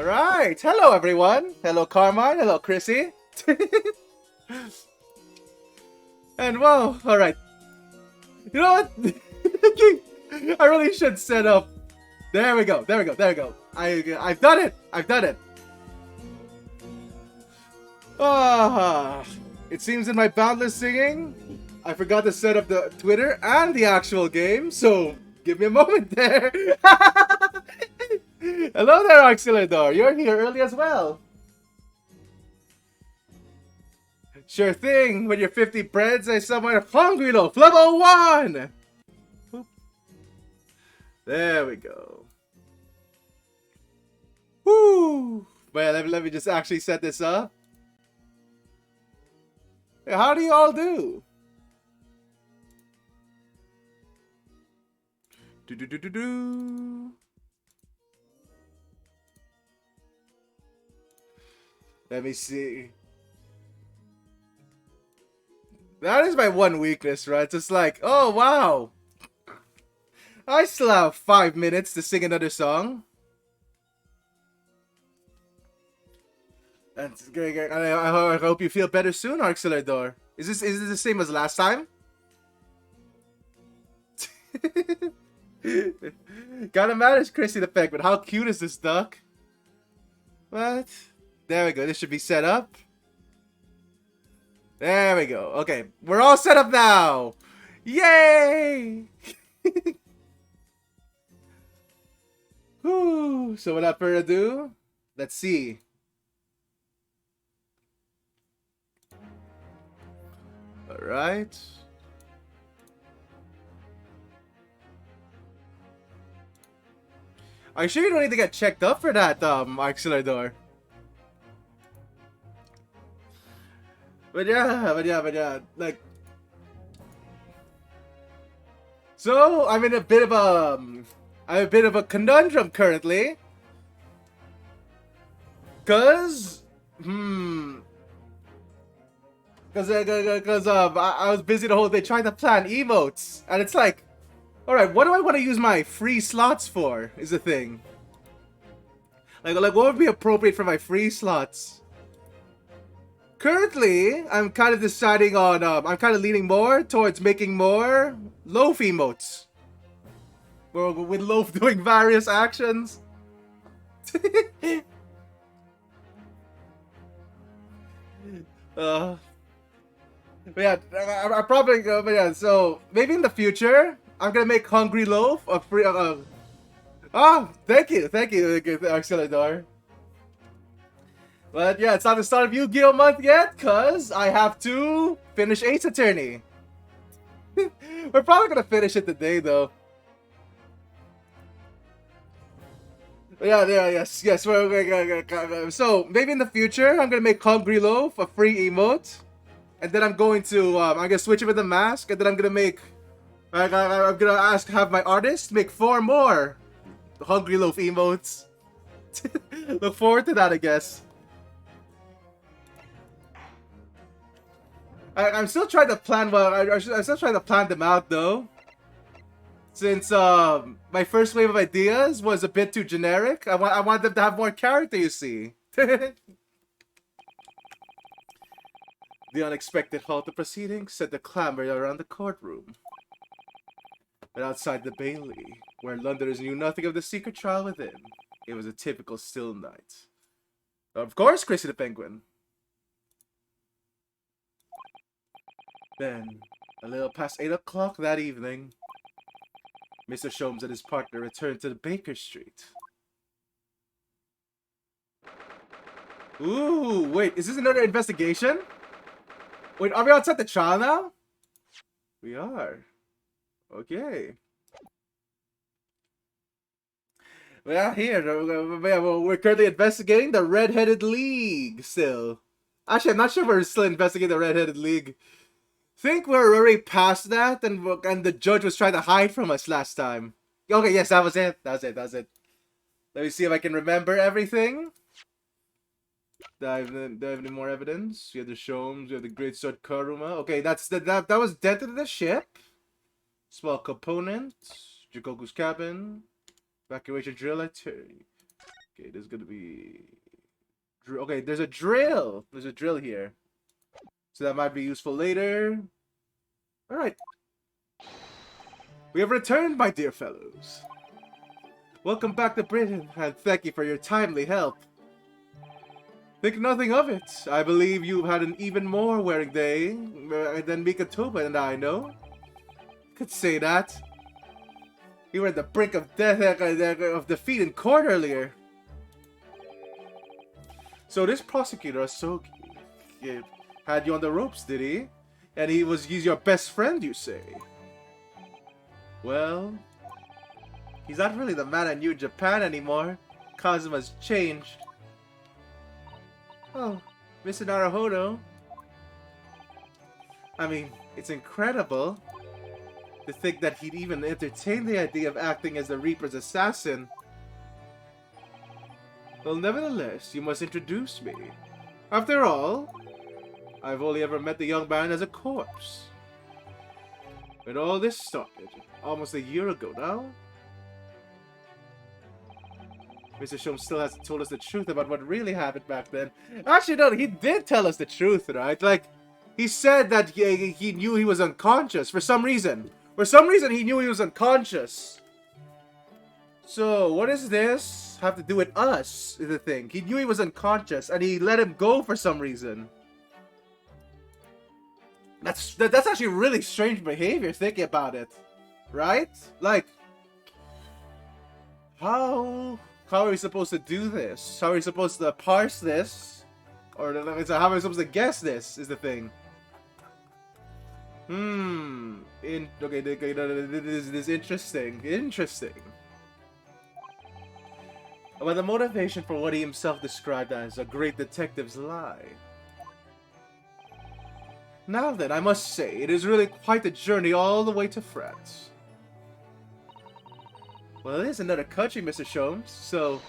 Alright, hello everyone. Hello Carmine, hello Chrissy. And whoa, alright. You know what? I really should set up. There we go, there we go, there we go. I've done it! I've done it! Ah, it seems in my boundless singing, I forgot to set up the Twitter and the actual game, so give me a moment there. Hello there, Auxiliador. You're here early as well. Sure thing. With your 50 breads, I somewhere hungry loaf. Level 1! Oop. There we go. Woo! Well, let me just actually set this up. Hey, how do you all do? Do. Let me see. That is my one weakness, right? It's just like, oh wow, I still have 5 minutes to sing another song. And I hope you feel better soon, Auxiliador. Is this the same as last time? Gotta manage Chrissy the Peck, but how cute is this duck? What? There we go. This should be set up. There we go. Okay, we're all set up now. Yay! Whew. So without further ado, let's see. All right. Are you sure you don't need to get checked up for that, Auxiliador? But yeah, like... So, I'm in a bit of a conundrum currently. Cause I was busy the whole day trying to plan emotes. And it's like, alright, what do I want to use my free slots for, is the thing. Like what would be appropriate for my free slots? Currently, I'm kind of deciding on, I'm kind of leaning more towards making more loaf emotes. With loaf doing various actions. But yeah, I probably go, but yeah, so maybe in the future, I'm gonna make Hungry Loaf a free, thank you, Auxiliador. But yeah, it's not the start of Yu-Gi-Oh! Month yet, cause I have to finish Ace Attorney. We're probably gonna finish it today, though. Yes. So maybe in the future, I'm gonna make Hungry Loaf a free emote, and then I'm going to I'm gonna switch it with the mask, and then I'm gonna have my artist make 4 more Hungry Loaf emotes. Look forward to that, I guess. I'm still trying to plan. I'm still trying to plan them out though, since my first wave of ideas was a bit too generic. I want them to have more character. You see, the unexpected halt of proceedings set the clamor around the courtroom. But outside the Bailey, where Londoners knew nothing of the secret trial within, it was a typical still night. Of course, Chrissy the Penguin. Then, a little past 8 o'clock that evening, Mr. Sholmes and his partner returned to the Baker Street. Ooh, wait, is this another investigation? Wait, are we outside the trial now? We are. Okay. Well, here, we're currently investigating the Red-Headed League still. Actually, I'm not sure we're still investigating the Red-Headed League. Think we're already past that, and the judge was trying to hide from us last time. Okay, yes, that was it. That's it. Let me see if I can remember everything. Do I have any more evidence? You have the Sholmes, you have the Great Sword Karuma. Okay, that was dented in the ship. Small component. Jikoku's cabin. Evacuation drill attorney. Okay, there's gonna be... Okay, there's a drill. There's a drill here. So that might be useful later. Alright. We have returned, my dear fellows. Welcome back to Britain, and thank you for your timely help. Think nothing of it. I believe you've had an even more wearing day than Mikatoba and I know. Could say that. You were at the brink of death, of defeat in court earlier. So this prosecutor, Asogi, had you on the ropes, did he? And he's your best friend, you say? Well, he's not really the man I knew in Japan anymore. Kazuma's changed. Oh, Mr. Naruhodo. I mean, it's incredible to think that he'd even entertain the idea of acting as the Reaper's assassin. Well, nevertheless, you must introduce me. After all, I've only ever met the young man as a corpse. When all this started, almost a year ago now, Mr. Shum still hasn't told us the truth about what really happened back then. Actually, no, he did tell us the truth, right? Like, he said that he knew he was unconscious for some reason. For some reason, he knew he was unconscious. So, what does this have to do with us, is the thing? He knew he was unconscious, and he let him go for some reason. That's actually really strange behavior, thinking about it. Right? Like, how are we supposed to do this? How are we supposed to parse this? Or how are we supposed to guess this, is the thing. Okay, this is interesting. Interesting. About the motivation for what he himself described as a great detective's lie. Now then, I must say, it is really quite a journey all the way to France. Well, it is another country, Mr. Sholmes, so...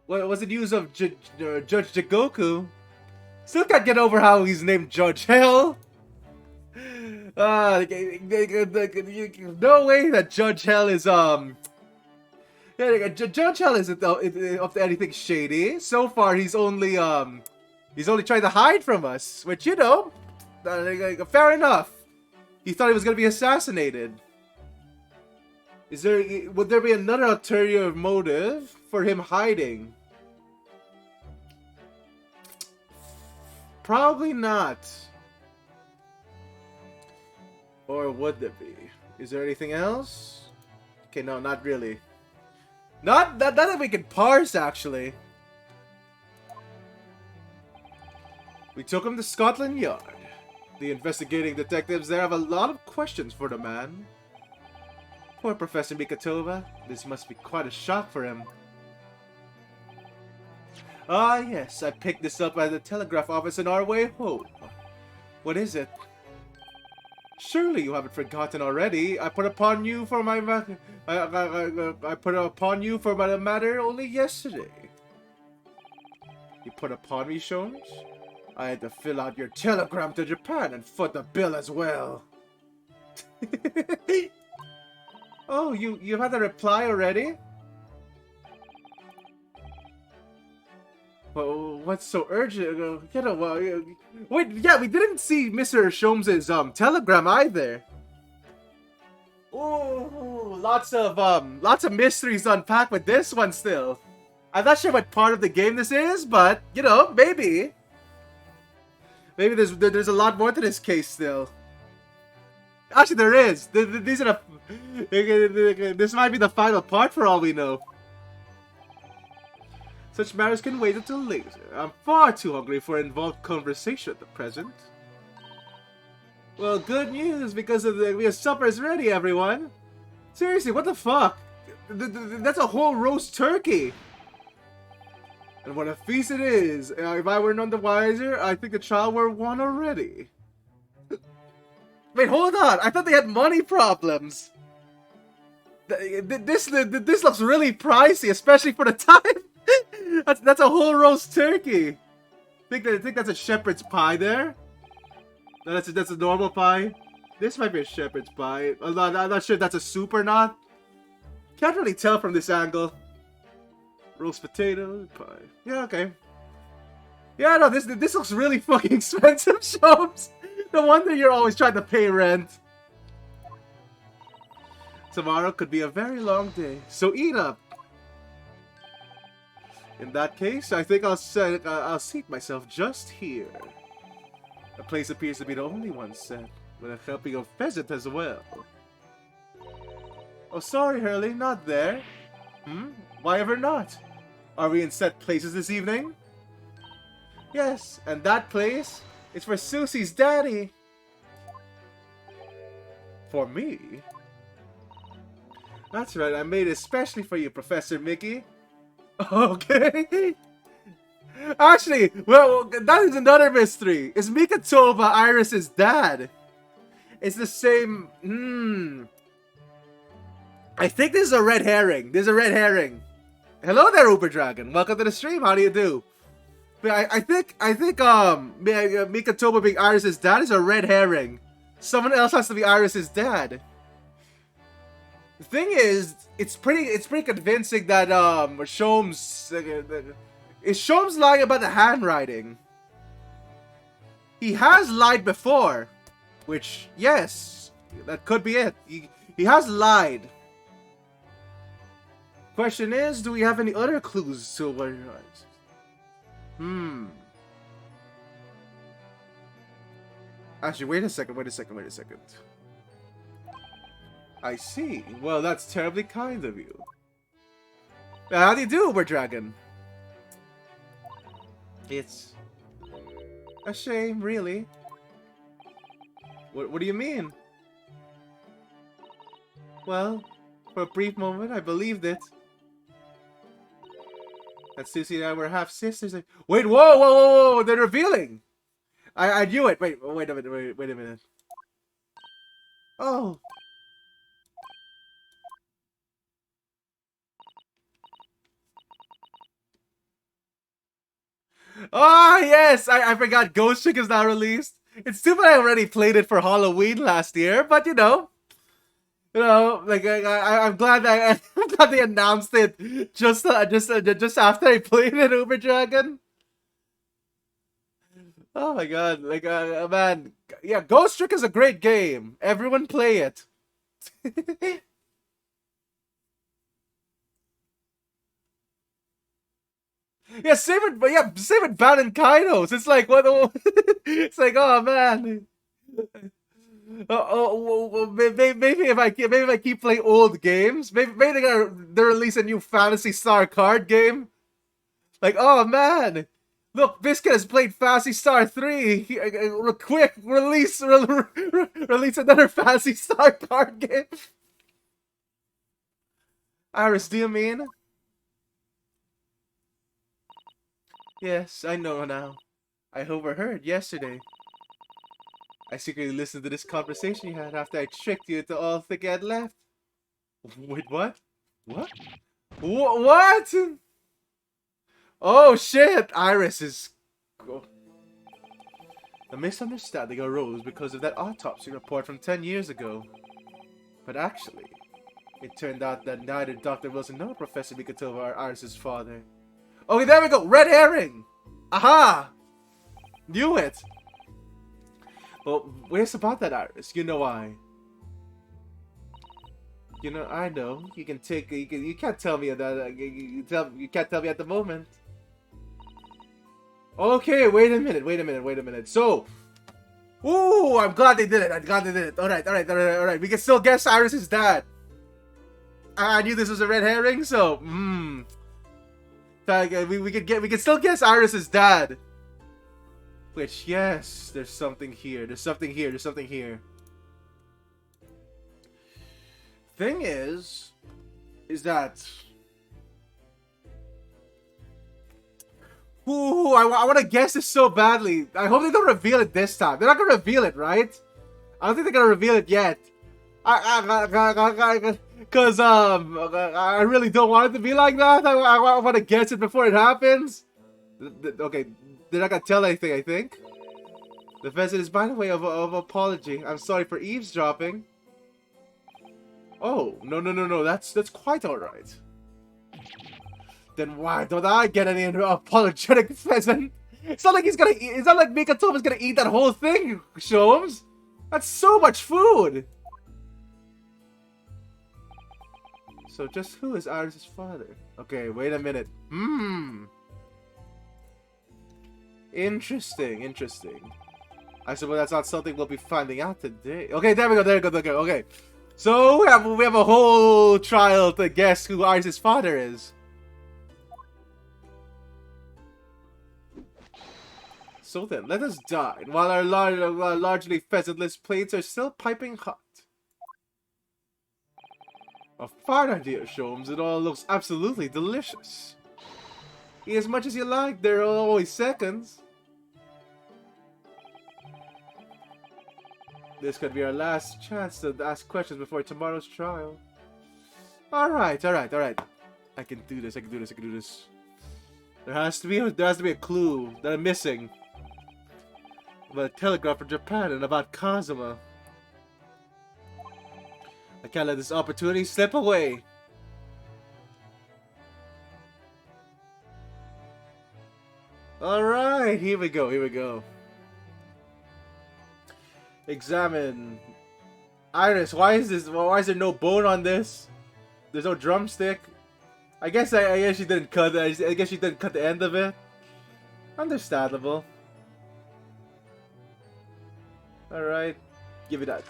What was the news of Judge Jigoku? Still can't get over how he's named Judge Hell. No way that Judge Hell is, Judge Hell isn't up to anything shady. So far, he's only trying to hide from us, which, you know, fair enough. He thought he was gonna be assassinated. Would there be another ulterior motive for him hiding? Probably not. Or would there be? Is there anything else? Okay, no, not really. Not that we can parse, actually. We took him to Scotland Yard. The investigating detectives there have a lot of questions for the man. Poor Professor Mikatova. This must be quite a shock for him. Ah, yes, I picked this up at the telegraph office on our way home. What is it? Surely you haven't forgotten already. I put upon you for my matter. I put upon you for my matter only yesterday. You put upon me, Sholmes? I had to fill out your telegram to Japan and foot the bill as well. Oh, you had a reply already? Well, what's so urgent? You know, wait, yeah, we didn't see Mr. Sholmes' telegram either. Ooh, lots of mysteries to unpack with this one still. I'm not sure what part of the game this is, but you know, maybe there's a lot more to this case still. Actually, there is. These are this might be the final part for all we know. Such matters can wait until later. I'm far too hungry for involved conversation at the present. Well, good news, because your supper's ready, everyone. Seriously, what the fuck? That's a whole roast turkey. And what a feast it is. If I were none the wiser, I think the child were won already. Wait, hold on. I thought they had money problems. This looks really pricey, especially for the time. That's a whole roast turkey. I think that's a shepherd's pie there. No, that's a normal pie. This might be a shepherd's pie. I'm not sure if that's a soup or not. Can't really tell from this angle. Roast potato pie. Yeah, okay. Yeah, no, this looks really fucking expensive, Shums. No wonder you're always trying to pay rent. Tomorrow could be a very long day, so eat up. In that case, I think I'll seat myself just here. The place appears to be the only one set, with a helping of pheasant as well. Oh, sorry, Hurley, not there. Why ever not? Are we in set places this evening? Yes, and that place is for Susie's daddy. For me? That's right, I made it especially for you, Professor Mickey. Okay. Actually, well, that is another mystery. Is Mikatoba Iris's dad? It's the same. I think this is a red herring. This is a red herring. Hello there, Uber Dragon. Welcome to the stream. How do you do? I think Mikatoba being Iris's dad is a red herring. Someone else has to be Iris's dad. The thing is, it's pretty convincing that Sholmes is Sholmes lying about the handwriting. He has lied before, which yes, that could be it. He has lied. Question is, do we have any other clues to what? Actually, wait a second. I see. Well, that's terribly kind of you. How do you do, Uber Dragon? It's a shame, really. What do you mean? Well, for a brief moment, I believed it. That Susie and I were half sisters. Wait, whoa! They're revealing. I knew it. Wait a minute. Oh. Ah, yes! I forgot Ghost Trick is now released. It's too bad I already played it for Halloween last year, but you know, like I'm glad that I'm glad they announced it just after I played it, Uber Dragon. Oh my god, like man, yeah, Ghost Trick is a great game. Everyone play it. Yeah, same with Ban and Kainos. It's like what? It's like, oh man. Maybe if I keep playing old games, maybe they release a new Phantasy Star card game. Like, oh man, look, Biscuit has played Phantasy Star 3. Quick, release another Phantasy Star card game. Iris, do you mean? Yes, I know now. I overheard yesterday. I secretly listened to this conversation you had after I tricked you into all think I had left. Wait, what? What? What? Oh shit! Iris is... The misunderstanding arose because of that autopsy report from 10 years ago. But actually, it turned out that neither Dr. Wilson nor Professor Mikatova are Iris' father. Okay, there we go! Red herring! Aha! Knew it! Well, where's about that, Iris? You know why. You know, I know. You can take... You can't tell me that... You can't tell me at the moment. Okay, wait a minute. So... Ooh, I'm glad they did it. Alright. We can still guess Iris' dad. I knew this was a red herring, so... We can still guess Iris' dad. Which, yes, there's something here. Thing is that... Ooh, I want to guess this so badly. I hope they don't reveal it this time. They're not gonna reveal it, right? I don't think they're gonna reveal it yet. Cause I really don't want it to be like that. I want to guess it before it happens. Okay, they're not gonna tell anything, I think. The visit is by the way of apology. I'm sorry for eavesdropping. Oh, no. That's quite alright. Then why don't I get any apologetic pheasant? It's not like he's gonna eat. It's not like Mikatoma's gonna eat that whole thing, Sholmes. That's so much food. So just who is Iris' father? Okay, wait a minute. Interesting, interesting. I suppose that's not something we'll be finding out today. Okay, there we go, there we go, there we go. Okay. So we have a whole trial to guess who Iris' father is. So then, let us dine, while our largely pheasantless plates are still piping hot. A fine idea, Sholmes. It all looks absolutely delicious. Eat as much as you like, there are always seconds. This could be our last chance to ask questions before tomorrow's trial. Alright, alright, alright. I can do this, I can do this, I can do this. There has to be a clue that I'm missing. About a telegram from Japan and about Kazuma. I can't let this opportunity slip away. Alright, here we go, here we go. Examine. Iris, why is there no bone on this? There's no drumstick. I guess she didn't cut it. I guess she didn't cut the end of it. Understandable. Alright, give it that.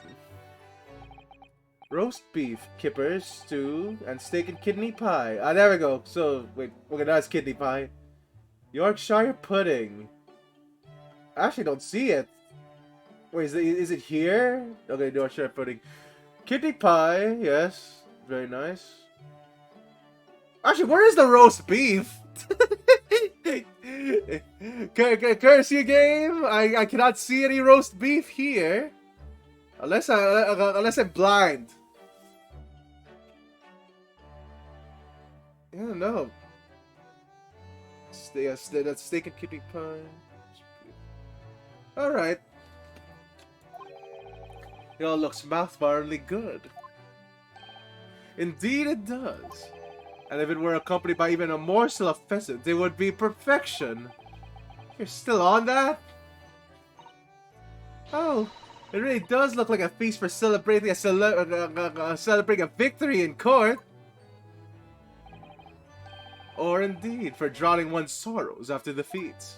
Roast beef, kippers, stew, and steak and kidney pie. Ah, there we go. So, wait, okay, that's kidney pie. Yorkshire pudding. I actually don't see it. Wait, is it here? Okay, Yorkshire pudding. Kidney pie, yes. Very nice. Actually, where is the roast beef? Courtesy game? I cannot see any roast beef here. Unless I'm blind. Yeah, no. That's steak and kidney pie. Alright. It all looks mouth-wateringly good. Indeed it does. And if it were accompanied by even a morsel of pheasant, it would be perfection. You're still on that? Oh, it really does look like a feast for celebrating celebrating a victory in court. Or indeed, for drowning one's sorrows after defeat.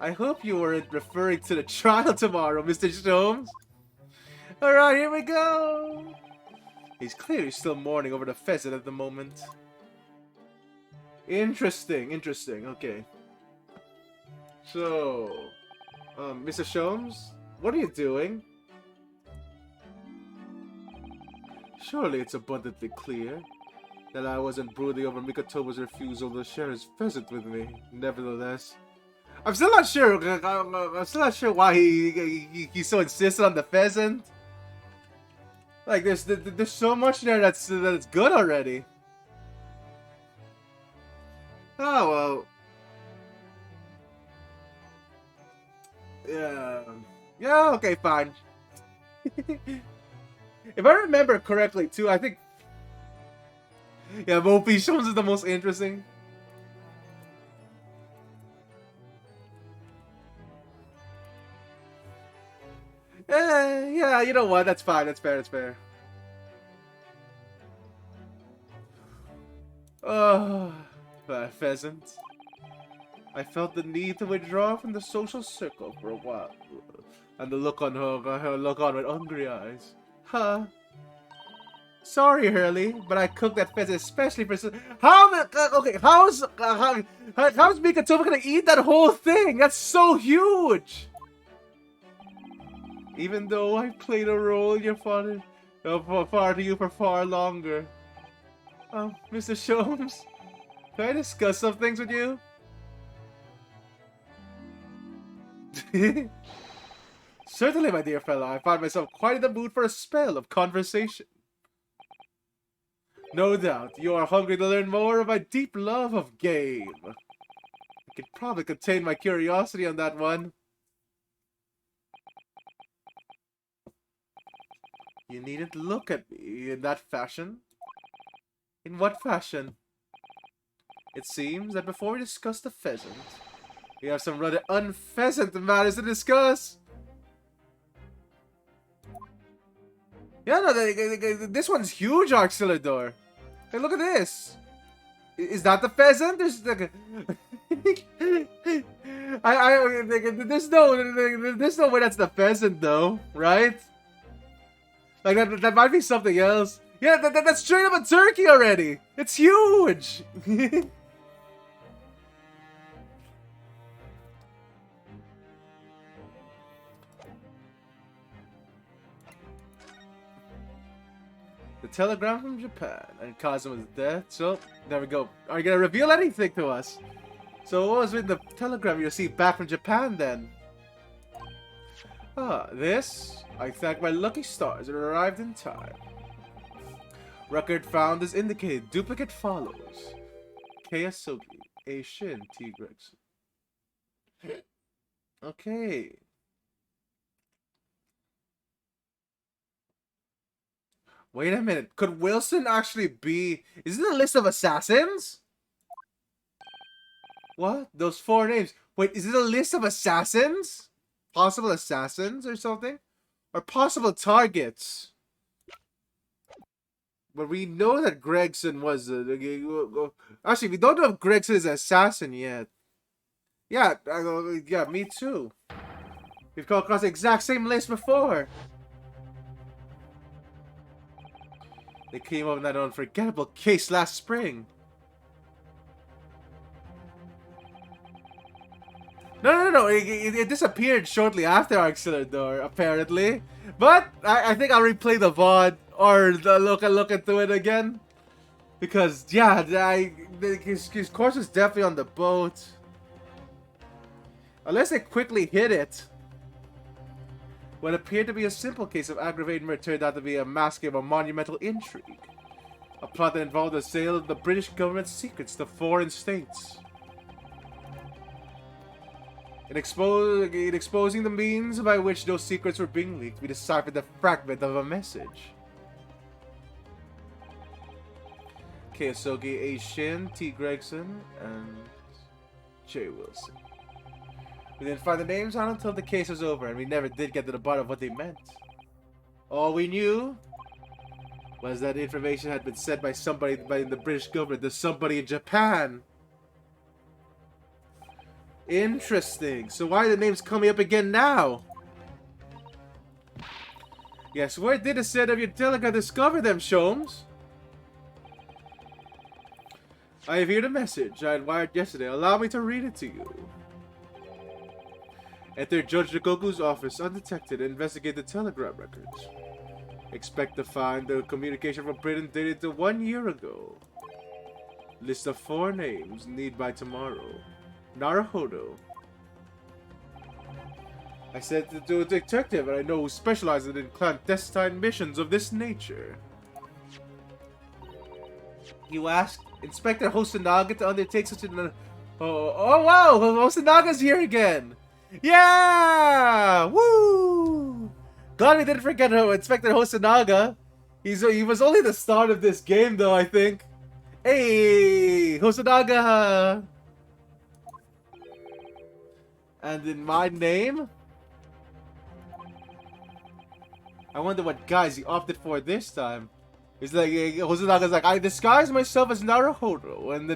I hope you weren't referring to the trial tomorrow, Mr. Sholmes. Alright, here we go. He's clearly still mourning over the pheasant at the moment. Interesting, interesting, okay. So, Mr. Sholmes, what are you doing? Surely it's abundantly clear that I wasn't brooding over Mikotoma's refusal to share his pheasant with me. Nevertheless, I'm still not sure. I'm still not sure why he so insistent on the pheasant. Like there's so much there that's good already. Oh well. Yeah. Yeah. Okay. Fine. If I remember correctly, too, I think. Yeah, Mopi Shows is the most interesting. Yeah, you know what? That's fine. That's fair. That's fair. Oh, pheasant. I felt the need to withdraw from the social circle for a while. And the look on her look on with hungry eyes. Huh. Sorry, Hurley, but I cooked that pheasant especially for... okay, how's Mikatoma gonna eat that whole thing? That's so huge! Even though I played a role in your father... far to you for far longer. Mr. Sholmes, can I discuss some things with you? Certainly, my dear fellow. I found myself quite in the mood for a spell of conversation. No doubt, you are hungry to learn more of my deep love of game. I can probably contain my curiosity on that one. You needn't look at me in that fashion. In what fashion? It seems that before we discuss the pheasant, we have some rather unpheasant matters to discuss. Yeah, no, this one's huge, Auxiliador. Hey, look at this. Is that the pheasant? There's like a... there's no way that's the pheasant though, right? Like that might be something else. Yeah, that's straight up a turkey already. It's huge. The telegram from Japan and Kazuma's death. So there we go. Are you gonna reveal anything to us? So what was with the telegram you received back from Japan then? Ah, this? I thank my lucky stars it arrived in time. Record found as indicated. Duplicate follows. Kayasogi. A Shin. T. Gregson. Okay. Wait a minute. Could Wilson actually be... Is it a list of assassins? What? Those 4 names. Wait, is it a list of assassins? Possible assassins or something? Or possible targets? But we know that Gregson was... actually, we don't know if Gregson is an assassin yet. Yeah, yeah, me too. We've come across the exact same list before. They came up with that unforgettable case last spring. No. It disappeared shortly after Auxiliador, apparently. But I think I'll replay the VOD or look into it again. Because, yeah, his corpse is definitely on the boat. Unless they quickly hit it. What appeared to be a simple case of aggravated murder turned out to be a mask of a monumental intrigue. A plot that involved the sale of the British government's secrets to foreign states. In exposing the means by which those secrets were being leaked, we deciphered the fragment of a message. Kayasogi A. Shin, T. Gregson, and J. Wilson. We didn't find the names out until the case was over, and we never did get to the bottom of what they meant. All we knew was that information had been sent by somebody in the British government to somebody in Japan. Interesting. So why are the names coming up again now? Yes, where did the set of your telegram discover them, Sholmes? I have here the message I had wired yesterday. Allow me to read it to you. Enter Judge Rikoku's office undetected and investigate the telegram records. Expect to find the communication from Britain dated to 1 year ago. List of 4 names. Need by tomorrow. Naruhodo. I said to a detective and I know who specializes in clandestine missions of this nature. You asked Inspector Hosonaga to undertake such an... Oh wow! Hosanaga's here again! Yeah! Woo! Glad we didn't forget Inspector Hosonaga. He was only the start of this game though, I think. Hey! Hosonaga! And in my name? I wonder what guise he opted for this time. It's like Hosanaga's like, I disguised myself as Naruhodo and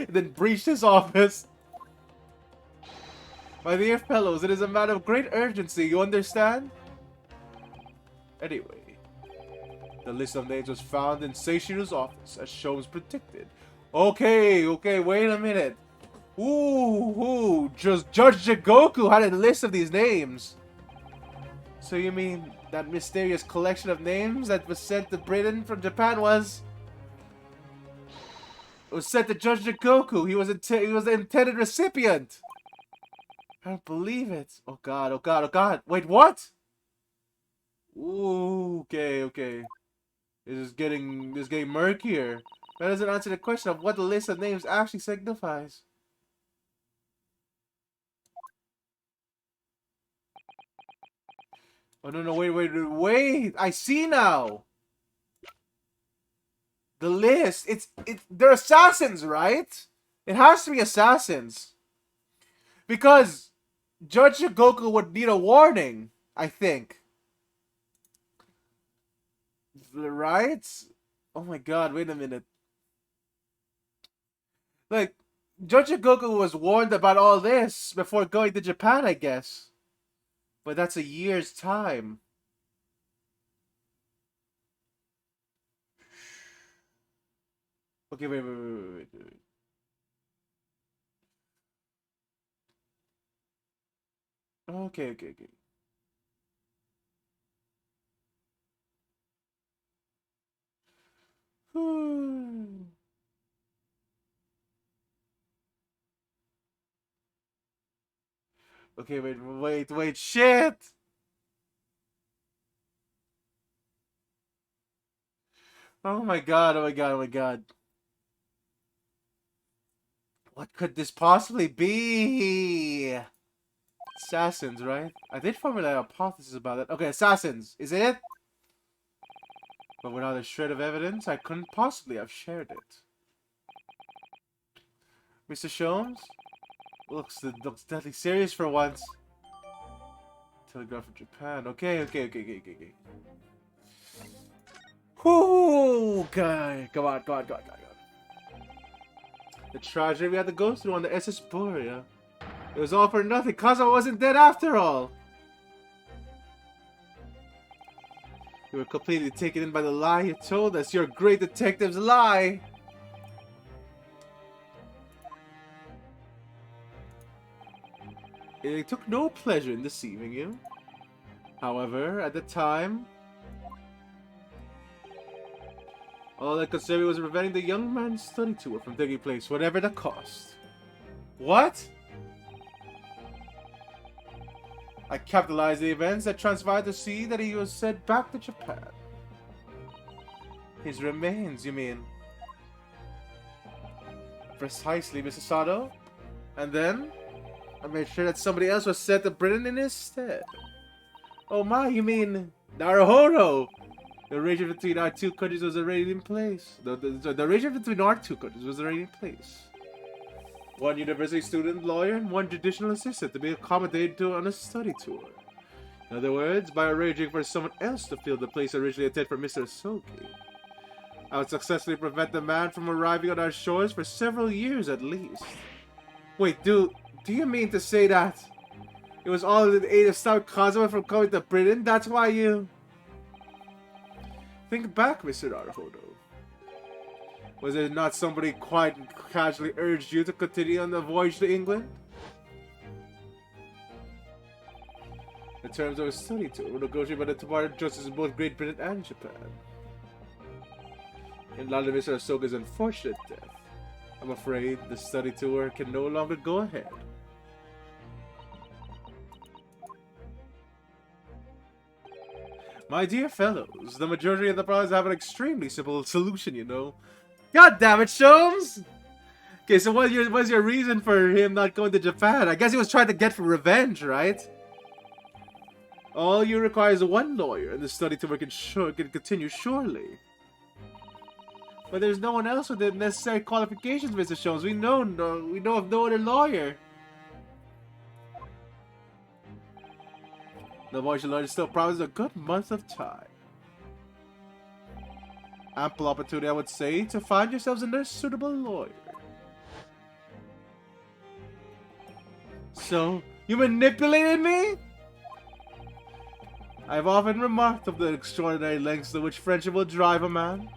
then breached his office. My dear fellows, it is a matter of great urgency, you understand? Anyway, the list of names was found in Seishiro's office, as Sholmes predicted. Okay, wait a minute. Ooh, just Judge Jigoku had a list of these names. So you mean that mysterious collection of names that was sent to Britain from Japan was sent to Judge Jigoku? He was the intended recipient. I don't believe it. Oh god. Wait, what? Ooh, okay. This is getting murkier. That doesn't answer the question of what the list of names actually signifies. Oh no, wait. I see now. The list. They're assassins, right? It has to be assassins. Because Judge Goku would need a warning, I think. Right? Oh my god, wait a minute. Like, Judge Goku was warned about all this before going to Japan, I guess. But that's a year's time. Okay, wait. Okay. Okay, wait, shit! Oh my god. What could this possibly be? Assassins, right? I did formulate a hypothesis about that. Okay, assassins. Is it? But without a shred of evidence, I couldn't possibly have shared it. Mr. Sholmes? Looks deadly serious for once. Telegram from Japan. Okay. Whoo! Okay, come on. The tragedy we had to go through on the SS Borea. It was all for nothing. Kazuma wasn't dead after all. We were completely taken in by the lie you told us. Your great detective's lie. It took no pleasure in deceiving you. However, at the time, all that concerned me was preventing the young man's study tour from taking place, whatever the cost. What? I capitalized the events that transpired to see that he was sent back to Japan. His remains, you mean? Precisely, Mrs. Sato. And then, I made sure that somebody else was sent to Britain in his stead. Oh my, you mean Naruhodo? The arrangement between our two countries was already in place. The arrangement between our two countries was already in place. One university student lawyer and one judicial assistant to be accommodated on a study tour. In other words, by arranging for someone else to fill the place originally intended for Mr. Soki, I would successfully prevent the man from arriving on our shores for several years at least. Wait, do you mean to say that it was all in the aid of Stout Kazuma from coming to Britain? That's why you... Think back, Mr. Naruhodo. Was it not somebody quite casually urged you to continue on the voyage to England? The terms of a study tour were negotiated by the Department of Justice in both Great Britain and Japan. In light of Mr. Ahsoka's unfortunate death, I'm afraid the study tour can no longer go ahead. My dear fellows, the majority of the problems have an extremely simple solution, you know. God damn it, Sholmes! Okay, so what's your reason for him not going to Japan? I guess he was trying to get for revenge, right? All you require is one lawyer, and the study tour can continue surely. But there's no one else with the necessary qualifications, Mr. Sholmes. We know of no other lawyer. The voyage lawyer still promises a good month of time. Ample opportunity, I would say, to find yourselves a suitable lawyer. So, you manipulated me? I've often remarked of the extraordinary lengths to which friendship will drive a man,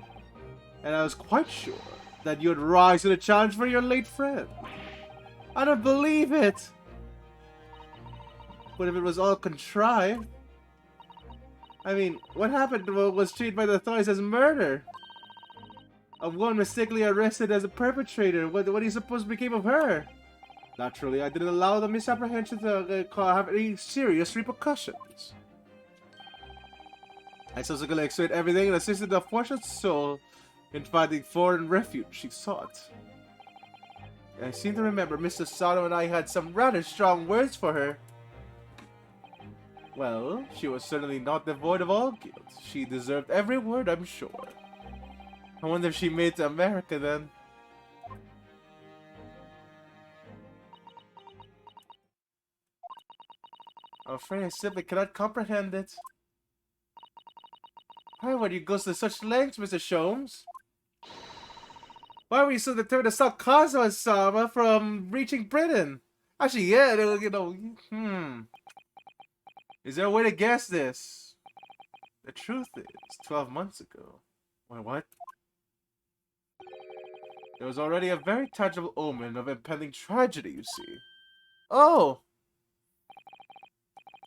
and I was quite sure that you would rise to the challenge for your late friend. I don't believe it. But if it was all contrived, I mean, what happened was treated by the authorities as murder. Of one mistakenly arrested as a perpetrator. What do you suppose became of her? Naturally, I didn't allow the misapprehension to have any serious repercussions. I subsequently explained everything and assisted the unfortunate soul in finding foreign refuge she sought. I seem to remember Mr. Sato and I had some rather strong words for her. Well, she was certainly not devoid of all guilt. She deserved every word, I'm sure. I wonder if she made it to America then. I'm afraid I simply cannot comprehend it. Why would you go to such lengths, Mr. Sholmes? Why were you so determined to stop Kazuma-sama from reaching Britain? Actually, yeah, you know, Is there a way to guess this? The truth is, 12 months ago. Wait, what? There was already a very tangible omen of impending tragedy, you see. Oh!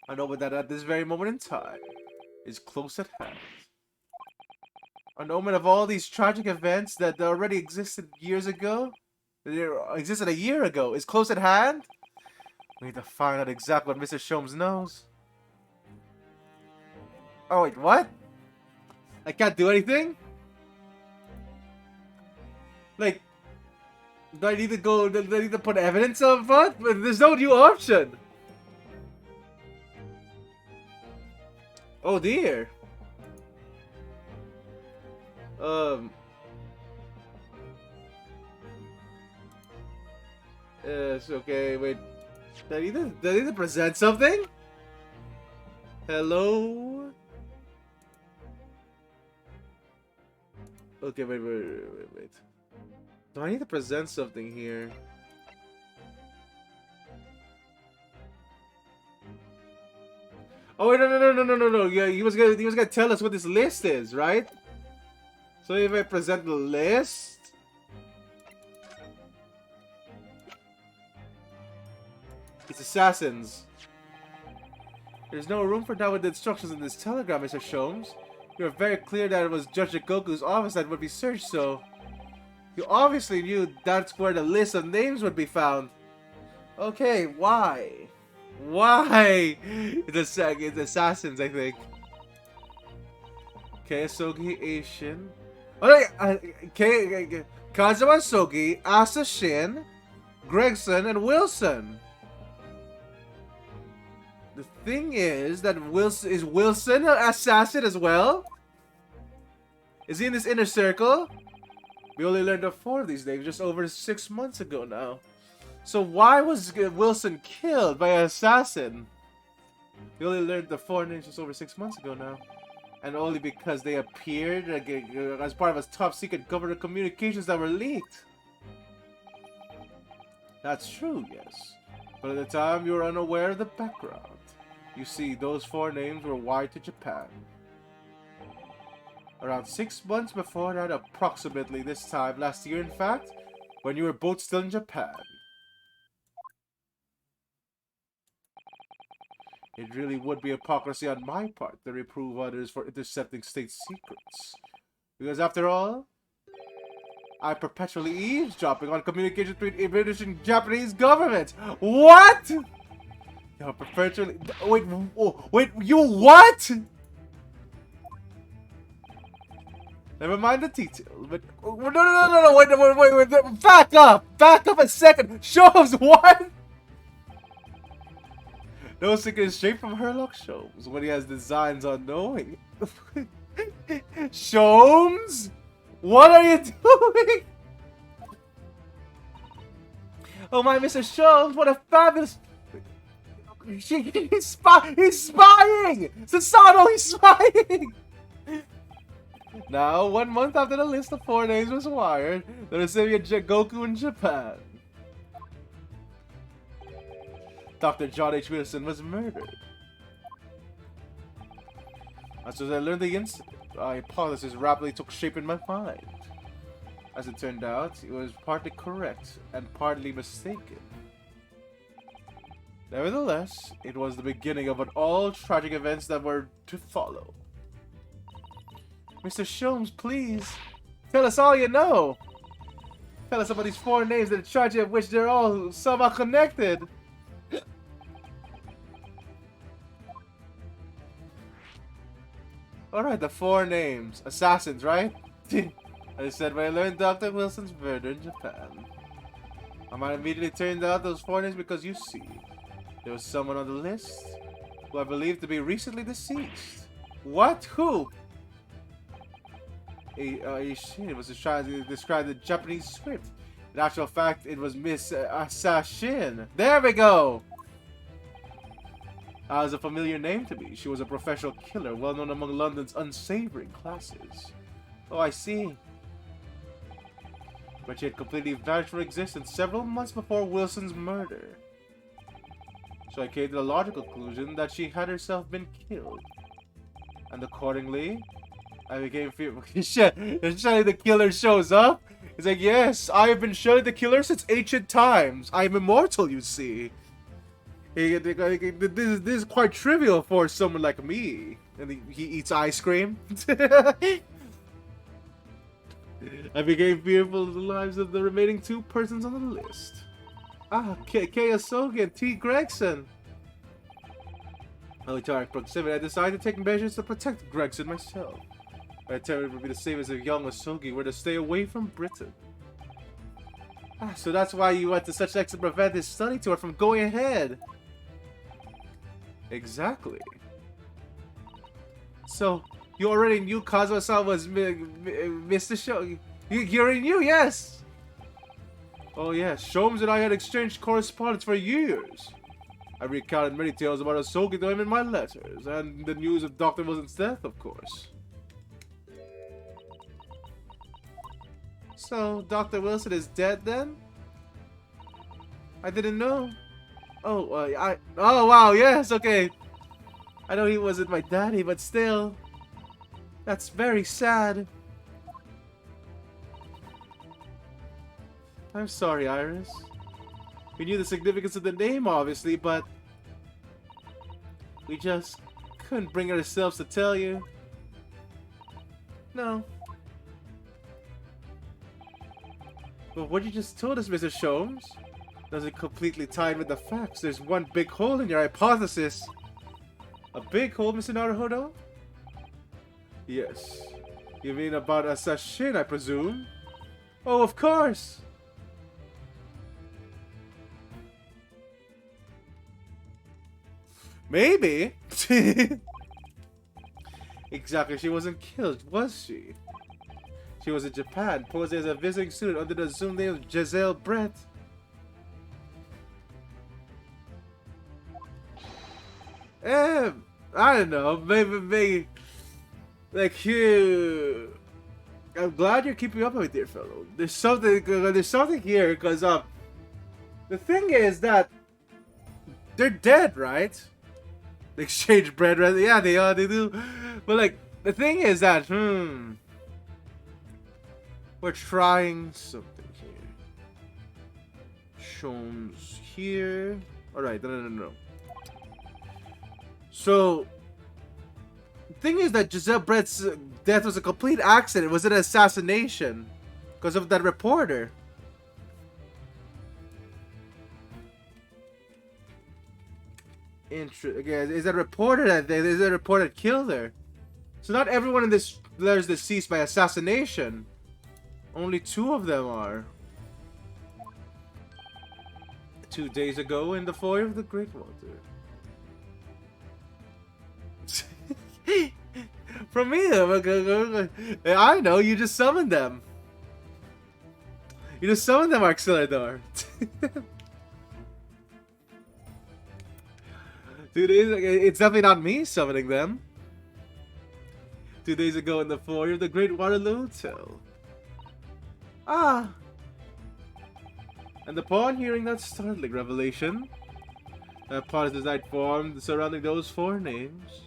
I know that at this very moment in time is close at hand. An omen of all these tragic events that already existed years ago? That existed a year ago is close at hand? We need to find out exactly what Mr. Sholmes knows. Oh wait, what? I can't do anything? Like, do I need to go, do I need to put evidence of what? But there's no new option. Oh dear. It's okay, wait. Do I need to present something? Hello? Okay, wait. Do I need to present something here? Oh wait, no. Yeah, he was gonna tell us what this list is, right? So if I present the list, it's assassins. There's no room for doubt with the instructions in this telegram, Mr. Sholmes. You are very clear that it was Judge Goku's office that would be searched, so you obviously knew that's where the list of names would be found. Okay, why? Why? It's assassins, I think. Okay, Sogi, Asian. Oh, okay, Kazuma, Sogi, Asa, Shin, Gregson, and Wilson. The thing is that Wilson an assassin as well? Is he in this inner circle? We only learned of 4 of these names just over 6 months ago now. So why was Wilson killed by an assassin? We only learned the 4 names just over 6 months ago now. And only because they appeared as part of his top secret government communications that were leaked. That's true, yes. But at the time you were unaware of the background. You see, those 4 names were wired to Japan. Around 6 months before that, approximately this time last year in fact, when you were both still in Japan. It really would be hypocrisy on my part to reprove others for intercepting state secrets. Because after all, I'm perpetually eavesdropping on communication between British and Japanese governments. What? You're perpetually... Wait, you what? Never mind the details, but... No, wait, back up a second! Sholmes, what? No secret is straight from Herlock Sholmes when he has designs unknowing. Sholmes? What are you doing? Oh my, Mr. Sholmes, what a fabulous... He's spying! Sasano, he's spying! Now, 1 month after the list of 4 names was wired, there is a Goku in Japan. Dr. John H. Wilson was murdered. As soon as I learned the incident, my hypothesis rapidly took shape in my mind. As it turned out, it was partly correct and partly mistaken. Nevertheless, it was the beginning of all tragic events that were to follow. Mr. Sholmes, please, tell us all you know. Tell us about these 4 names and the tragedy of which they're all somehow connected. Alright, the 4 names. Assassins, right? I said when I learned Dr. Wilson's murder in Japan. I might immediately turned out those 4 names because you see, there was someone on the list who I believe to be recently deceased. What? Who? a Shin was trying to describe the Japanese script. In actual fact, it was Miss Assassin. There we go! That was a familiar name to me. She was a professional killer, well known among London's unsavory classes. Oh, I see. But she had completely vanished from existence several months before Wilson's murder. So I came to the logical conclusion that she had herself been killed. And accordingly, I became fearful. Suddenly the killer shows up. He's like, yes, I have been shunning the killer since ancient times. I am immortal, you see. This is quite trivial for someone like me. And he eats ice cream. I became fearful of the lives of the remaining 2 persons on the list. Ah, Kei Asogi and T. Gregson. Owing to our proximity, I decided to take measures to protect Gregson myself. My attempt would be the same as if young Asogi were to stay away from Britain. Ah, so that's why you went to such lengths to prevent his study tour from going ahead. Exactly. So, you already knew Kazuo-san was Mr. Show. You already knew, yes! Oh yes, Sholmes and I had exchanged correspondence for years. I recounted many tales about Asogi to him in my letters, and the news of Dr. Wilson's death, of course. So, Dr. Wilson is dead then? I didn't know. Oh, oh wow, yes, okay. I know he wasn't my daddy, but still. That's very sad. I'm sorry, Iris. We knew the significance of the name, obviously, but we just couldn't bring ourselves to tell you. No. But what you just told us, Mr. Sholmes, doesn't completely tie in with the facts. There's one big hole in your hypothesis. A big hole, Mr. Naruhodo? Yes. You mean about Assassin, I presume? Oh, of course! Maybe. Exactly, she wasn't killed, was she? She was in Japan, posing as a visiting student under the assumed name of Giselle Brett. I don't know, maybe, like you. I'm glad you're keeping up with it, fellow. There's something here, because the thing is that they're dead, right? They exchange bread, right? Yeah, they do. But like, the thing is that, we're trying something here. Sholmes here. Alright, no. So, the thing is that Giselle Brett's death was a complete accident. It was an assassination. Because of that reporter. Again, is that reporter that killed her? So not everyone in this letter is deceased by assassination. Only 2 of them are. 2 days ago in the foyer of the Great Water. From me, I know, you just summoned them. You just summoned them, Auxiliador. 2 days ago, it's definitely not me summoning them. 2 days ago in the foyer of the Great Waterloo Hotel. Ah! And upon hearing that startling revelation, that parasite formed surrounding those 4 names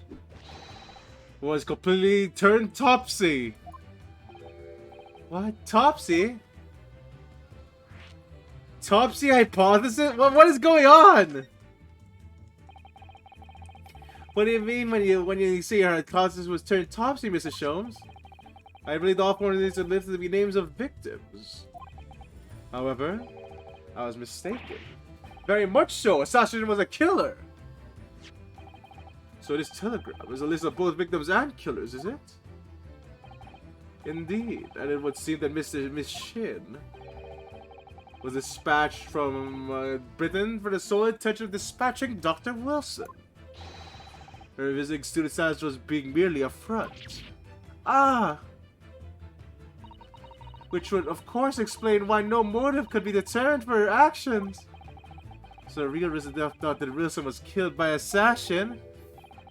was completely turned topsy. What? Topsy? Topsy hypothesis? What is going on? What do you mean when you say your hypothesis was turned topsy, Mr. Sholmes? I believe all 4 of these are listed to be names of victims. However, I was mistaken. Very much so. Assassin was a killer. So this telegram is a list of both victims and killers, is it? Indeed, and it would seem that Miss Shin was dispatched from Britain for the sole intention of dispatching Dr. Wilson. Her visiting student status was being merely a front. Ah! which would of course explain why no motive could be deterrent for her actions. So the real reason they thought that Wilson was killed by assassin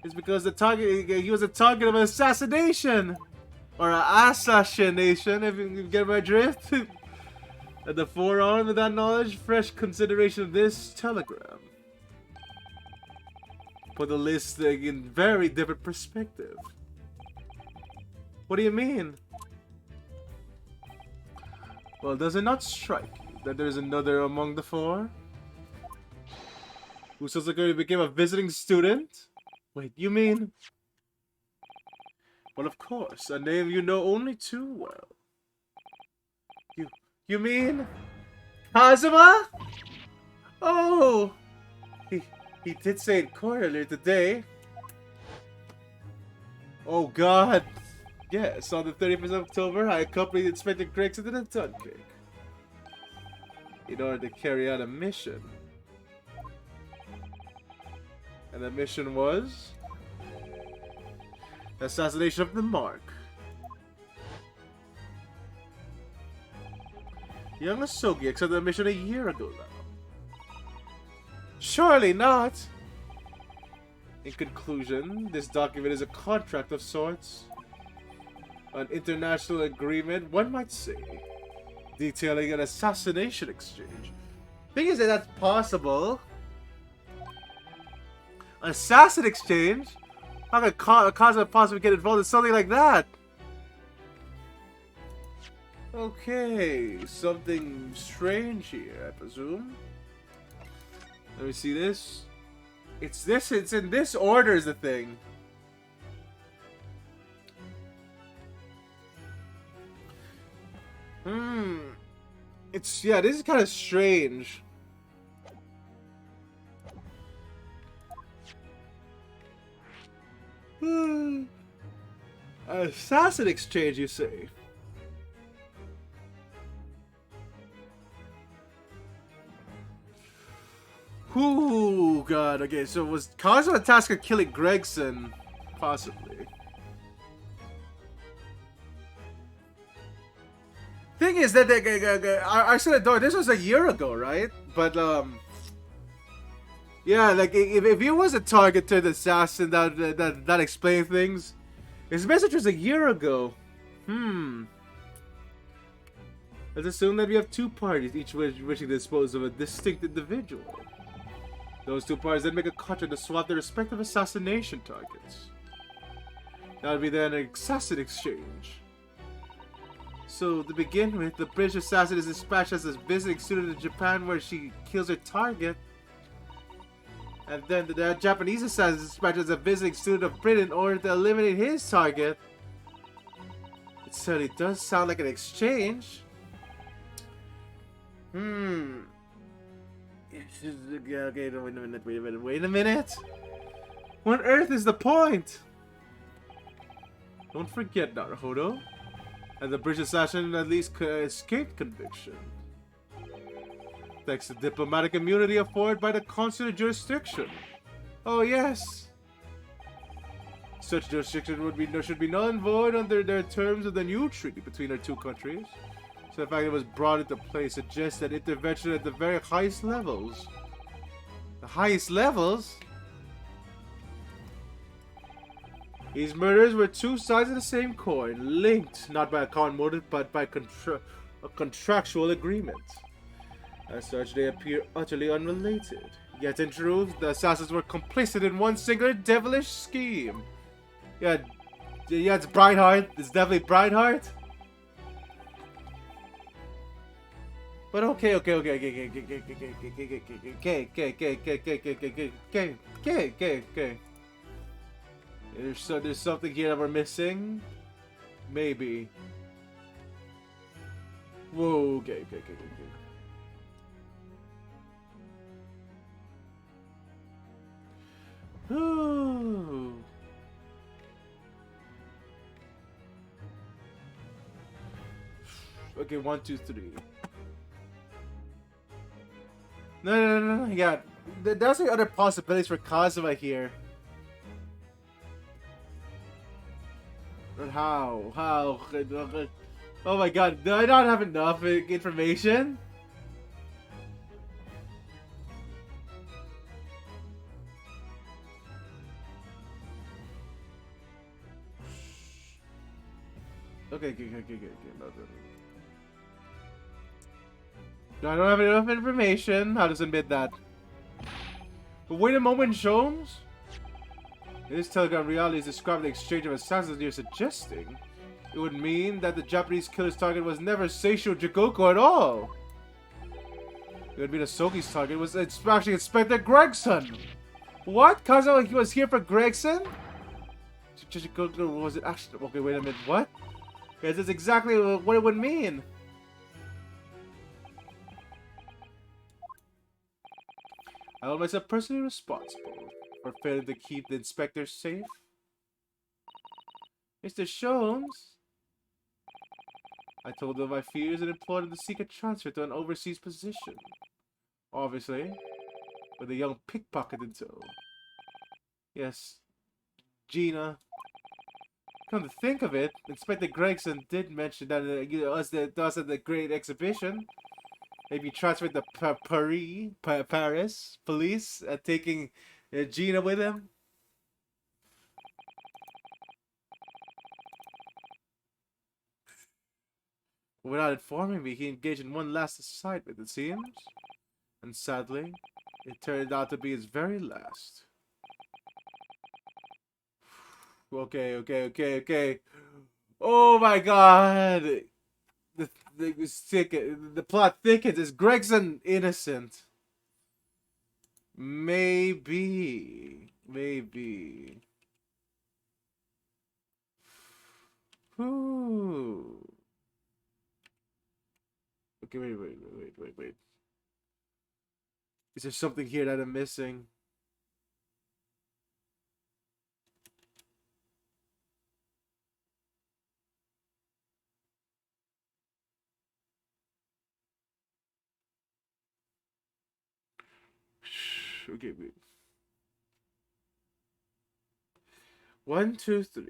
is because he was a target of an assassination. Or an assassination, if you get my drift. At the forearm with that knowledge, fresh consideration of this telegram put the list in very different perspective. What do you mean? Well, does it not strike you that there's another among the four? Who subsequently became a visiting student? Wait, you mean? Well, of course, a name you know only too well. You mean? Kazuma? Oh! He did say it earlier today. Oh god! Yes, on the 31st of October, I accompanied Inspector Gregson to the Duncake in order to carry out a mission. And the mission was the assassination of the Mark. Young Asogi accepted the mission a year ago now. Surely not! In conclusion, this document is a contract of sorts. An international agreement, one might say, detailing an assassination exchange. Thing is that that's possible. Assassin exchange? How could Kazuma possibly get involved in something like that? Okay, something strange here, I presume. Let me see this. It's in this order is the thing. Yeah, this is kind of strange. Assassin exchange, you say? Ooh, god, okay, so was Kazuma tasked with killing Gregson? Possibly. Thing is that I said it, this was a year ago, right? But yeah, like if he was a targeted assassin, that explains things. His message was a year ago. Let's assume that we have two parties, each wishing to dispose of a distinct individual. Those two parties then make a contract to swap their respective assassination targets. That would be then an assassin exchange. So, to begin with, the British assassin is dispatched as a visiting student in Japan where she kills her target. And then the Japanese assassin is dispatched as a visiting student of Britain in order to eliminate his target. It certainly does sound like an exchange. Okay, wait a minute. What on earth is the point? Don't forget, Naruhodo. And the British assassin at least escaped conviction, thanks to diplomatic immunity afforded by the consular jurisdiction. Oh yes. Such jurisdiction should be null and void under the terms of the new treaty between our two countries. So the fact it was brought into place suggests that intervention at the very highest levels. The highest levels? These murders were two sides of the same coin, linked not by a common motive but by a contractual agreement. As such, they appear utterly unrelated. Yet in truth, the assassins were complicit in one singular devilish scheme. Yeah, it's Brineheart. It's definitely Brineheart. But okay. There's something here that we're missing? Maybe. Whoa, okay. Ooh. Okay, 1, 2, 3. No. Yeah, there's like other possibilities for Kazuma here. But how? Oh my god, do I not have enough information? Okay, okay. No, I don't have enough information. I'll just admit that. But wait a moment, Jones. In this telegram, reality is describing the exchange of assassins you're suggesting. It would mean that the Japanese killer's target was never Seisho Jigoku at all. It would mean Asoki's target was actually Inspector Gregson. What? Kazuo was here for Gregson? Jigoku was it actually? Okay, wait a minute. What? Yes, that's exactly what it would mean. I hold myself personally responsible for failing to keep the inspector safe. Mr. Jones, I told them my fears and implored him to seek a transfer to an overseas position. Obviously, with a young pickpocket in tow. Yes, Gina. Come to think of it, Inspector Gregson did mention that us at the Great Exhibition. Maybe transferred to Paris police, taking Gina with him. Without informing me, he engaged in one last assignment, it seems. And sadly, it turned out to be his very last. Okay. Oh my god! The plot thickens. Is Gregson innocent? Maybe. Ooh. Okay, wait. Is there something here that I'm missing? Okay, wait. 1, 2, 3.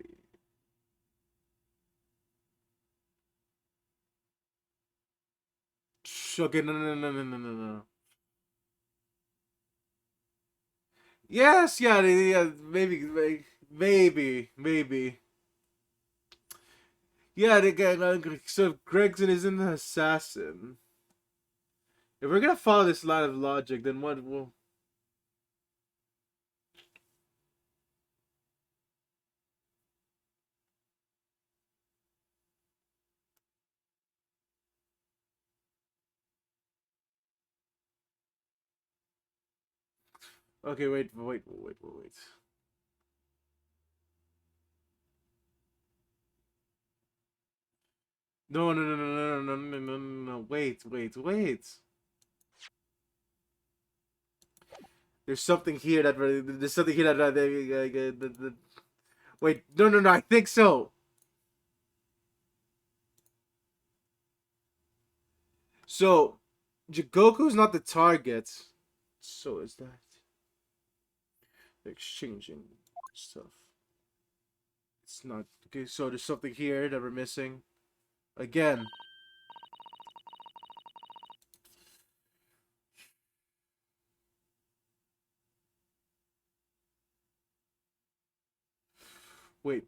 Okay, no. Yes, yeah, maybe. Yeah, so Gregson is an assassin. If we're gonna follow this line of logic, then what will... Okay, wait. No. Wait. There's something here that... Wait, no. I think so. So, Jigoku's not the target. So is that. Exchanging stuff. It's not. Okay, so there's something here that we're missing. Again. Wait.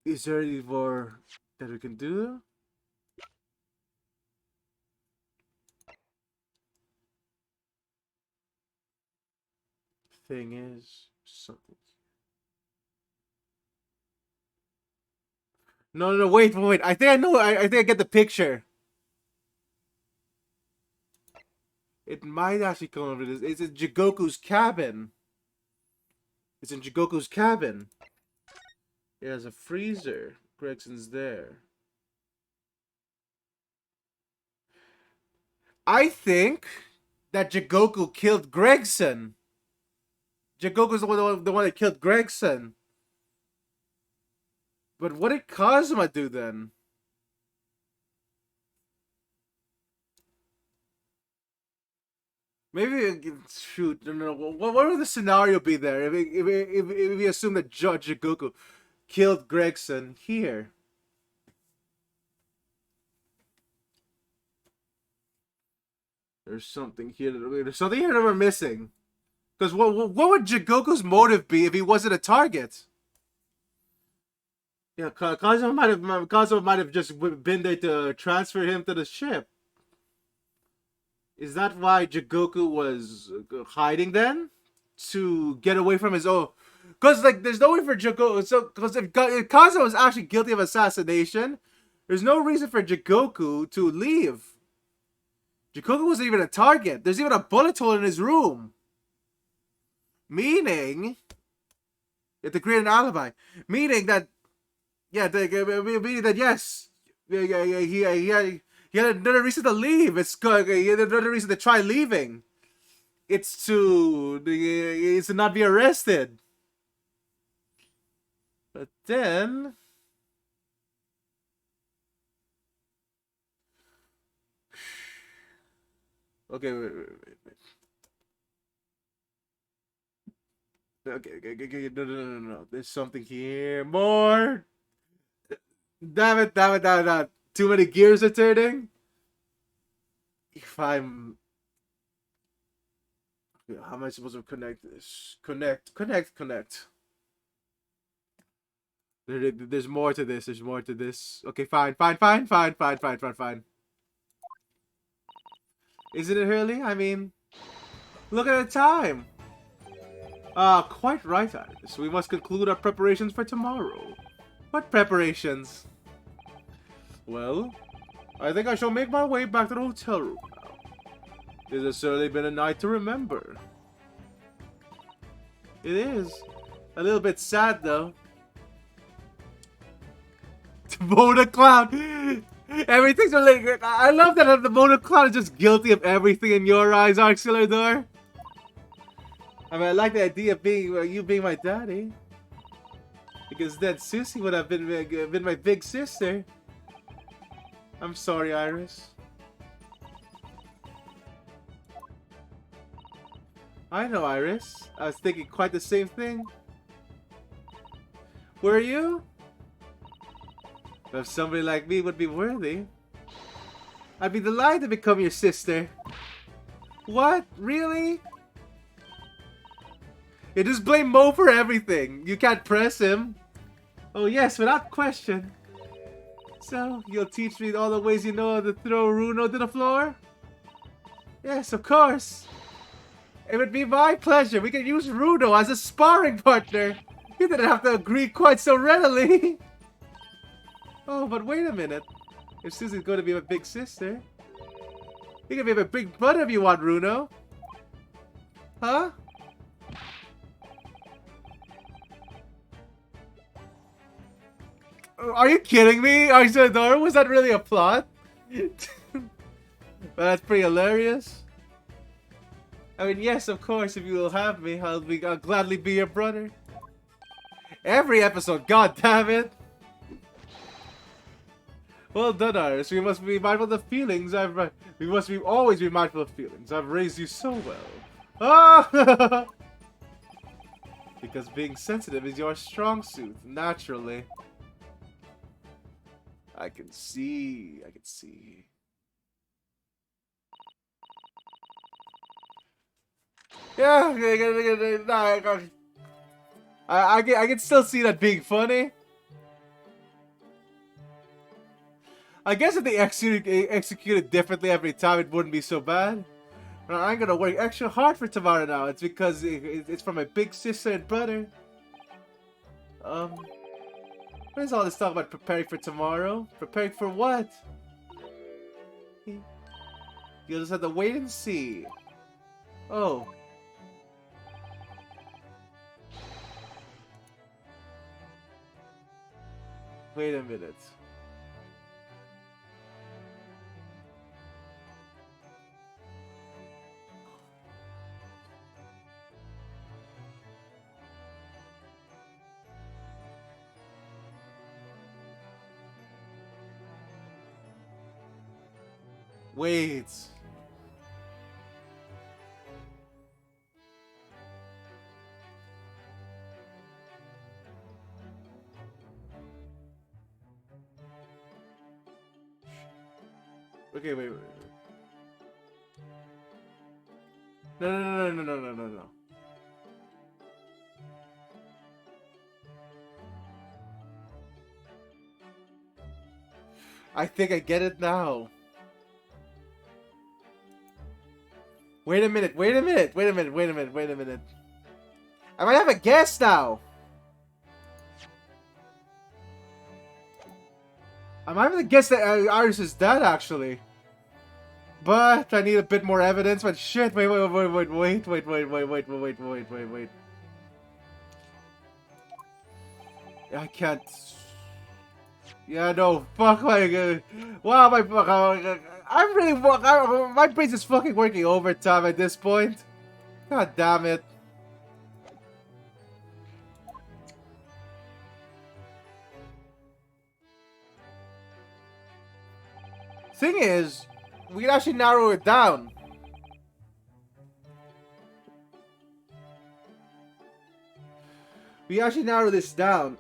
Is there any more that we can do? Thing is, something. No, wait. I think I know. I think I get the picture. It might actually come over this. It's in Jigoku's cabin. It's in Jigoku's cabin. It has a freezer. Gregson's there. I think that Jigoku killed Gregson. Jigoku's the one that killed Gregson. But what did Kazuma do then? Maybe shoot. No. What would the scenario be there if we assume that Judge Jigoku killed Gregson here? There's something here. There's something here that we're missing. Because what would Jigoku's motive be if he wasn't a target? Yeah, Kazuma might have just been there to transfer him to the ship. Is that why Jigoku was hiding then? To get away from his own... Because, like, there's no way for Jigoku... So, because if Kazuma was actually guilty of assassination, there's no reason for Jigoku to leave. Jigoku wasn't even a target. There's even a bullet hole in his room. Meaning... You have to create an alibi. Meaning that... Yeah, meaning that, yes... He had another reason to leave. He had another reason to try leaving. It's to not be arrested. But then... Okay, wait. Okay, no. There's something here. More! Damn it. Too many gears are turning. If I'm... How am I supposed to connect this? Connect. There's more to this. Okay, fine. Isn't it early? I mean, look at the time. Quite right, Iris. We must conclude our preparations for tomorrow. What preparations? Well, I think I shall make my way back to the hotel room now. This has certainly been a night to remember. It is. A little bit sad, though. The Mona Clown! Everything's related. I love that the Mona Clown is just guilty of everything in your eyes, Auxiliador. I mean, I like the idea of you being my daddy. Because then Susie would have been my big sister. I'm sorry, Iris. I know, Iris. I was thinking quite the same thing. Were you? If somebody like me would be worthy, I'd be delighted to become your sister. What? Really? You just blame Mo for everything. You can't press him. Oh yes, without question. So, you'll teach me all the ways you know how to throw Runo to the floor? Yes, of course. It would be my pleasure. We could use Runo as a sparring partner. You didn't have to agree quite so readily. Oh, but wait a minute. If Susie's going to be my big sister, you can be my big brother if you want, Runo. Huh? Are you kidding me, Auxiliador? Was that really a plot? Well, that's pretty hilarious. I mean, yes, of course, if you will have me, I'll gladly be your brother. Every episode, god damn it! Well done, Iris. We must be mindful of the feelings we must always be mindful of feelings. I've raised you so well. Ah! Because being sensitive is your strong suit, naturally. I can see. Yeah, I can still see that being funny. I guess if they executed differently every time, it wouldn't be so bad. But I'm gonna work extra hard for tomorrow now. It's because it's for my big sister and brother. What is all this talk about preparing for tomorrow? Preparing for what? You'll just have to wait and see. Oh. Wait a minute. Wait. Okay, wait. No, no, no, no, no, no, no, no. I think I get it now. Wait a minute, wait a minute, wait a minute, wait a minute, wait a minute. I might have a guess now. I might have a guess that Iris is dead, actually. But I need a bit more evidence. But shit, wait, wait, wait, wait, wait, wait, wait, wait, wait, wait, wait, wait, wait. I can't. Yeah, no, fuck my. Wow, my fuck. I'm really. My brain's is fucking working overtime at this point. God damn it. Thing is, we can actually narrow it down. We actually narrow this down.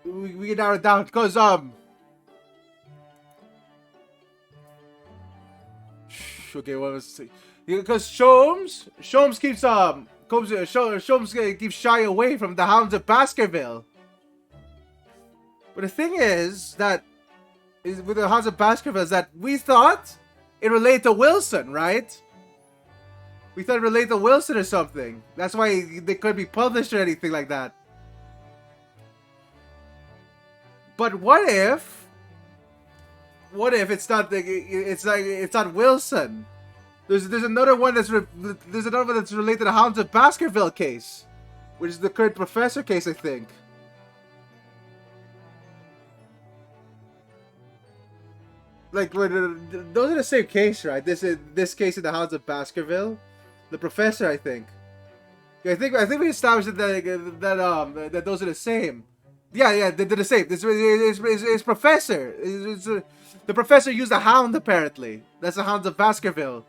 We can narrow it down because okay, what was it? Because Sholmes keeps Sholmes keeps shying away from the Hounds of Baskerville. But the thing is that with the Hounds of Baskerville is that we thought it related to Wilson, right? We thought it related to Wilson or something. That's why they couldn't be published or anything like that. But what if it's not it's not Wilson? There's another one that's related to the Hounds of Baskerville case, which is the current Professor case, I think. Like, those are the same case, right? This case in the Hounds of Baskerville, the Professor, I think. I think we established that those are the same. Yeah, they're the same. It's Professor. The Professor used a hound, apparently. That's the Hounds of Baskerville.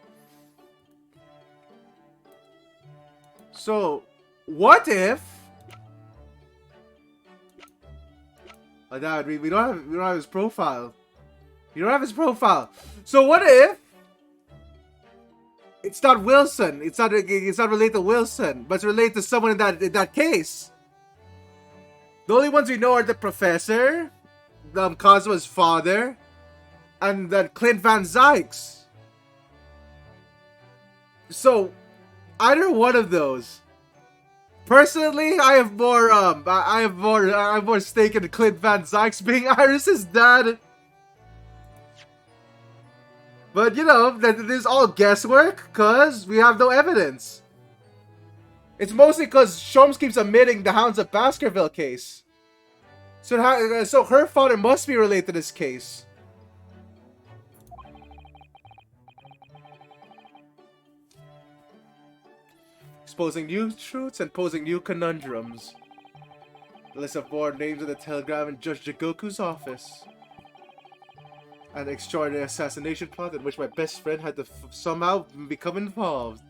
So, what if? Oh, Dad, we don't have his profile. You don't have his profile. So what if it's not Wilson? It's not related to Wilson, but it's related to someone in that case. The only ones we know are the Professor, Cosmo's father, and then Clint Van Zykes. So either one of those. Personally, I have more stake in Clint Van Zykes being Iris's dad. But you know, this is all guesswork because we have no evidence. It's mostly because Sholmes keeps admitting the Hounds of Baskerville case. So her father must be related to this case. Exposing new truths and posing new conundrums. The list of board names of the telegram in Judge Jigoku's office. An extraordinary assassination plot in which my best friend had to somehow become involved.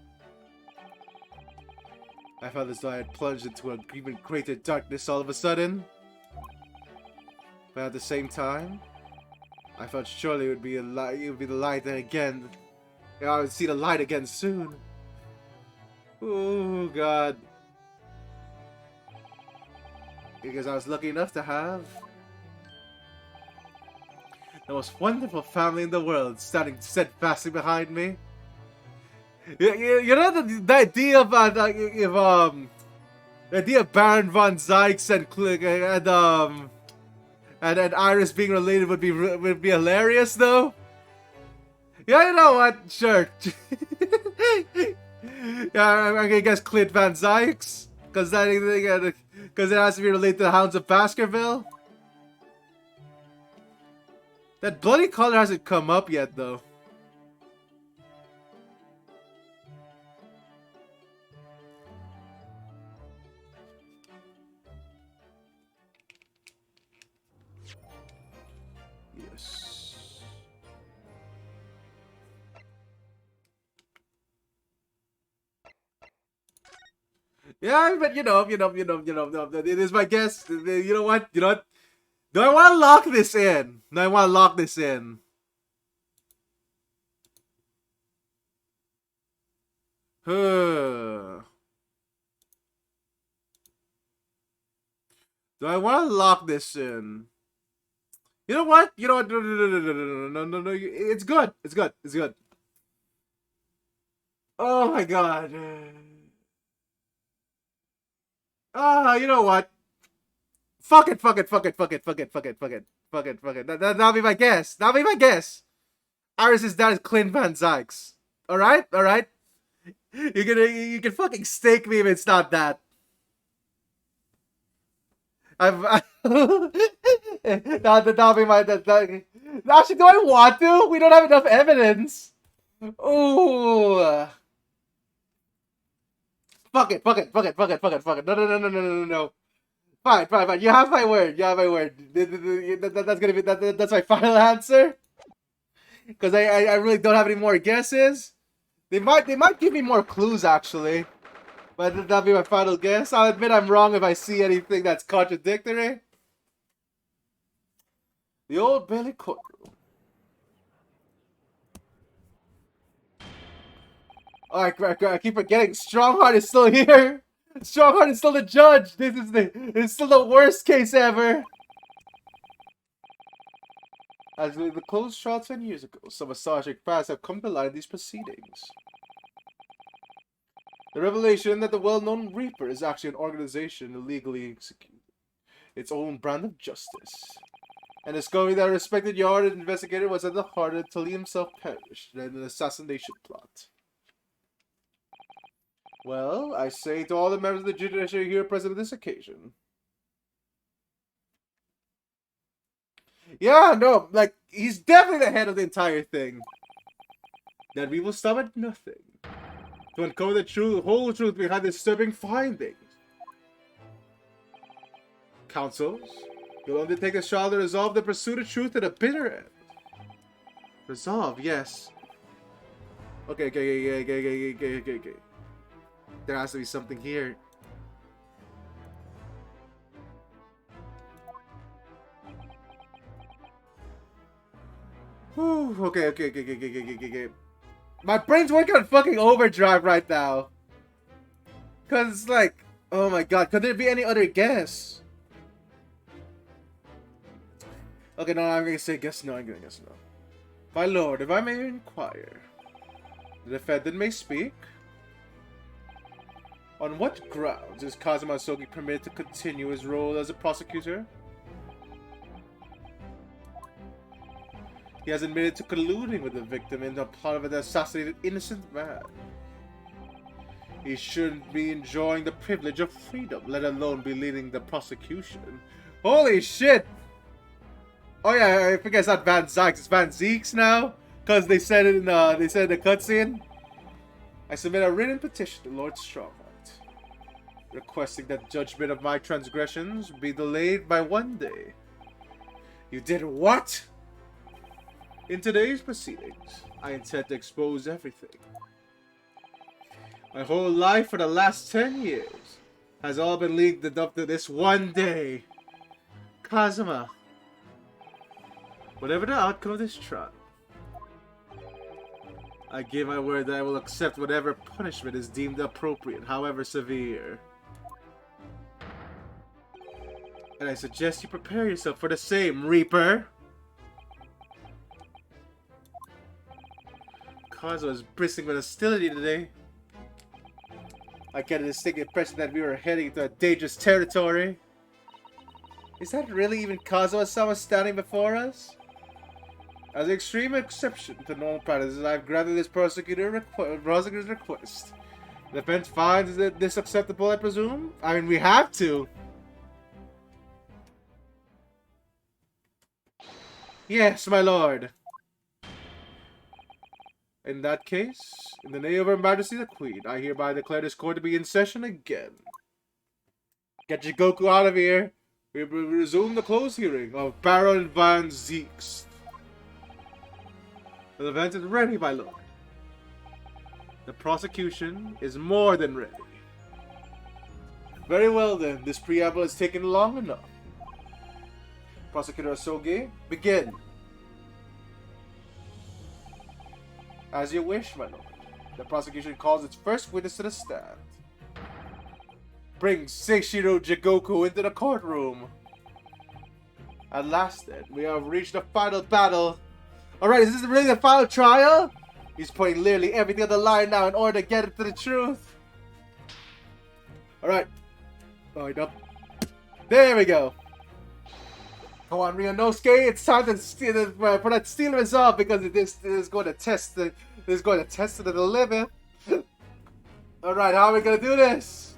I felt as though I had plunged into an even greater darkness all of a sudden. But at the same time, I felt surely it would be the light again. I would see the light again soon. Oh God. Because I was lucky enough to have the most wonderful family in the world standing steadfastly behind me. You know the idea of the idea of Baron von Zykes and Iris being related would be hilarious, though. Yeah, you know what? Sure. Yeah, I'm gonna guess Clint Van Zykes because it has to be related to the Hounds of Baskerville. That bloody color hasn't come up yet, though. Yes. Yeah, but you know, it is my guess. You know what? Do I want to lock this in? Do I want to lock this in? Do I want to lock this in? You know what? You know what? No. It's good. It's good. It's good. Oh my god. You know what? Fuck it. That'll be my guess. Iris's dad is Clint Van Zykes. Alright? You can fucking stake me if it's not that. That'll be my. Actually, do I want to? We don't have enough evidence. Ooh. Fuck it. No. Fine. You have my word. That's gonna be that's my final answer. Because I really don't have any more guesses. They might give me more clues actually. But that'll be my final guess. I'll admit I'm wrong if I see anything that's contradictory. The Old Bailey courtroom. I keep forgetting. Strongheart is still here. Strongheart is still the judge. This is still the worst case ever. As with the closed trial 10 years ago, some astonishing facts have come to light in these proceedings. The revelation that the well-known Reaper is actually an organization illegally executing its own brand of justice. And discovering that a respected yard investigator was at the heart until he himself perished in an assassination plot. Well, I say to all the members of the judiciary here present on this occasion. Yeah, no, like, he's definitely the head of the entire thing. That we will stop at nothing to uncover the whole truth behind the disturbing findings. Counsels, you'll undertake this trial to resolve the pursuit of truth to the bitter end. Resolve, yes. Okay. There has to be something here. Whew, okay. My brain's working on fucking overdrive right now. Cause it's like, oh my god, could there be any other guess? Okay, no, I'm gonna say guess no. My lord, if I may inquire, the defendant may speak. On what grounds is Kazuma Sogi permitted to continue his role as a prosecutor? He has admitted to colluding with the victim in the plot of an assassinated innocent man. He shouldn't be enjoying the privilege of freedom, let alone be leading the prosecution. Holy shit! Oh yeah, I forget it's not Van Zykes, it's Van Zeeks now, because they said it in the cutscene. I submit a written petition to Lord Strongheart, requesting that judgment of my transgressions be delayed by 1 day. You did what? In today's proceedings, I intend to expose everything. My whole life for the last 10 years has all been linked up to this 1 day. Kazuma, whatever the outcome of this trial, I give my word that I will accept whatever punishment is deemed appropriate, however severe. And I suggest you prepare yourself for the same, Reaper. Kazuma is bristling with hostility today. I get a distinct impression that we were heading into a dangerous territory. Is that really even Kazuma-sama standing before us? As an extreme exception to normal practices, I've granted this prosecutor's request. The defense finds this acceptable, I presume? I mean, we have to. Yes, my lord. In that case, in the name of Her Majesty the Queen, I hereby declare this court to be in session again. Get your Goku out of here. We will resume the closed hearing of Baron Van Zeeks. The event is ready, my lord. The prosecution is more than ready. Very well then, this preamble has taken long enough. Prosecutor Asogi, begin. As you wish, my lord. The prosecution calls its first witness to the stand. Bring Seishiro Jigoku into the courtroom. At last then, we have reached the final battle. Alright, is this really the final trial? He's putting literally everything on the line now in order to get into the truth. Alright. Line up. There we go. Come on, Ryunosuke, it's time to for that steal resolve because this is going to test the to the limit. Alright, how are we gonna do this?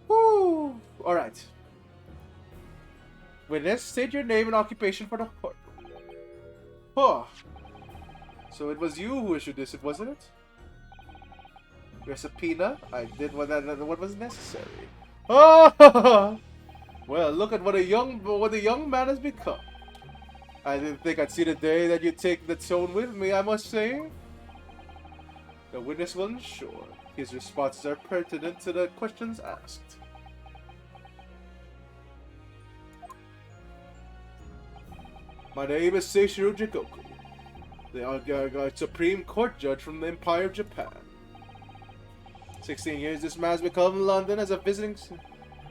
Woo! Alright. Witness, state your name and occupation for the court. Oh. So it was you who issued this, wasn't it? Your subpoena? I did what was necessary. Oh! Well, look at what a young man has become. I didn't think I'd see the day that you'd take the tone with me, I must say. The witness will ensure his responses are pertinent to the questions asked. My name is Seishiro Jigoku, the Supreme Court Judge from the Empire of Japan. 16 years this man has become in London as a visiting...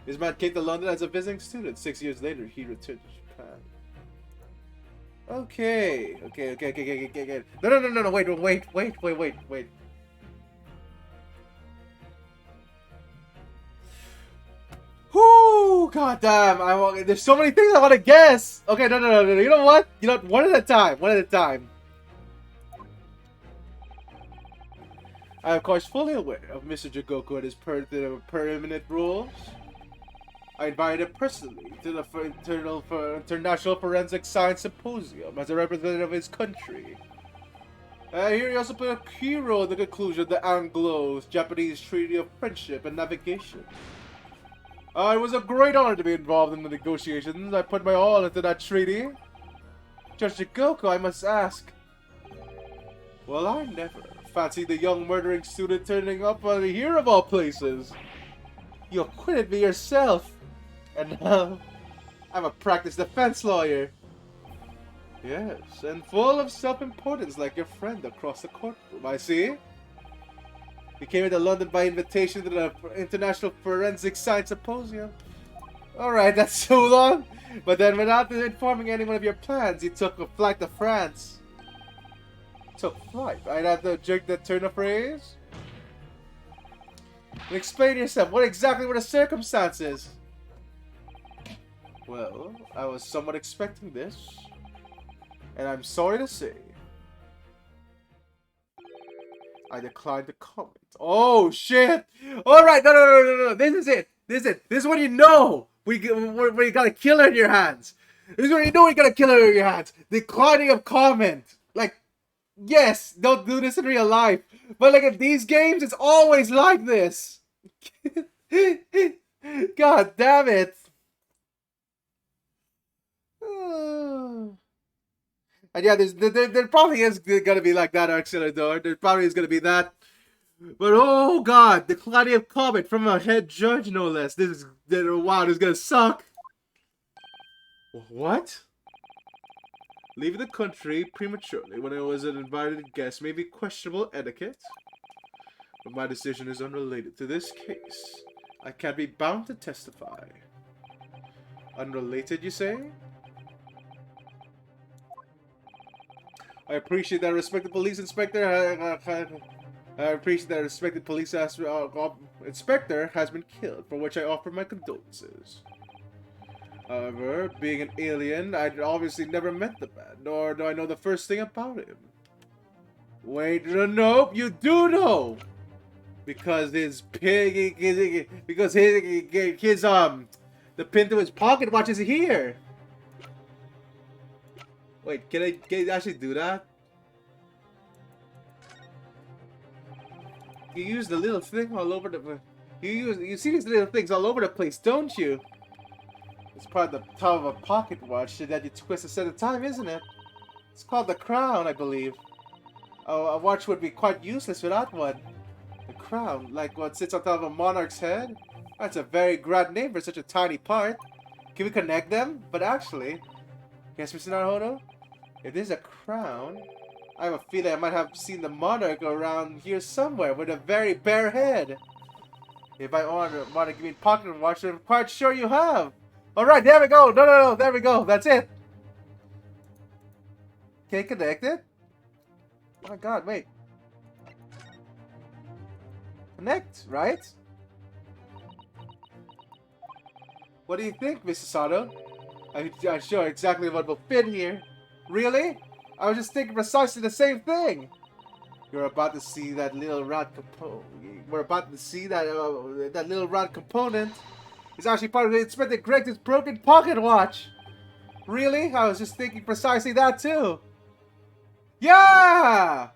This man came to London as a visiting student. 6 years later, he returned to Japan. Okay. No, wait. Whoo! God damn! There's so many things I want to guess. Okay, no. You know what? One at a time. I am, of course, fully aware of Mr. Jigoku and his permanent rules. I invited him personally to the International Forensic Science Symposium as a representative of his country. Here he also played a key role in the conclusion of the Anglo-Japanese Treaty of Friendship and Navigation. It was a great honor to be involved in the negotiations. I put my all into that treaty. Judge Jigoku, I must ask. Well, I never fancied the young murdering student turning up here of all places. You acquitted me yourself. And now, I'm a practiced defense lawyer. Yes, and full of self-importance like your friend across the courtroom, I see. You came into London by invitation to the International Forensic Science Symposium. Alright, that's so long. But then without informing anyone of your plans, you took a flight to France. Took flight? I'd have to jerk that turn of phrase? And explain yourself. What exactly were the circumstances? Well, I was somewhat expecting this. And I'm sorry to say, I declined to comment. Oh, shit! Alright, no. This is it. This is what you know. When you got a killer in your hands. This is what you know when you got a killer in your hands. Declining of comment. Like, yes, don't do this in real life. But like in these games, it's always like this. God damn it. And yeah, there probably is gonna be like that, Auxiliador. There probably is gonna be that. But oh god, declining of comment from a head judge, no less. Wow, this is gonna suck. What? Leaving the country prematurely when I was an invited guest may be questionable etiquette. But my decision is unrelated to this case. I can't be bound to testify. Unrelated, you say? I appreciate that respected police inspector. I appreciate that respected police inspector has been killed, for which I offer my condolences. However, being an alien, I'd obviously never met the man, nor do I know the first thing about him. Wait, nope, you do know, because the pin to his pocket watch is here. Wait, can I actually do that? You use the little thing all over the... You see these little things all over the place, don't you? It's part of the top of a pocket watch that you twist a set of time, isn't it? It's called the crown, I believe. Oh, a watch would be quite useless without one. The crown, like what sits on top of a monarch's head? That's a very grand name for such a tiny part. Can we connect them? But actually... Yes, Mr. Naruhodo? If this is a crown, I have a feeling I might have seen the monarch around here somewhere with a very bare head. If I want to give me a pocket watch, I'm quite sure you have. Alright, there we go. No, there we go. That's it. Okay, connected. Oh my god, wait. Connect, right? What do you think, Mr. Sato? I'm sure exactly what will fit here. Really? I was just thinking precisely the same thing. You're about to see that little round component. We're about to see that that little round component. It's actually part of Inspector Greg's broken pocket watch. Really? I was just thinking precisely that too. Yeah!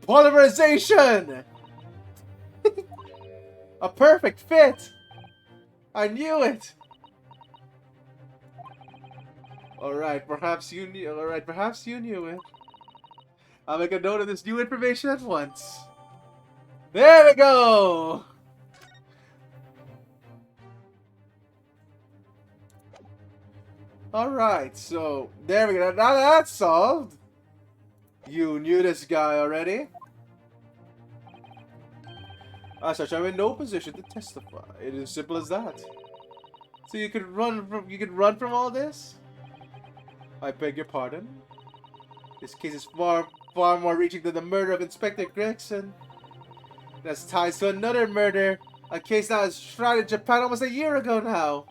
Polymerization! A perfect fit! I knew it! Alright, perhaps you knew it. I'll make a note of this new information at once. There we go! Alright, so there we go. Now that's solved. You knew this guy already? As such, I'm in no position to testify. It is as simple as that. So you could run from all this? I beg your pardon? This case is far more reaching than the murder of Inspector Gregson. That's ties to another murder, a case that was tried in Japan almost a year ago now.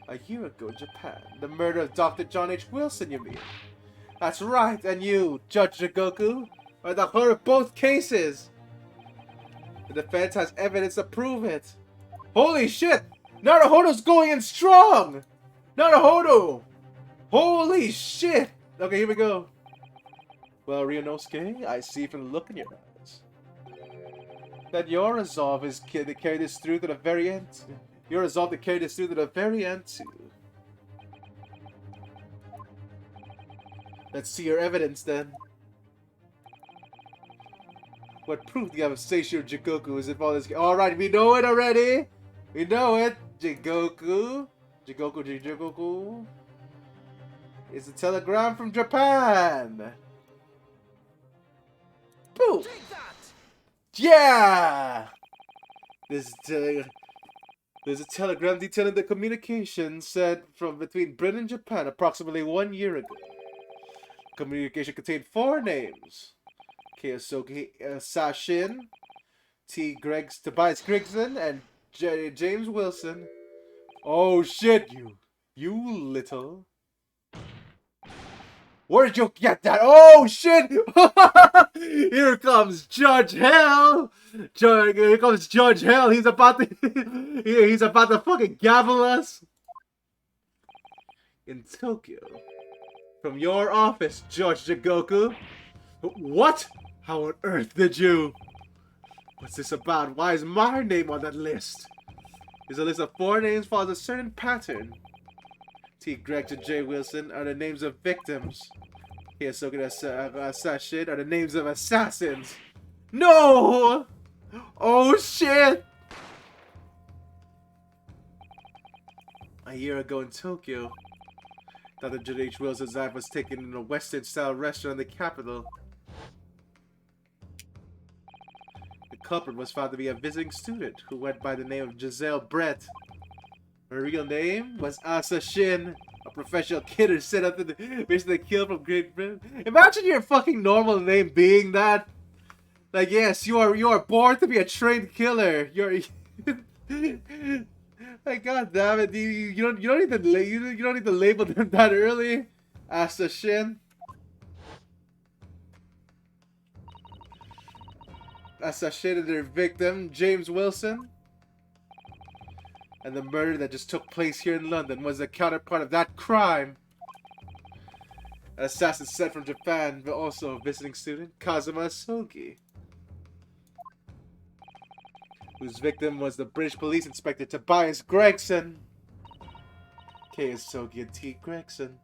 A year ago in Japan, the murder of Dr. John H. Wilson, you mean? That's right, and you, Judge Jigoku, are the heart of both cases. The defense has evidence to prove it. Holy shit! Naruhodo's going in strong! Naruhodo! Holy shit! Okay, here we go. Well, Ryunosuke, I see from the look in your eyes that your resolve is to carry this through to the very end. Your resolve to carry this through to the very end, too. Let's see your evidence, then. What proof do you have of Seishiro Jigoku is involved in this case? Alright, we know it already! We know it! Jigoku. It's a telegram from Japan! Boom! Yeah! There's a telegram detailing the communication sent from between Britain and Japan approximately 1 year ago. Communication contained 4 names. Keisuke Sashin, Tobias Gregson, and James Wilson. Oh shit, you little. Where did you get that? Oh shit! Here comes Judge Hell. Here comes Judge Hell. He's about to fucking gavel us in Tokyo. From your office, Judge Jigoku. What? How on earth did you? What's this about? Why is my name on that list? Is a list of 4 names follows a certain pattern. T. Greg to J. Wilson are the names of victims. Keisuke Sashin are the names of assassins. No! Oh shit! A year ago in Tokyo, Dr. J. H. Wilson's life was taken in a Western-style restaurant in the capital. The culprit was found to be a visiting student who went by the name of Giselle Brett. Her real name was Asa Shin, a professional killer set up to the kill from Great Britain. Imagine your fucking normal name being that. Like, yes, you are born to be a trained killer. You're like, god damn it, you don't need to label them that early. Asa Shin. Asa Shin and their victim, James Wilson. And the murder that just took place here in London was the counterpart of that crime. An assassin sent from Japan, but also a visiting student, Kazuma Sogi, whose victim was the British police inspector Tobias Gregson. K is Sogi and T. Gregson.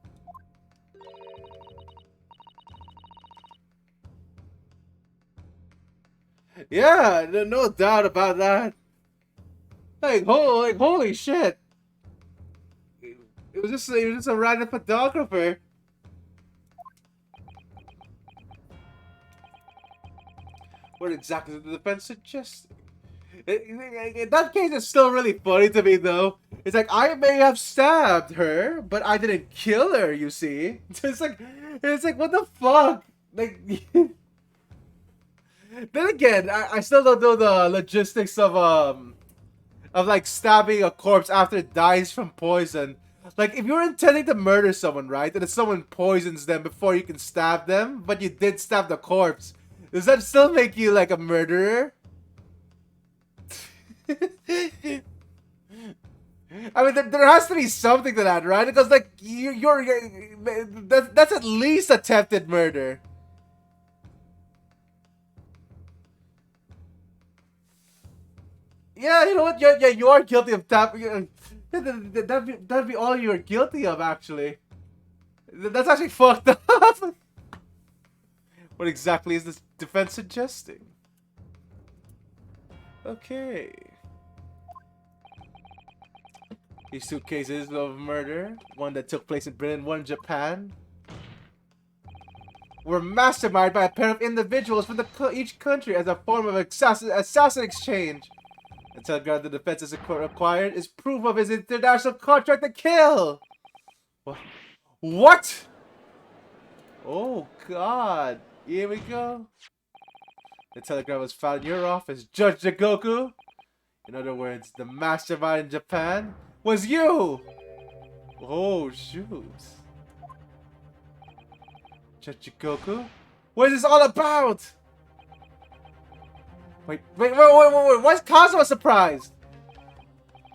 Yeah, no doubt about that. Like holy shit. It was just a random photographer. What exactly did the defense suggest? In that case, it's still really funny to me, though. It's like, I may have stabbed her, but I didn't kill her, you see? It's like, what the fuck? Like, then again, I still don't know the logistics of like stabbing a corpse after it dies from poison. Like, if you're intending to murder someone, right, and if someone poisons them before you can stab them, but you did stab the corpse, does that still make you like a murderer? I mean, there has to be something to that, right? Because like that's at least attempted murder. Yeah, you know what? Yeah, you are guilty of tapping. That'd be all you're guilty of, actually. That's actually fucked up. What exactly is this defense suggesting? Okay. These two cases of murder, one that took place in Britain, one in Japan, were masterminded by a pair of individuals from each country as a form of assassin exchange. The telegram the defense has acquired is proof of his international contract to kill. What? Oh God! Here we go. The telegram was found in your office, Judge Jigoku. In other words, the mastermind in Japan was you. Oh shoot! Judge Jigoku, what is this all about? Wait! Why is Kazuma surprised?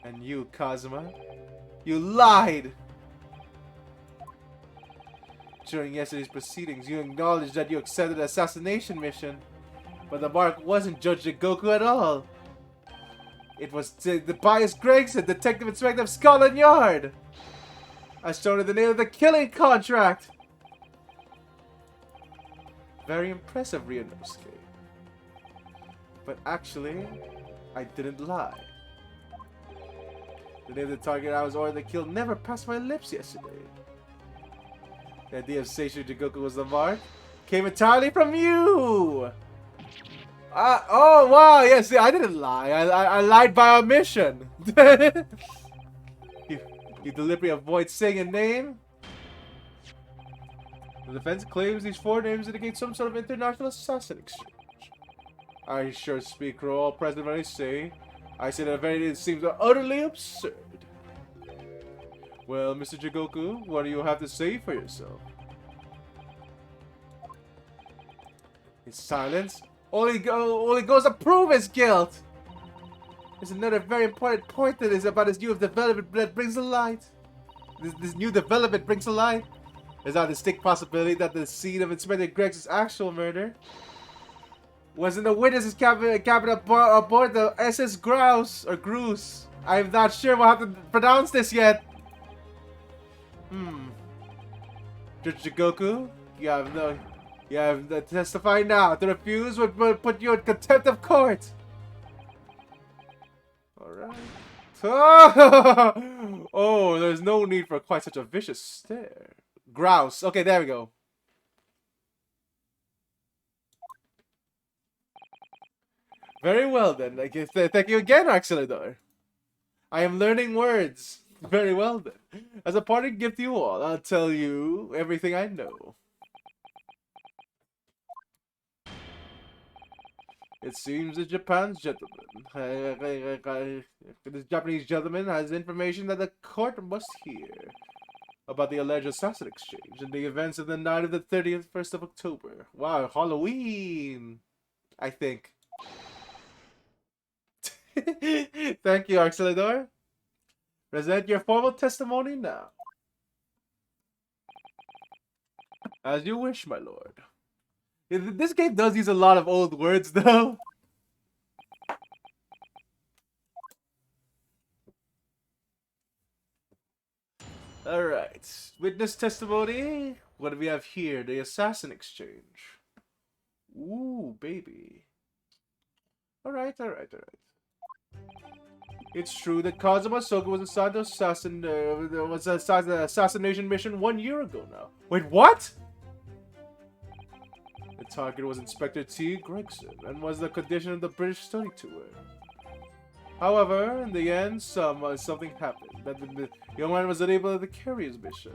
And you, Kazuma, you lied. During yesterday's proceedings, you acknowledged that you accepted the assassination mission, but the mark wasn't Judge Jigoku at all. It was the Bias Gregson, Detective Inspector of Scotland Yard. I showed her the name of the killing contract. Very impressive, Ryunosuke. But actually, I didn't lie. The name of the target I was ordered to kill never passed my lips yesterday. The idea of Seishu Jigoku was the mark came entirely from you! Oh wow, yes, I didn't lie. I lied by omission. you deliberately avoid saying a name? The defense claims these four names indicate some sort of international assassin exchange. I sure speak for all present when I say that if anything seems utterly absurd. Well, Mr. Jigoku, what do you have to say for yourself? His silence only goes to prove his guilt. There's another very important point that is about his new development that brings to light. This new development brings to light. There's a distinct possibility that the scene of Inspector Greg's actual murder was in the witness's cabin aboard the SS Grouse or Groose. I'm not sure how to pronounce this yet. Judge Jigoku, you have to testify now. To refuse would put you in contempt of court. Alright. Oh, there's no need for quite such a vicious stare. Grouse. Okay, there we go. Very well then. I guess, thank you again, Axelador. I am learning words. Very well then. As a parting gift to you all, I'll tell you everything I know. It seems that Japan's gentleman, this Japanese gentleman has information that the court must hear about the alleged assassin exchange and the events of the night of the 1st of October. Wow, Halloween, I think. Thank you, Axelador. Present your formal testimony now. As you wish, my lord. This game does use a lot of old words, though. Alright. Witness testimony. What do we have here? The assassin exchange. Ooh, baby. Alright. It's true that Kazuma Soka was assigned to the assassination mission 1 year ago now. Wait, what? The target was Inspector T. Gregson and was the condition of the British study tour. However, in the end, something happened that the young man was unable to carry his mission.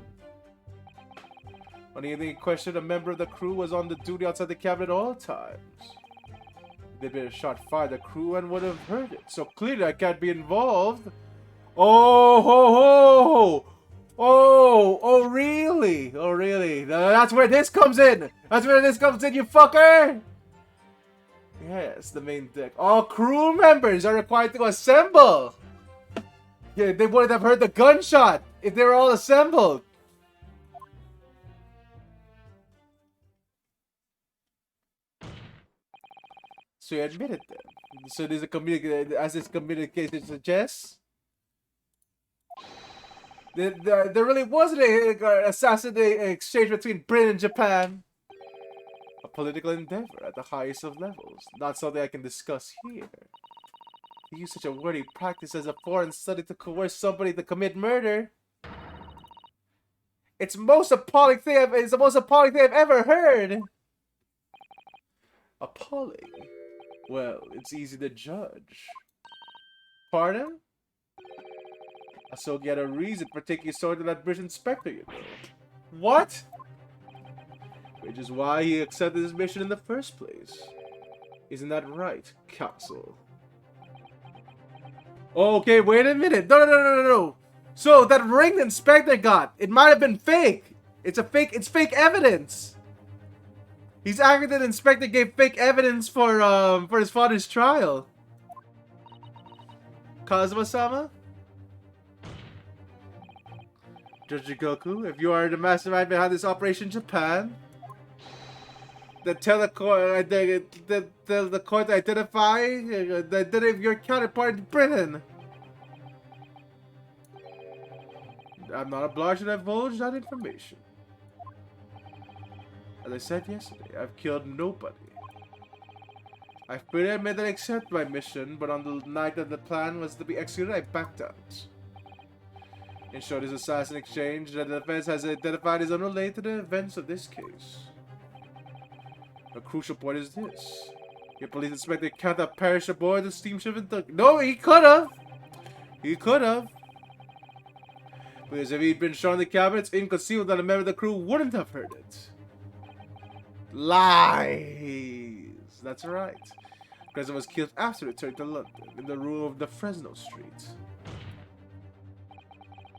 On the evening in question, a member of the crew was on the duty outside the cabin at all times. If there'd been a shot fired, the crew and would have heard it. So clearly I can't be involved. Oh, ho, ho! Oh, really? Oh, really? That's where this comes in! That's where this comes in, you fucker! Yes, the main deck. All crew members are required to assemble! Yeah, they wouldn't have heard the gunshot if they were all assembled. So you admit it then. So there's a as this communication suggests, there really wasn't an assassination exchange between Britain and Japan. A political endeavor at the highest of levels. Not something I can discuss here. To use such a wordy practice as a foreign study to coerce somebody to commit murder. It's the most appalling thing I've ever heard. Appalling? Well, it's easy to judge. Pardon? Asogi had a reason for taking a sword to that British inspector, you know. What? Which is why he accepted his mission in the first place. Isn't that right, Council? Okay, wait a minute. No. So, that ring the inspector got, it might have been fake. It's fake evidence. He's arguing that the inspector gave fake evidence for his father's trial. Kazuma-sama? Judge Jigoku, if you are the mastermind behind this Operation Japan, then tell the court, the court to identify your counterpart in Britain. I'm not obliged to divulge that information. As I said yesterday, I've killed nobody. I freely admit that I accept my mission, but on the night that the plan was to be executed, I backed out. In short, this assassin exchange that the defense has identified is unrelated to the events of this case. A crucial point is this. Your police inspector can't have perished aboard the steamship in Turkey. No, he could have! He could have. Because if he'd been shown the cabin, it's inconceivable that a member of the crew wouldn't have heard it. Lies! That's right. Grayson was killed after returning to London, in the room of the Fresno Street.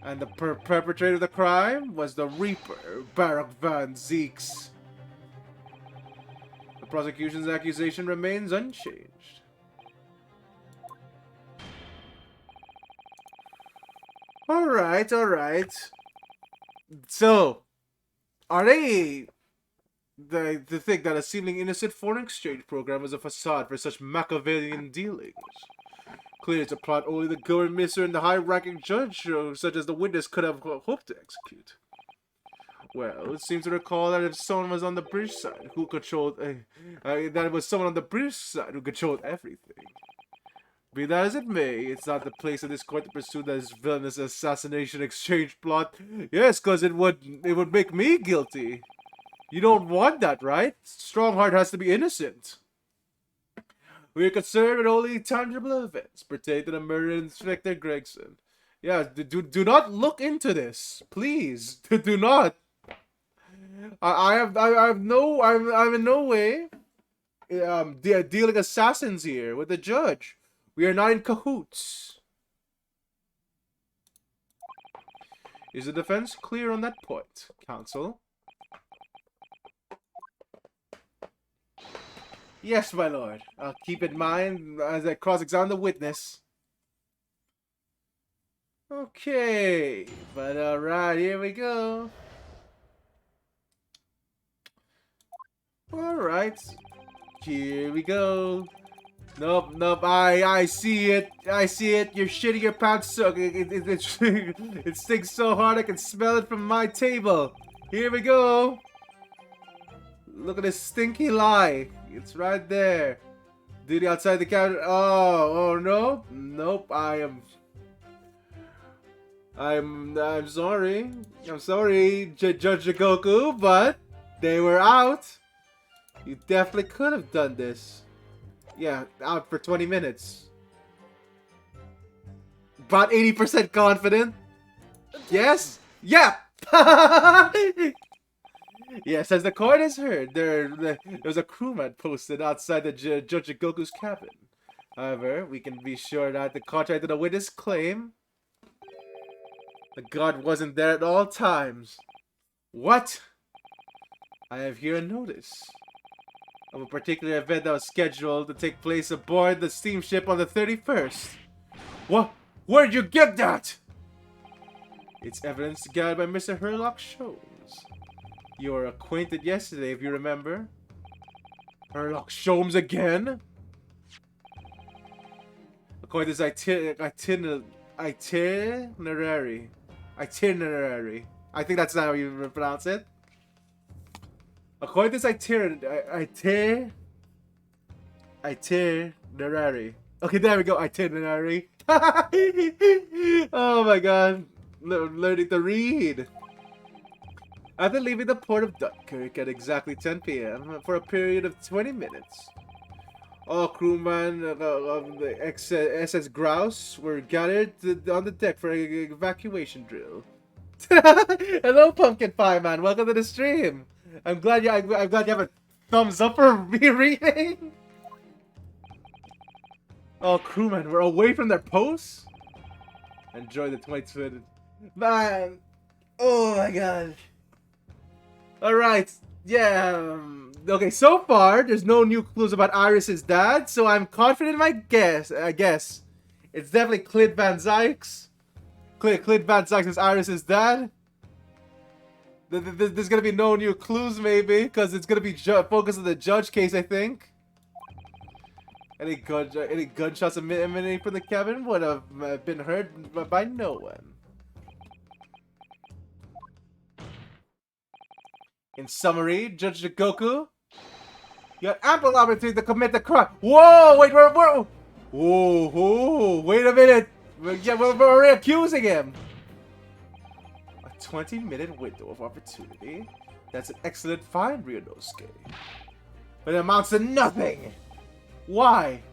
And the perpetrator of the crime was the Reaper, Barak Van Zeeks. The prosecution's accusation remains unchanged. Alright. So, are they to think that a seemingly innocent foreign exchange program is a facade for such Machiavellian dealings? Clearly, it's a plot only the government minister and the high-ranking judge, such as the witness, could have hoped to execute. Well, it seems to recall that if someone was on the British side who controlled, that it was someone on the British side who controlled everything. Be that as it may, it's not the place of this court to pursue this villainous assassination exchange plot. Yes, because it would make me guilty. You don't want that, right? Strongheart has to be innocent. We are concerned with only tangible events pertaining to the murder of Inspector Gregson. Yeah, do not look into this, please. Do not. I'm in no way dealing assassins here with the judge. We are not in cahoots. Is the defense clear on that point, counsel? Yes, my lord. I'll keep in mind as I cross-examine the witness. Okay, but alright, here we go. Alright, here we go. Nope, I see it. You're shitting your pants so it stinks so hard I can smell it from my table. Here we go. Look at this stinky lie. It's right there. Duty outside the cabin. Oh no. Nope. I'm sorry. I'm sorry, Judge Goku, but they were out. You definitely could have done this. Yeah, out for 20 minutes. About 80% confident. Yes? Yeah! Yes, as the court has heard, there was a crewman posted outside the Judge Goku's cabin. However, we can be sure that the contrary to the witness claim, the god wasn't there at all times. What? I have here a notice of a particular event that was scheduled to take place aboard the steamship on the 31st. What? Where'd you get that? It's evidence gathered by Mr. Herlock shows. You were acquainted yesterday, if you remember. Herlock Sholmes again? According to this itinerary. I think that's not how you pronounce it. According to this itinerary. Okay, there we go. Itinerary. Oh my god. Learning to read. After leaving the port of Dunkirk at exactly 10 p.m. for a period of 20 minutes, all crewmen of the SS Grouse were gathered on the deck for an evacuation drill. Hello, Pumpkin Pie Man. Welcome to the stream. I'm glad you have a thumbs up for me reading. All crewmen were away from their posts. Enjoy the 2020. Man. Oh my god. Alright, yeah, okay, so far, there's no new clues about Iris's dad, so I'm confident in my guess, I guess. It's definitely Clint Van Zyke's. Clint Van Zyke's is Iris's dad. There's gonna be no new clues, maybe, because it's gonna be focused on the judge case, I think. Any gunshots emanating from the cabin would have been heard by no one. In summary, Judge Goku, you had ample opportunity to commit the crime. Whoa, wait, whoa, wait a minute. Yeah, we're accusing him. A 20-minute window of opportunity. That's an excellent find, Ryunosuke. But it amounts to nothing. Why?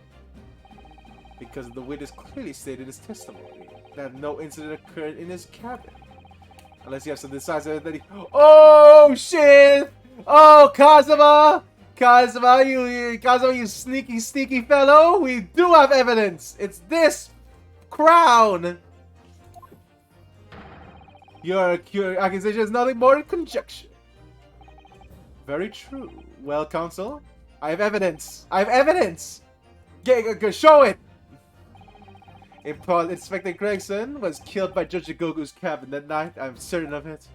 Because the witness clearly stated in his testimony that no incident occurred in his cabin. Unless you have some decisive that he... Oh, shit! Oh, Kazuma! Kazuma, you sneaky fellow! We do have evidence! It's this crown! Your accusation is nothing more than conjecture. Very true. Well, counsel, I have evidence. Show it! Inspector Gregson was killed by Judge Goku's cabin that night. I'm certain of it.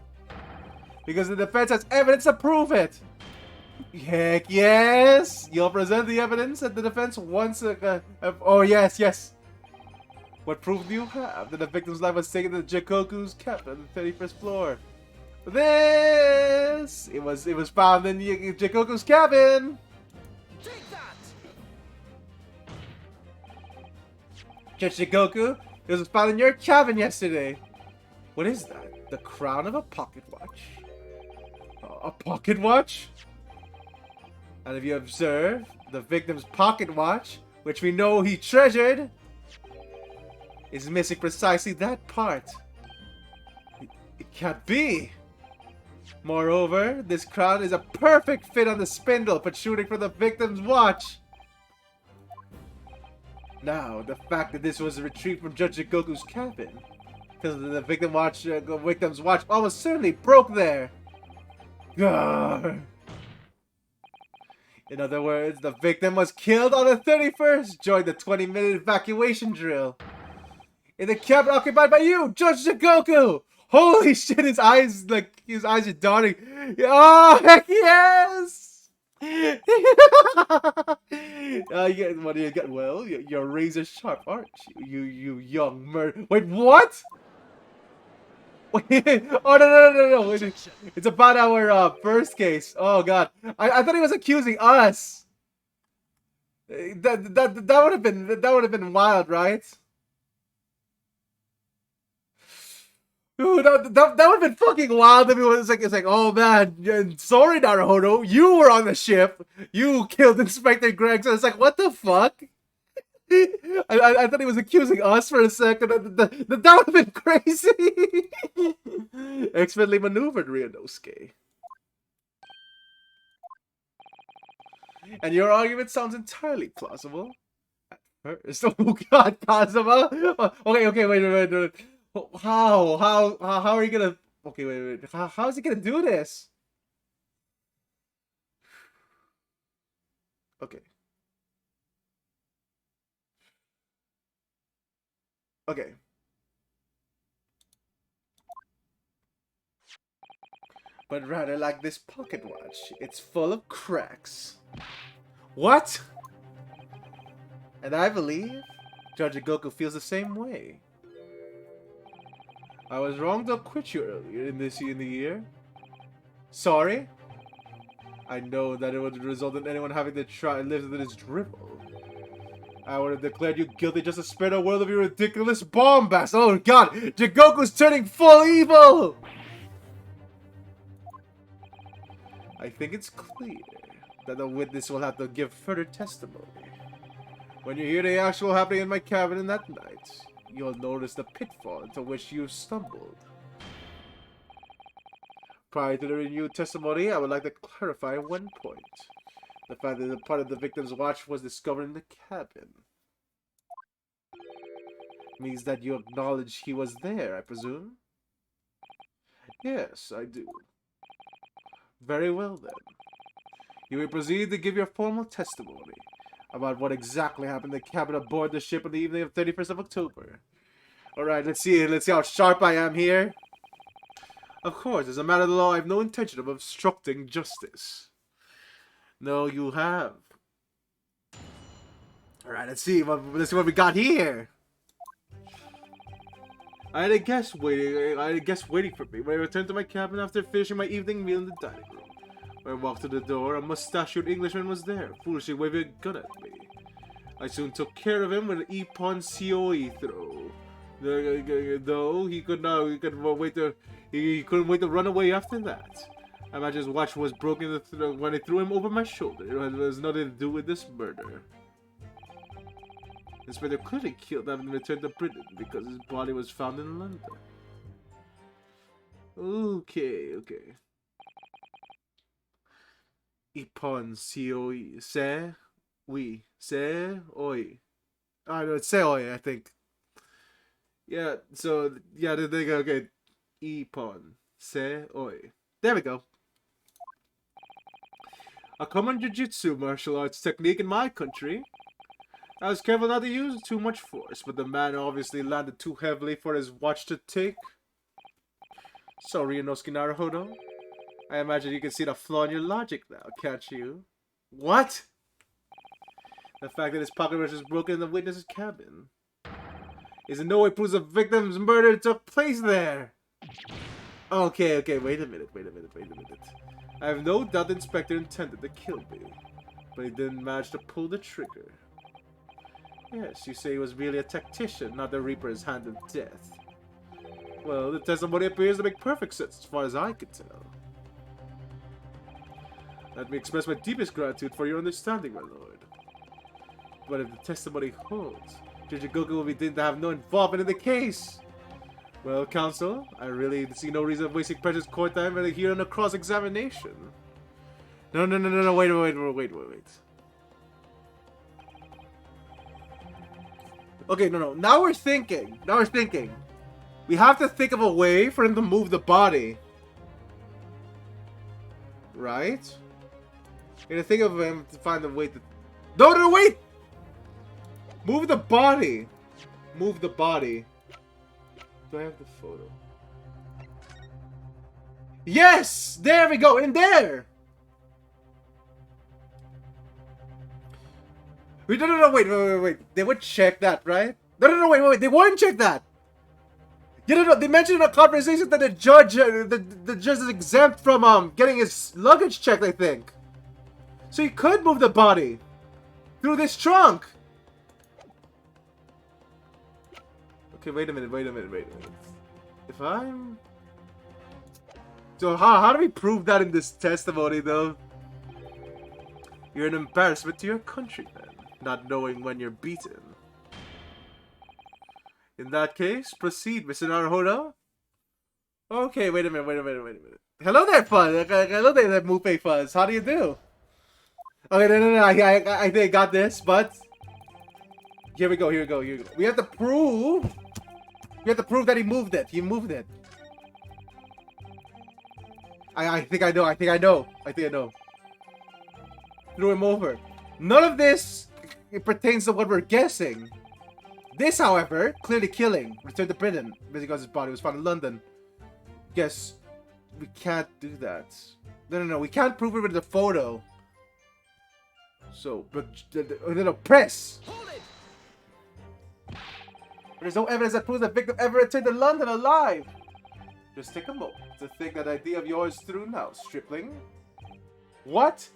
Because the defense has evidence to prove it. Heck yes! You'll present the evidence that the defense wants. Oh yes. What proof do you have that the victim's life was taken to Judge Goku's cabin on the 31st floor? This! It was found in Judge Goku's cabin. Judge Goku, it was found in your cabin yesterday. What is that? The crown of a pocket watch. A pocket watch? And if you observe, the victim's pocket watch, which we know he treasured, is missing precisely that part. It can't be. Moreover, this crown is a perfect fit on the spindle protruding from the victim's watch. Now, the fact that this was retrieved from Judge Goku's cabin, because the victim's watch almost certainly broke there. Gah. In other words, the victim was killed on the 31st during the 20-minute evacuation drill. In the cabin occupied by you, Judge Goku! Holy shit, his eyes are dawning. Oh, heck yes! What do you get? Well, you're razor sharp, aren't you? You young murder. Wait, what? Wait, oh no! It's about our first case. Oh god, I thought he was accusing us. That would have been wild, right? Dude, that would have been fucking wild if it was like, it's like, oh man, sorry Naruhodo, you were on the ship, you killed Inspector Gregson. It's like, what the fuck? I thought he was accusing us for a second. That would have been crazy. Expertly maneuvered, Ryunosuke. And your argument sounds entirely plausible. So, oh God, Kazuma. Okay, wait. How are you gonna? Okay, wait. How is he gonna do this? Okay. Okay. But rather like this pocket watch. It's full of cracks. What? And I believe Judge Goku feels the same way. I was wrong to acquit you earlier in the year. Sorry? I know that it would result in anyone having to try and live with this dribble. I would have declared you guilty just to spare the world of your ridiculous bombast. Oh God, Jigoku's turning full evil! I think it's clear that the witness will have to give further testimony. When you hear the actual happening in my cabin that night, you'll notice the pitfall into which you stumbled. Prior to the renewed testimony, I would like to clarify one point. The fact that a part of the victim's watch was discovered in the cabin means that you acknowledge he was there, I presume? Yes, I do. Very well then. You may proceed to give your formal testimony about what exactly happened in the cabin aboard the ship on the evening of 31st of October. Alright, let's see how sharp I am here. Of course, as a matter of the law, I have no intention of obstructing justice. No, you have. Alright, let's see what we got here. I had a guest waiting for me when I returned to my cabin after finishing my evening meal in the dining room. When I walked to the door, a mustachioed Englishman was there, foolishly waving a gun at me. I soon took care of him with an Ippon Seoi throw. Though he couldn't wait to run away after that. I imagine his watch was broken when I threw him over my shoulder. It has nothing to do with this murder. Inspector clearly killed him and returned to Britain because his body was found in London. Okay. Ippon Seoi. Seoi. Oh, no, it's Seoi, I think. Yeah, so, yeah, they go, okay. Ippon Seoi. There we go. A common jiu-jitsu martial arts technique in my country. I was careful not to use too much force, but the man obviously landed too heavily for his watch to take. So, Ryunosuke Naruhodo, I imagine you can see the flaw in your logic now, can't you? What? The fact that his pocket watch was broken in the witness's cabin is in no way proves the victim's murder took place there. Okay, wait a minute. I have no doubt the inspector intended to kill me, but he didn't manage to pull the trigger. Yes, you say he was really a tactician, not the Reaper's hand of death. Well, the testimony appears to make perfect sense as far as I can tell. Let me express my deepest gratitude for your understanding, my lord. But if the testimony holds, Judge Goku will be deemed to have no involvement in the case. Well, counsel, I really see no reason of wasting precious court time here on a cross-examination. No, wait. Okay, no. Now we're thinking. We have to think of a way for him to move the body. Right? We're gonna think of him to find a way to... No, wait! Move the body. Do I have the photo? Yes! There we go! In there! No, wait. They would check that, right? No, wait. They wouldn't check that. Yeah, no. They mentioned in a conversation that the judge is exempt from getting his luggage checked, I think. So he could move the body. Through this trunk! Okay, wait a minute. If I'm... So how do we prove that in this testimony, though? You're an embarrassment to your countrymen, not knowing when you're beaten. In that case, proceed, Mr. Naruhodo. Okay, wait a minute. Hello there, Fuzz. Hello there, Mupe Fuzz. How do you do? Okay, no. I think I got this, but... Here we go. We have to prove... that he moved it. I think I know. Threw him over. None of this pertains to what we're guessing. This, however, clearly killing. Returned to Britain because his body was found in London. Guess we can't do that. No. We can't prove it with the photo. So, but press. Hold it! There's no evidence that proves the victim ever returned to London alive. Just take a moment to think that idea of yours through now, stripling. What?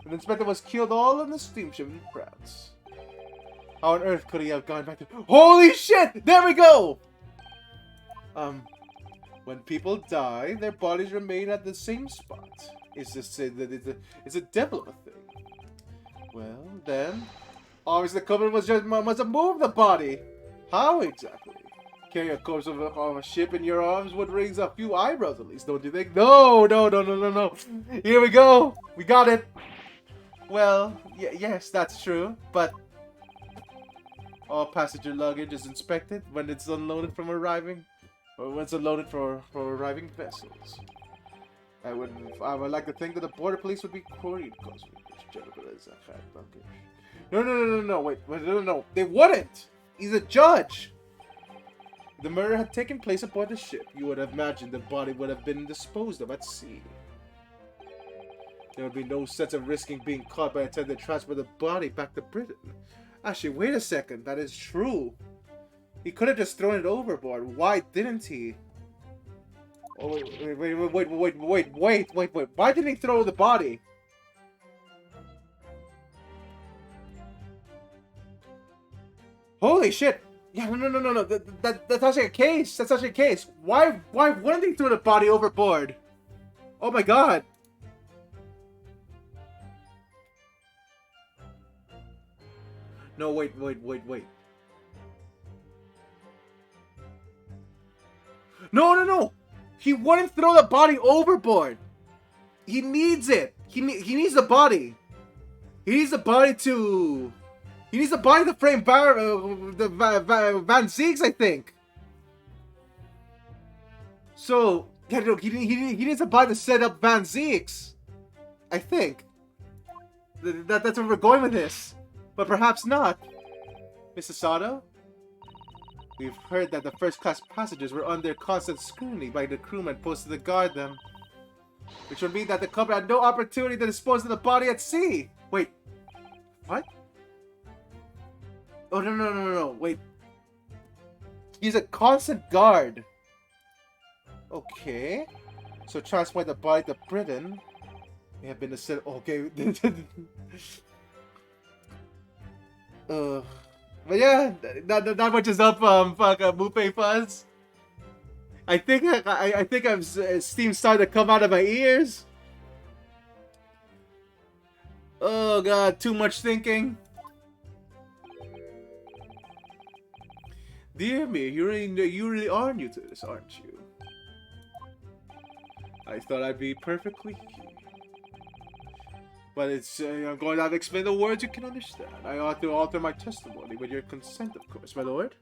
An inspector was killed all on the steamship in France. How on earth could he have gone back to... Holy shit! There we go! When people die, their bodies remain at the same spot. It's a devil of a thing. Well, then... Obviously the company must have moved the body. How exactly? Carry a corpse of a ship in your arms would raise a few eyebrows at least, don't you think? No. Here we go. We got it. Well, yes, that's true, but all passenger luggage is inspected when it's unloaded from arriving, or when it's unloaded for arriving vessels. I would like to think that the border police would be worried because No, wait, no, they wouldn't. He's a judge. If the murder had taken place aboard the ship, you would have imagined the body would have been disposed of at sea. There would be no sense of risking being caught by attempting to transfer the body back to Britain. Actually, wait a second. That is true. He could have just thrown it overboard. Why didn't he? Oh, wait. Why didn't he throw the body? Holy shit. Yeah, no. That's actually a case. Why wouldn't he throw the body overboard? Oh my god. No, wait. No. He wouldn't throw the body overboard. He needs it. He needs the body. He needs the body to frame Van Ziegs, I think. So, yeah, no, he needs a body to set up Van Ziegs. I think. That's where we're going with this. But perhaps not. Mrs. Sato? We've heard that the first-class passengers were under constant scrutiny by the crewmen posted to guard them. Which would mean that the company had no opportunity to dispose of the body at sea. Wait. What? Oh, no. Wait. He's a constant guard. Okay. So transport the body to Britain. May have been the set. Okay. But yeah, not much is up. Mupe Fuzz. I think I'm steam starting to come out of my ears. Oh god, too much thinking. Dear me, you really are new to this, aren't you? I thought I'd be perfectly here. But it's, I'm going to have to explain the words you can understand. I ought to alter my testimony with your consent, of course, my lord.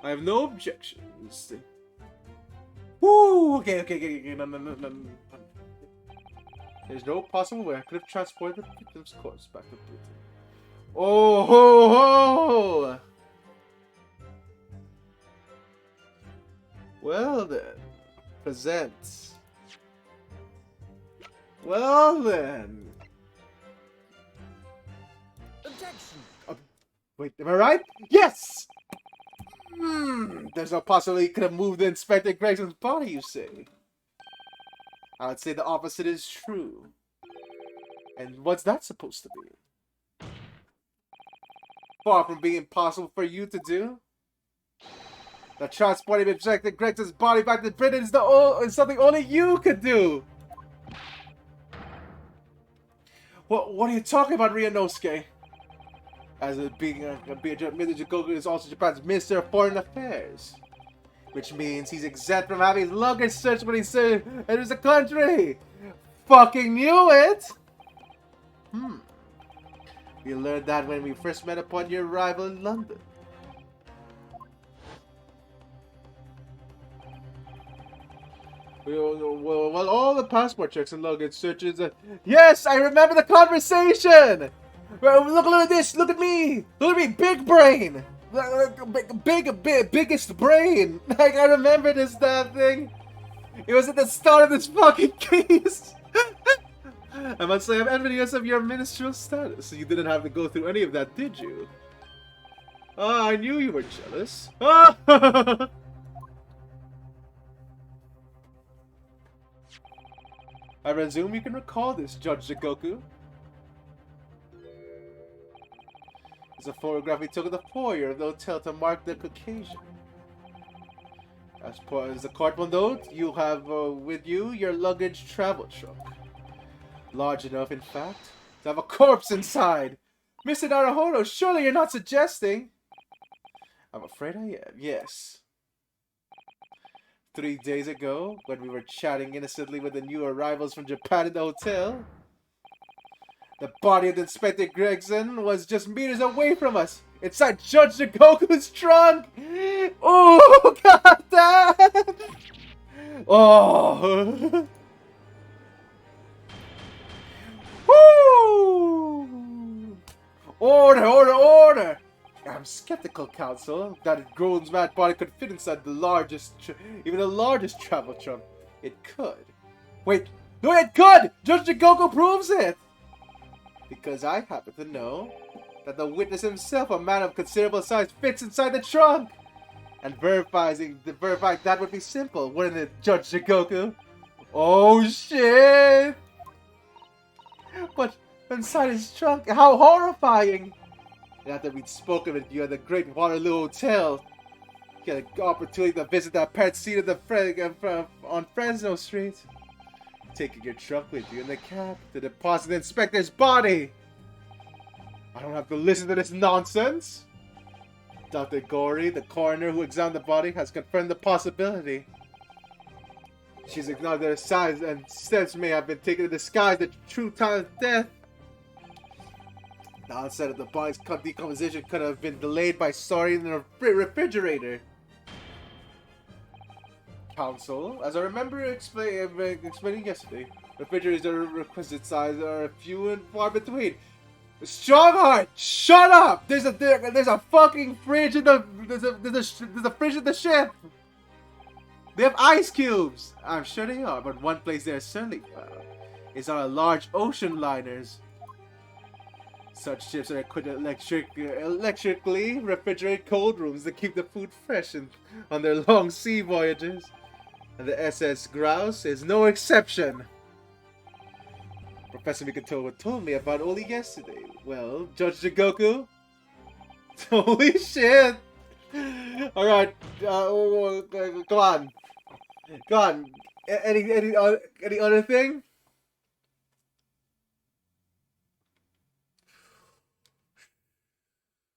I have no objections. Woo! Okay. No. There's no possible way I could have transported the victim's corpse back to Britain. Oh ho ho! Well then, present. Well then. Objection. Wait, am I right? Yes! There's no possibility he could have moved Inspector Gregson's body, you say? I would say the opposite is true. And what's that supposed to be? Far from being impossible for you to do. The transporting objective Greg's body back to Britain is something only you could do. What are you talking about, Ryunosuke? As being Mr. Goku is also Japan's Minister of Foreign Affairs. Which means he's exempt from having his luggage searched when he enters the country. Fucking knew it! We learned that when we first met upon your arrival in London. Well, all the passport checks and luggage searches. Yes, I remember the conversation! Well, look at this! Look at me! Look at me! Big brain! Biggest brain! Like, I remember this damn thing! It was at the start of this fucking case! I must say, I'm envious of your ministerial status. You didn't have to go through any of that, did you? Oh, I knew you were jealous. I presume you can recall this, Judge Jigoku. It's a photograph we took of the foyer of the hotel to mark the occasion. As far as the court will note, you have with you your luggage travel trunk. Large enough, in fact, to have a corpse inside. Mr. Naruhodo, surely you're not suggesting? I'm afraid I am, yes. 3 days ago, when we were chatting innocently with the new arrivals from Japan in the hotel, the body of Inspector Gregson was just meters away from us, inside Judge Jigoku's trunk! Oh, god damn! Oh! Woo! Order, order, order! I'm skeptical, Counsel, that a grown man's body could fit inside even the largest travel trunk. It could. Wait, no, it could! Judge Jigoku proves it! Because I happen to know that the witness himself, a man of considerable size, fits inside the trunk! And verifying that would be simple, wouldn't it, Judge Jigoku? Oh shit! But inside his trunk, how horrifying! And after we'd spoken with you at the Great Waterloo Hotel, you had an opportunity to visit that pet seat of the on Fresno Street. Taking your trunk with you in the cab to deposit the inspector's body. I don't have to listen to this nonsense. Dr. Gori, the coroner who examined the body, has confirmed the possibility. She's acknowledged that signs and steps may have been taken to disguise the true time of death. The onset of the body's decomposition could have been delayed by storing in a refrigerator. Counsel, as I remember explaining yesterday, refrigerators of requisite size are few and far between. Strongheart, shut up! There's a fucking fridge in there's a fridge in the ship. They have ice cubes. I'm sure they are, but one place they're certainly found is on a large ocean liners. Such ships are equipped with electrically refrigerated cold rooms to keep the food fresh on their long sea voyages. And the SS Grouse is no exception. Professor Mikoto told me about only yesterday. Well, Judge Jigoku? Holy shit! Alright, go on. Go on. Any other thing?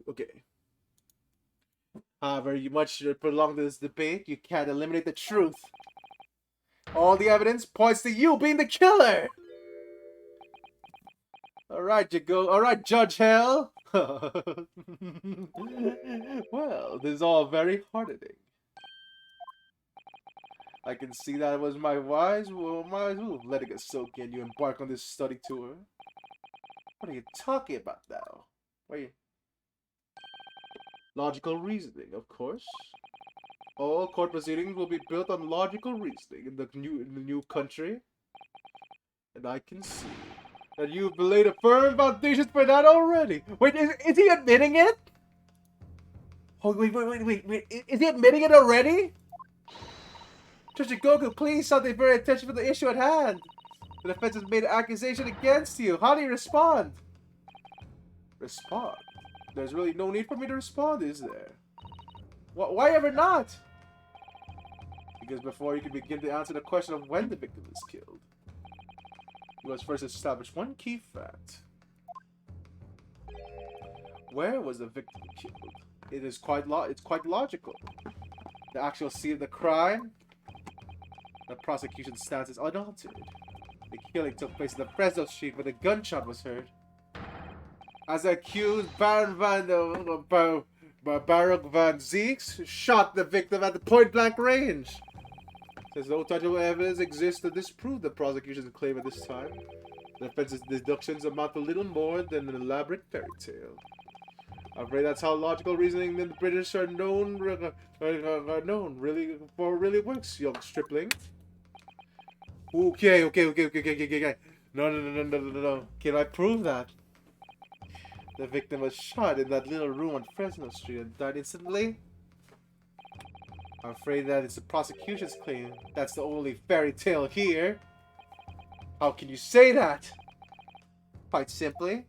Okay. However, you much prolong this debate, you can't eliminate the truth. All the evidence points to you being the killer! Alright, alright, Judge Hell! Well, this is all very heartening. I can see that it was my wise move letting us soak in you embark on this study tour. What are you talking about now? Logical reasoning, of course. All court proceedings will be built on logical reasoning in the new country. And I can see that you've laid a firm foundation for that already. Wait, is he admitting it? Oh, wait. Is he admitting it already? Judge Goku, please something very attention for the issue at hand. The defense has made an accusation against you. How do you respond? Respond? There's really no need for me to respond, is there? Why ever not? Because before you can begin to answer the question of when the victim is killed, you must first establish one key fact. Where was the victim killed? It's quite logical. The actual scene of the crime, the prosecution's stance is unaltered. The killing took place in the Fresno Street where the gunshot was heard. As the accused, Baron Baruch Van Zeeks shot the victim at the point-blank range. Since no tangible evidence exists to disprove the prosecution's claim at this time, the defense's deductions amount to little more than an elaborate fairy tale. I'm afraid that's how logical reasoning in the British are known really works, young stripling. Okay. No. Can I prove that? The victim was shot in that little room on Fresno Street and died instantly? I'm afraid that it's the prosecution's claim. That's the only fairy tale here. How can you say that? Quite simply,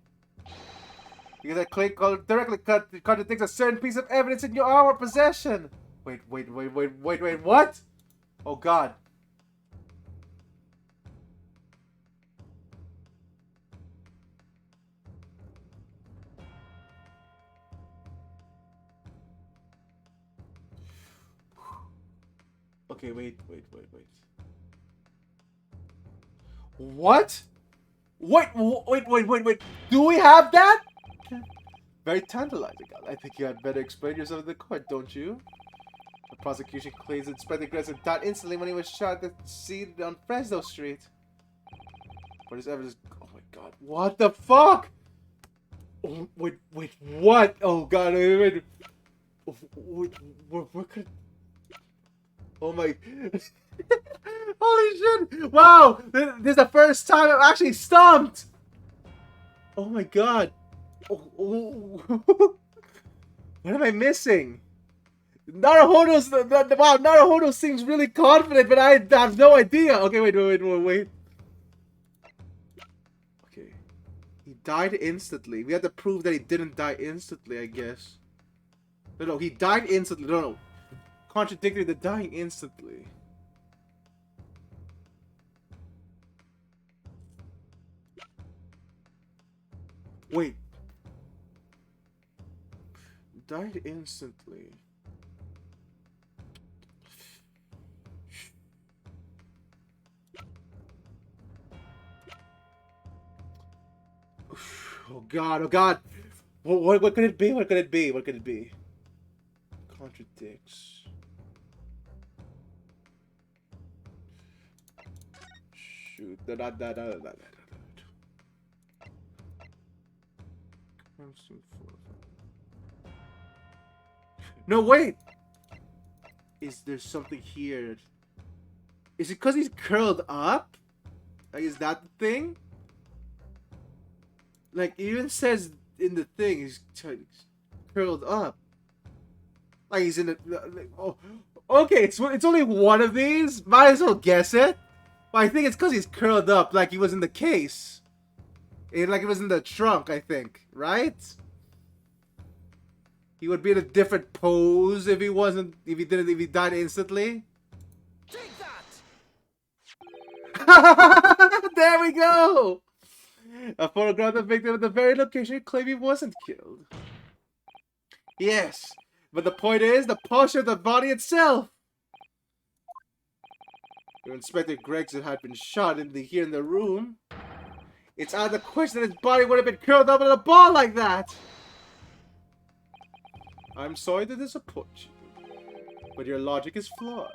because that claim directly contradicts a certain piece of evidence in our possession. Wait, what? Oh God. Okay, wait. What? Wait. Do we have that? Very tantalizing. I think you had better explain yourself in the court, don't you? The prosecution claims Inspector Gresson died instantly when he was shot at the scene on Fresno Street. But his evidence... Oh my God. What the fuck? Oh, wait, what? Oh God, wait. What could... Oh my... Holy shit! Wow! This is the first time I'm actually stumped! Oh my God. What am I missing? Naruhodo seems really confident, but I have no idea. Okay, wait. Okay. He died instantly. We had to prove that he didn't die instantly, I guess. No, he died instantly. No. Contradicting the dying instantly. Wait. Died instantly. Oh God. What could it be? What could it be? Contradicts. Shoot. No, wait! Is there something here? Is it because he's curled up? Like, is that the thing? Like, it even says in the thing he's curled up. Like, he's in the... Like, oh, okay, it's only one of these? Might as well guess it. But I think it's because he's curled up like he was in the case. Like it was in the trunk, I think. Right? He would be in a different pose if he died instantly. Take that! There we go! A photograph of the victim at the very location he claimed he wasn't killed. Yes, but the point is the posture of the body itself. If Inspector Gregson had been shot here in the room, it's out of the question that his body would have been curled up in a ball like that. I'm sorry to disappoint you, but your logic is flawed.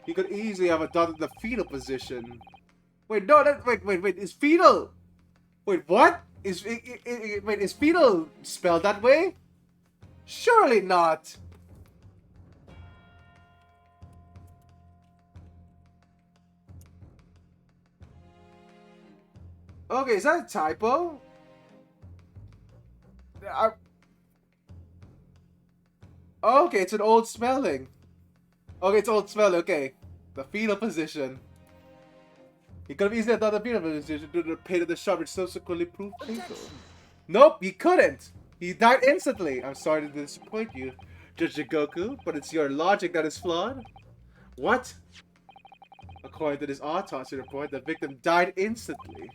He could easily have adopted the fetal position. Wait, no, wait, is fetal? Wait, what? Is fetal spelled that way? Surely not. Okay, is that a typo? Okay, it's an old spelling. Okay, it's old spelling. Okay, the fetal position. He could have easily done the beat of it due to the pain of the shot, which subsequently proved fatal. Nope, he couldn't. He died instantly. I'm sorry to disappoint you, Judge Goku, but it's your logic that is flawed. What? According to this autopsy report, the victim died instantly.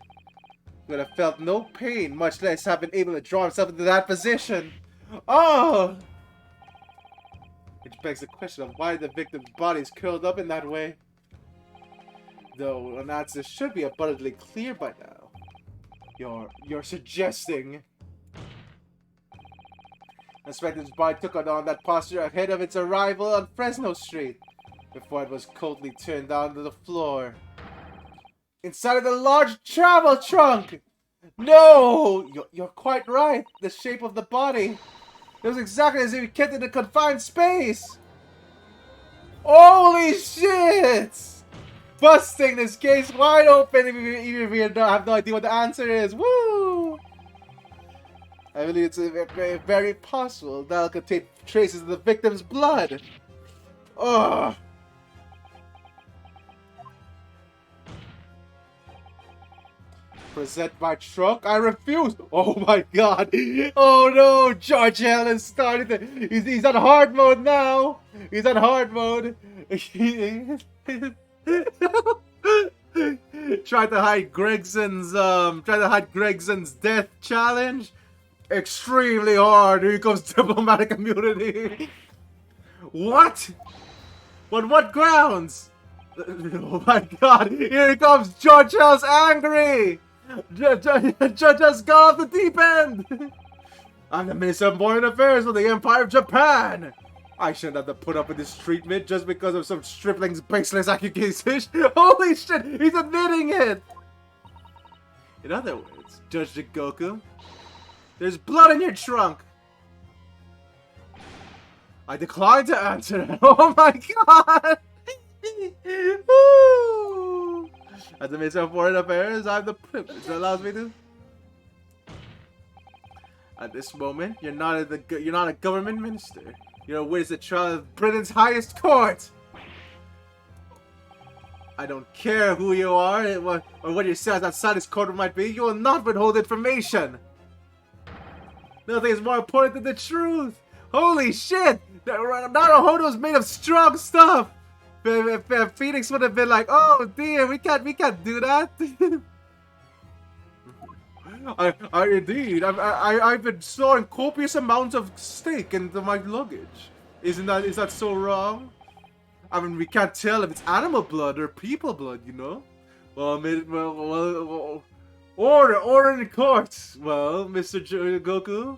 He would have felt no pain, much less have been able to draw himself into that position. Oh! Which begs the question of why the victim's body is curled up in that way. Though an answer should be abundantly clear by now. You're suggesting. The victim's body took on that posture ahead of its arrival on Fresno Street, before it was coldly turned down to the floor. Inside of the large travel trunk! No! You're quite right. The shape of the body. It was exactly as if you kept it in a confined space. Holy shit! Busting this case wide open even if you have no idea what the answer is. Woo! I believe it's very possible that'll contain traces of the victim's blood. Ugh! Present my trunk? I refuse! Oh my god! Oh no! George Allen started to... He's on hard mode now! He's on hard mode! Tried to hide Gregson's death challenge? Extremely hard! Here comes diplomatic immunity! What? On what grounds? Oh my god! Here comes George Allen's angry! Judge has gone off the deep end! I'm the Minister of Foreign Affairs of the Empire of Japan! I shouldn't have to put up with this treatment just because of some stripling's baseless accusation. Holy shit! He's admitting it! In other words, Judge Goku, there's blood in your trunk! I decline to answer. Oh my god! Woo! As the Minister of Foreign Affairs, I have the privilege that allows me to. At this moment, you're not a government minister. You're a witness at trial of Britain's highest court. I don't care who you are or what your status outside this court might be. You will not withhold information. Nothing is more important than the truth. Holy shit! Naruhodo is made of strong stuff. If Phoenix would have been like, oh dear, we can't do that. Indeed, I've been storing copious amounts of steak into my luggage. Is that so wrong? I mean, we can't tell if it's animal blood or people blood, you know. Well, order in the court. Well, Mr. Goku,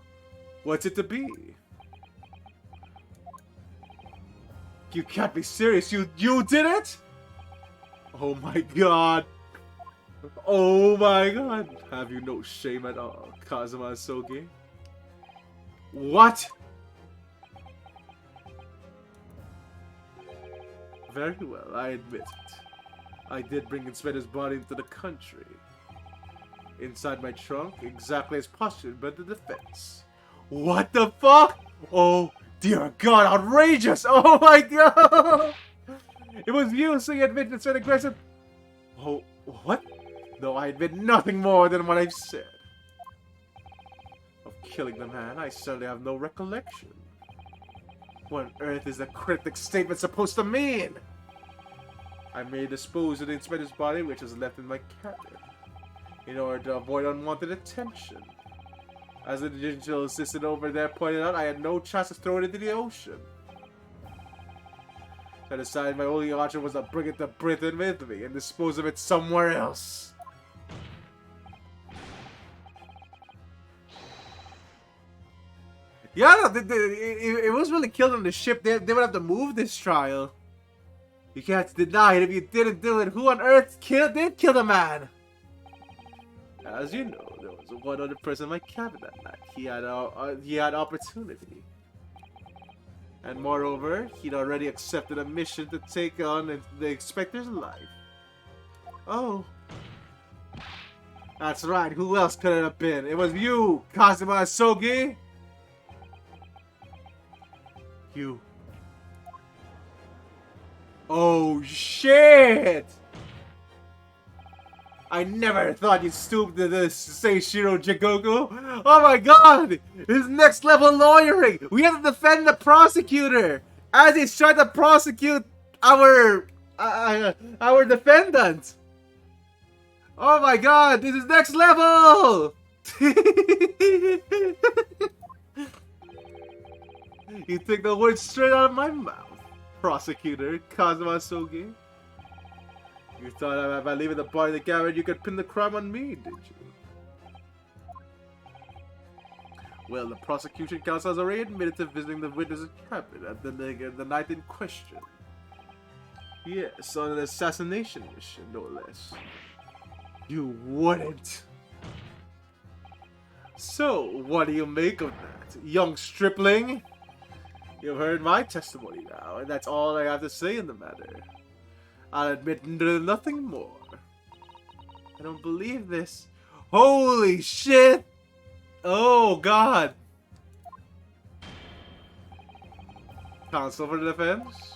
what's it to be? You can't be serious. You did it? Oh my god. Oh my god. Have you no shame at all, Kazuma Sogi? What? Very well, I admit it. I did bring Inspector's body into the country. Inside my trunk, exactly as postulated by the defense. What the fuck? Oh dear god, outrageous! Oh my god! It was you, so you admit it's an aggressive... Oh, what? No, I admit nothing more than what I've said. Of killing the man, I certainly have no recollection. What on earth is the cryptic statement supposed to mean? I may dispose of the Inspector's body, which was left in my cabin, in order to avoid unwanted attention. As the digital assistant over there pointed out, I had no chance to throw it into the ocean. I decided my only option was to bring it to Britain with me and dispose of it somewhere else. Yeah, no, it was really killed on the ship. They would have to move this trial. You can't deny it if you didn't do it. Who on earth did kill the man? As you know, there was one other person in my cabin that night. He had opportunity. And moreover, he'd already accepted a mission to take on the Inspector's life. Oh. That's right, who else could it have been? It was you, Kazuma Sogi! You. Oh shit! I never thought you'd stoop to this, Seishiro Jigoku. Oh my god! His next level lawyering! We have to defend the prosecutor! As he's trying to prosecute our defendant! Oh my god, this is next level! You took the words straight out of my mouth, Prosecutor Kazuma Sogi. You thought by leaving the body in the garage you could pin the crime on me, did you? Well, the prosecution counsel has already admitted to visiting the witness's cabin at the night in question. Yes, on an assassination mission, no less. You wouldn't. So, what do you make of that, young stripling? You've heard my testimony now, and that's all I have to say in the matter. I'll admit nothing more. I don't believe this. Holy shit! Oh, God. Counsel for the defense?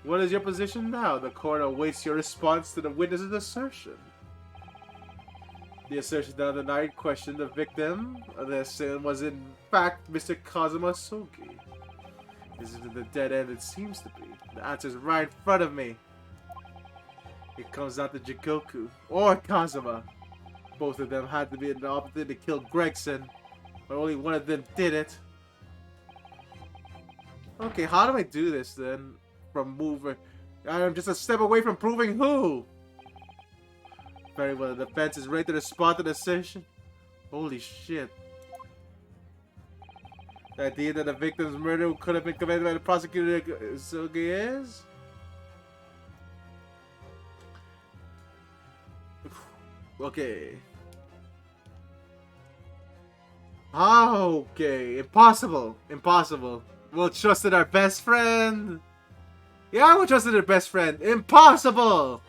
What is your position now? The court awaits your response to the witness's assertion. The assertion that on the night questioned the victim of the sin was in fact Mr. Kazuma Sogi. Is it the dead end it seems to be? The answer is right in front of me. It comes down to Jigoku or Kazuma. Both of them had to be in the opportunity to kill Gregson, but only one of them did it. Okay, how do I do this then? From moving, I'm just a step away from proving who. Very well, the defense is ready to respond to the assertion. Holy shit. The idea that the victim's murder could have been committed by the prosecutor Sogi is? Okay. Okay. Impossible. Impossible. We'll trust in our best friend. Yeah, we'll trust in our best friend. Impossible!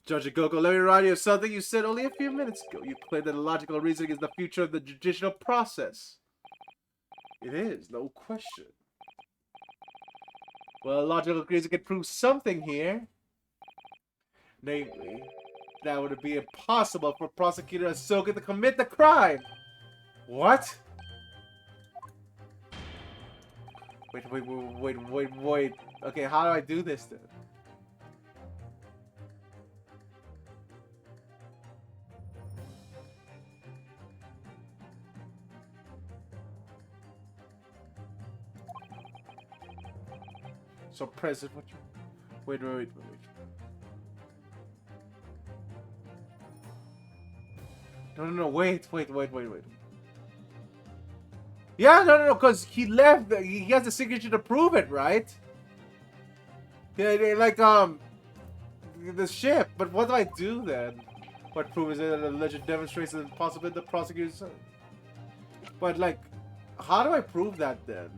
Judge Jigoku, let me remind you of something you said only a few minutes ago. You claimed that the logical reasoning is the future of the judicial process. It is, no question. Well, logical reason can prove something here. Namely, that would be impossible for Prosecutor Ahsoka to commit the crime. What? Wait. Okay, how do I do this then? So present what you... Wait. No, wait. Yeah, no, because he left, he has the signature to prove it, right? Yeah, like, the ship, but what do I do then? What proof is it that the legend demonstrates the impossibility of the prosecutor's... But, like, how do I prove that then?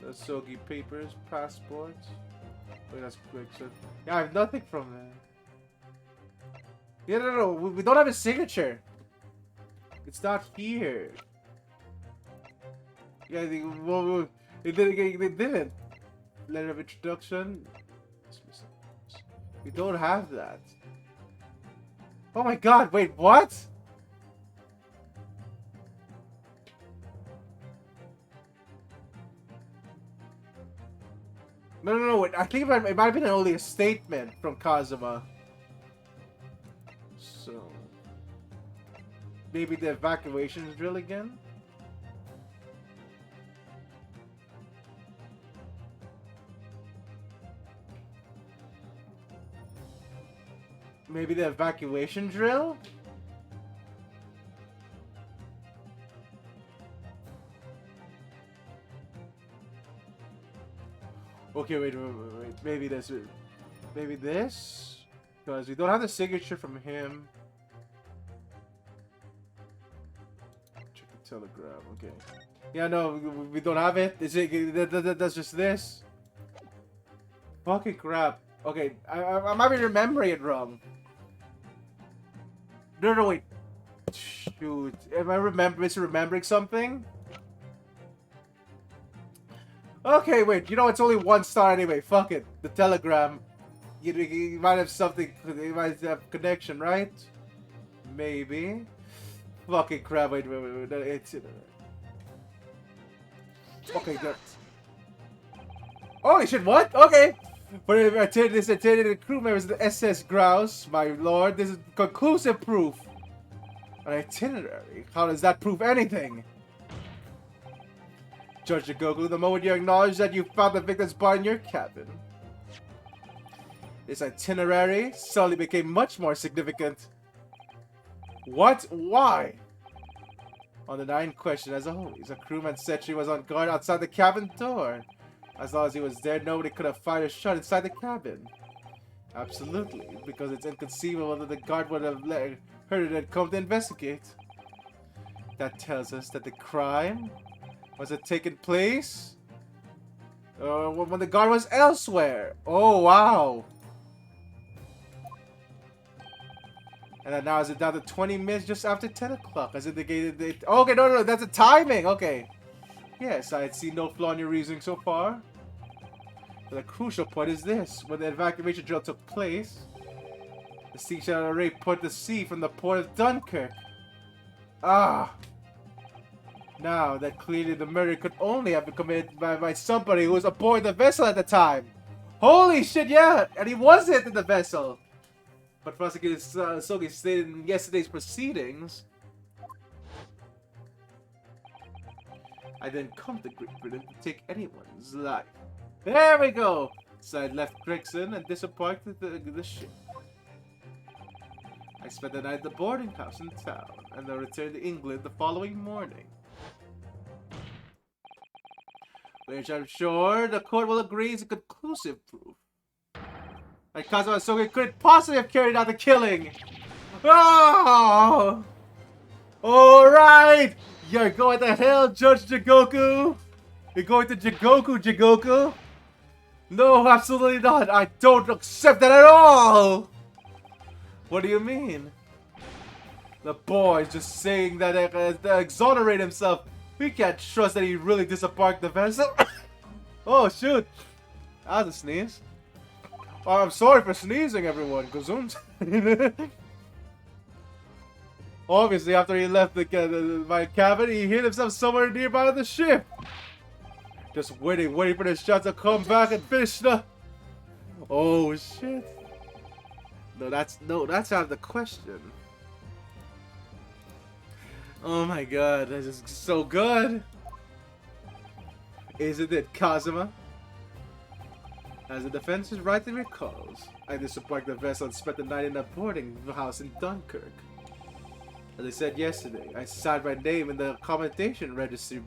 The Sogi papers, passports. Wait, that's quick. So, yeah, I have nothing from there. Yeah, no, we don't have his signature. It's not here. Yeah, they didn't. Letter of introduction. We don't have that. Oh my god, wait, what? No, wait, I think it might have been only a statement from Kazuma. So... maybe the evacuation drill again? Maybe the evacuation drill? Okay, wait. Maybe this. Maybe this? Because we don't have the signature from him. Check the telegram. Okay. Yeah, no, we don't have it. Is it? That's just this. Fucking crap. Okay, I might be remembering it wrong. No, wait. Shoot. Am I misremembering something? Okay, wait. You know it's only 1 star anyway. Fuck it. The telegram. You might have something. You might have connection, right? Maybe. Fucking crap. Wait. It's. Okay, good. Holy shit, what? Okay. For this attended crew members of the SS Grouse, my lord, this is conclusive proof. An itinerary? How does that prove anything? Judge Goku, the moment you acknowledge that you found the victim's body in your cabin. This itinerary suddenly became much more significant. What? Why? On the 9th question, as always, a crewman said she was on guard outside the cabin door. As long as he was there, nobody could have fired a shot inside the cabin. Absolutely, because it's inconceivable that the guard would have let her and come to investigate. That tells us that the crime was it taken place when the guard was elsewhere. Oh wow! And then now is it down to 20 minutes just after 10 o'clock? As indicated. Okay, no, that's the timing. Okay. Yes, I see no flaw in your reasoning so far. But the crucial point is this. When the evacuation drill took place, the sea shell already put to sea from the port of Dunkirk. Ah. Now, that clearly the murder could only have been committed by somebody who was aboard the vessel at the time. Holy shit, yeah! And he wasn't in the vessel. But prosecutor Sogi stated in yesterday's proceedings, I didn't come to Great Britain to take anyone's life. There we go! So I left Gregson and disembarked the ship. I spent the night at the boarding house in town, and then returned to England the following morning. Which I'm sure the court will agree is a conclusive proof. Like Kazuma Sogi couldn't possibly have carried out the killing! Oh! Alright! You're going to hell, Judge Jigoku! You're going to Jigoku? No, absolutely not! I don't accept that at all! What do you mean? The boy's just saying that to exonerate himself. We can't trust that he really disembarked the vessel. Oh shoot! That was a sneeze. Oh, I'm sorry for sneezing, everyone. Gazoons. Obviously, after he left my cabin, he hid himself somewhere nearby the ship. Just waiting for the shot to come back and finish the. Oh shit! No, that's out of the question. Oh my god, this is so good. Isn't it, Kazuma? As the defense rightly recalls, I disembarked the vessel and spent the night in a boarding house in Dunkirk. As I said yesterday, I signed my name in the commendation register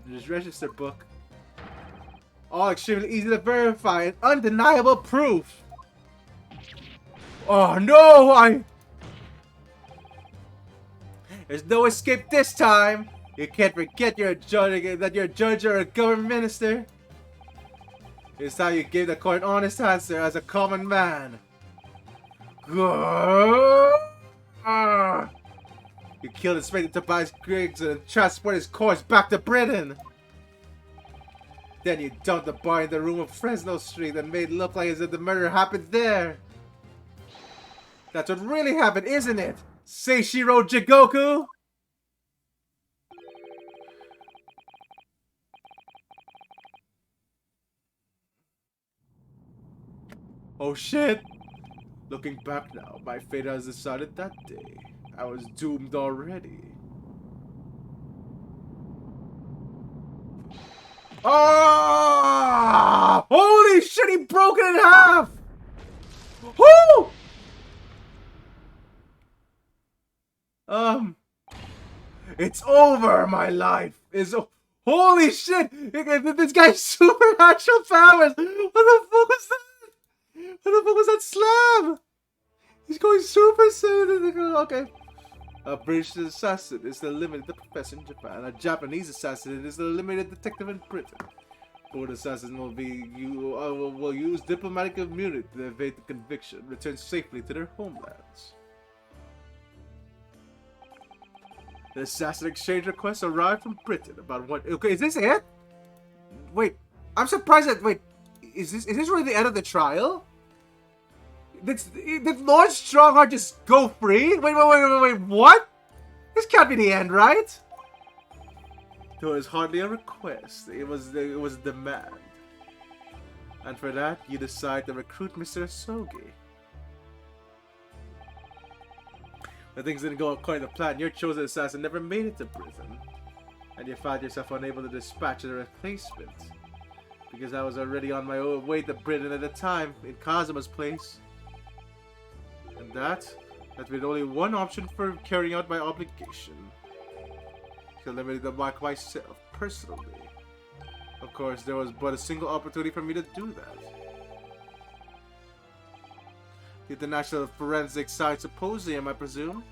book. All extremely easy to verify and undeniable proof. Oh no, There's no escape this time. You can't forget you're a judge, that you're a judge or a government minister. It's how you gave the court an honest answer as a common man. You killed Inspector Tobias Griggs and transported his corpse back to Britain. Then you dumped the body in the room of Fresno Street and made it look like as if the murder happened there. That's what really happened, isn't it? Seishiro Jigoku? Oh shit! Looking back now, my fate has decided that day. I was doomed already. Ah! Holy shit, he broke it in half! Woo! It's over, my life is holy shit! This guy's supernatural powers! What the fuck was that? What the fuck was that slam? He's going Super Saiyan. Okay. A British assassin is the limited professor in Japan. A Japanese assassin is the limited detective in Britain. Both assassins will use diplomatic immunity to evade the conviction, return safely to their homelands. The assassin exchange request arrived from Britain about what? Okay, is this it? Wait, I'm surprised that, wait, is this really the end of the trial? Did Lord Strongheart just go free? Wait, what? This can't be the end, right? It was hardly a request. It was a demand. And for that, you decide to recruit Mr. Asogi. When things didn't go according to plan, your chosen assassin never made it to prison. And you found yourself unable to dispatch a replacement. Because I was already on my way to Britain at the time, in Kazuma's place. And that made only one option for carrying out my obligation. To eliminate the mark myself, personally. Of course, there was but a single opportunity for me to do that. The International Forensic Science Symposium, I presume?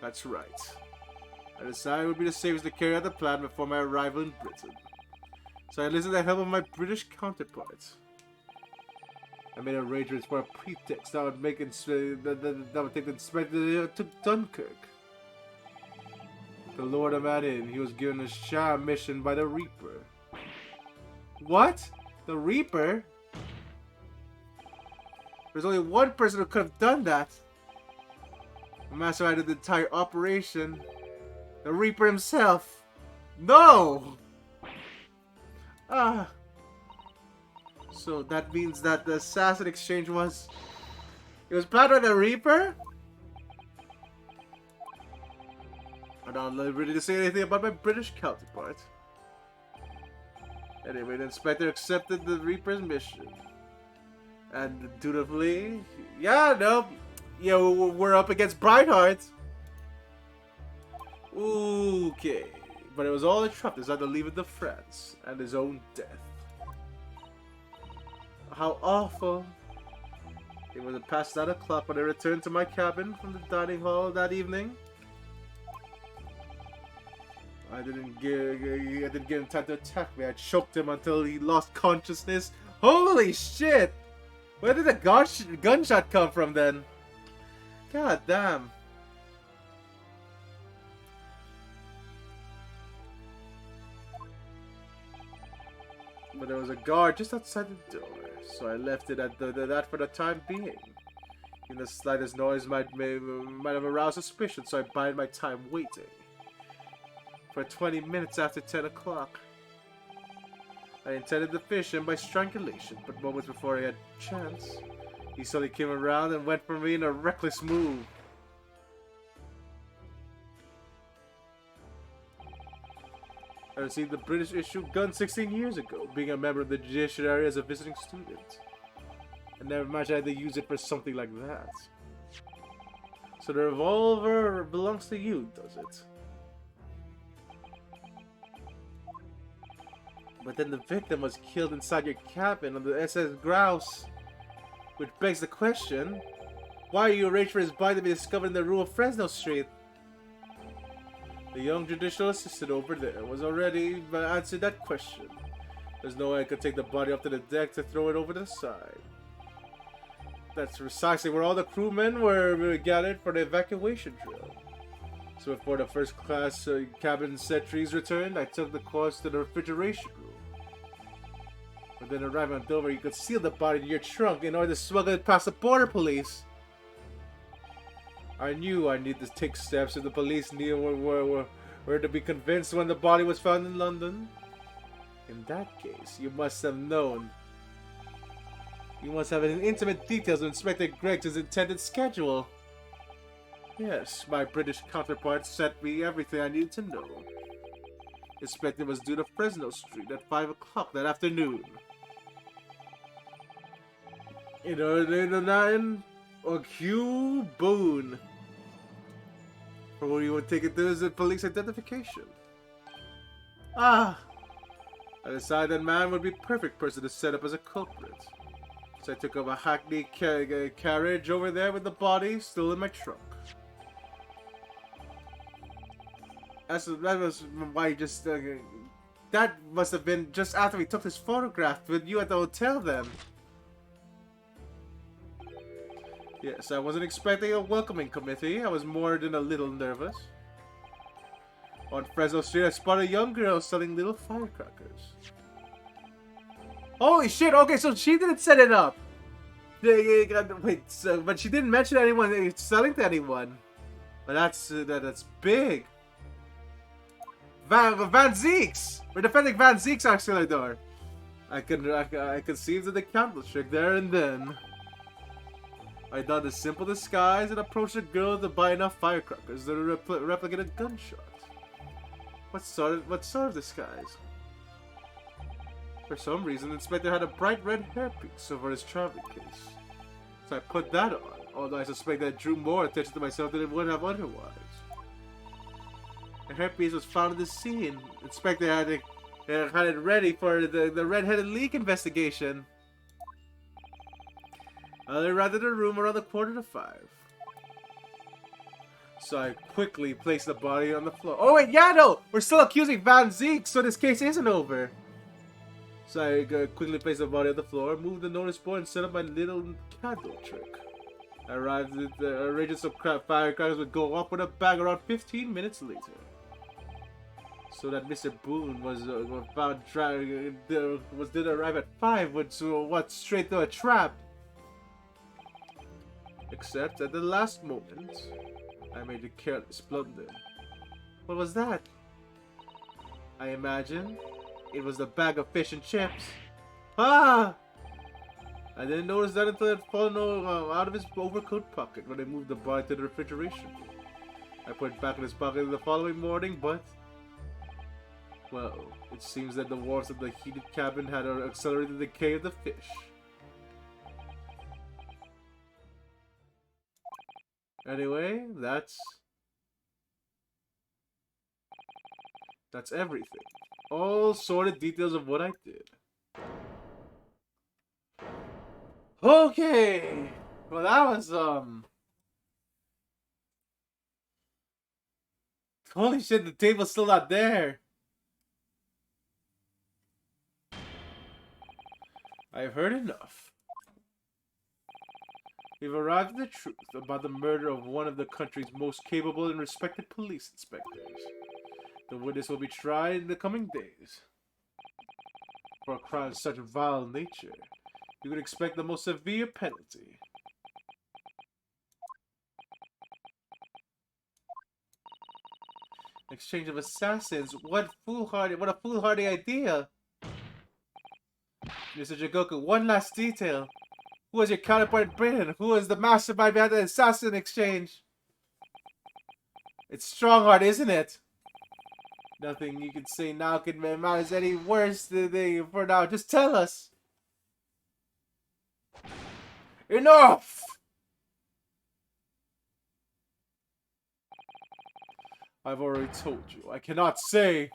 That's right. I decided it would be the safest to carry out the plan before my arrival in Britain. So I listened to the help of my British counterparts. I made arrangements for a pretext that would take the inspector to Dunkirk. To lure the man in, he was given a sham mission by the Reaper. What? The Reaper? There's only one person who could have done that. The mastermind of the entire operation. The Reaper himself. No! Ah. So that means that the assassin exchange was... It was planned by the Reaper? I'm not ready to say anything about my British counterpart. Anyway, the inspector accepted the Reaper's mission. And dutifully... Yeah, no. Yeah, we're up against Brightheart. Okay. But it was all a trap designed to leave it to France and his own death. How awful. It was past 9 o'clock when I returned to my cabin from the dining hall that evening. I didn't give him time to attack me. I choked him until he lost consciousness. Holy shit! Where did the gunshot come from then? God damn. But there was a guard just outside the door, so I left it at that for the time being. Even the slightest noise might have aroused suspicion, so I bided my time waiting. For 20 minutes after 10 o'clock. I intended to fish him by strangulation, but moments before I had a chance, he suddenly came around and went for me in a reckless move. I received the British issue gun 16 years ago, being a member of the judiciary as a visiting student. I never imagined I had to use it for something like that. So the revolver belongs to you, does it? But then the victim was killed inside your cabin on the SS Grouse. Which begs the question, why you arranged for his body to be discovered in the room of Fresno Street? The young judicial assistant over there was already answered that question. There's no way I could take the body up to the deck to throw it over the side. That's precisely where all the crewmen were gathered for the evacuation drill. So before the first class cabin sentries returned, I took the course to the refrigeration room. But then arriving on Dover, you could seal the body in your trunk in order to smuggle it past the border police. I knew I needed to take steps if the police were to be convinced when the body was found in London. In that case, you must have known. You must have an intimate details of Inspector Greggs' intended schedule. Yes, my British counterpart sent me everything I needed to know. Inspector was due to Fresno Street at 5 o'clock that afternoon. In order to 9 or Q Boone. For what you would take it to as a police identification. Ah! I decided that man would be a perfect person to set up as a culprit. So I took up a hackney carriage over there with the body still in my trunk. That was why he just... that must have been just after we took this photograph with you at the hotel then. Yes, I wasn't expecting a welcoming committee. I was more than a little nervous. On Fresno Street, I spotted a young girl selling little firecrackers. Holy shit, okay, so she didn't set it up. Wait, so, but she didn't mention anyone selling to anyone. But that's big. Van Zeeks! We're defending Van Zeeks Auxiliador. I conceived of the candlestick there and then. I donned a simple disguise and approached a girl to buy enough firecrackers to replicate a gunshot. What sort of disguise? For some reason, the inspector had a bright red hairpiece over his traveling case. So I put that on, although I suspect that it drew more attention to myself than it would have otherwise. The hairpiece was found at the scene. The inspector had it ready for the Red-Headed League investigation. I arrived at the room around the 4:45. So I quickly placed the body on the floor. Oh wait, yeah, no! We're still accusing Van Zeek, so this case isn't over. So I quickly placed the body on the floor, moved the notice board, and set up my little candle trick. I arrived at the radius of firecrackers would go off with a bang around 15 minutes later. So that Mr. Boone did arrive at 5, which was straight to a trap. Except at the last moment, I made a careless blunder. What was that? I imagine it was the bag of fish and chips. Ah! I didn't notice that until it had fallen out of his overcoat pocket when I moved the body to the refrigeration room. I put it back in his pocket the following morning, but... well, it seems that the warmth of the heated cabin had accelerated the decay of the fish. Anyway, that's everything. All sorted details of what I did. Okay. Well, that was holy shit, the table's still not there. I've heard enough. We've arrived at the truth about the murder of one of the country's most capable and respected police inspectors. The witness will be tried in the coming days. For a crime of such vile nature, you would expect the most severe penalty. Exchange of assassins? What a foolhardy idea! Mr. Jigoku, one last detail. Who was your counterpart in Britain? Who was the mastermind behind the assassin exchange? It's Strongheart, isn't it? Nothing you can say now can make matters any worse for now. Just tell us. Enough! I've already told you. I cannot say.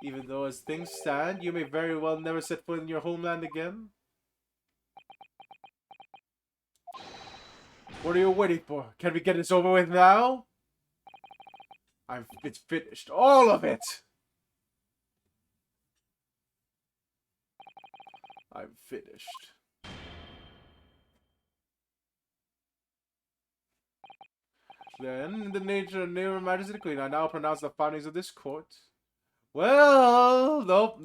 Even though as things stand, you may very well never set foot in your homeland again. What are you waiting for? Can we get this over with now? It's finished. All of it! I'm finished. Then, in the nature of Your Majesty the Queen, I now pronounce the findings of this court. Well, no.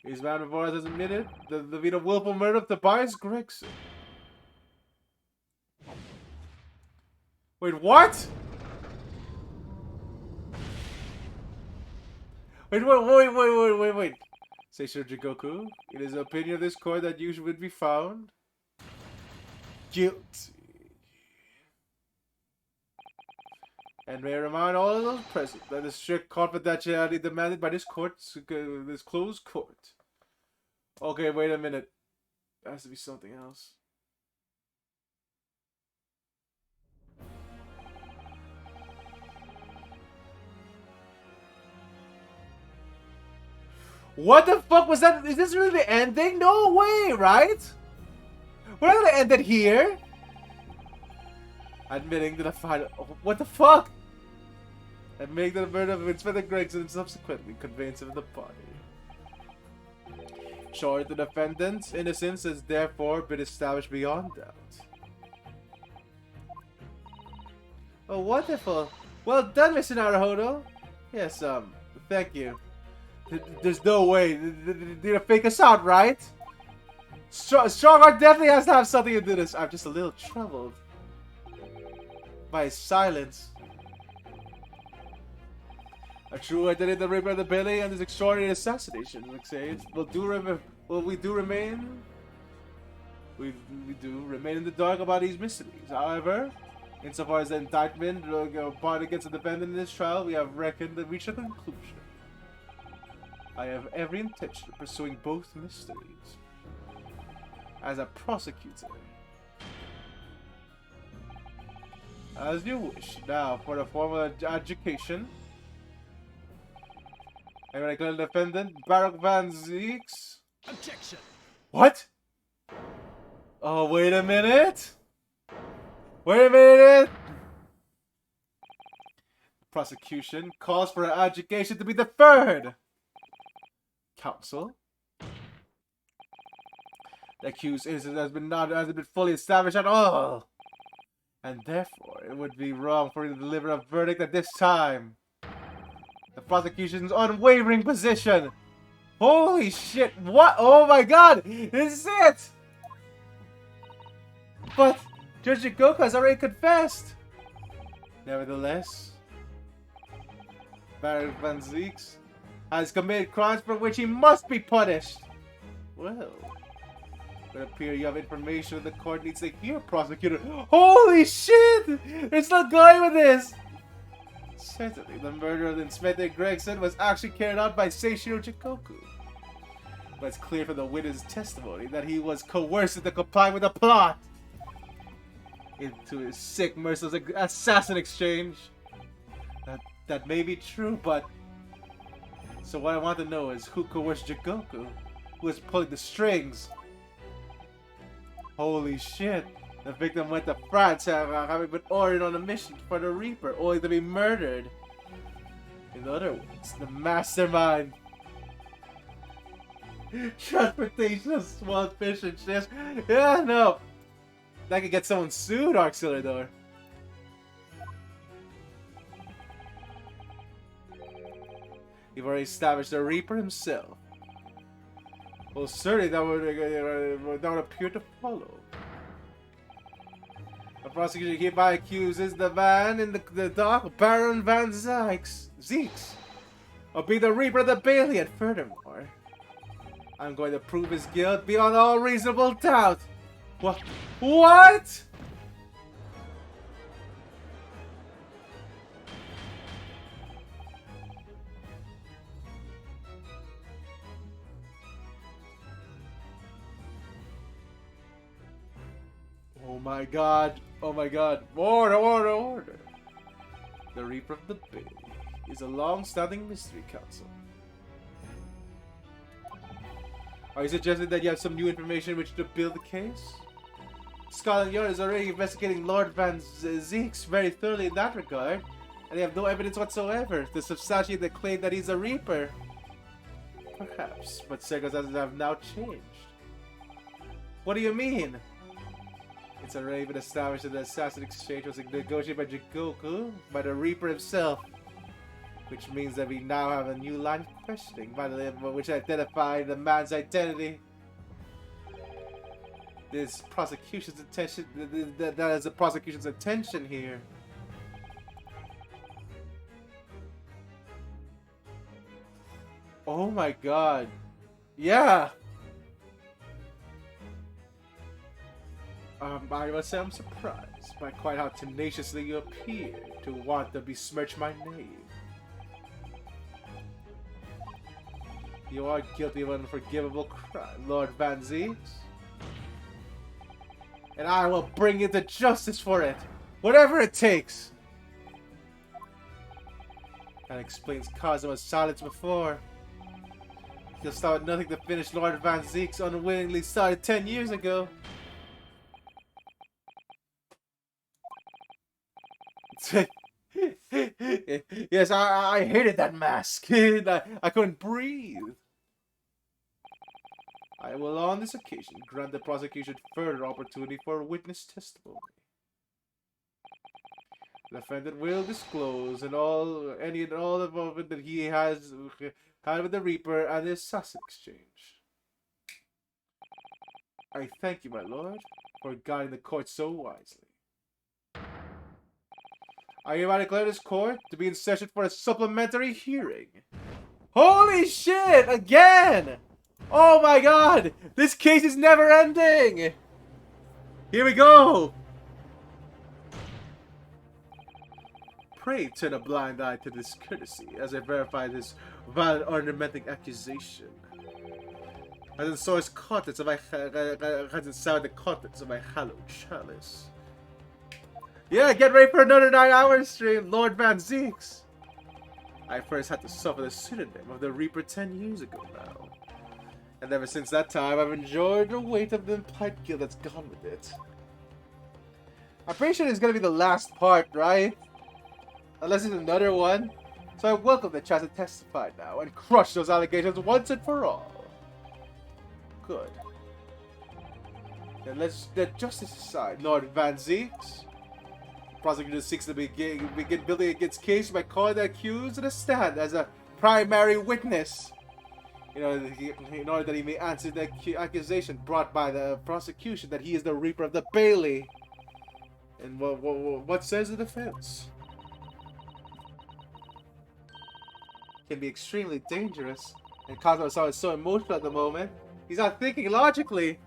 This man before us has admitted the willful murder of Tobias Gregson. Wait, what? Wait. Say, Sir Jigoku, it is the opinion of this court that you would be found guilty. And may I remind all of those present that the strict confidentiality demanded by this closed court. Okay, wait a minute. There has to be something else. What the fuck was that? Is this really the ending? No way, right? We're not gonna end it here. Admitting to the final... what the fuck? Admitting to the murder of Inspector Gregson and subsequently conveyance of the body. Sure, the defendant's innocence has therefore been established beyond doubt. Oh, wonderful. Well done, Mr. Naruhodo. Yes, thank you. There's no way. They're gonna fake us out, right? Strongarm definitely has to have something to do with this. I'm just a little troubled by his silence. A true identity of the Reaper of the Billy and his extraordinary assassination, Xavier. Will we do remain? We do remain in the dark about these mysteries. However, insofar as the indictment brought against the defendant in this trial, we have reckoned and reached a conclusion. I have every intention of pursuing both mysteries. As a prosecutor. As you wish. Now, for the formal adjudication. I'm going to call the defendant, Barak Van Zeeks. Objection. What? Oh, wait a minute. Wait a minute. Prosecution calls for an adjudication to be deferred. Counsel. The accused innocence hasn't been fully established at all. And therefore, it would be wrong for you to deliver a verdict at this time. The prosecution's unwavering position. Holy shit, what? Oh my god, this is it! But Judge Goku has already confessed. Nevertheless, Baron Van Zeeks has committed crimes for which he must be punished. Well, it would appear you have information the court needs to hear, prosecutor. Holy shit! They're still going with this! Certainly, the murder of Inspector Gregson was actually carried out by Seishiro Jikoku. But it's clear from the witness' testimony that he was coerced to comply with the plot into his sick, merciless assassin exchange. That may be true, but... So what I want to know is who coerced Jikoku? Who was pulling the strings? Holy shit. The victim went to France having been ordered on a mission for the Reaper, only to be murdered. In other words, the mastermind. Transportation of small fish and ships. Yeah, no. That could get someone sued, Auxiliador. You've already established the Reaper himself. Well, certainly that would appear to follow. The prosecution hereby accuses the man in the dock, Baron Van Zeeks, of being the Reaper of the Bailey, and furthermore, I'm going to prove his guilt beyond all reasonable doubt. What? What? Oh my god. Oh my god. Order, order, order. The Reaper of the Bailey is a long-standing mystery, Council. Are you suggesting that you have some new information which to build the case? Scotland Yard is already investigating Lord Van Zeeks very thoroughly in that regard, and they have no evidence whatsoever to substantiate the claim that he's a Reaper. Perhaps, but circumstances have now changed. What do you mean? It's already been established that the assassin exchange was negotiated by Jikoku, by the Reaper himself. Which means that we now have a new line of questioning, by the which identified the man's identity. This prosecution's intention, that is the prosecution's intention here. Oh my god. Yeah! I must say I'm surprised by quite how tenaciously you appear to want to besmirch my name. You are guilty of an unforgivable crime, Lord Van Zeeks. And I will bring you to justice for it, whatever it takes. That explains Kazuma's silence before. He'll start with nothing to finish Lord Van Zeeks unwillingly started 10 years ago. Yes, I hated that mask. I couldn't breathe. I will on this occasion grant the prosecution further opportunity for witness testimony. The defendant will disclose any and all involvement that he has had with the Reaper and his assassin exchange. I thank you, my lord, for guiding the court so wisely. I hereby declare this court to be in session for a supplementary hearing. Holy shit! Again! Oh my god! This case is never ending! Here we go! Pray turn a blind eye to this courtesy as I verify this valid ornamentic accusation. As in source contents of my as inside the contents of my hallowed chalice. Yeah, get ready for another 9-hour stream, Lord Van Zeeks. I first had to suffer the pseudonym of the Reaper 10 years ago now. And ever since that time, I've enjoyed the weight of the implied guilt that's gone with it. I'm pretty sure it's gonna be the last part, right? Unless it's another one. So I welcome the chance to testify now and crush those allegations once and for all. Good. Then let's let justice aside, Lord Van Zeeks. The prosecutor seeks to begin building against case by calling the accused to the stand as a primary witness. In order that he may answer the accusation brought by the prosecution that he is the Reaper of the Bailey. And what says the defense? Can be extremely dangerous. And Cosmo is so emotional at the moment. He's not thinking logically.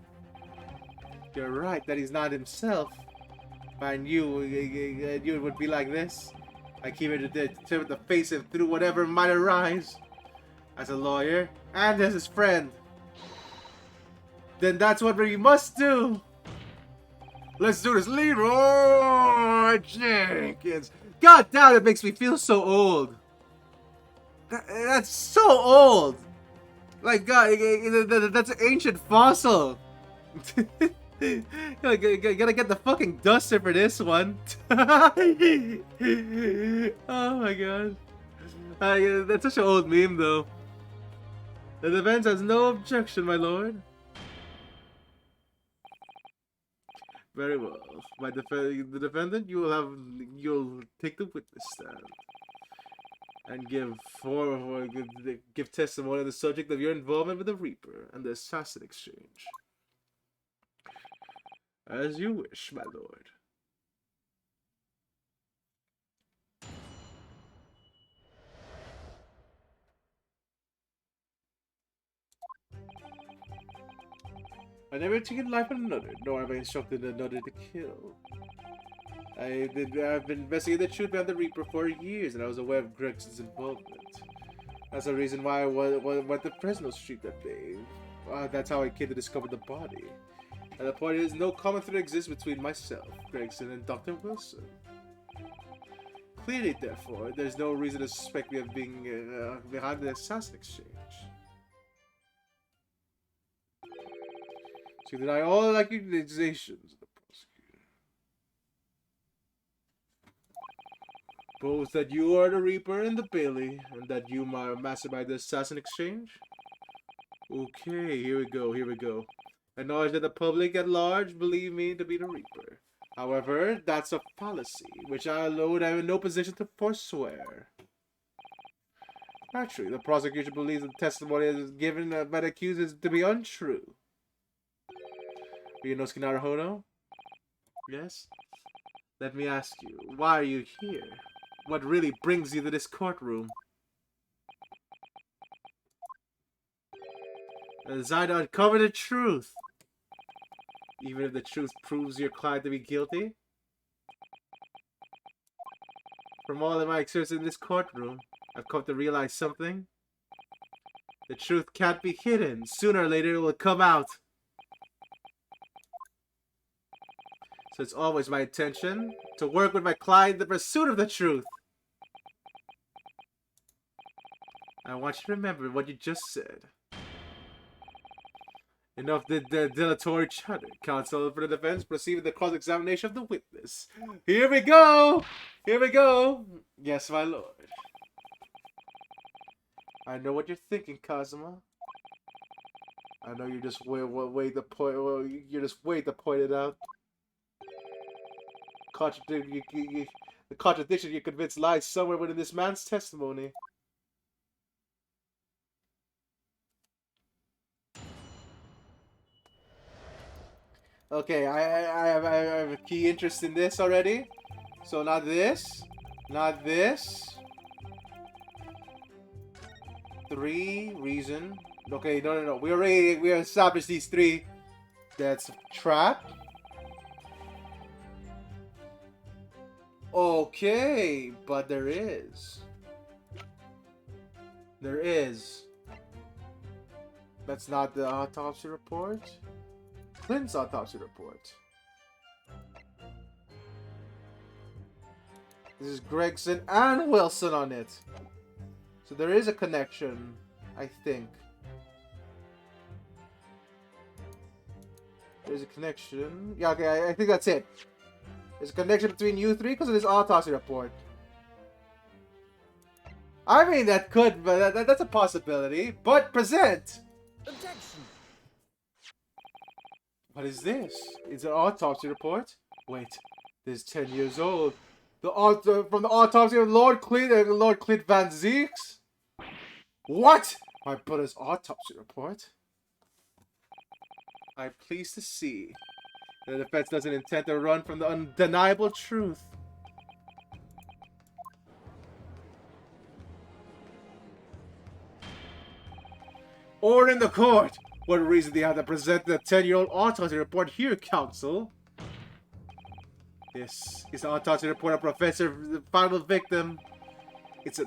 You're right that he's not himself. I knew it would be like this. I keep it determined to face him through whatever might arise. As a lawyer and as his friend. Then that's what we must do. Let's do this, Leroy Jenkins. God damn, it makes me feel so old. That's so old. Like, God, that's an ancient fossil. Gotta get the fucking duster for this one. Oh my god. That's such an old meme, though. The defense has no objection, my lord. Very well. The defendant, you'll take the witness stand and give testimony on the subject of your involvement with the Reaper and the assassin exchange. As you wish, my lord. I never taken life of another, nor have I instructed another to kill. I've been investigating the truth behind the Reaper for years, and I was aware of Gregson's involvement. That's the reason why I went to Fresno Street that day. That's how I came to discover the body. And the point is, no common thread exists between myself, Gregson, and Dr. Wilson. Clearly, therefore, there's no reason to suspect me of being behind the assassin exchange. So deny all accusations of the prosecutor. Both that you are the Reaper and the Bailey, and that you mastermind the assassin exchange? Okay, here we go. Acknowledge that the public at large believe me to be the Reaper. However, that's a fallacy, which I alone am in no position to forswear. Naturally, the prosecution believes the testimony is given by the accused to be untrue. Ryunosuke Naruhodo? Yes? Let me ask you, why are you here? What really brings you to this courtroom? I desire to uncover the truth. Even if the truth proves your client to be guilty? From all of my experience in this courtroom, I've come to realize something. The truth can't be hidden. Sooner or later it will come out. So it's always my intention to work with my client in the pursuit of the truth. I want you to remember what you just said. Enough the dilatory chatter. Counsel for the defense, proceed with the cross-examination of the witness. Here we go! Here we go! Yes, my lord. I know what you're thinking, Kazuma. I know you just wait to point. Well, you're just wait to point it out. The The contradiction you're convinced lies somewhere within this man's testimony. Okay, I have a key interest in this already. So not this. Not this. 3 reason. Okay, no. We established these 3. That's trap. Okay, but there is. There is. That's not the autopsy report. Clint's autopsy report. This is Gregson and Wilson on it. So there is a connection, I think. There's a connection. Yeah, okay, I think that's it. There's a connection between you 3 because of this autopsy report. I mean, that could, but that's a possibility. But present! Objection. What is this? It's an autopsy report? Wait, this is 10 years old. From the autopsy of Lord Clint Van Zeeks? What? My brother's autopsy report? I'm pleased to see the defense doesn't intend to run from the undeniable truth. Order in the court! What reason do you have to present the 10-year-old autopsy report here, counsel? This is the autopsy report of Professor, the final victim. It's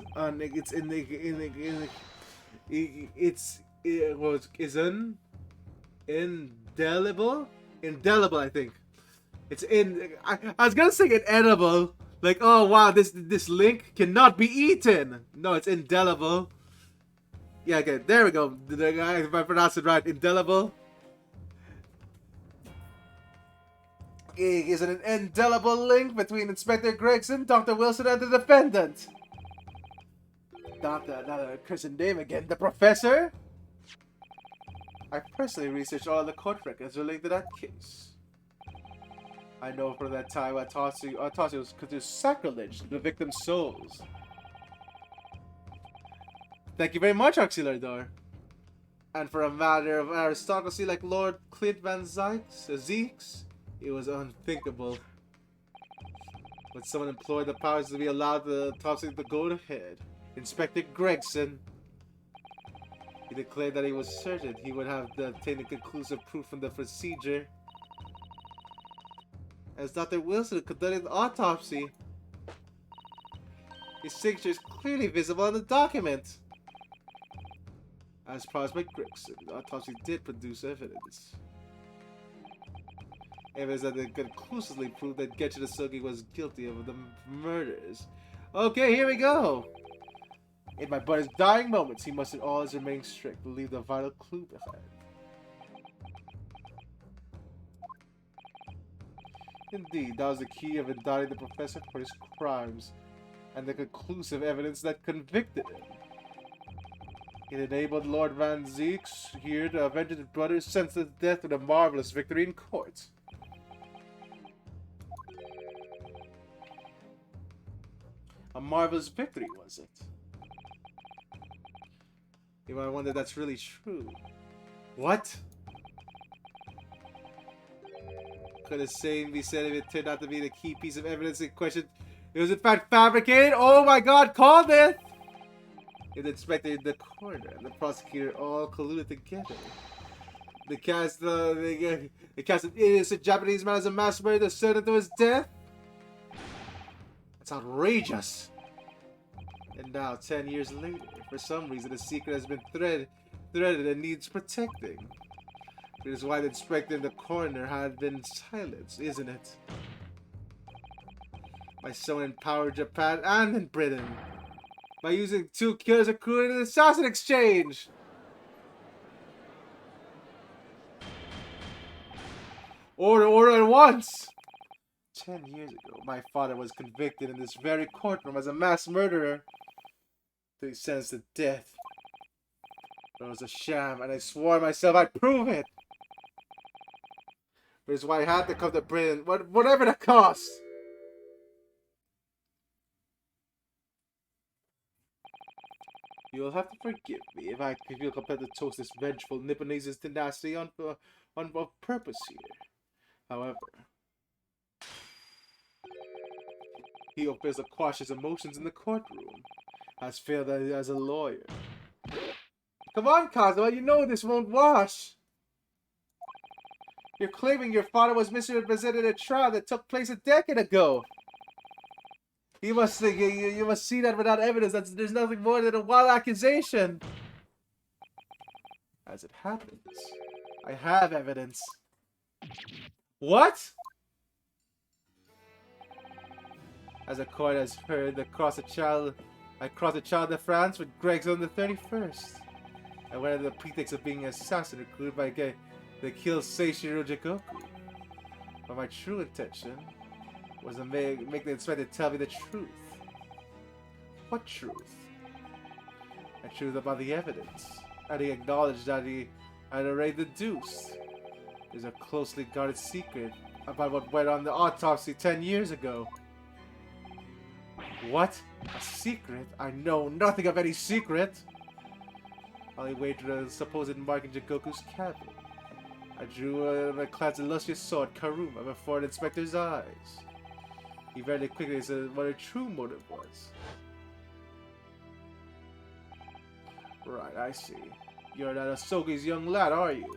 indelible? Indelible, I think. I was gonna say inedible. Like, oh wow, this link cannot be eaten. No, it's indelible. Yeah, okay, there we go. If I pronounce it right, indelible. Is it an indelible link between Inspector Gregson, Dr. Wilson, and the defendant? Not a cursed name again. The professor? I personally researched all the court records related to that case. I know from that time autopsy was considered sacrilege to the victim's souls. Thank you very much, Auxiliador. And for a matter of aristocracy like Lord Clint Van Zeeks, it was unthinkable. When someone employed the powers to be allowed the autopsy to go ahead. Inspector Gregson. He declared that he was certain he would have obtained conclusive proof from the procedure. As Dr. Wilson conducted the autopsy, his signature is clearly visible on the document. As promised by Gregson, the autopsy did produce evidence. Evidence that they conclusively proved that Getcha Sugi was guilty of the murders. Okay, here we go! In my brother's dying moments, he must always remain strict to leave the vital clue behind. Indeed, that was the key of indicting the professor for his crimes, and the conclusive evidence that convicted him. It enabled Lord Van Zeeks here to avenge his brother's senseless death with a marvelous victory in court. A marvelous victory, was it? You might wonder if that's really true. What? Could the same be said if it turned out to be the key piece of evidence in question? It was in fact fabricated? Oh my god, called it! If the inspector in the corner and the prosecutor all colluded together. They cast an innocent Japanese man as a mass murderer certain to his death? That's outrageous! And now, 10 years later, for some reason, the secret has been threaded and needs protecting. It is why the inspector in the corner had been silenced, isn't it? By someone in power in Japan and in Britain. By using 2 killers accrued in an assassin exchange! Order at once! 10 years ago, my father was convicted in this very courtroom as a mass murderer. He sentenced to death. But it was a sham, and I swore myself I'd prove it. But it's why I had to come to Britain, whatever the cost. You'll have to forgive me if I feel compelled to toast this vengeful Nipponese's tenacity on purpose here. However, he fails to quash his emotions in the courtroom. Has failed as a lawyer. Come on, Kazuma, you know this won't wash. You're claiming your father was misrepresented in a trial that took place a decade ago. You must think you must see that without evidence. There's nothing more than a wild accusation. As it happens, I have evidence. What? As the court has heard, I crossed a child de France with Greg's on the 31st. And went under the pretext of being an assassin recruited by a guy that killed Seishiro Jikoku. But my true intention was to make the inspector tell me the truth. What truth? The truth about the evidence. And he acknowledged that he had already deduced. There's a closely guarded secret about what went on the autopsy 10 years ago. What? A secret? I know nothing of any secret! I wagered a supposed mark in Jikoku's cabin. I drew my clad's illustrious sword, Karuma, before the inspector's eyes. He very quickly said what her true motive was. Right, I see. You're not Asogi's young lad, are you?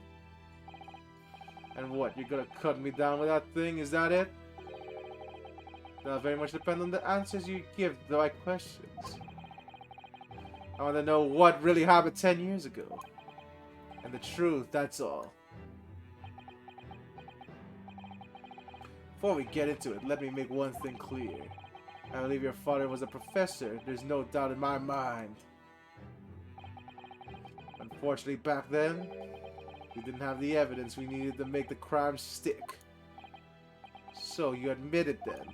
And what, you're gonna cut me down with that thing, is that it? That'll very much depend on the answers you give to my questions. I want to know what really happened 10 years ago. And the truth, that's all. Before we get into it, let me make one thing clear. I believe your father was a professor. There's no doubt in my mind. Unfortunately, back then, we didn't have the evidence we needed to make the crime stick. So, you admitted then.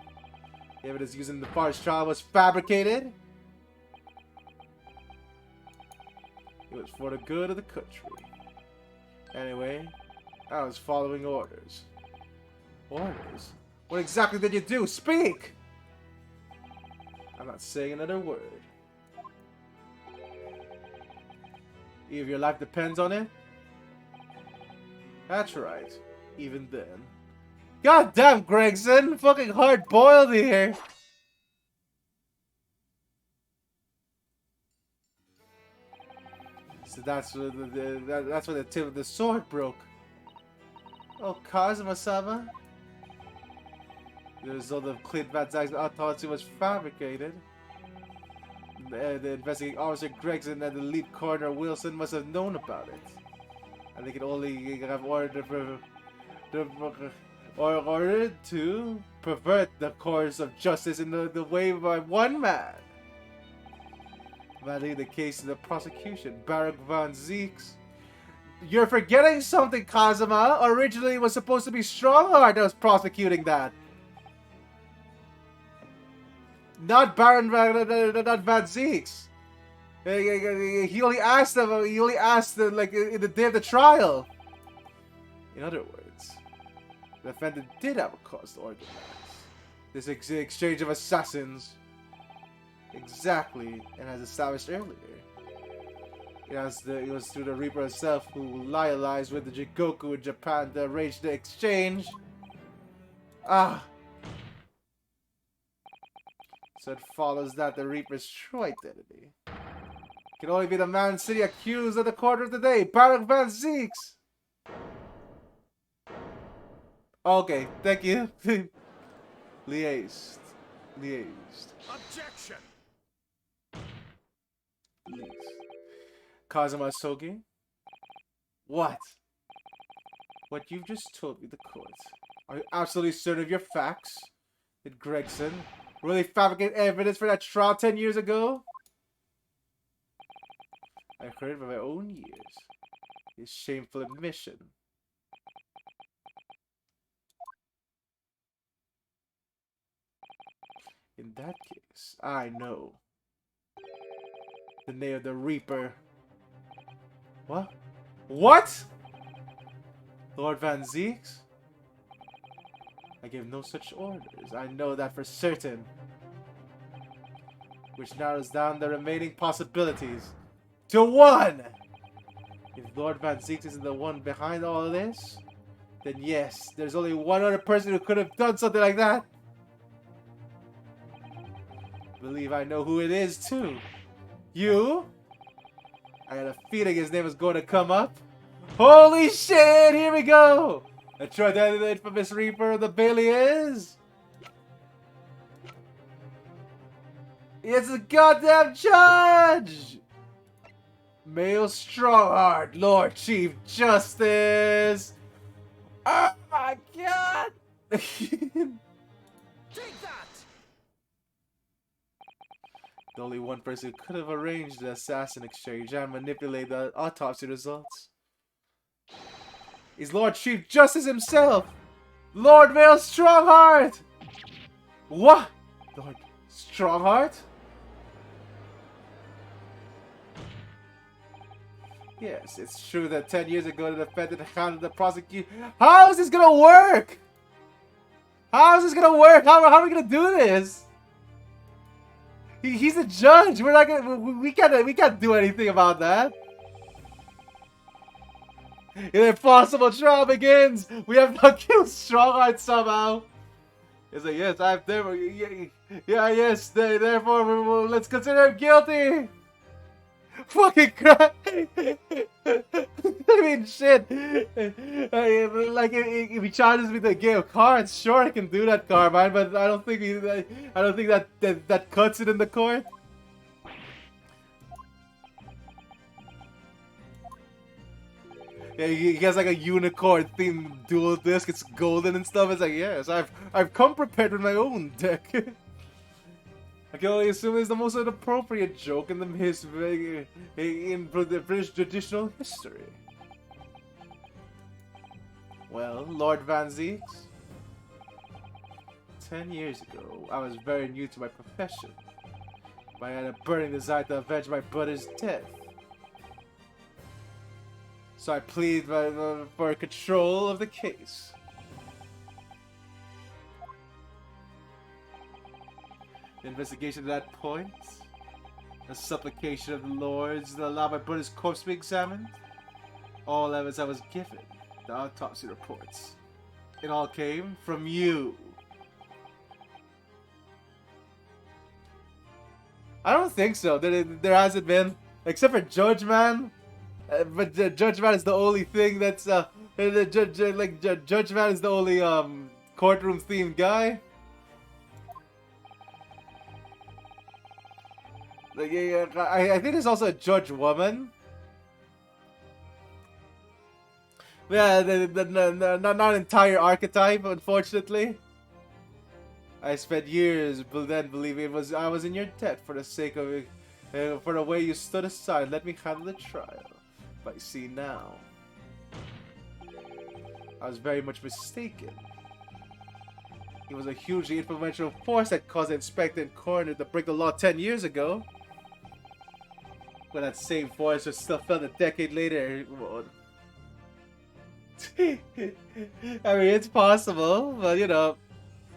The evidence used in the father's trial was fabricated? It was for the good of the country. Anyway, I was following orders. Orders? What exactly did you do? Speak! I'm not saying another word. If your life depends on it? That's right. Even then. God damn, Gregson! Fucking hard-boiled here! So that's where that's where the tip of the sword broke. Oh, Kazuma-sama? The result of Clint Van Dyke's autopsy was fabricated. The investigating officer Gregson and the lead coroner Wilson must have known about it. And they could only have ordered to pervert the course of justice in the way by one man. Validating the case of the prosecution, Baron Van Zeeks. You're forgetting something, Kazuma. Originally, it was supposed to be Strongheart that was prosecuting that. Not Baron not Van Zeeks. He only asked them. He only asked them, like, in the day of the trial. In other words, the defendant did have a cause to organize this exchange of assassins. Exactly, and as established earlier, it was through the Reaper herself who liaised with the Jigoku in Japan to arrange the exchange. Ah. So it follows that the Reaper's true identity can only be the man city accused at the court of the day, Baron Van Zeeks. Okay, thank you. Liaised. Objection! Liaised. Kazuma Sogi? What? What you've just told me, the court. Are you absolutely certain of your facts? Did Gregson really fabricate evidence for that trial 10 years ago? I heard it by my own ears. His shameful admission. In that case, I know. The name of the Reaper. What? What? Lord Van Zeeks? I gave no such orders. I know that for certain. Which narrows down the remaining possibilities. to 1. If Lord Van Zieks isn't the one behind all of this, then yes, there's only one other person who could have done something like that. I believe I know who it is too. You? I had a feeling his name was going to come up. Holy shit, here we go! The true identity of the infamous Reaper of the Bailey is... It's the goddamn judge! Male Strongheart, Lord Chief Justice! Oh my god! Take that! The only one person who could have arranged the assassin exchange and manipulate the autopsy results is Lord Chief Justice himself! Lord Male Strongheart! What? Lord Strongheart? Yes, it's true that 10 years ago the defendant handled the prosecution. How is this gonna work? How is this gonna work? How are we gonna do this? He's a judge. We're not gonna. We can't do anything about that. An impossible trial begins. We have not killed Strongheart somehow. It's like, yes, I've never. Yeah, yes. Therefore, let's consider him guilty. Fucking crap! I mean, shit. Like, if he charges me the game of cards, sure I can do that, Carmine. But I don't think that cuts it in the court. Yeah, he has like a unicorn themed dual disc. It's golden and stuff. It's like, yes, I've come prepared with my own deck. I can only assume it's the most inappropriate joke in the British judicial history. Well, Lord Van Zieks, 10 years ago, I was very new to my profession, but I had a burning desire to avenge my brother's death. So I plead for control of the case. The investigation to that point, a supplication of the lords to allow my brother's corpse to be examined, all evidence I was given, the autopsy reports. It all came from you. I don't think so. There hasn't been, except for Judge Man. But Judge Man is the only thing that's Judge Man is the only courtroom themed guy. Like, yeah, I think there's also a judge woman. Yeah, not an entire archetype, unfortunately. I spent years then believing I was in your debt for the sake of it, for the way you stood aside. Let me handle the trial. But I see now, I was very much mistaken. He was a hugely influential force that caused the inspector and coroner to break the law 10 years ago. When that same force was still felt a decade later. I mean, it's possible, but you know,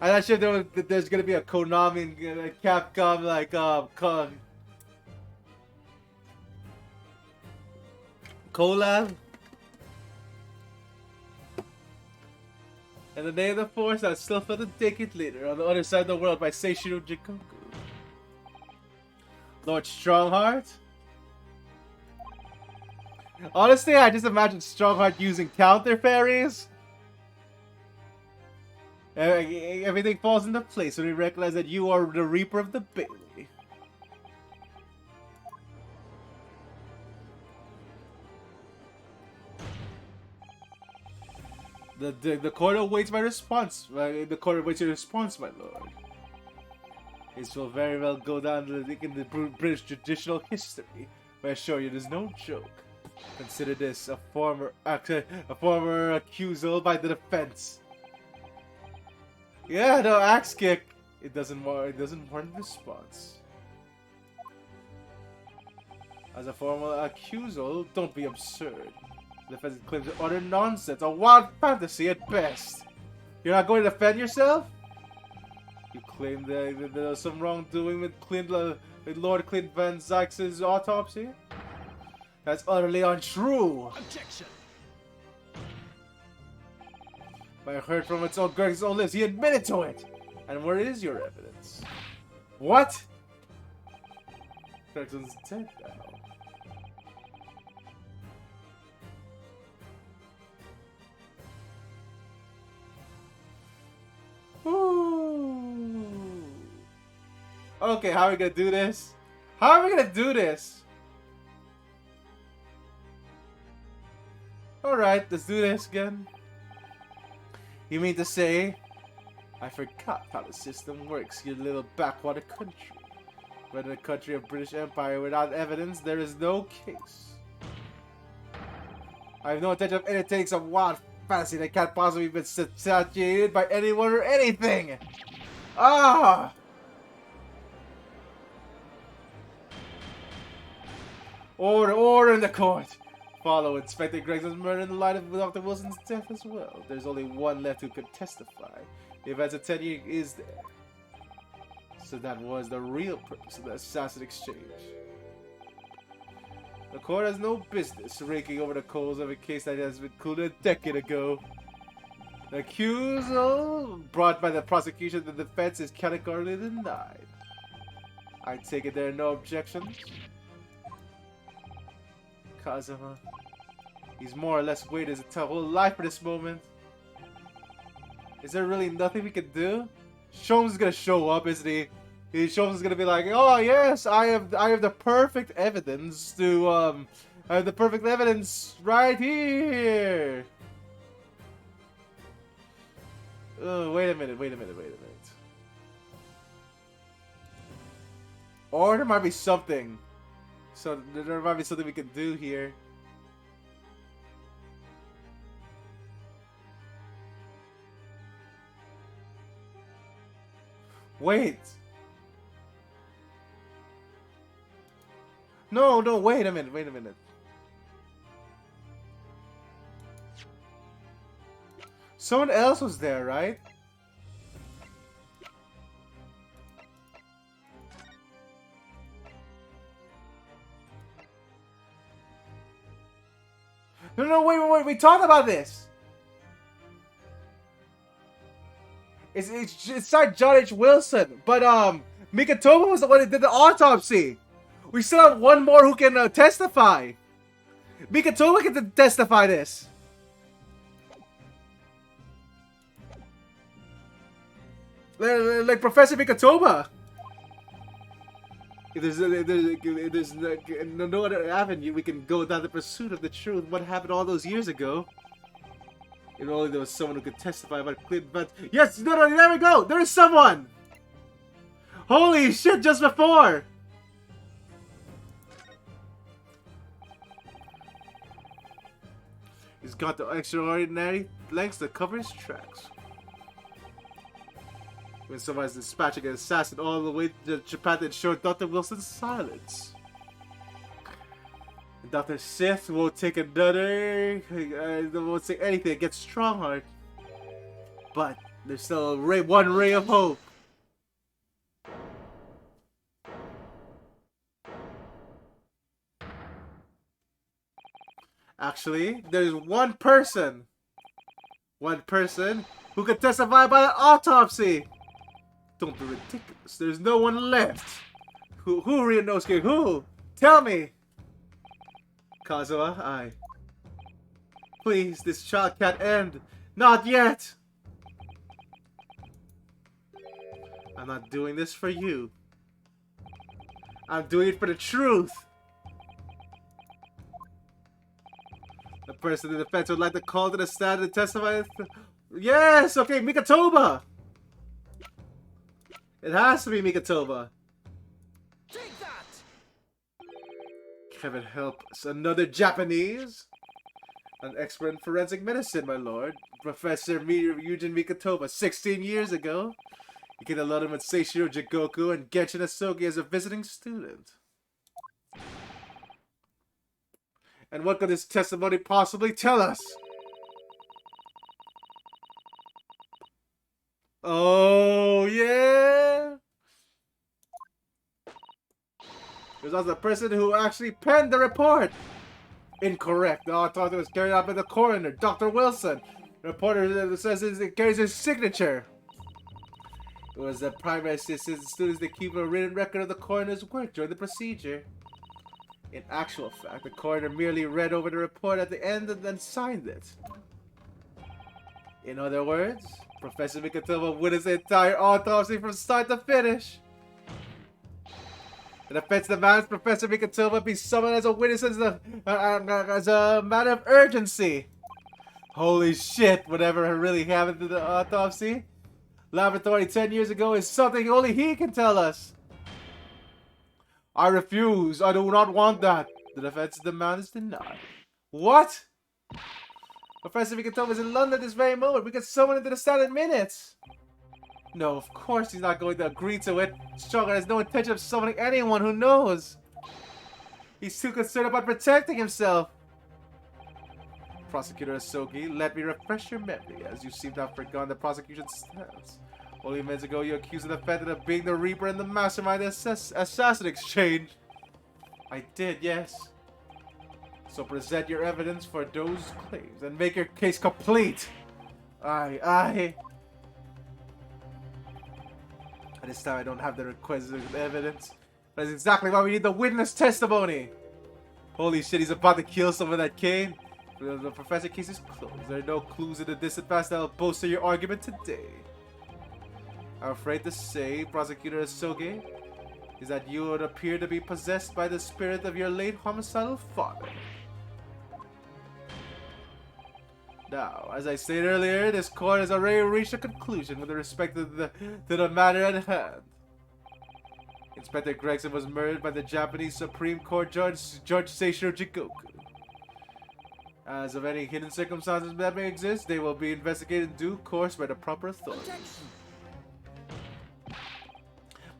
I'm not sure there's gonna be a Konami and Capcom like collab. And the name of the force that still felt a decade later on the other side of the world by Seishiro Jikoku. Lord Strongheart? Honestly, I just imagine Strongheart using counter fairies. Everything falls into place when we recognize that you are the Reaper of the Bailey. The court awaits my response. The court awaits your response, my lord. This will very well go down in the British judicial history. But I assure you, there's no joke. Consider this a former accusal by the defense. Yeah, no, axe kick. It doesn't warrant response. As a formal accusal, don't be absurd. The defense claims utter nonsense, a wild fantasy at best. You're not going to defend yourself? You claim that there was some wrongdoing with Lord Clint Van Zieks' autopsy? That's utterly untrue. Objection. I heard from its own Greg's own lips. He admitted to it. And where is your evidence? What? Gregson's dead now. Ooh. Okay, how are we gonna do this? How are we gonna do this? Alright, let's do this again. You mean to say, I forgot how the system works, you little backwater country. But in a country of British Empire without evidence, there is no case. I have no intention of entertaining some wild fantasy that can't possibly be substantiated by anyone or anything. Ah! Order in the court. Follow Inspector Gregson's murder in the light of Dr. Wilson's death as well. There's only one left who could testify. The events of 10 years is there. So that was the real purpose of the assassin exchange. The court has no business raking over the coals of a case that has been concluded a decade ago. The accusal brought by the prosecution and the defense is categorically denied. I take it there are no objections. Kazuma. He's more or less waited his entire whole life for this moment. Is there really nothing we can do? Sholmes is gonna show up, isn't he? Sholmes is gonna be like, "Oh yes, I have the perfect evidence to I have the perfect evidence right here." Oh, wait a minute. Or there might be something. So there might be something we can do here. Wait. No, wait a minute. Someone else was there, right? No, wait, we talked about this! It's not John H. Wilson, but Mikatomo was the one that did the autopsy! We still have one more who can testify! Mikatomo can testify this! Like Professor Mikatomo! If there's no other avenue, we can go down the pursuit of the truth. What happened all those years ago? If only there was someone who could testify about clear events. Yes, no, there we go! There is someone! Holy shit, just before! He's got the extraordinary lengths to cover his tracks. When someone's dispatching an assassin all the way to Japan to ensure Dr. Wilson's silence. Dr. Sith won't take another, won't say anything against Strongheart. But there's still one ray of hope. Actually, there's one person who can testify about an autopsy. Don't be ridiculous. There's no one left. Who Ryunosuke? Who? Tell me. Kazuha, I. Please, this child can't end. Not yet. I'm not doing this for you. I'm doing it for the truth. The person in the defense would like to call to the stand and testify. Yes, okay, Mikatomo. It has to be Mikatomo. Take that! Heaven help us, another Japanese? An expert in forensic medicine, my lord. Professor Yujin Mikatomo, 16 years ago. You get a lot of Seishiro Jigoku and Genshin Asogi as a visiting student. And what could this testimony possibly tell us? Oh, yeah! There's also the person who actually penned the report! Incorrect. The autopsy was carried out by the coroner, Dr. Wilson. The reporter says it carries his signature. It was the primary assistant students that keep a written record of the coroner's work during the procedure. In actual fact, the coroner merely read over the report at the end and then signed it. In other words, Professor Mikatova witnessed the entire autopsy from start to finish. The defense demands Professor Mikatova be summoned as a witness as a matter of urgency. Holy shit, whatever really happened to the autopsy laboratory 10 years ago is something only he can tell us. I refuse. I do not want that. The defense demand is denied. What? Professor Mikatova is in London this very moment. We can summon him to the stand in minutes. No, of course he's not going to agree to it. Stronger has no intention of summoning anyone who knows. He's too concerned about protecting himself. Prosecutor Asogi, let me refresh your memory, as you seem to have forgotten the prosecution's stance. Only minutes ago, you accused the defendant of being the Reaper and the mastermind of the assassin exchange. I did, yes. So present your evidence for those claims and make your case complete. At this time, I don't have the requisite evidence. That's exactly why we need the witness testimony. Holy shit, he's about to kill someone that came. The professor case is closed. There are no clues in the distant past that will bolster your argument today. I'm afraid to say, Prosecutor Asogi, is that you would appear to be possessed by the spirit of your late homicidal father. Now, as I stated earlier, this court has already reached a conclusion with respect to the matter at hand. Inspector Gregson was murdered by the Japanese Supreme Court Judge Seishiro Jigoku. As of any hidden circumstances that may exist, they will be investigated in due course by the proper authorities.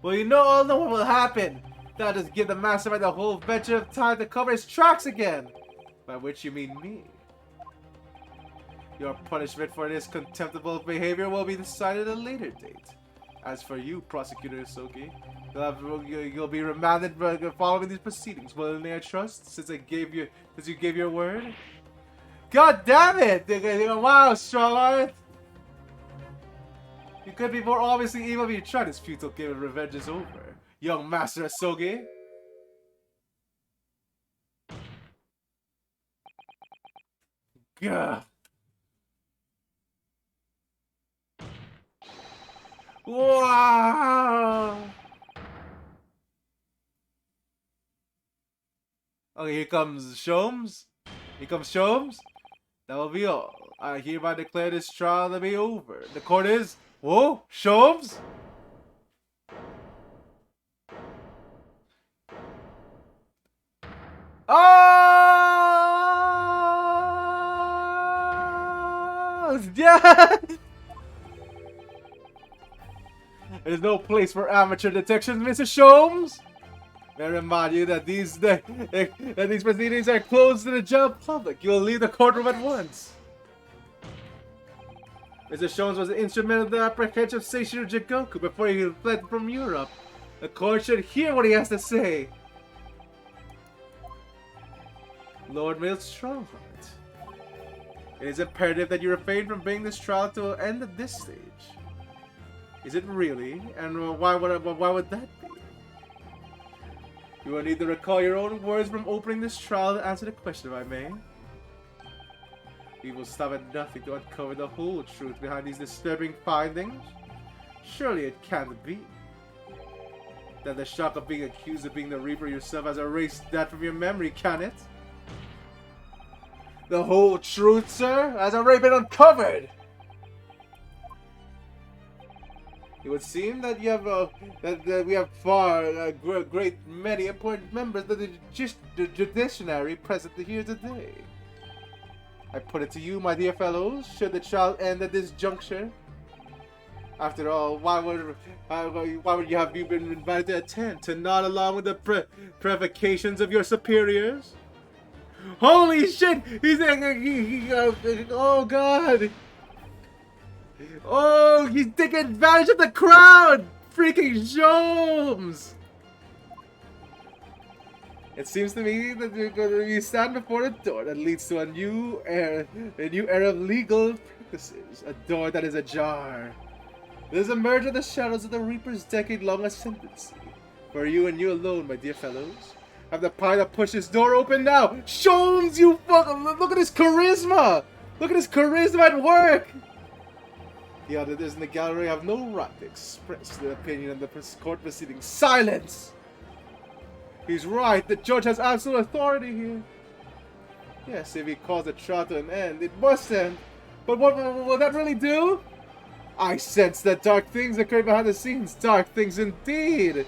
Well, you all know what will happen. That'll just give the mastermind the whole venture of time to cover his tracks again. By which you mean me. Your punishment for this contemptible behavior will be decided at a later date. As for you, Prosecutor Asogi, you'll be remanded following these proceedings. Willingly, I trust, since you gave your word. God damn it! Wow, Strongheart! You could be more obviously evil if you try. This futile game of revenge is over. Young Master Asogi. Gah. Wow! Okay, here comes Sholmes. Here comes Sholmes. That will be all. I hereby declare this trial to be over. The court is... Whoa! Sholmes? Oh! Yeah! There's no place for amateur detection, Mr. Sholmes. May I remind you that these proceedings are closed to the general public. You'll leave the courtroom at once. Mr. Sholmes was instrumental in the apprehension of Seishiro Jigoku before he fled from Europe. The court should hear what he has to say. Lord Mill Strongheart, it is imperative that you refrain from bringing this trial to an end at this stage. Is it really? And why would that be? You will need to recall your own words from opening this trial to answer the question, if I may. We will stop at nothing to uncover the whole truth behind these disturbing findings. Surely it can't be that the shock of being accused of being the Reaper yourself has erased that from your memory, can it? The whole truth, sir, has already been uncovered. It would seem that you have that we have a great many important members of the judiciary present here today. I put it to you, my dear fellows, should the trial end at this juncture? After all, why would you have been invited to attend? To nod along with the provocations of your superiors? Holy shit! Oh god! Oh, he's taking advantage of the crowd! Freaking Sholmes! It seems to me that you're going to be stand before a door that leads to a new era of legal practices. A door that is ajar. There's a merge of the shadows of the Reaper's decade-long ascendancy. For you and you alone, my dear fellows. Have the power to push this door open now. Sholmes, you fucking look at his charisma. Look at his charisma at work. The auditors in the gallery have no right to express their opinion on the court proceedings. Silence! He's right. The judge has absolute authority here. Yes, if he calls the trial to an end, it must end. But what will that really do? I sense that dark things occur behind the scenes. Dark things indeed.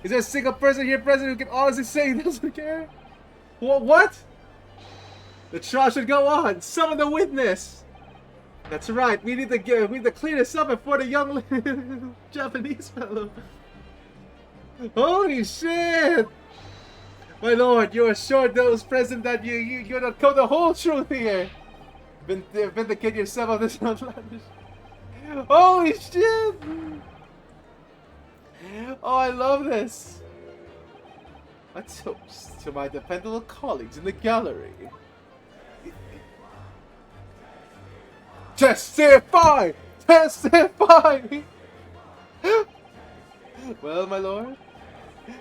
Is there a single person here present who can honestly say he doesn't care? What? The trial should go on. Summon the witness. That's right. We need to clear this up before the young Japanese fellow. Holy shit! My lord, you assured those present that you not know the whole truth here. Vindicate yourself of this outlandish. Holy shit! Oh, I love this. A toast to my dependable colleagues in the gallery. Testify! Testify! Well, my lord,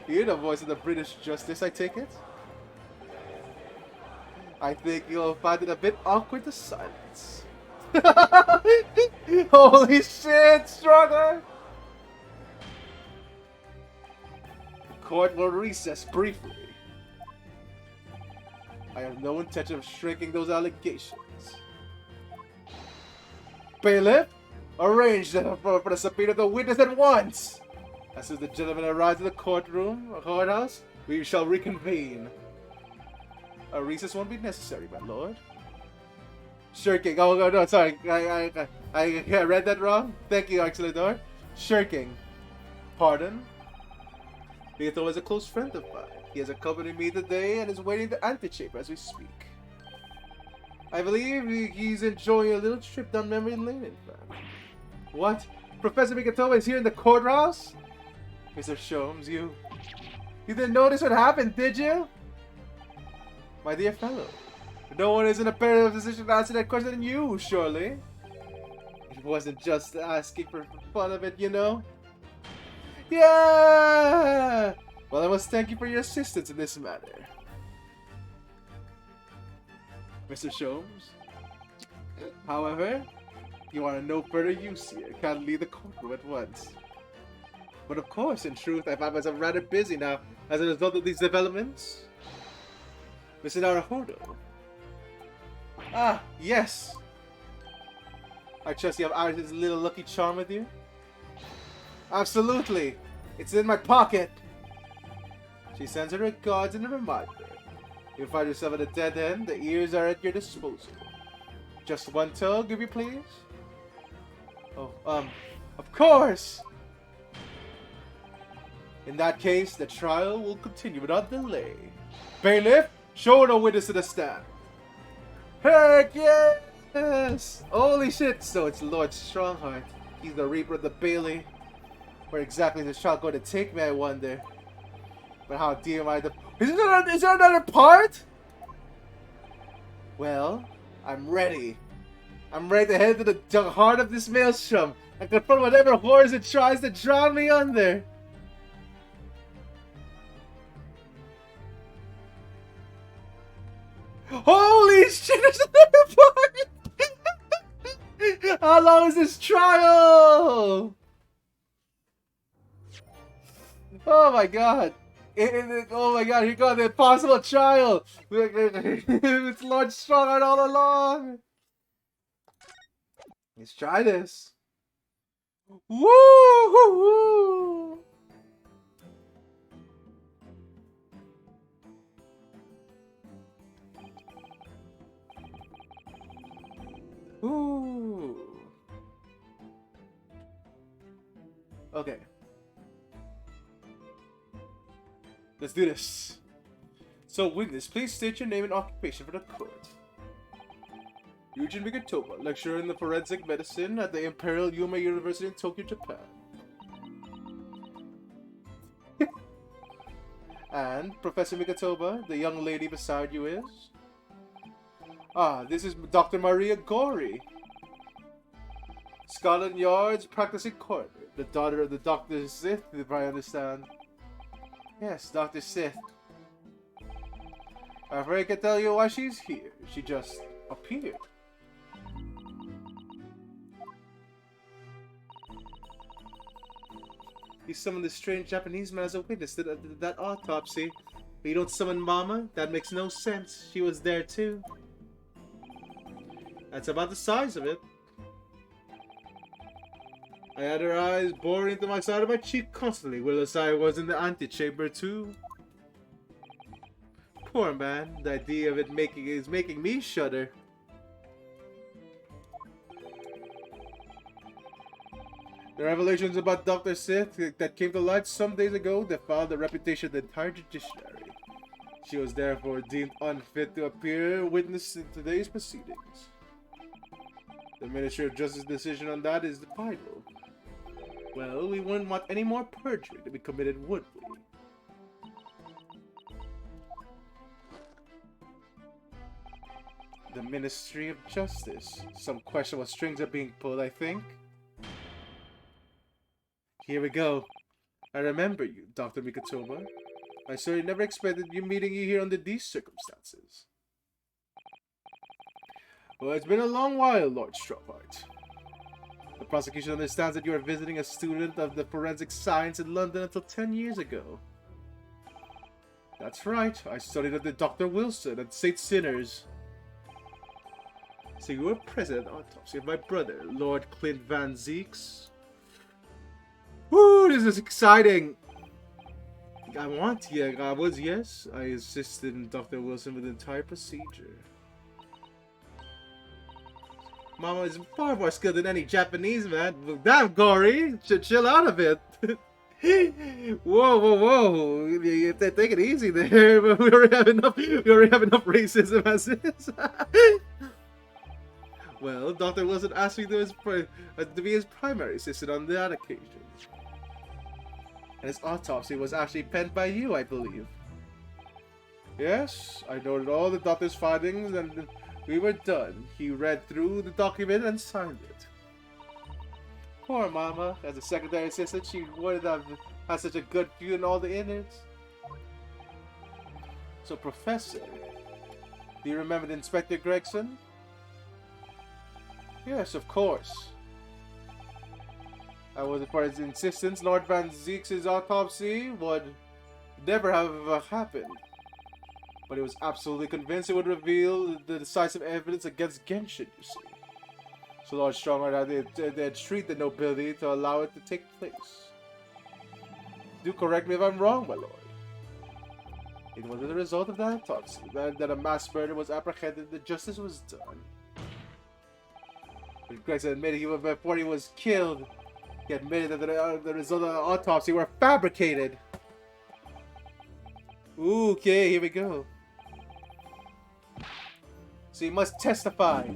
you're the voice of the British justice, I take it? I think you'll find it a bit awkward to silence. Holy shit, Strugger! The court will recess briefly. I have no intention of shrinking those allegations. Bailiff, arrange for the subpoena of the witness at once! As soon as the gentleman arrives in the courthouse, we shall reconvene. A recess won't be necessary, my lord. Shirking. Oh, no, sorry. I read that wrong. Thank you, Auxiliador. Shirking. Pardon? Beato is a close friend of mine. He has accompanied me today and is waiting in the antechamber as we speak. I believe he's enjoying a little trip down memory lane, in fact. What? Professor Mikatoa is here in the courthouse? Mr. Sholmes, you didn't notice what happened, did you? My dear fellow, no one is in a better position to answer that question than you, surely. It wasn't just asking for fun of it, you know? Yeah! Well, I must thank you for your assistance in this matter. Mr. Sholmes. However, you are in no further use here. Can't leave the courtroom at once. But of course, in truth, I find myself rather busy now as a result of these developments. Mr. Naruhodo. Ah, yes! I trust you have Iris' little lucky charm with you? Absolutely! It's in my pocket! She sends her regards and a reminder. You find yourself at a dead end, the ears are at your disposal. Just one tug, if you please? Oh, of course! In that case, the trial will continue without delay. Bailiff, show the witness to the stand. Heck yes! Holy shit! So it's Lord Strongheart. He's the Reaper of the Bailey. Where exactly is this trial going to take me, I wonder? But how dear am I the... Is there another part? Well, I'm ready. I'm ready to head to the heart of this maelstrom and confront whatever horrors it tries to drown me under. Holy shit, there's another part! How long is this trial? Oh my god. Oh my god, here goes the impossible trial! It's Lord Strongheart all along! Let's try this. Woo! Ooh. Okay. Let's do this. So, witness, please state your name and occupation for the court. Eugene Mikatoba, lecturer in the forensic medicine at the Imperial Yuma University in Tokyo, Japan. And Professor Mikatoba, the young lady beside you is? Ah, this is Dr. Maria Gori. Scotland Yard's practicing court. The daughter of the Dr. Sith, if I understand. Yes, Dr. Sith. I'm afraid I can tell you why she's here. She just appeared. You summoned this strange Japanese man as a witness to that autopsy. But you don't summon Mama? That makes no sense. She was there too. That's about the size of it. I had her eyes boring into my side of my cheek constantly, whilst I was in the antechamber too. Poor man, the idea of it is making me shudder. The revelations about Dr. Sith that came to light some days ago defiled the reputation of the entire judiciary. She was therefore deemed unfit to appear witness in today's proceedings. The Ministry of Justice's decision on that is final. Well, we wouldn't want any more perjury to be committed, would we? The Ministry of Justice. Some questionable strings are being pulled, I think. Here we go. I remember you, Dr. Mikatoba. I certainly never expected meeting you here under these circumstances. Well, it's been a long while, Lord Strawheart. The prosecution understands that you are visiting a student of the forensic science in London until 10 years ago. That's right. I studied under Dr. Wilson at St. Sinners. So you were present at the autopsy of my brother, Lord Clint Van Zeeks. Woo, this is exciting! I assisted in Dr. Wilson with the entire procedure. Mama is far more skilled than any Japanese man. Damn, Gory! Chill out a bit. Whoa. Take it easy there. We already have enough racism as is. Well, Dr. Wilson asked me to be his primary assistant on that occasion. And his autopsy was actually penned by you, I believe. Yes, I noted all the doctor's findings and we were done. He read through the document and signed it. Poor Mama. As a secretary assistant, she would have had such a good view in all the innards. So, Professor, do you remember the Inspector Gregson? Yes, of course. I wasn't for his insistence. Lord Van Zeeks' autopsy would never have happened. But he was absolutely convinced it would reveal the decisive evidence against Genshin, you see. So Lord Strongheart had to treat the nobility to allow it to take place. Do correct me if I'm wrong, my lord. It was as a result of that autopsy that a mass murder was apprehended and justice was done. But Gregson admitted before he was killed, he admitted that the results of the autopsy were fabricated. Ooh, okay, here we go. So you must testify.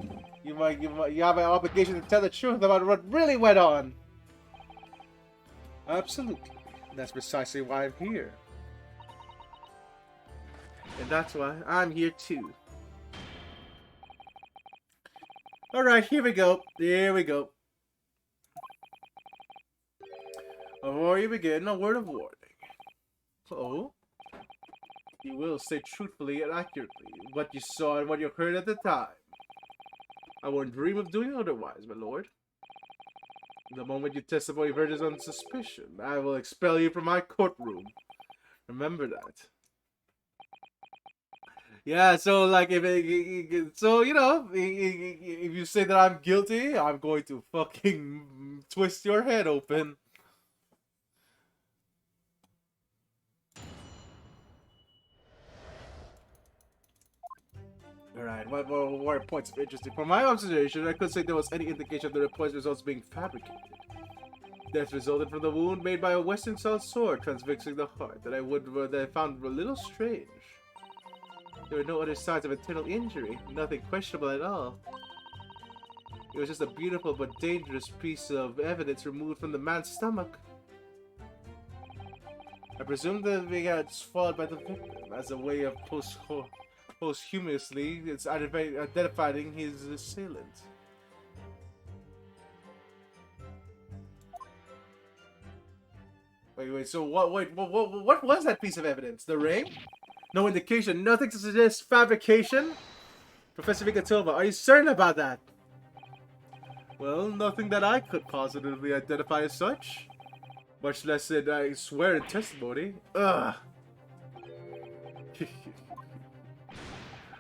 You have an obligation to tell the truth about what really went on. Absolutely. That's precisely why I'm here. And that's why I'm here too. Alright, here we go. Here we go. Before you begin, a word of warning. Oh? You will say truthfully and accurately what you saw and what you heard at the time. I wouldn't dream of doing otherwise, my lord. The moment you testify verges on suspicion, I will expel you from my courtroom. Remember that. Yeah, so like if you say that I'm guilty, I'm going to fucking twist your head open. Alright, what more points of interest? From my observation, I couldn't say there was any indication of the report's results being fabricated. Death resulted from the wound made by a Western-style sword transfixing the heart that I found a little strange. There were no other signs of internal injury, nothing questionable at all. It was just a beautiful but dangerous piece of evidence removed from the man's stomach. I presume that we got swallowed by the victim as a way of posthumously it's identifying his assailant. Wait, so what was that piece of evidence? The ring? No indication, nothing to suggest fabrication? Professor Vikatova, are you certain about that? Well, nothing that I could positively identify as such. Much less than I swear in testimony. Ugh.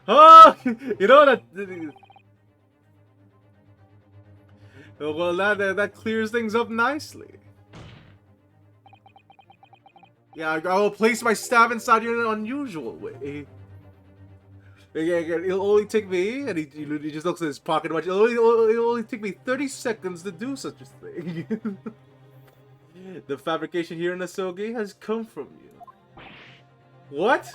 Oh, you know that. Well, that clears things up nicely. Yeah, I will place my staff inside you in an unusual way. It'll only take me, and he just looks at his pocket watch. It'll only take me 30 seconds to do such a thing. The fabrication here in Asogi has come from you. What?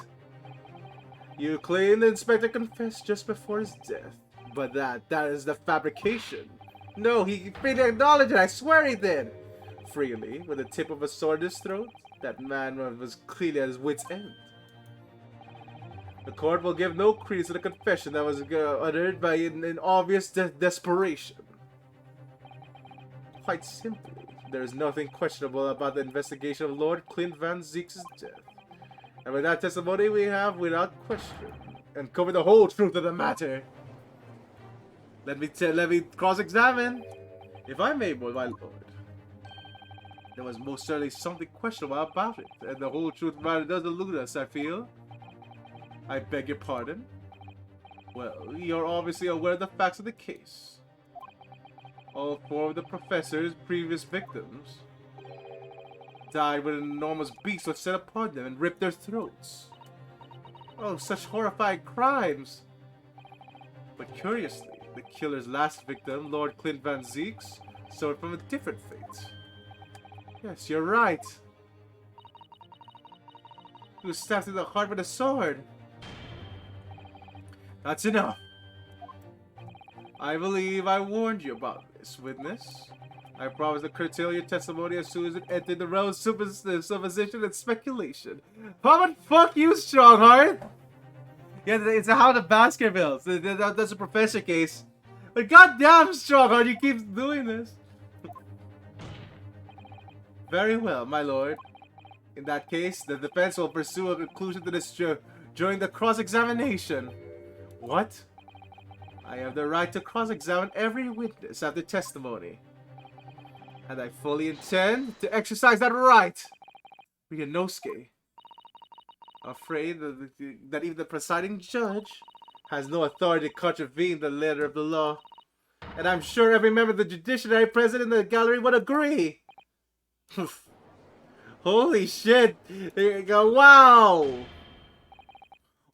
You claim the inspector confessed just before his death, but that is the fabrication. No, he freely acknowledged it. I swear he did. Freely, with the tip of a sword in his throat. That man was clearly at his wit's end. The court will give no credence to the confession that was uttered by an obvious desperation. Quite simply, there is nothing questionable about the investigation of Lord Clint Van Zeek's death. And with that testimony we have, without question, and cover the whole truth of the matter. Let me cross-examine, if I may, my lord. There was most certainly something questionable about it, and the whole truth of the matter does elude us, I feel. I beg your pardon? Well, you're obviously aware of the facts of the case. All four of the professor's previous victims died when an enormous beast was set upon them and ripped their throats. Oh, such horrifying crimes! But curiously, the killer's last victim, Lord Clint Van Zeeks, suffered from a different fate. Yes, you're right. He was stabbed through the heart with a sword. That's enough. I believe I warned you about this, witness. I promise to curtail your testimony as soon as it entered the realm of supposition and speculation. But fuck you, Strongheart! Yeah, it's how the Baskervilles. That's a professor case. But goddamn, Strongheart, you keep doing this. Very well, my lord. In that case, the defense will pursue a conclusion to this during the cross-examination. What? I have the right to cross-examine every witness after testimony. And I fully intend to exercise that right. Ryunosuke. Afraid that even the presiding judge has no authority to contravene the letter of the law. And I'm sure every member of the judiciary present in the gallery would agree. Holy shit! There you go. Wow!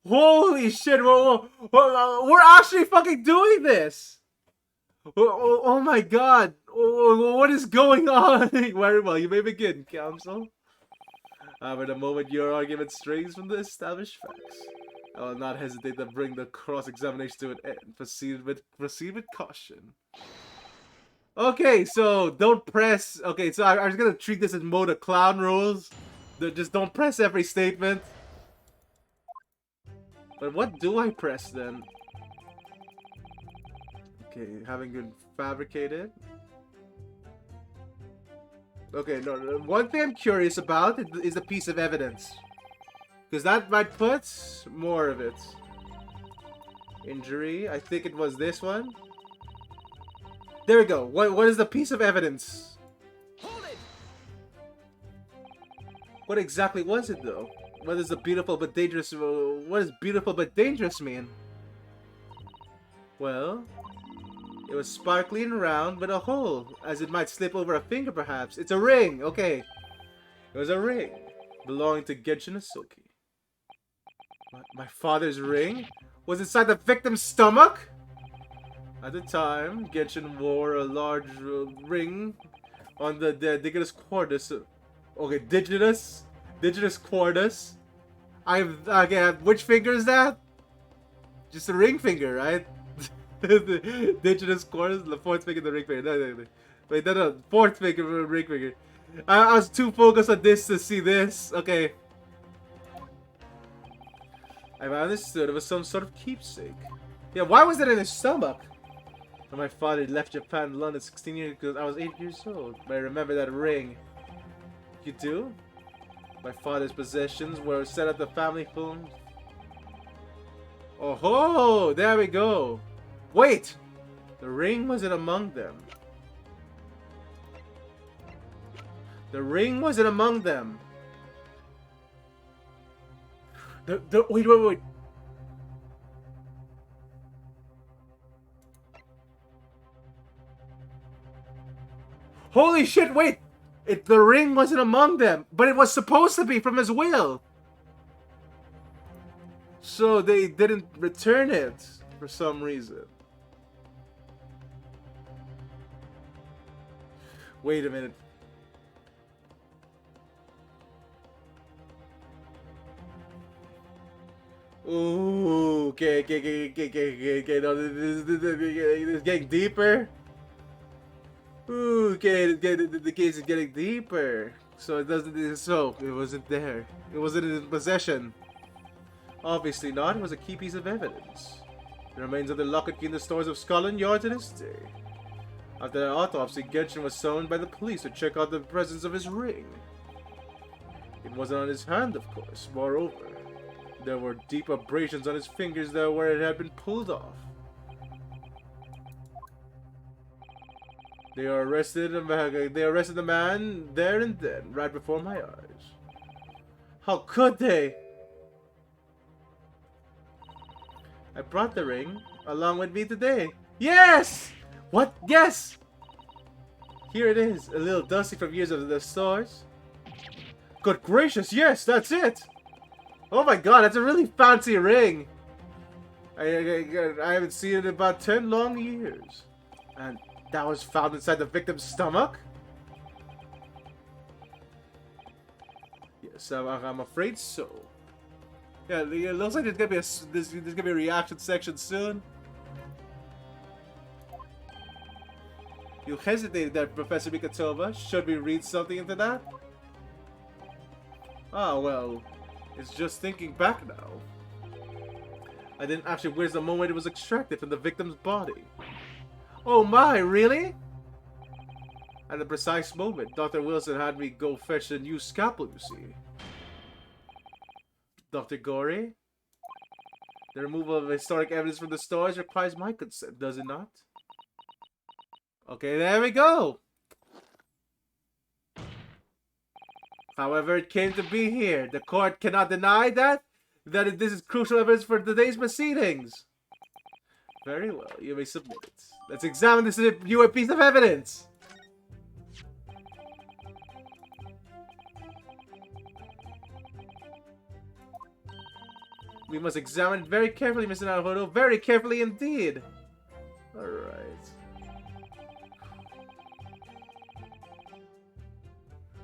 Holy shit! We're actually fucking doing this! Oh my god! What is going on? Very well, you may begin, counsel. However, the moment your argument strays from the established facts, I will not hesitate to bring the cross-examination to an end. Proceed with caution. Okay, so don't press. Okay, so I'm just gonna treat this as mode of clown rules. Just don't press every statement. But what do I press then? Okay, having been fabricated. Okay, no, one thing I'm curious about is the piece of evidence. Because that might put more of it. Injury, I think it was this one. There we go. What is the piece of evidence? Hold it! What exactly was it though? What is the beautiful but dangerous? What does beautiful but dangerous mean? Well, it was sparkly and round, but a hole, as it might slip over a finger perhaps. It's a ring, okay. It was a ring belonging to Genshin Asoki. My father's ring was inside the victim's stomach? At the time, Genshin wore a large ring on the digitus quartus. Okay, digitus quartus. Okay, which finger is that? Just the ring finger, right? The digitus quartus, the fourth finger, the ring finger. No. Wait, no, fourth finger, ring finger. I was too focused on this to see this. Okay. I've understood it was some sort of keepsake. Yeah, why was it in his stomach? When my father left Japan and London 16 years ago, I was 8 years old. But I remember that ring. You do? My father's possessions were set at the family home. Oh ho! There we go. Wait! The ring wasn't among them. The ring wasn't among them. Wait. Holy shit, wait! The ring wasn't among them, but it was supposed to be from his will. So they didn't return it for some reason. Wait a minute. Ooh, okay. No, this is getting deeper. Ooh, okay, the case is getting deeper. So it doesn't. So it wasn't there. It wasn't in possession. Obviously not. It was a key piece of evidence. The remains of the locket key in the stores of Scotland Yard to this day. After the autopsy, Genshin was summoned by the police to check out the presence of his ring. It wasn't on his hand, of course. Moreover, there were deep abrasions on his fingers there where it had been pulled off. They arrested the man there and then, right before my eyes. How could they? I brought the ring along with me today. Yes! What? Yes! Here it is, a little dusty from years of the stores. Good gracious, yes, that's it! Oh my god, that's a really fancy ring! I haven't seen it in about 10 long years. And that was found inside the victim's stomach? Yes, I'm afraid so. Yeah, it looks like there's gonna be a reaction section soon. You hesitated there, Professor Mikatova. Should we read something into that? Ah, well, it's just thinking back now. I didn't actually witness the moment it was extracted from the victim's body. Oh my, really? At the precise moment, Dr. Wilson had me go fetch a new scalpel, you see. Dr. Gorey? The removal of historic evidence from the stores requires my consent, does it not? Okay, there we go! However, it came to be here. The court cannot deny that this is crucial evidence for today's proceedings. Very well, you may submit it. Let's examine this new piece of evidence. We must examine it very carefully, Mr. Naruhodo. Very carefully indeed. Alright.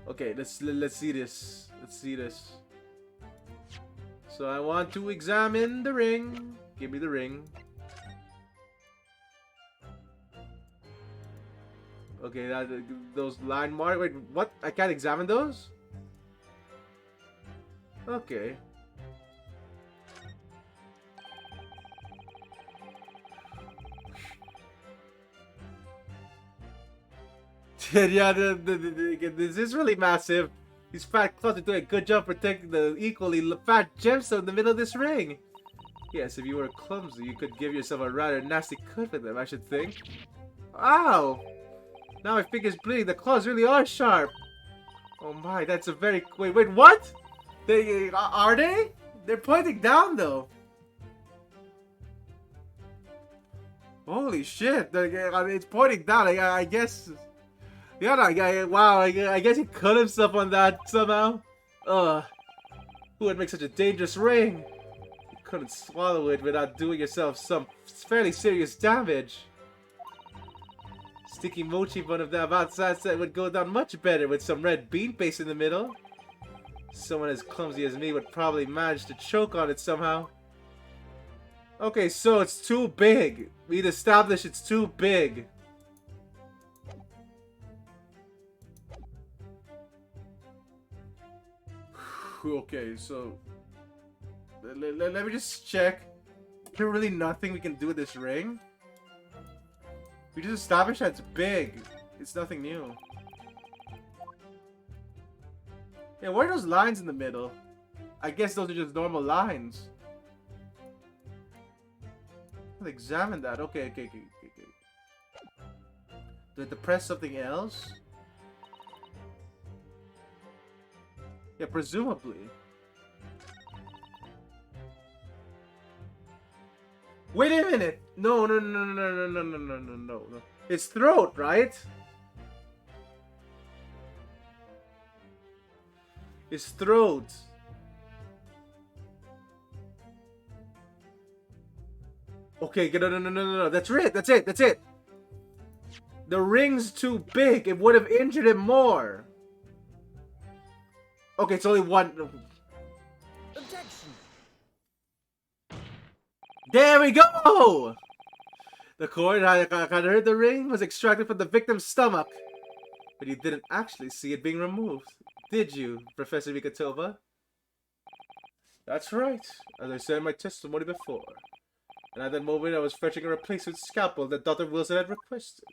Okay, let's see this. Let's see this. So I want to examine the ring. Give me the ring. Okay, those line marks. Wait, what? I can't examine those? Okay. Yeah, this is really massive. These fat claws are doing a good job protecting the equally fat gemstone in the middle of this ring. Yes, if you were clumsy, you could give yourself a rather nasty cut with them, I should think. Ow! Now my finger's bleeding. The claws really are sharp. Oh my, that's a very... Wait, what? Are they? They're pointing down, though. Holy shit. It's pointing down. I guess... Yeah, wow, I guess he cut himself on that somehow. Who would make such a dangerous ring? You couldn't swallow it without doing yourself some fairly serious damage. Sticky mochi bun of that outside set would go down much better with some red bean paste in the middle. Someone as clumsy as me would probably manage to choke on it somehow. Okay, so it's too big. We'd established it's too big. Okay, so let me just check. There's really nothing we can do with this ring. We just established that it's big. It's nothing new. Yeah, what are those lines in the middle? I guess those are just normal lines. Let's examine that. Okay. Do I have to press something else? Yeah, presumably. Wait a minute! No. It's throat, right? It's throat. Okay, no. That's it. The ring's too big. It would have injured him more. Okay, it's only one. Objection. There we go! The cord I heard the ring was extracted from the victim's stomach. But you didn't actually see it being removed. Did you, Professor Mikatova? That's right. As I said in my testimony before. And at that moment I was fetching a replacement scalpel that Dr. Wilson had requested.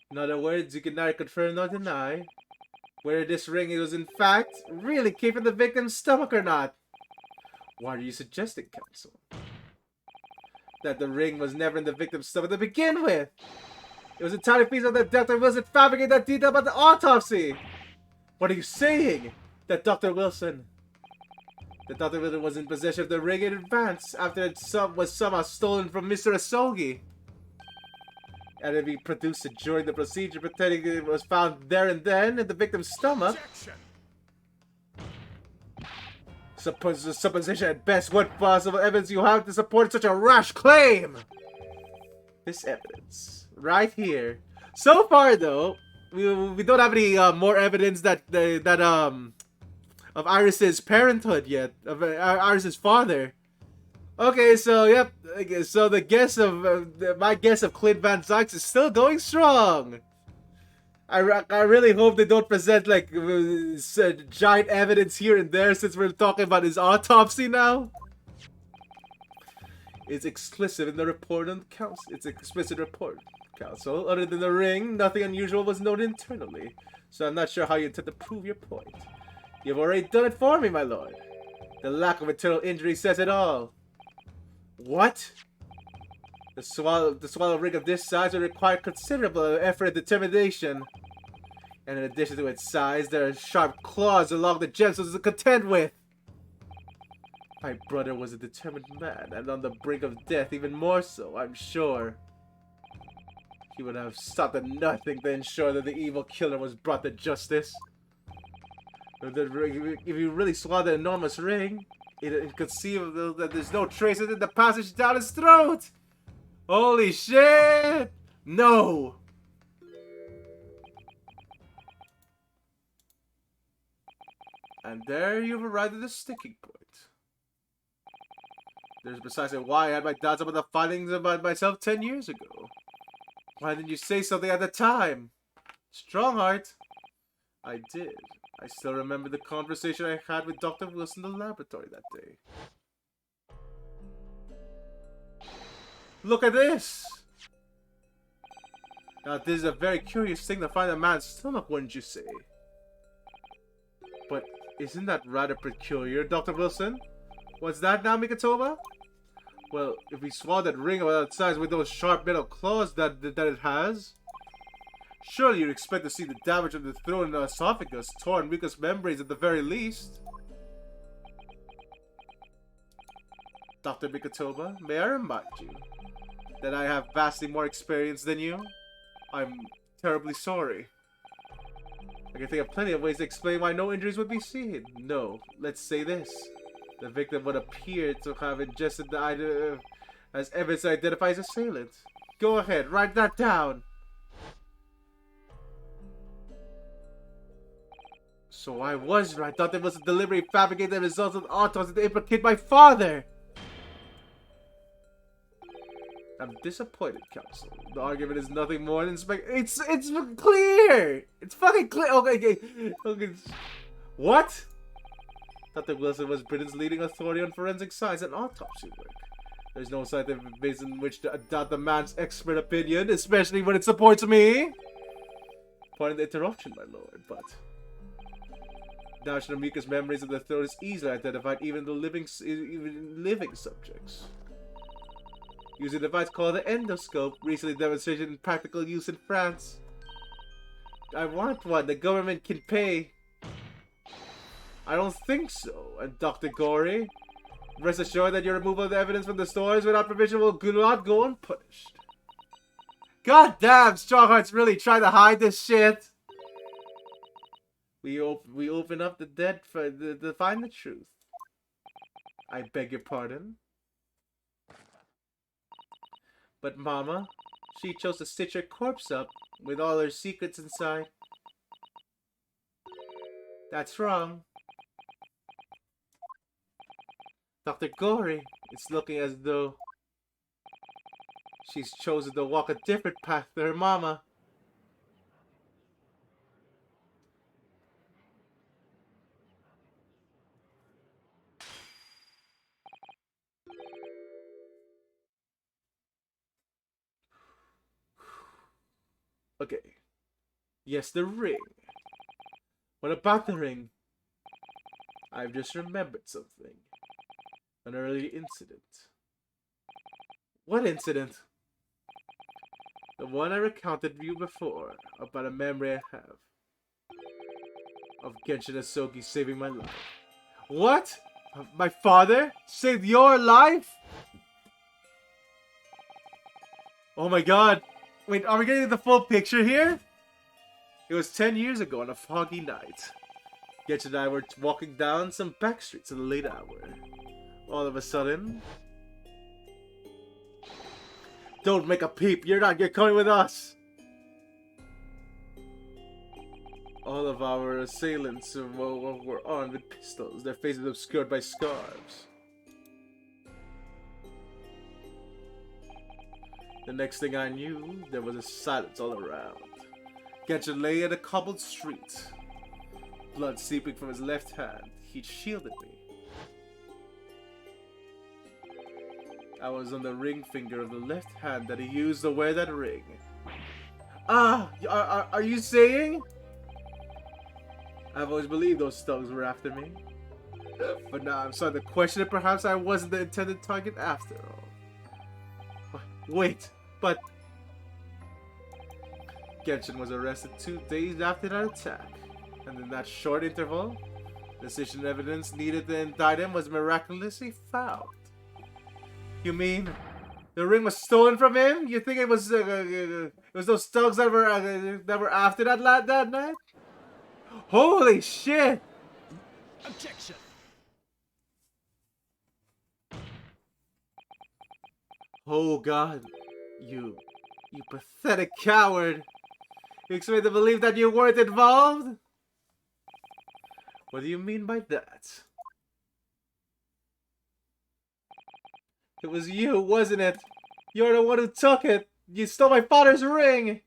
In other words, you can neither confirm nor deny whether this ring was in fact really came from the victim's stomach or not. What are you suggesting, counsel? That the ring was never in the victim's stomach to begin with. It was a tiny piece of that Dr. Wilson fabricated that detail about the autopsy. What are you saying? That Dr. Wilson was in possession of the ring in advance after it was somehow stolen from Mr. Asogi. And it be produced during the procedure, pretending it was found there and then in the victim's stomach. Supposition at best. What possible evidence you have to support such a rash claim? This evidence, right here. So far, though, we don't have any more evidence that of Iris's parenthood yet, of Iris's father. Okay, so yep. So the guess of my guess of Clint Van Zyks is still going strong. I really hope they don't present like giant evidence here and there since we're talking about his autopsy now. It's explicit in the report on council. It's explicit report, counsel. Other than the ring, nothing unusual was noted internally. So I'm not sure how you intend to prove your point. You've already done it for me, my lord. The lack of internal injury says it all. What? The swallow ring of this size would require considerable effort and determination. And in addition to its size, there are sharp claws along the gemstones to contend with. My brother was a determined man, and on the brink of death even more so, I'm sure. He would have stopped at nothing to ensure that the evil killer was brought to justice. If you really swallowed the enormous ring, it conceivable that there's no trace of it in the passage down his throat! Holy shit! No! And there you've arrived at the sticking point. There's precisely why I had my doubts about the findings about myself 10 years ago. Why didn't you say something at the time? Strongheart. I did. I still remember the conversation I had with Dr. Wilson in the laboratory that day. Look at this! Now, this is a very curious thing to find a man's stomach, wouldn't you say? But isn't that rather peculiar, Dr. Wilson? What's that now, Mikatova? Well, if we swallow that ring of that size with those sharp metal claws that it has, surely you'd expect to see the damage of the throat and the esophagus, torn mucous membranes at the very least. Dr. Mikatova, may I remind you that I have vastly more experience than you? I'm terribly sorry. I can think of plenty of ways to explain why no injuries would be seen. No, let's say this. The victim would appear to have ingested the item as evidence that identifies assailant. Go ahead, write that down. So I was right. I thought there was a deliberate fabricated results of autopsy to implicate my father. I'm disappointed, counsel. The argument is nothing more than it's clear. It's fucking clear. Okay. What? Dr. Wilson was Britain's leading authority on forensic science and autopsy work. There's no scientific basis in which to adopt the man's expert opinion, especially when it supports me. Pardon the interruption, my lord, but National Mucus memories of the throat is easily identified even in living subjects. Using a device called the endoscope, recently demonstrated in practical use in France. I want one. The government can pay. I don't think so. And Dr. Gory, rest assured that your removal of the evidence from the stores without provision will not go unpunished. God damn, Strongheart's really trying to hide this shit. We open up the dead to find the truth. I beg your pardon. But Mama, she chose to stitch her corpse up with all her secrets inside. That's wrong. Dr. Gory, it's looking as though she's chosen to walk a different path to her mama. Okay. Yes, the ring. What about the ring? I've just remembered something. An early incident. What incident? The one I recounted to you before, about a memory I have of Genshin Asogi saving my life. What? My father saved your life? Oh my god. Wait, are we getting the full picture here? It was 10 years ago on a foggy night. Genshin and I were walking down some back streets in the late hour. All of a sudden... Don't make a peep, you're coming with us! All of our assailants were armed with pistols, their faces obscured by scarves. The next thing I knew, there was a silence all around. Genshin lay in a cobbled street. Blood seeping from his left hand, he shielded me. I was on the ring finger of the left hand that he used to wear that ring. Ah! Are you saying? I've always believed those thugs were after me. But now I'm starting to question it. Perhaps I wasn't the intended target after all. Wait, but... Genshin was arrested 2 days after that attack. And in that short interval, the decision evidence needed to indict him was miraculously found. You mean the ring was stolen from him? You think it was those thugs that were after that night? Holy shit! Objection. Oh god, you pathetic coward! You expect me to believe that you weren't involved? What do you mean by that? It was you, wasn't it? You're the one who took it! You stole my father's ring!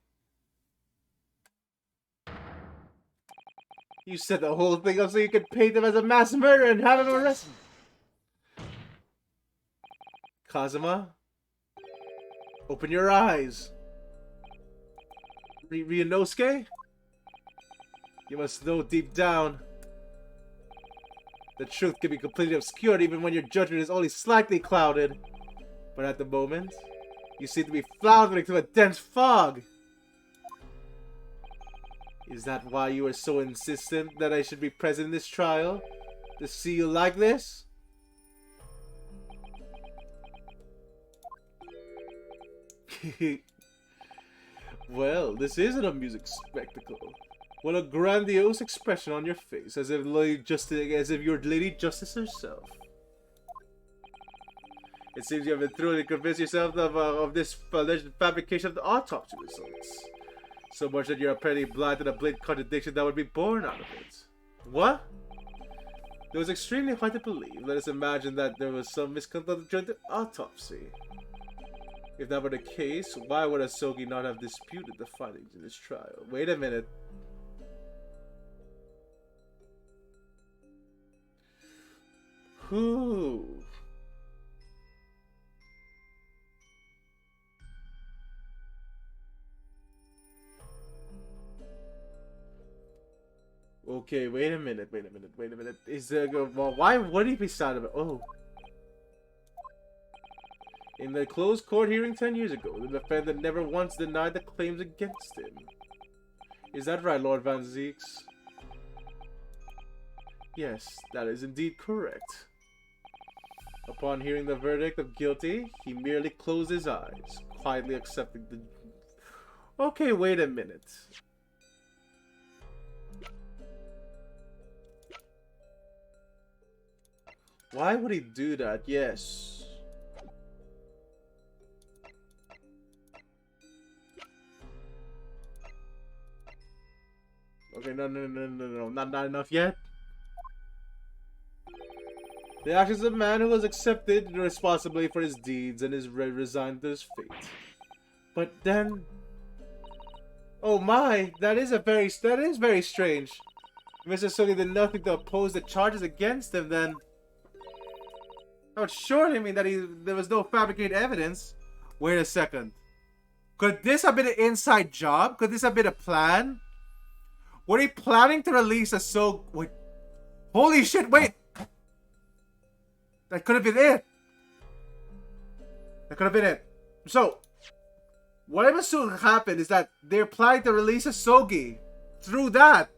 You set the whole thing up so you could paint him as a mass murderer and have him arrested! Kazuma? Open your eyes! Ryunosuke? You must know deep down. The truth can be completely obscured even when your judgment is only slightly clouded. But at the moment, you seem to be floundering through a dense fog. Is that why you are so insistent that I should be present in this trial? To see you like this? Well, this isn't a music spectacle. What a grandiose expression on your face, as if you're Lady Justice herself. It seems you have been thoroughly convinced yourself of this alleged fabrication of the autopsy results. So much that you're apparently blind to the blatant contradiction that would be born out of it. What? It was extremely hard to believe. Let us imagine that there was some misconduct during the autopsy. If that were the case, why would Asogi not have disputed the findings in his trial? Wait a minute. Whew. Okay, wait a minute. Is there well, why would he be sad about? Oh. In the closed court hearing 10 years ago, the defendant never once denied the claims against him. Is that right, Lord Van Zeeks? Yes, that is indeed correct. Upon hearing the verdict of guilty, he merely closed his eyes, quietly accepting the... Okay, wait a minute. Why would he do that? Yes. Okay, no, not enough yet. The actions of a man who has accepted responsibility for his deeds and is resigned to his fate. But then... Oh my, that is very strange. If Mr. Sugi did nothing to oppose the charges against him, then... That would surely mean that there was no fabricated evidence. Wait a second. Could this have been an inside job? Could this have been a plan? Were they planning to release a wait. Holy shit, wait! That could have been it. That could have been it. So, what I'm assuming happened is that they're planning to release a Sogi through that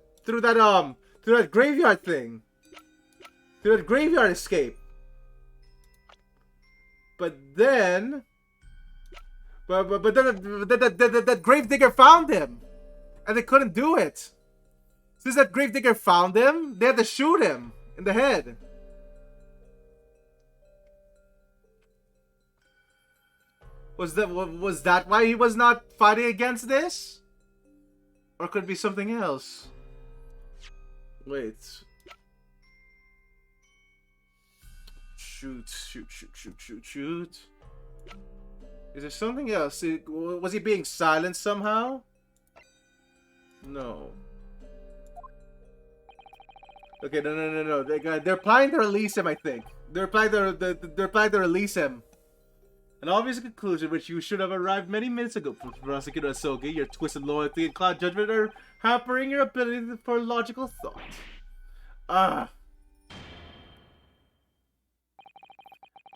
graveyard thing. Through that graveyard escape. But then... But then that gravedigger found him. And they couldn't do it. Since that gravedigger found him, they had to shoot him in the head. Was that why he was not fighting against this? Or could it be something else? Wait. Shoot. Is there something else? Was he being silent somehow? No. Okay, no. They're planning to release him, I think. They're planning to release him. An obvious conclusion which you should have arrived many minutes ago, Prosecutor Asogi. Your twisted loyalty and cloud judgment are hampering your ability for logical thought.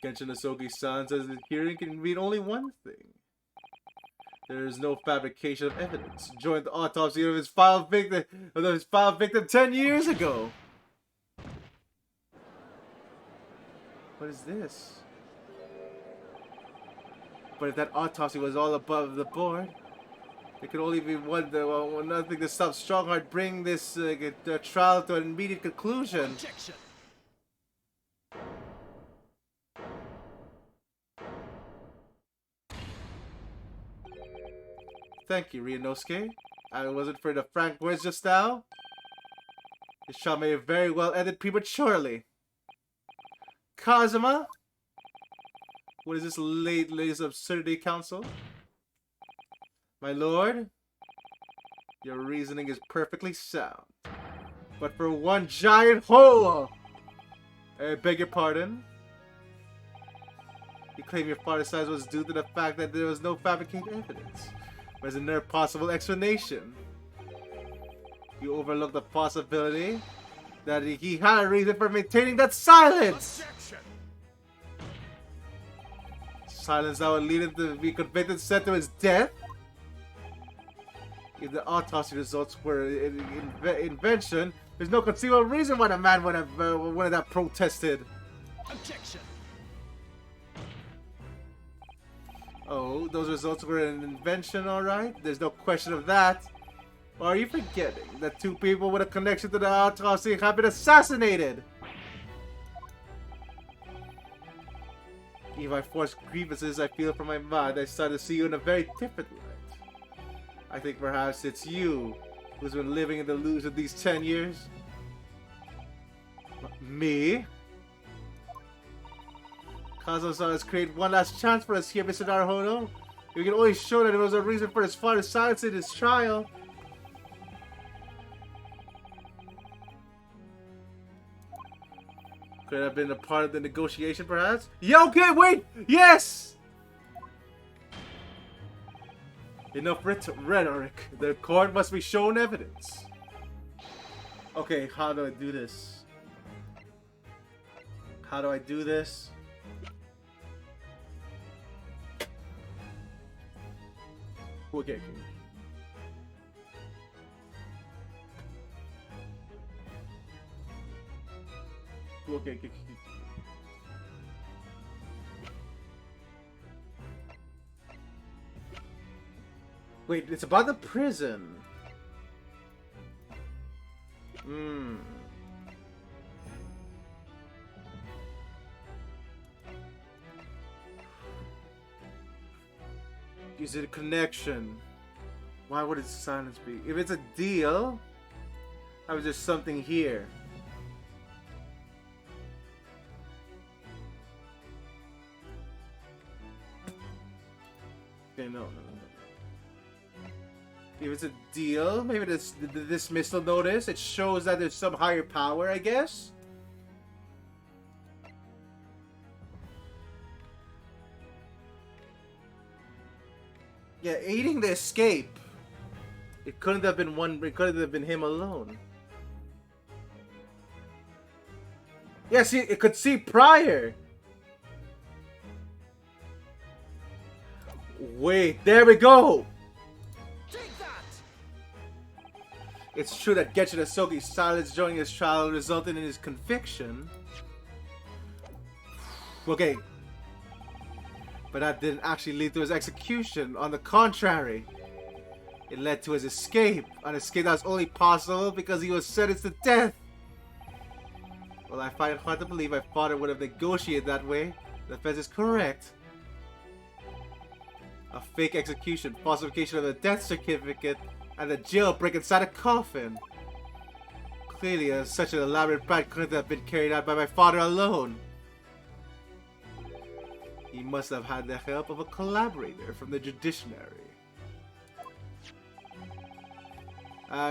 Genshin Asogi-san says that hearing can mean only one thing. There is no fabrication of evidence. Joined the autopsy of his final victim 10 years ago. What is this? But if that autopsy was all above the board, there could only be nothing to stop Strongheart bring this trial to an immediate conclusion. Objection. Thank you, Ryunosuke. I wasn't for the frank words just now. This trial may have very well ended prematurely. Kazuma? What is this latest absurdity, counsel? My lord, your reasoning is perfectly sound. But for one giant hole! I beg your pardon? You claim your father's size was due to the fact that there was no fabricated evidence. But is there a possible explanation? You overlook the possibility that he had a reason for maintaining that silence! Objection. Silence that would lead him to be convicted and sent to his death? If the autopsy results were an invention, there's no conceivable reason why the man would have protested. Objection. Oh, those results were an invention, alright? There's no question of that. Or are you forgetting that two people with a connection to the autopsy have been assassinated? If I force grievances I feel from my mind, I start to see you in a very different light. I think perhaps it's you who's been living in the illusion these 10 years. Me? Kazuo-san has created one last chance for us here, Mr. Naruhodo. We can only show that there was a reason for his father's silence in his trial. Could have been a part of the negotiation, perhaps? Yeah, okay, wait! Yes! Enough rhetoric. The court must be shown evidence. Okay, how do I do this? How do I do this? Okay. Okay. Wait, it's about the prison. Hmm. Is it a connection? Why would its silence be? If it's a deal, how is there something here? Okay, no. If it's a deal, maybe this the dismissal notice, it shows that there's some higher power, I guess? Yeah, aiding the escape. It couldn't have been him alone. Yeah, see, it could see prior. Wait, there we go! Take that! It's true that Getchin Asogi's silence during his trial resulted in his conviction. Okay. But that didn't actually lead to his execution. On the contrary, it led to his escape. An escape that was only possible because he was sentenced to death. Well, I find it hard to believe my father would have negotiated that way. The defense is correct. A fake execution, falsification of the death certificate, and a jailbreak inside a coffin. Clearly, such an elaborate plan couldn't have been carried out by my father alone. He must have had the help of a collaborator from the judiciary. I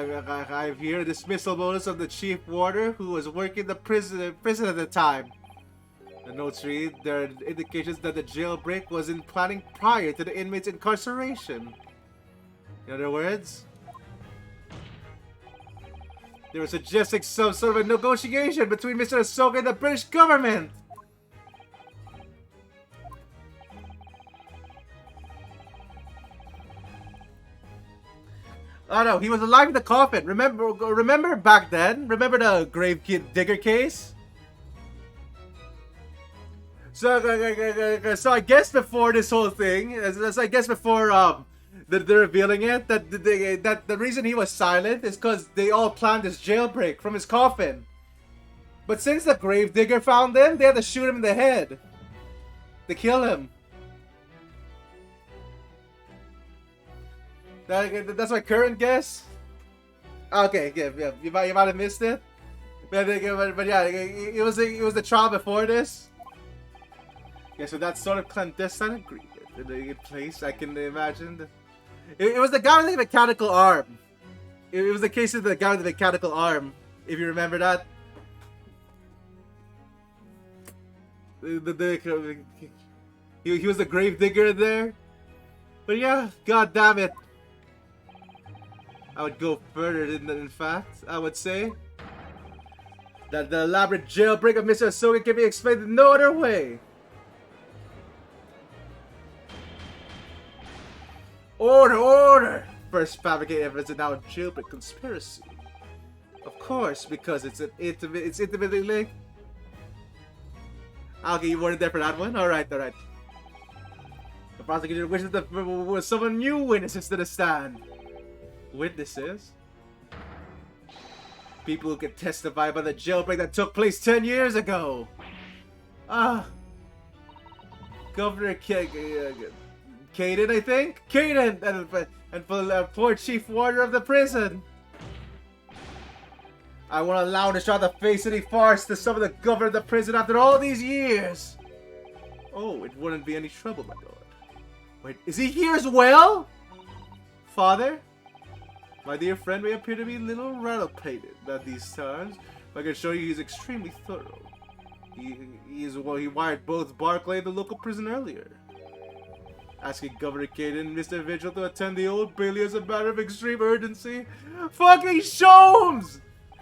have here a dismissal notice of the chief warder who was working the prison at the time. The notes read, there are indications that the jailbreak was in planning prior to the inmate's incarceration. In other words, they were suggesting some sort of a negotiation between Mr. Ahsoka and the British government. Oh no, he was alive in the coffin. Remember back then? Remember the grave digger case? So I guess before this whole thing, I guess before they're revealing it, that the reason he was silent is because they all planned this jailbreak from his coffin. But since the grave digger found him, they had to shoot him in the head to kill him. That's my current guess. Okay, yeah, you might have missed it, but yeah, it was the trial before this. Yeah, so that sort of clandestine agreement in place, I can imagine. It was the guy with the mechanical arm. It was the case of the guy with the mechanical arm, if you remember that. He was the grave digger there. But yeah, god damn it. I would go further in fact, I would say that the elaborate jailbreak of Mr. Ahsoka can be explained in no other way. Order! First fabricated evidence and now a jailbreak conspiracy. Of course, because it's intimately linked. Okay, you weren't there for that one? Alright. The prosecutor wishes that was someone new witnesses to the stand. Witnesses? People who can testify about the jailbreak that took place 10 years ago. Governor Caden, I think? Caden! And poor chief warder of the prison. I won't allow to show the face any farce to some of the governor of the prison after all these years. Oh, it wouldn't be any trouble, my lord. Wait, is he here as well? Father? My dear friend may appear to be a little rattle-pated at these times, but I can show you he's extremely thorough. He wired both Barclay and the local prison earlier, asking Governor Caden and Mr. Vigil to attend the Old Bailey as a matter of extreme urgency. Fucking Sholmes!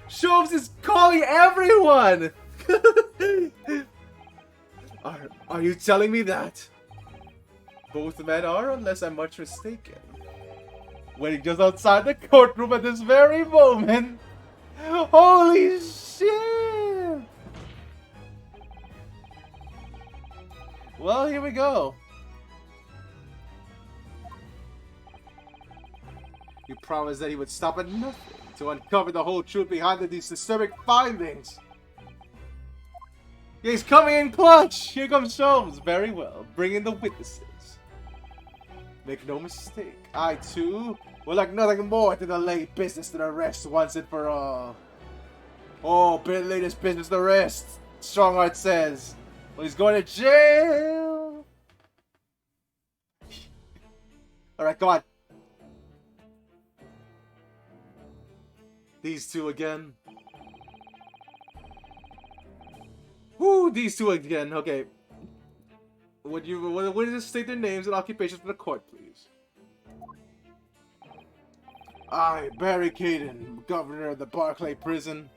Sholmes is calling everyone! Are you telling me that? Both men are, unless I'm much mistaken. Waiting just outside the courtroom at this very moment. Holy shit! Well, here we go. He promised that he would stop at nothing to uncover the whole truth behind these disturbing findings. He's coming in clutch! Here comes Sholmes. Very well. Bring in the witnesses. Make no mistake, I too would like nothing more than to lay business to the rest once and for all. Oh, but lay this business to rest, Strongheart says. Well, he's going to jail. Alright, come on. These two again. Woo, these two again. Okay. Would you just state their names and occupations for the court, please? I, Barry Caden, governor of the Barclay prison.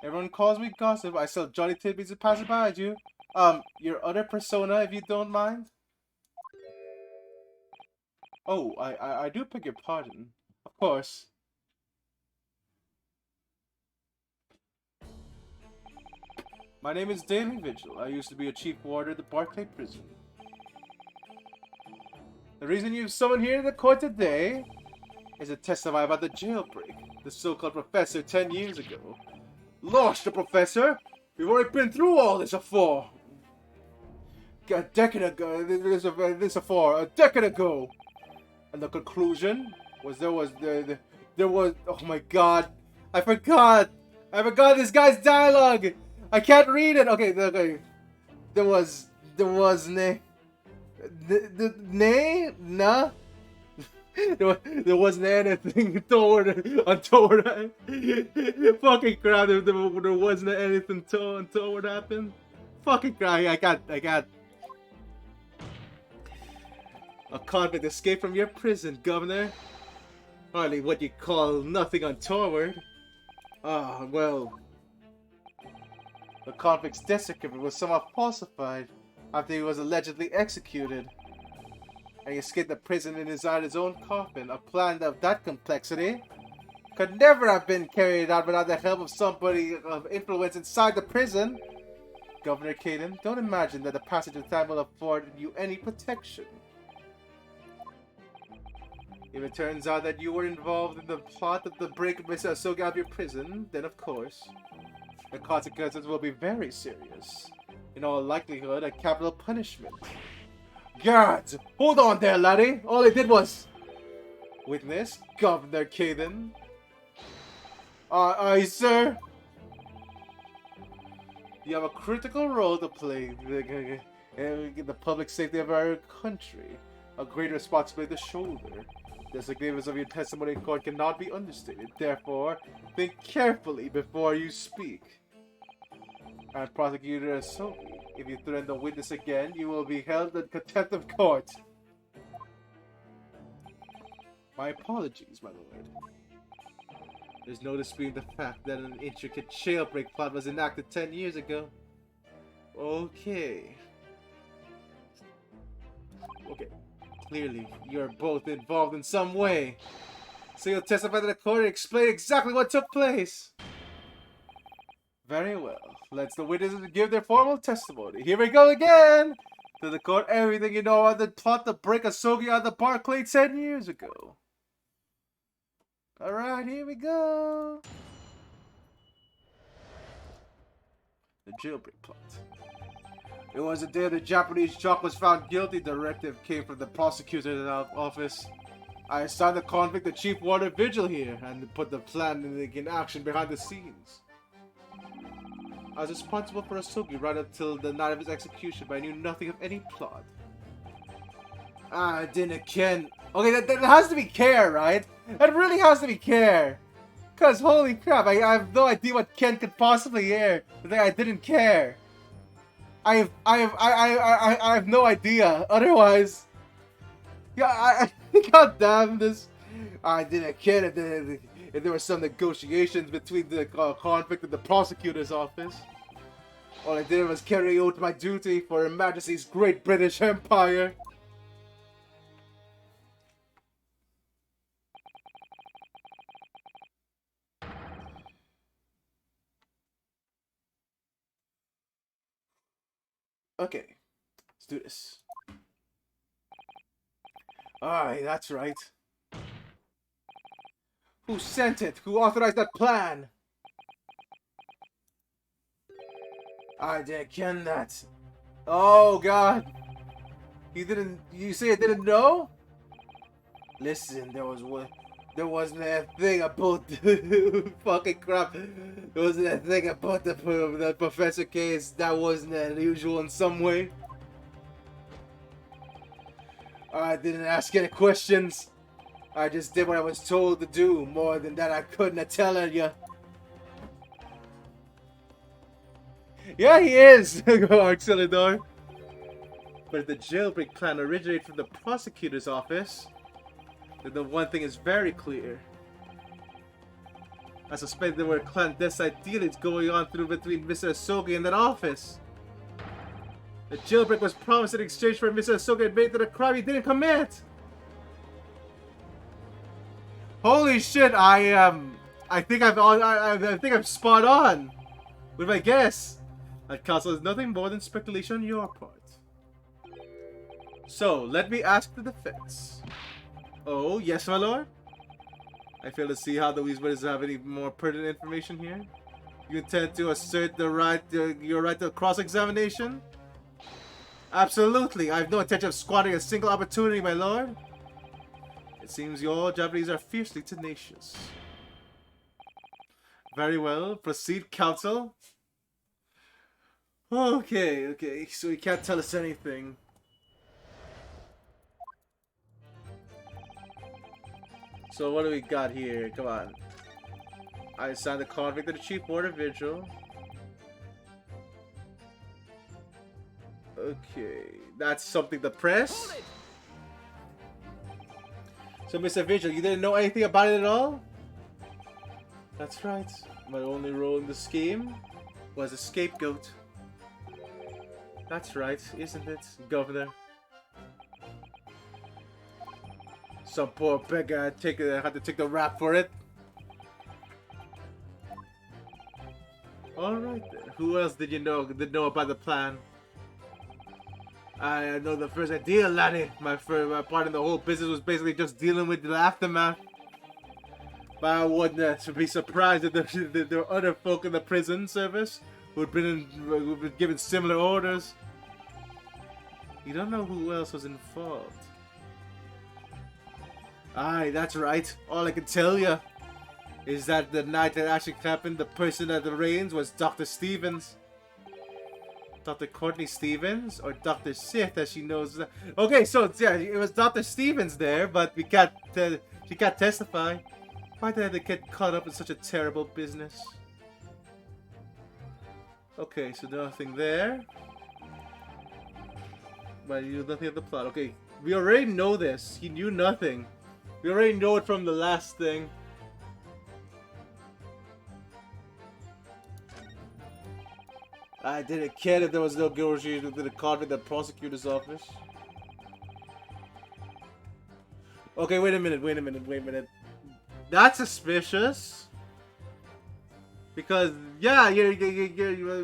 Everyone calls me gossip. I sell jolly tidbits and pass it by you. Your other persona, if you don't mind. Oh, I do beg your pardon. Of course. My name is Daily Vigil. I used to be a chief warder at the Barclay prison. The reason you've summoned here to the court today is to testify about the jailbreak, the so-called professor 10 years ago. Lost the professor? We've already been through all this before. A decade ago. A decade ago. And the conclusion was there was oh my god. I forgot this guy's dialogue. I can't read it. Okay. There wasn't anything untoward. Fucking crap. There wasn't anything untoward happened. Fucking crap. I got. A convict escaped from your prison, Governor. Hardly what you call nothing untoward. Ah, well. The convict's death certificate was somehow falsified after he was allegedly executed. And he escaped the prison inside his own coffin. A plan of that complexity could never have been carried out without the help of somebody of influence inside the prison. Governor Caden, don't imagine that the passage of time will afford you any protection. If it turns out that you were involved in the plot of the break of Mr. Asogi out of your prison, then of course, the consequences will be very serious. In all likelihood, a capital punishment. Guards! Hold on there, laddie! All I did was... Witness, Governor Caden. Aye, sir. You have a critical role to play in the public safety of our country. A great responsibility to shoulder. The significance of your testimony in court cannot be understated. Therefore, think carefully before you speak. And Prosecutor Asogi, if you threaten the witness again, you will be held in contempt of court. My apologies, my lord. There's no disputing the fact that an intricate jailbreak plot was enacted 10 years ago. Okay. Clearly, you're both involved in some way. So you'll testify to the court and explain exactly what took place. Very well. Let the witnesses give their formal testimony. Here we go again! To the court, everything you know about the plot to break Asogi out of the Barclay 10 years ago. Alright, here we go. The jailbreak plot. It was the day the Japanese jock was found guilty. Directive came from the prosecutor's office. I assigned the convict the chief warder Vigil here and put the plan in action behind the scenes. I was responsible for Asogi right until the night of his execution, but I knew nothing of any plot. I didn't care. Okay, that has to be care, right? That really has to be care. Cause holy crap, I have no idea what Ken could possibly hear. That I didn't care. I have no idea. Otherwise, yeah, God damn this. I didn't care if there were some negotiations between the convict and the prosecutor's office. All I did was carry out my duty for Her Majesty's Great British Empire. Okay, let's do this. Aye, that's right. Who sent it? Who authorized that plan? I didn't ken that. Oh God. You didn't. You say I didn't know? Listen, there wasn't a thing about the fucking crap. There wasn't a thing about the professor case that wasn't unusual in some way. I didn't ask any questions. I just did what I was told to do. More than that, I couldn't have telling you. Yeah, he is, Auxiliador. But if the jailbreak plan originated from the prosecutor's office, then the one thing is very clear. I suspect there were clandestine dealings going on between Mr. Asogi and that office. The jailbreak was promised in exchange for Mr. Asogi admitting to the crime he didn't commit. Holy shit! I think I'm spot on with my guess. That counsel is nothing more than speculation on your part. So let me ask the defense. Oh yes, my lord. I fail to see how the witnesses have any more pertinent information here. You intend to assert the right, your right to cross-examination? Absolutely. I have no intention of squandering a single opportunity, my lord. It seems your Japanese are fiercely tenacious. Very well. Proceed, counsel. Okay. So you can't tell us anything. So what do we got here? Come on. I assigned the convict to the chief warder vigil. Okay. That's something to press? So Mr. Vigil, you didn't know anything about it at all? That's right. My only role in the scheme was a scapegoat. That's right, isn't it, Governor? Some poor beggar had to take the rap for it. Alright then. Who else did you know about the plan? I know the first idea, laddie. My part in the whole business was basically just dealing with the aftermath. But I wouldn't be surprised if there were other folk in the prison service who'd been given similar orders. You don't know who else was involved. Aye, that's right. All I can tell you is that the night that actually happened, the person at the reins was Dr. Stevens. Dr. Courtney Stevens, or Dr. Sith, as she knows. Okay, so yeah, it was Dr. Stevens there, but she can't testify. Why did they get caught up in such a terrible business? Okay, so nothing there. But you knew nothing of the plot. Okay, we already know this. He knew nothing. We already know it from the last thing. I didn't care if there was no negotiation with the convict at the prosecutor's office. Okay, wait a minute. That's suspicious. Because, yeah,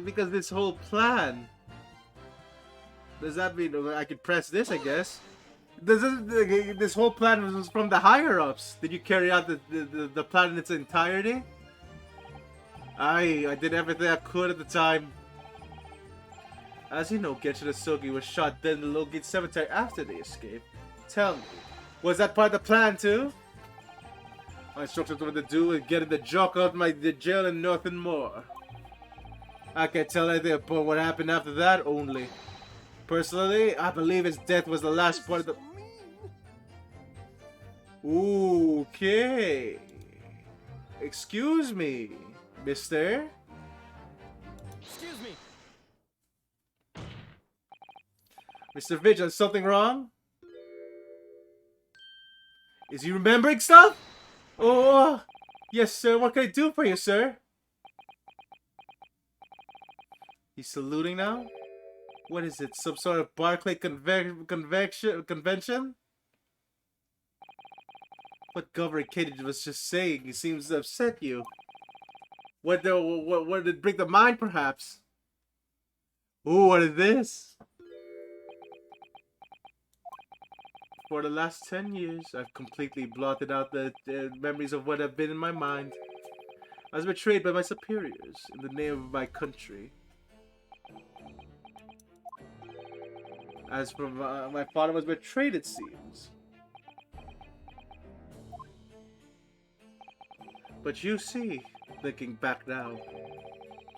because this whole plan. Does that mean I could press this, I guess? This whole plan was from the higher-ups. Did you carry out the plan in its entirety? I did everything I could at the time. As you know, Genshin Asogi was shot dead in the Logate Cemetery after they escaped. Tell me, was that part of the plan too? My instructions were to do is get the jock out of the jail and nothing more. I can't tell anything about what happened after that only. Personally, I believe his death was the last part of the... Okay. Excuse me, mister? Excuse me. Mr. Vigil, is something wrong? Is he remembering stuff? Oh, yes, sir. What can I do for you, sir? He's saluting now? What is it? Some sort of Barclay convention? What Governor Cage was just saying? He seems to upset you. What did it bring to mind, perhaps? Ooh, what is this? For the last 10 years, I've completely blotted out the memories of what have been in my mind. I was betrayed by my superiors in the name of my country. As for my father was betrayed, it seems. But you see, looking back now,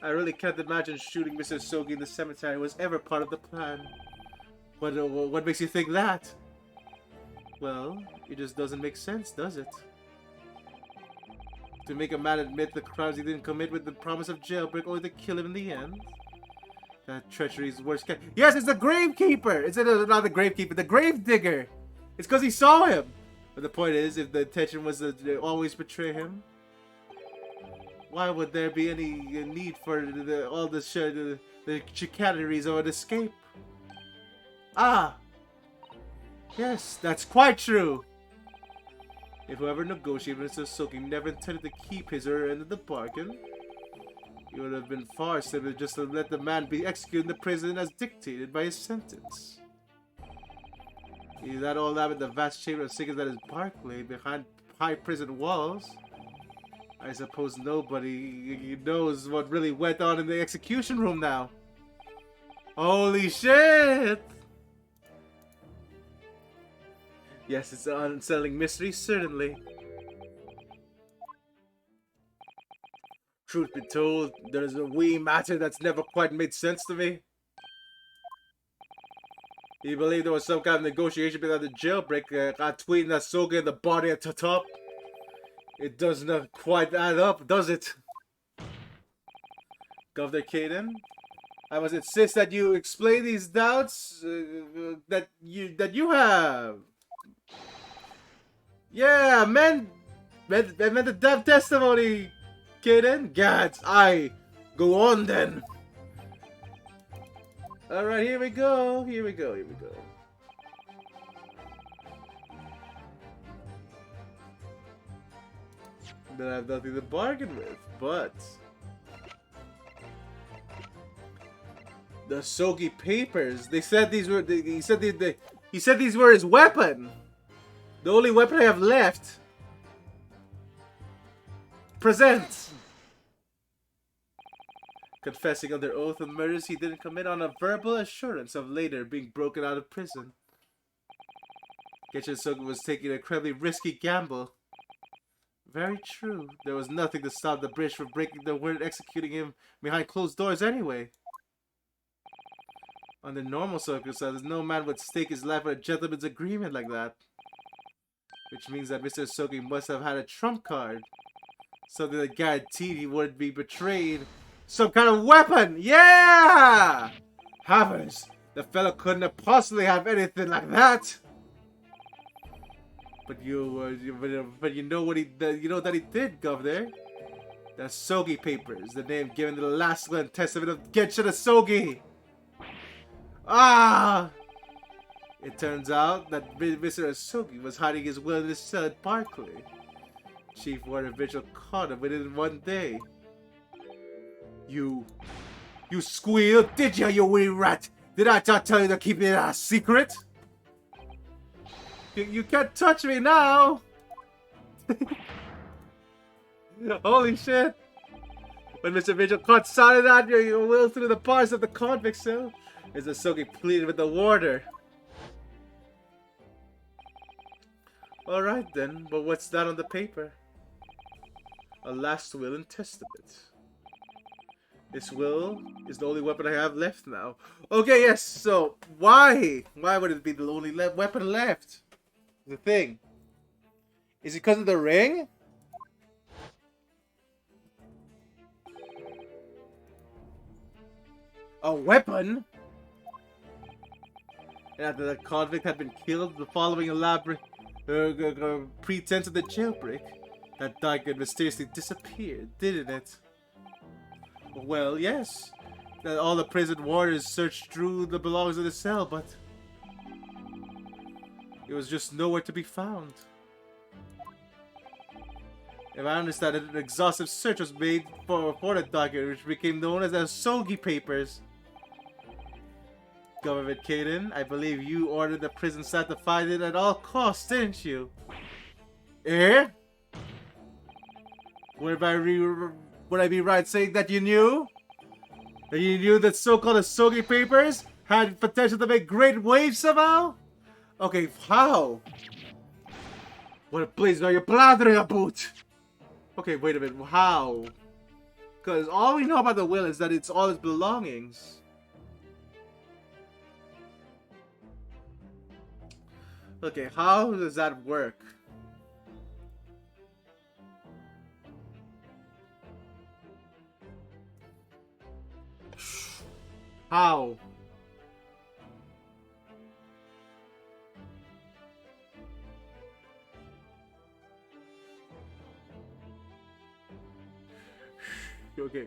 I really can't imagine shooting Mr. Sogi in the cemetery was ever part of the plan. What makes you think that? Well, it just doesn't make sense, does it? To make a man admit the crimes he didn't commit with the promise of jailbreak only to kill him in the end? That treachery is worse. Yes, it's the gravekeeper! It's not the gravekeeper, the gravedigger! It's because he saw him! But the point is, if the intention was to always betray him, why would there be any need for all the chicaneries of an escape? Ah! Yes, that's quite true! If whoever negotiated with Mr. Soki never intended to keep his or her end of the bargain, it would have been far simpler just to let the man be executed in the prison as dictated by his sentence. Either that all that in the vast chamber of secrets that is Barclay behind high prison walls. I suppose nobody knows what really went on in the execution room now. Holy shit! Yes, it's an unsettling mystery, certainly. Truth be told, there's a wee matter that's never quite made sense to me. Do you believe there was some kind of negotiation between the jailbreak between Nasoga and the body at the top? It does not quite add up, does it? Governor Caden, I must insist that you explain these doubts that you have. Yeah, man the death testimony, Caden. Gads, go on then. Alright, here we go. Then I have nothing to bargain with, but the Sogi papers. They said these were. He said these were his weapon. The only weapon I have left. Present. Confessing under oath of murders he didn't commit on a verbal assurance of later being broken out of prison. Genshin Sogi was taking an incredibly risky gamble. Very true. There was nothing to stop the British from breaking the word and executing him behind closed doors anyway. Under normal circumstances, no man would stake his life on a gentleman's agreement like that. Which means that Mr. Sogi must have had a trump card. Something that guaranteed he wouldn't be betrayed. Some kind of weapon! Yeah! Hammers! The fellow couldn't have possibly have anything like that! But you know what you know that he did, Governor. The Sogi papers, the name given to the last will and testament of Genshin Sogi. Ah! It turns out that Mr. Sogi was hiding his will in his cell at Barclay. Chief Warder Vigil caught him within one day. You squealed, did you wee rat? Did I not tell you to keep it a secret? You can't touch me now! Holy shit! When Mr. Vigil caught sight of that, you will through the bars of the convict cell, as the Sogi pleaded with the warder. Alright then, but what's that on the paper? A last will and testament. This will is the only weapon I have left now. Okay, yes, so why? Why would it be the only weapon left? The thing. Is it because of the ring? A weapon? And after the convict had been killed, the following elaborate pretense of the jailbreak, that document mysteriously disappeared, didn't it? Well, yes. That all the prison warders searched through the belongings of the cell, but it was just nowhere to be found. If I understand it, an exhaustive search was made for the document, which became known as the Sogi Papers. Government Kaden, I believe you ordered the prison staff to find it at all costs, didn't you? Eh? Would I be right saying that you knew? That you knew that so-called Sogi Papers had potential to make great waves somehow? Okay, how? What place are you blathering about? Okay, wait a minute, how? Because all we know about the will is that it's all his belongings. Okay, how does that work? How? Okay.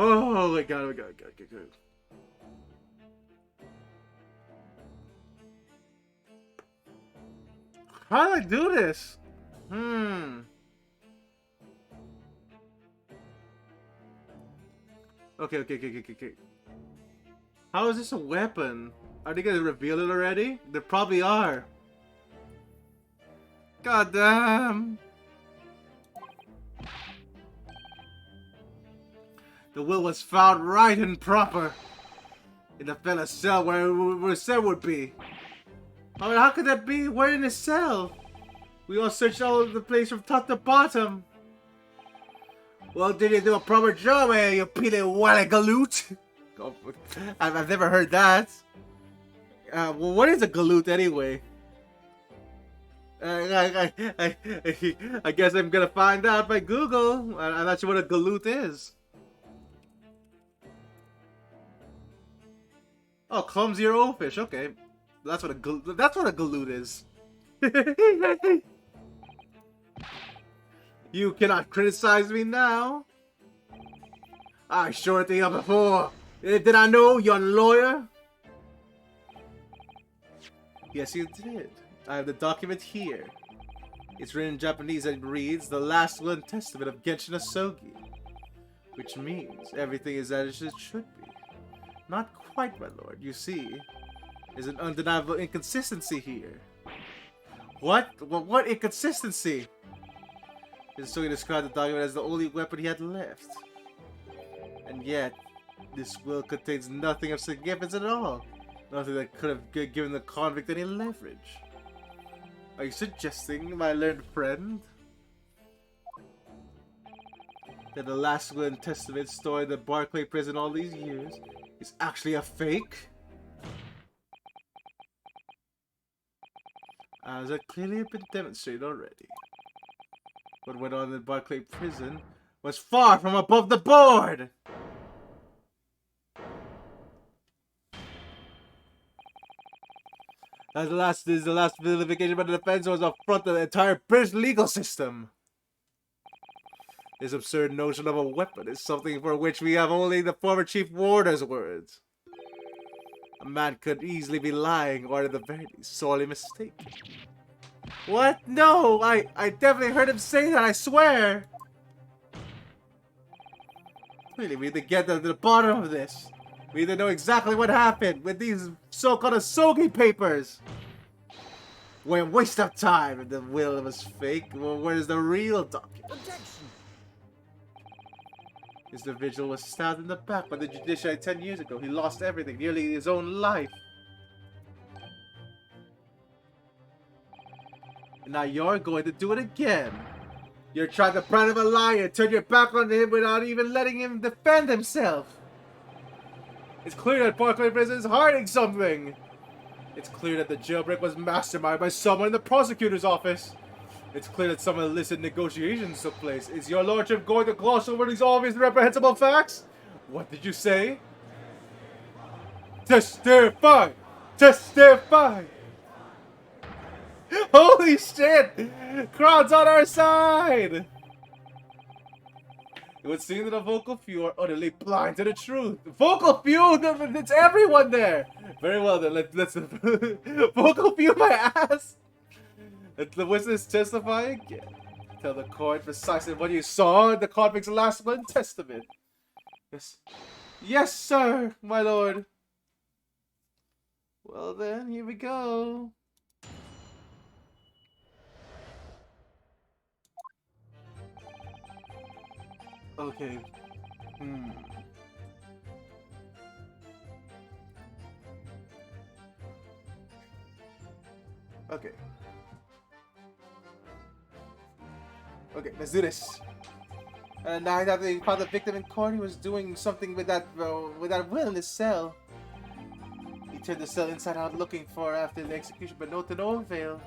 Oh my god, okay. How do I do this? Okay. How is this a weapon? Are they gonna reveal it already? They probably are. God damn. The will was found right and proper in the fella's cell where the cell would be. I mean, how could that be? We're in a cell. We all searched all over the place from top to bottom. Well, did you do a proper job, eh, you peely wallagaloot? I've never heard that. Well, what is a galoot anyway? I guess I'm gonna find out by Google. I'm not sure what a galoot is. Oh, clumsy or oafish. Okay, that's what a galoot is. You cannot criticize me now. I sure think of before. Did I know you're a lawyer? Yes, you did. I have the document here. It's written in Japanese and reads, "The Last Will and Testament of Genshin Asogi." Which means everything is as it should be. Not quite, my lord. You see, there's an undeniable inconsistency here. What? What inconsistency? Asogi described the document as the only weapon he had left. And yet, this will contains nothing of significance at all. Nothing that could have given the convict any leverage. Are you suggesting, my learned friend, that the last will and testament stored in the Barclay prison all these years is actually a fake? As it clearly have been demonstrated already. What went on in the Barclay prison was far from above the board! This is the last vilification by the defense was affront to the entire British legal system. This absurd notion of a weapon is something for which we have only the former chief warder's words. A man could easily be lying or at the very least sorely mistaken. What? No! I definitely heard him say that, I swear! Really, we need to get to the bottom of this. We need to know exactly what happened with these so-called Asogi Papers. What a waste of time if the will was fake. Well, where's the real document? Objection! This individual was stabbed in the back by the judiciary 10 years ago. He lost everything, nearly his own life. And now you're going to do it again. You're trying to brand him a liar, turn your back on him without even letting him defend himself. It's clear that Barclay Prison is hiding something. It's clear that the jailbreak was masterminded by someone in the prosecutor's office. It's clear that some illicit negotiations took place. Is your lordship going to gloss over these obvious reprehensible facts? What did you say? Testify! Testify! Holy shit! Crowd's on our side! It would seem that the vocal few are utterly blind to the truth. Vocal few? It's everyone there! Very well then, let's vocal few my ass! Let the witness testify again. Tell the court precisely what you saw in the convict's last written testament. Yes. Yes, sir, my lord. Well then, here we go. Okay. Okay. Okay, let's do this. Now that they found the victim in court, he was doing something with that will in his cell. He turned the cell inside out looking for after the execution, but to no avail.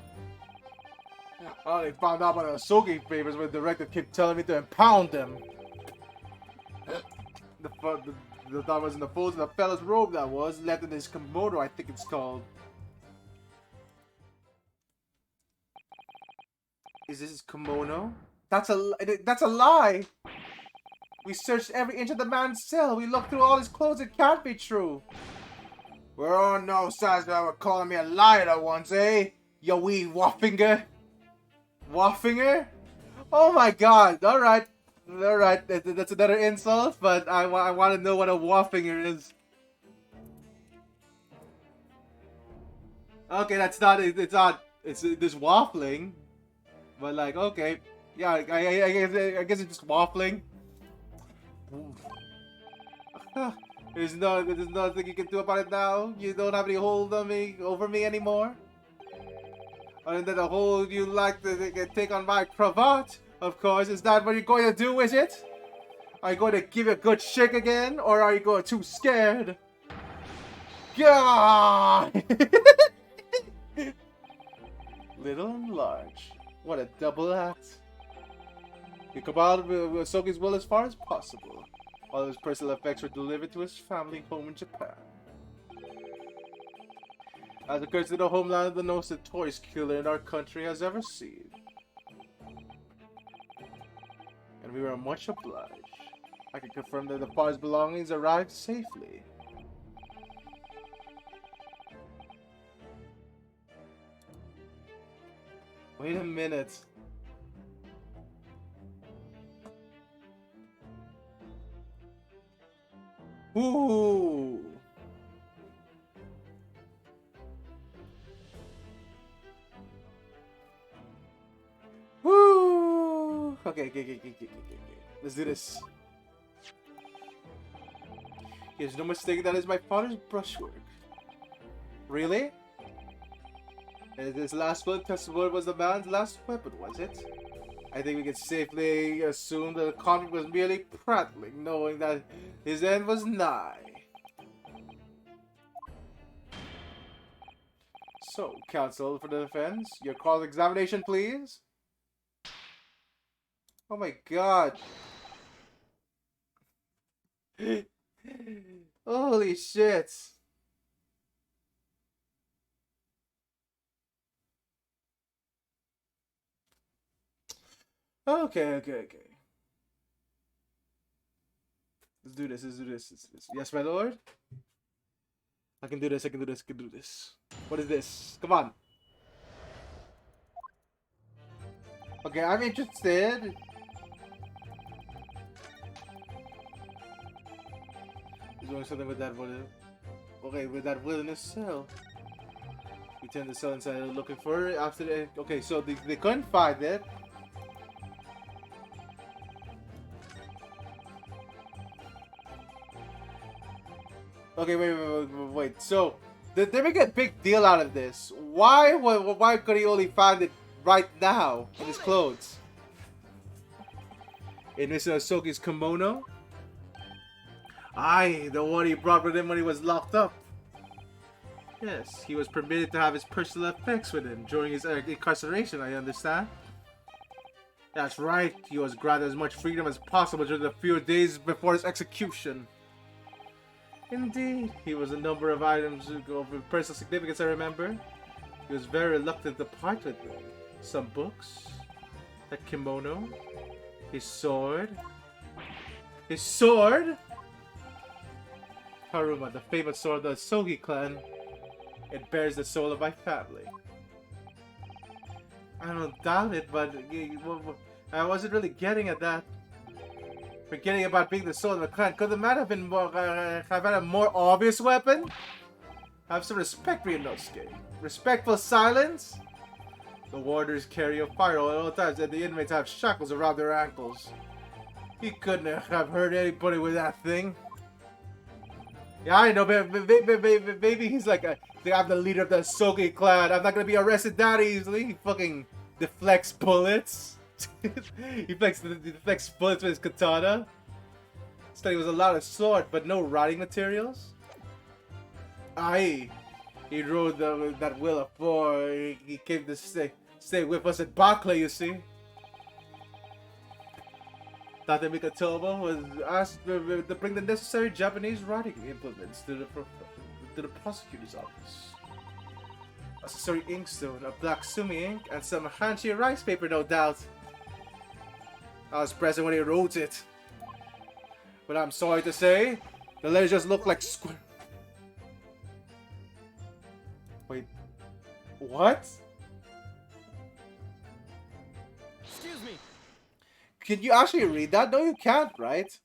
Oh, they found out about the Sogi favors when the director kept telling me to impound them. The thought was in the folds of the fella's robe that was left in his kimono, I think it's called. Is this his kimono? That's a lie! We searched every inch of the man's cell. We looked through all his clothes. It can't be true. We're on no sides that were calling me a liar at once, eh? You wee waffinger. Waffinger? Oh my god. Alright. Alright. That's another insult, but I want to know what a waffinger is. Okay, that's not. It's not. It's this waffling. But like, okay. Yeah, I guess it's just waffling. There's nothing you can do about it now. You don't have any hold on me over me anymore. Other than the hold you like to take on my cravat, of course. Is that what you're going to do, is it? Are you going to give it a good shake again, or are you going too scared? God! Little and large. What a double act. He cabal with Sogi's will as far as possible. All of his personal effects were delivered to his family home in Japan. As occurs to the homeland of the most notorious killer in our country has ever seen. And we were much obliged. I can confirm that the father's belongings arrived safely. Wait a minute. Ooh. Woo. Okay. Let's do this. There's no mistake, that is my father's brushwork. Really? And this last blood testament was the man's last weapon, was it? I think we can safely assume that the convict was merely prattling, knowing that his end was nigh. So, counsel for the defense, your cross-examination, please. Oh my god. Holy shit. Okay. Let's do this. Yes, my lord? I can do this. What is this? Come on. Okay, I'm interested. He's doing something with that will. Okay, with that will in his cell. We turned the cell inside looking for it after the... Okay, so they couldn't find it. Okay, wait. So, they make a big deal out of this. Why could he only find it right now in his clothes? In Mr. Asoki's kimono? Aye, the one he brought with him when he was locked up. Yes, he was permitted to have his personal effects with him during his incarceration, I understand. That's right, he was granted as much freedom as possible during the few days before his execution. Indeed, he was a number of items of personal significance, I remember. He was very reluctant to part with them. Some books, a kimono, his sword. His sword? Haruma, the famous sword of the Sogi clan. It bears the soul of my family. I don't doubt it, but I wasn't really getting at that. Forgetting about being the soul of the clan. Could the man have been more, have had a more obvious weapon? Have some respect for Inosuke. Respectful silence? The warders carry a fire at all times, and the inmates have shackles around their ankles. He couldn't have hurt anybody with that thing. Yeah, I know, maybe he's like, I'm the leader of the Sogi clan. I'm not gonna be arrested that easily. He fucking deflects bullets. he deflects bullets with his katana. It's like it was a lot of sword, but no writing materials. Aye, he rode that wheel afore. He came to stay with us at Bakle, you see. Tate Mikatomo was asked to bring the necessary Japanese writing implements to the prosecutor's office. Accessory inkstone, a black sumi ink, and some Hanshi rice paper, no doubt. I was present when he wrote it. But I'm sorry to say, the letters just look like square. Wait, what? Excuse me. Can you actually read that? No, you can't, right?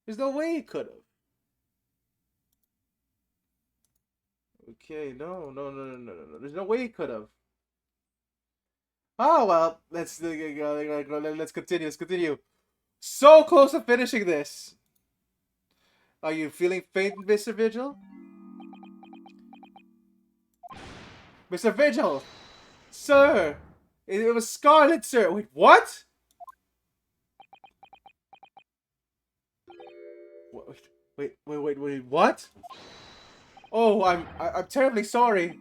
There's no way he could have. Okay, no. There's no way he could have. Oh well, let's continue. Let's continue. So close to finishing this. Are you feeling faint, Mr. Vigil? Mr. Vigil, sir, it was Scarlet, sir. Wait, what? Wait, what? Oh, I'm terribly sorry.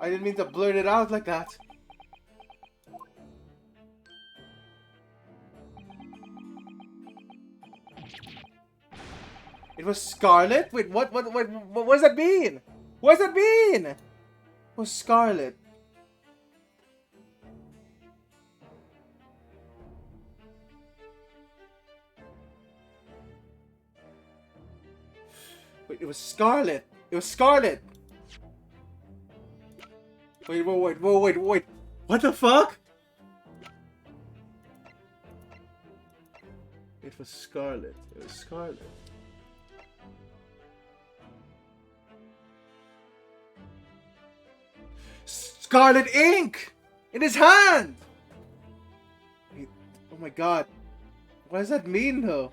I didn't mean to blurt it out like that. It was Scarlet? Wait, what does that mean? What does that mean? It was Scarlet. Wait, it was Scarlet. It was Scarlet. Wait. What the fuck? It was Scarlet. It was Scarlet. Scarlet ink! In his hand! Wait, oh my god. What does that mean, though?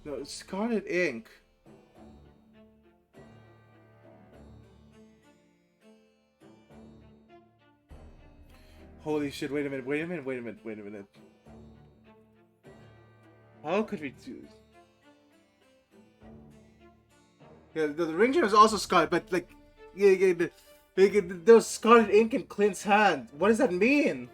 No, it's Scarlet ink. Holy shit, wait a minute. How could we do this? Yeah, the ring gem is also Scarlet, but like, there's Scarlet ink in Clint's hand. What does that mean?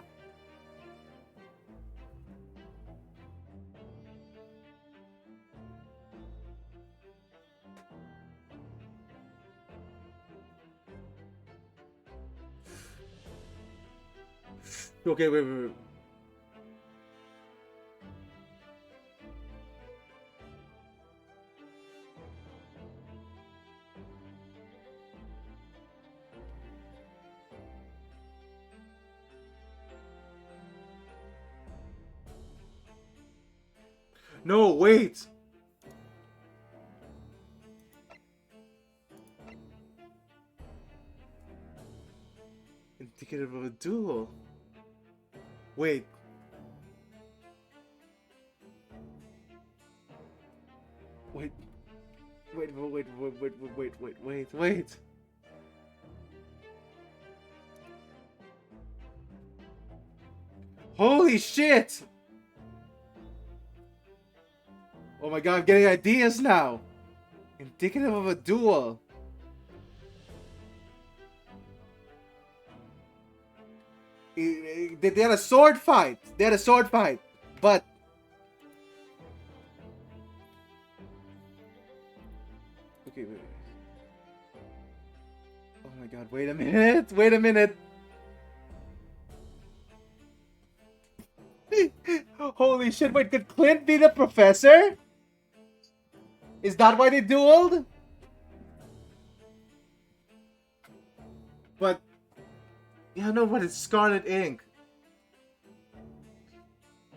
Okay, wait. No, wait! Indicative of a duel. Wait. Wait. Holy shit! Oh my god, I'm getting ideas now! Indicative of a duel. They had a sword fight. They had a sword fight. But okay, wait. Oh my god, wait a minute. Wait a minute. Holy shit, wait, could Clint be the professor? Is that why they dueled? But yeah, no, what is Scarlet Ink?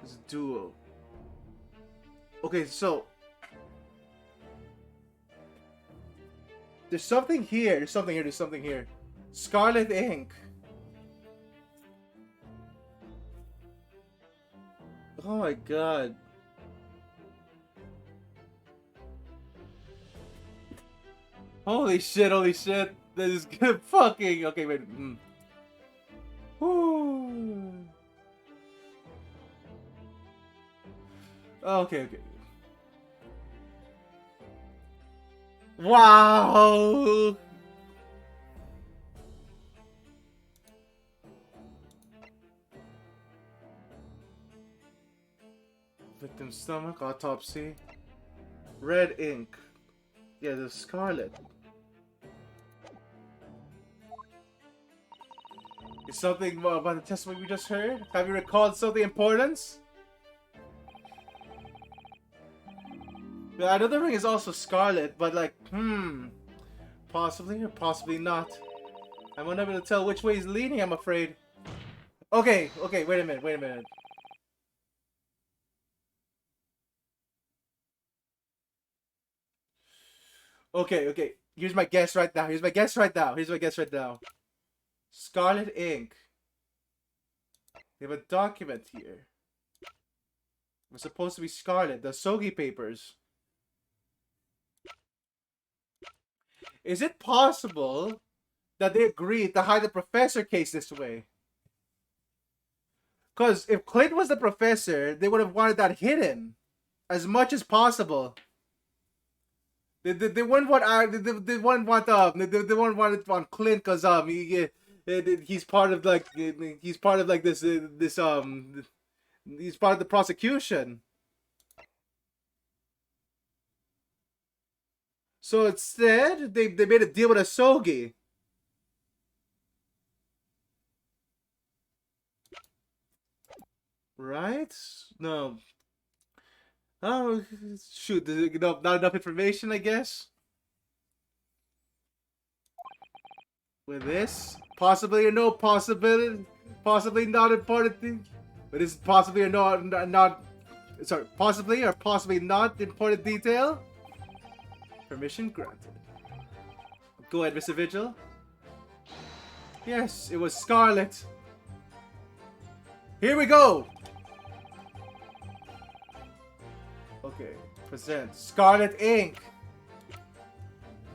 It's a duel. Okay, so there's something here. There's something here. There's something here. Scarlet Ink. Oh my god. Holy shit, holy shit. This is good fucking. Okay, wait. Woo. Okay, okay. Wow. Victim stomach autopsy. Red ink. Yeah, the scarlet. Is something about the testimony we just heard? Have you recalled something important? Yeah, I know the ring is also scarlet, but like, possibly or possibly not. I'm unable to tell which way he's leaning, I'm afraid. Okay, okay, wait a minute, wait a minute. Okay, okay, here's my guess right now, here's my guess right now, here's my guess right now. Scarlet ink. They have a document here. It's supposed to be scarlet, the Sogi papers. Is it possible that they agreed to hide the professor case this way? Because if Clint was the professor, they would have wanted that hidden as much as possible. They wouldn't want they wouldn't want they wouldn't want it on Clint because he's part of like he's part of like this he's part of the prosecution. So instead, they made a deal with Asogi. Right? No. Oh, shoot. Not enough information, I guess. With this? Possibly or no possibility. Possibly not important thing. But is possibly or not sorry, possibly or possibly not important detail? Permission granted. Go ahead, Mr. Vigil. Yes, it was Scarlet. Here we go! Okay, present Scarlet ink.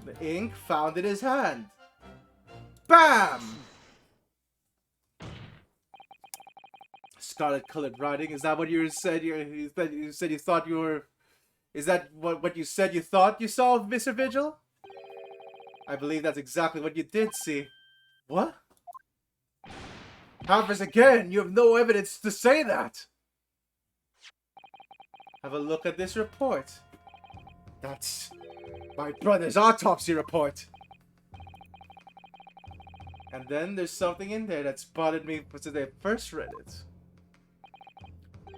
The ink found in his hand. Bam! Scarlet colored writing. Is that what you said? You said you thought you were. Is that what you said you thought you saw, Mr. Vigil? I believe that's exactly what you did see. What? Happens again. You have no evidence to say that. Have a look at this report. That's my brother's autopsy report. And then there's something in there that's bothered me since I first read it.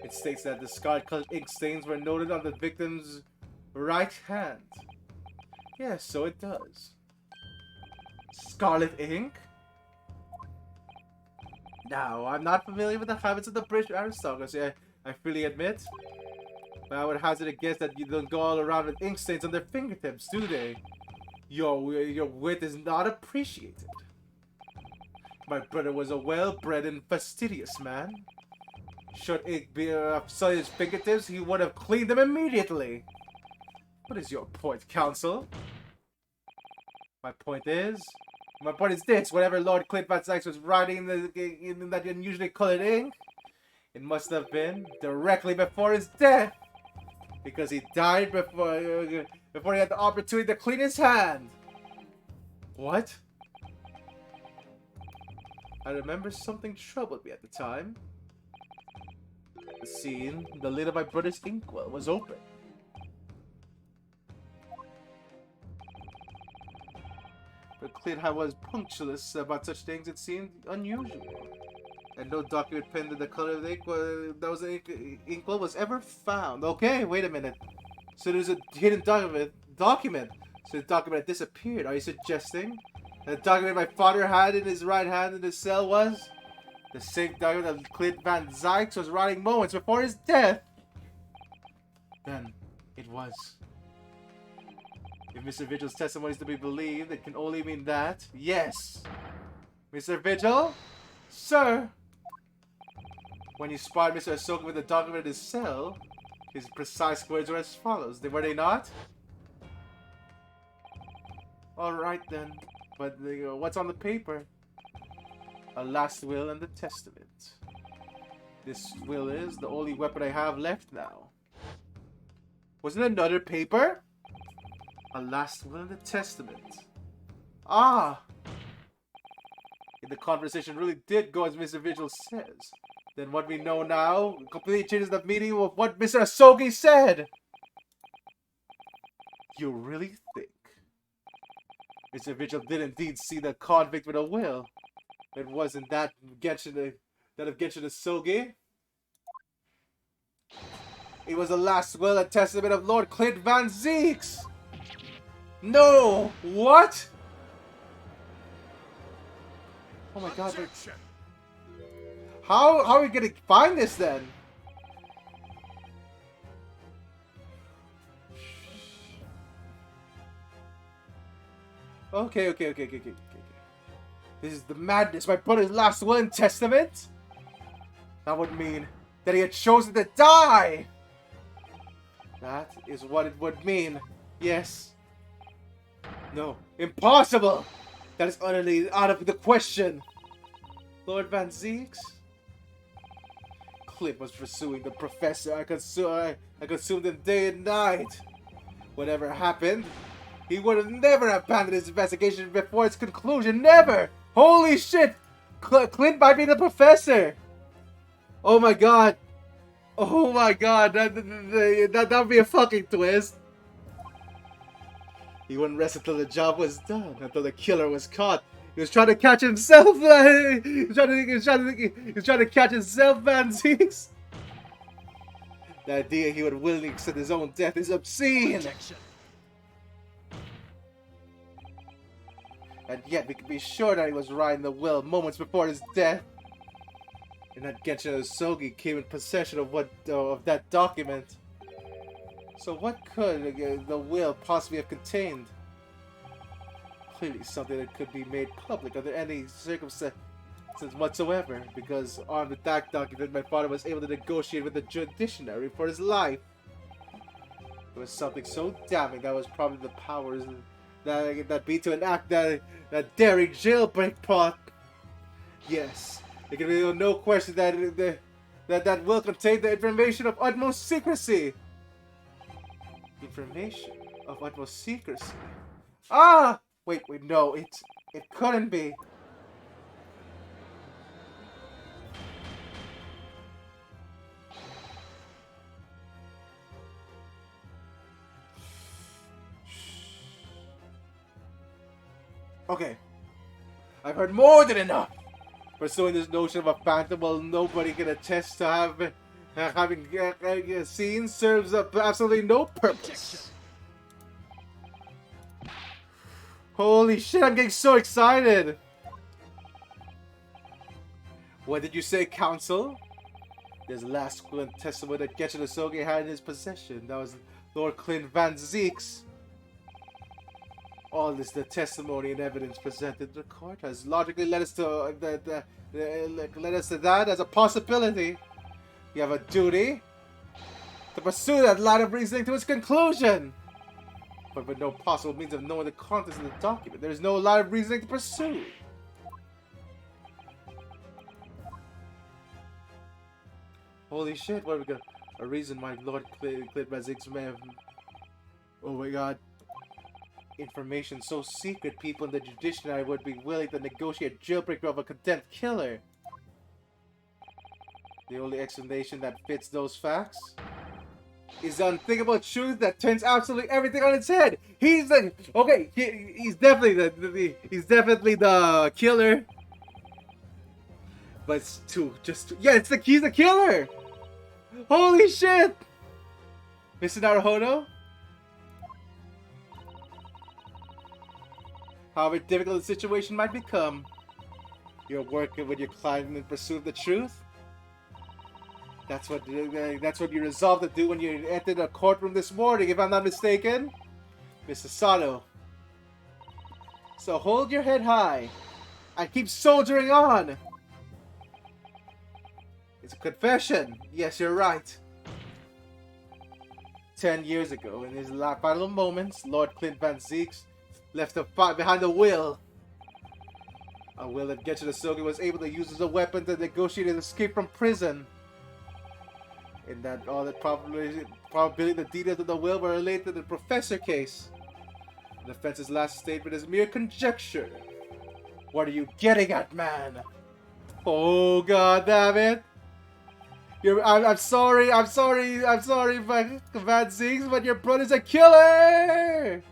It states that the scarlet colored ink stains were noted on the victim's right hand. Yes, so it does. Scarlet ink? Now, I'm not familiar with the habits of the British aristocracy, I freely admit. But I would hazard a guess that you don't go all around with ink stains on their fingertips, do they? Your wit is not appreciated. My brother was a well-bred and fastidious man. Should ink be on his fingertips, he would have cleaned them immediately. What is your point, counsel? My point is this: whatever Lord Clint Van Sykes was writing in that unusually colored ink, it must have been directly before his death, because he died before he had the opportunity to clean his hand. What? I remember something troubled me at the time. The scene, the lid of my brother's inkwell was open. But Clint was punctilious about such things. It seemed unusual. And no document penned in the color of the inkwell was ever found. Okay, wait a minute. So there's a hidden document. So the document disappeared. Are you suggesting that the document my father had in his right hand in his cell was the same document that Clint Van Zyx was writing moments before his death? Then it was. If Mr. Vigil's testimony is to be believed, it can only mean that. Yes! Mr. Vigil? Sir! When you spotted Mr. Ahsoka with the document in his cell, his precise words were as follows. Were they not? Alright then. But what's on the paper? A last will and the testament. This will is the only weapon I have left now. Wasn't it another paper? A last will and the testament. Ah! If the conversation really did go as Mr. Vigil says, then what we know now completely changes the meaning of what Mr. Ahsoka said. You really think Mr. Vigil did indeed see the convict with a will? It wasn't that of Genshin Ahsoka? It was the last will and testament of Lord Clint Van Zyx! No! What? Oh my god. How are we gonna find this then? Okay. This is the madness. My brother's last will and testament? That would mean that he had chosen to die! That is what it would mean. Yes. No. Impossible! That is utterly out of the question. Lord Van Zyx? Clint was pursuing the professor. I consumed him day and night. Whatever happened, he would have never abandoned his investigation before its conclusion. Never! Holy shit! Clint might be the professor! Oh my god! Oh my god! That would be a fucking twist. He wouldn't rest until the job was done, until the killer was caught. He was trying to catch himself. He was trying to catch himself, Van Zyx. The idea he would willingly accept his own death is obscene. Objection. And yet we can be sure that he was writing the will moments before his death. And that Genshin Ahsoka came in possession of that document. So what could the will possibly have contained? Clearly something that could be made public under any circumstances whatsoever, because armed with that document, my father was able to negotiate with the judiciary for his life. It was something so damning that was probably the powers that be to enact that daring jailbreak plot. Yes, there can be no question that will contain the information of utmost secrecy. Information of utmost secrecy. Ah! Wait, no, it couldn't be. Okay. I've heard more than enough. Pursuing this notion of a phantom, well, nobody can attest to having seen serves up absolutely no purpose. Holy shit, I'm getting so excited! What did you say, Council? There's the last will and testament that Genshin Ahsoka had in his possession. That was Lord Clint Van Zyx. All this, the testimony and evidence presented to the court, has logically led us to that as a possibility. You have a duty to pursue that line of reasoning to its conclusion. But with no possible means of knowing the contents of the document, there is no line of reasoning to pursue. Holy shit, what have we got? A reason why Lord Clint Van Zyx may have... Oh my god. Information so secret, people in the judiciary would be willing to negotiate jailbreak of a condemned killer. The only explanation that fits those facts is the unthinkable truth that turns absolutely everything on its head. He's the okay. He's definitely he's definitely the killer. But it's yeah. He's the killer. Holy shit, Mr. Naruhodo. However difficult the situation might become, you're working with your client in pursuit of the truth. That's what you resolved to do when you entered the courtroom this morning, if I'm not mistaken, Mr. Sato. So hold your head high and keep soldiering on. It's a confession. Yes, you're right. 10 years ago, in his final moments, Lord Clint Van Zeeks left a fight behind a will. A will that Genshin Asogi was able to use as a weapon to negotiate his escape from prison. In that all the probability the details of the will were related to the professor case. The defense's last statement is mere conjecture. What are you getting at, man? Oh god damn it! I'm sorry, Van Zeeks, but your brother's a killer!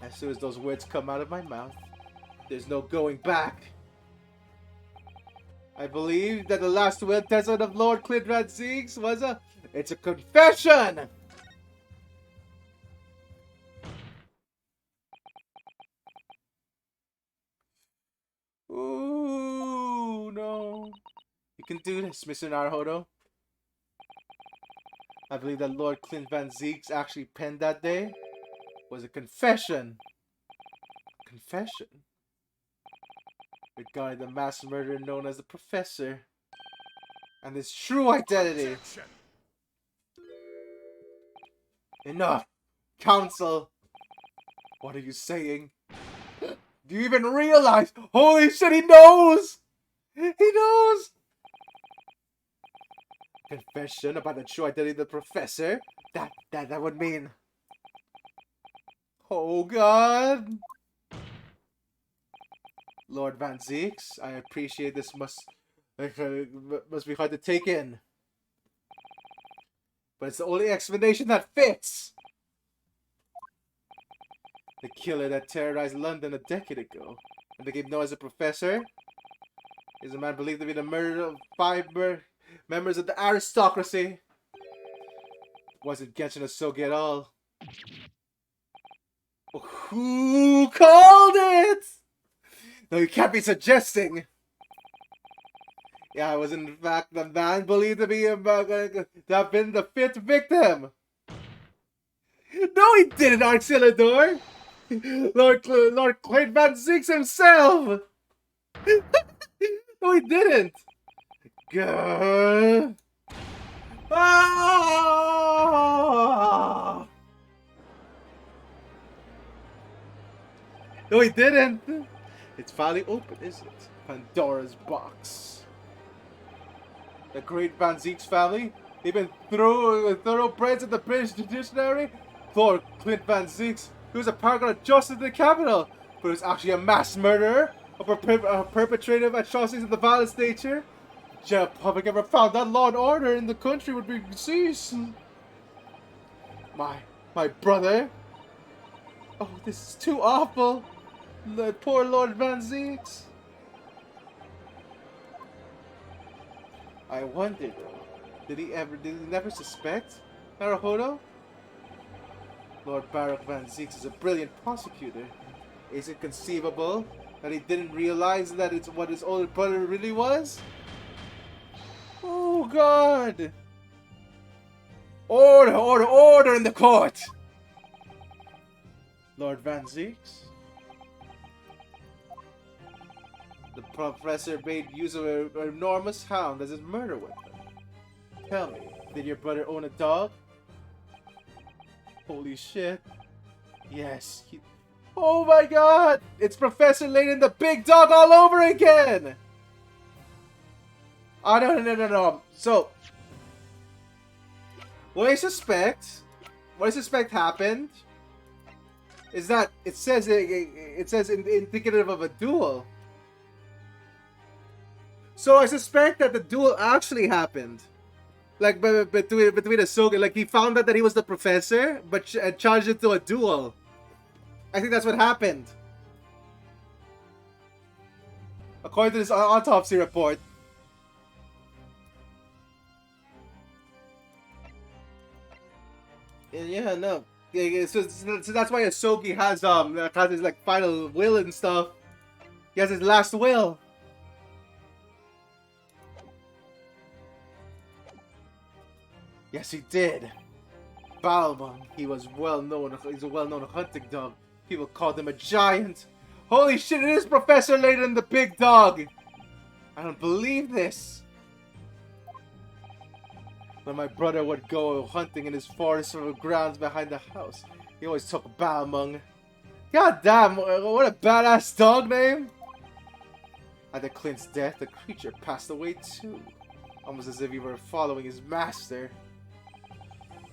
As soon as those words come out of my mouth, there's no going back. I believe that the last will testament of Lord Clint Van Zeeks was it's a confession! Ooh, no. You can do this, Mr. Naruhodo. I believe that Lord Clint Van Zeeks actually penned that day was a confession. Confession? Regarding the mass murderer known as the Professor. And his true identity. Objection. Enough! Counsel! What are you saying? Do you even realize? Holy shit, he knows! He knows! Confession about the true identity of the Professor? That would mean... Oh god! Lord Van Zeeks, I appreciate this must be hard to take in. But it's the only explanation that fits! The killer that terrorized London a decade ago and became known as a professor is a man believed to be the murderer of 5 members of the aristocracy. Wasn't Genshin Asogi at all. Who called it? No, you can't be suggesting. Yeah, I was in fact the man believed to be to have been the 5th victim. No, he didn't, Auxiliador. Lord Clint Van Zeeks himself. No, he didn't. Gah. Ah! No, he didn't. It's finally open, isn't it? Pandora's box. The great Van Zeeks family, they've been thoroughbreds of the British judiciary. Lord Clint Van Zeeks, who was a paragon of justice in the capital, but was actually a mass murderer, a perpetrator of atrocities of the violence nature. If the public ever found that law and order in the country would be ceased. My brother. Oh, this is too awful. The poor Lord Van Zeeks. I wondered, did he never suspect Naruhodo? Lord Baruch Van Zeeks is a brilliant prosecutor. Is it conceivable that he didn't realize that it's what his older brother really was? Oh God! Order in the court! Lord Van Zeeks? The professor made use of an enormous hound as his murder weapon. Tell me, did your brother own a dog? Holy shit. Yes. Oh my god! It's Professor Layton the big dog all over again! Oh, no. So, what I suspect happened is that it says indicative of a duel. So I suspect that the duel actually happened. Like between Ahsoka, like he found out that he was the professor, but charged it to a duel. I think that's what happened, according to this autopsy report. Yeah, no. Yeah, so that's why Ahsoka has his like final will and stuff. He has his last will. Yes, he did. Balmung. He's a well-known hunting dog. People called him a giant. Holy shit, it is Professor Layton the big dog. I don't believe this. When my brother would go hunting in his forest or grounds behind the house, he always took Balmung. God damn, what a badass dog name. After Clint's death, the creature passed away too. Almost as if he were following his master.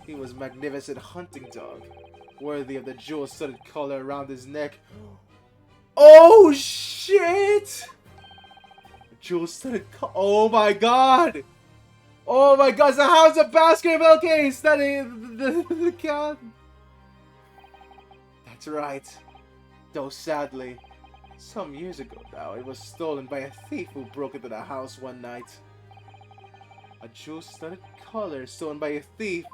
He was a magnificent hunting dog, worthy of the jewel-studded collar around his neck. Oh shit! Jewel-studded collar. Oh my god! Oh my god, so how's the Baskerville case? That is the cat. That's right. Though sadly, some years ago now, it was stolen by a thief who broke into the house one night. A jewel-studded collar stolen by a thief.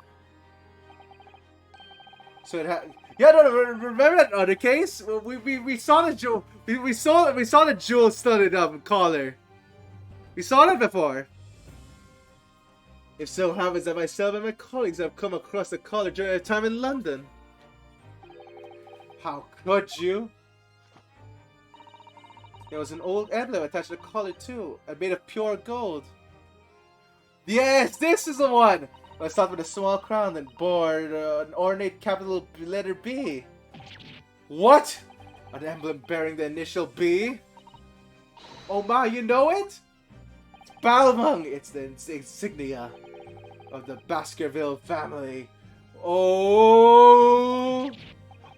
So it had. Yeah, no, remember that other case? We saw the jewel. We saw the jewel-studded collar. We saw that before. If so happens that myself and my colleagues have come across the collar during our time in London. How could you? There was an old emblem attached to the collar too, and made of pure gold. Yes, this is the one! Let's start with a small crown and bore an ornate capital letter B. What? An emblem bearing the initial B? Oh my, you know it? It's Balmung! It's the insignia of the Baskerville family. Oh!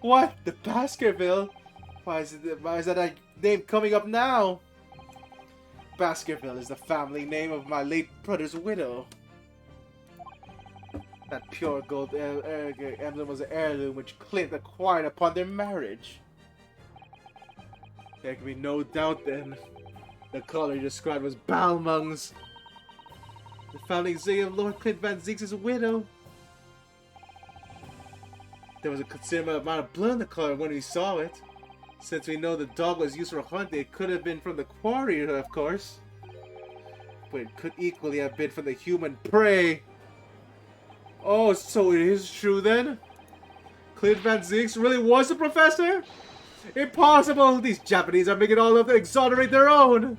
What? The Baskerville? Why is that name coming up now? Baskerville is the family name of my late brother's widow. That pure gold emblem was an heirloom which Clint acquired upon their marriage. There can be no doubt then. The collar you described was Balmung's. The founding insignia of Lord Clint Van Zeke's widow. There was a considerable amount of blood in the collar when we saw it. Since we know the dog was used for hunting, it could have been from the quarry, of course. But it could equally have been from the human prey. Oh, so it is true then? Clint Van Zeeks really was a professor? Impossible! These Japanese are making all of them exonerate their own!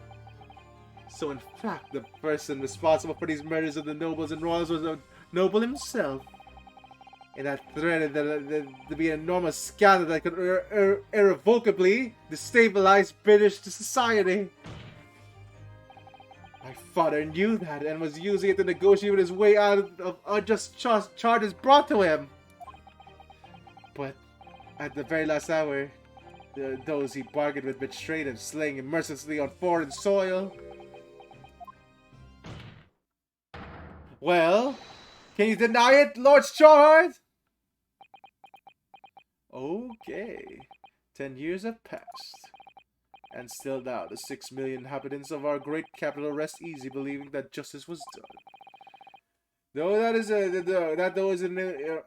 So in fact, the person responsible for these murders of the nobles and royals was the noble himself. And that threatened to be an enormous scandal that could irrevocably destabilize British society. My father knew that and was using it to negotiate his way out of unjust charges brought to him. But at the very last hour, those he bargained with betrayed him, slaying him mercilessly on foreign soil. Well, can you deny it, Lord Strawheart? Okay. 10 years have passed. And still now, the 6 million inhabitants of our great capital rest easy, believing that justice was done. Though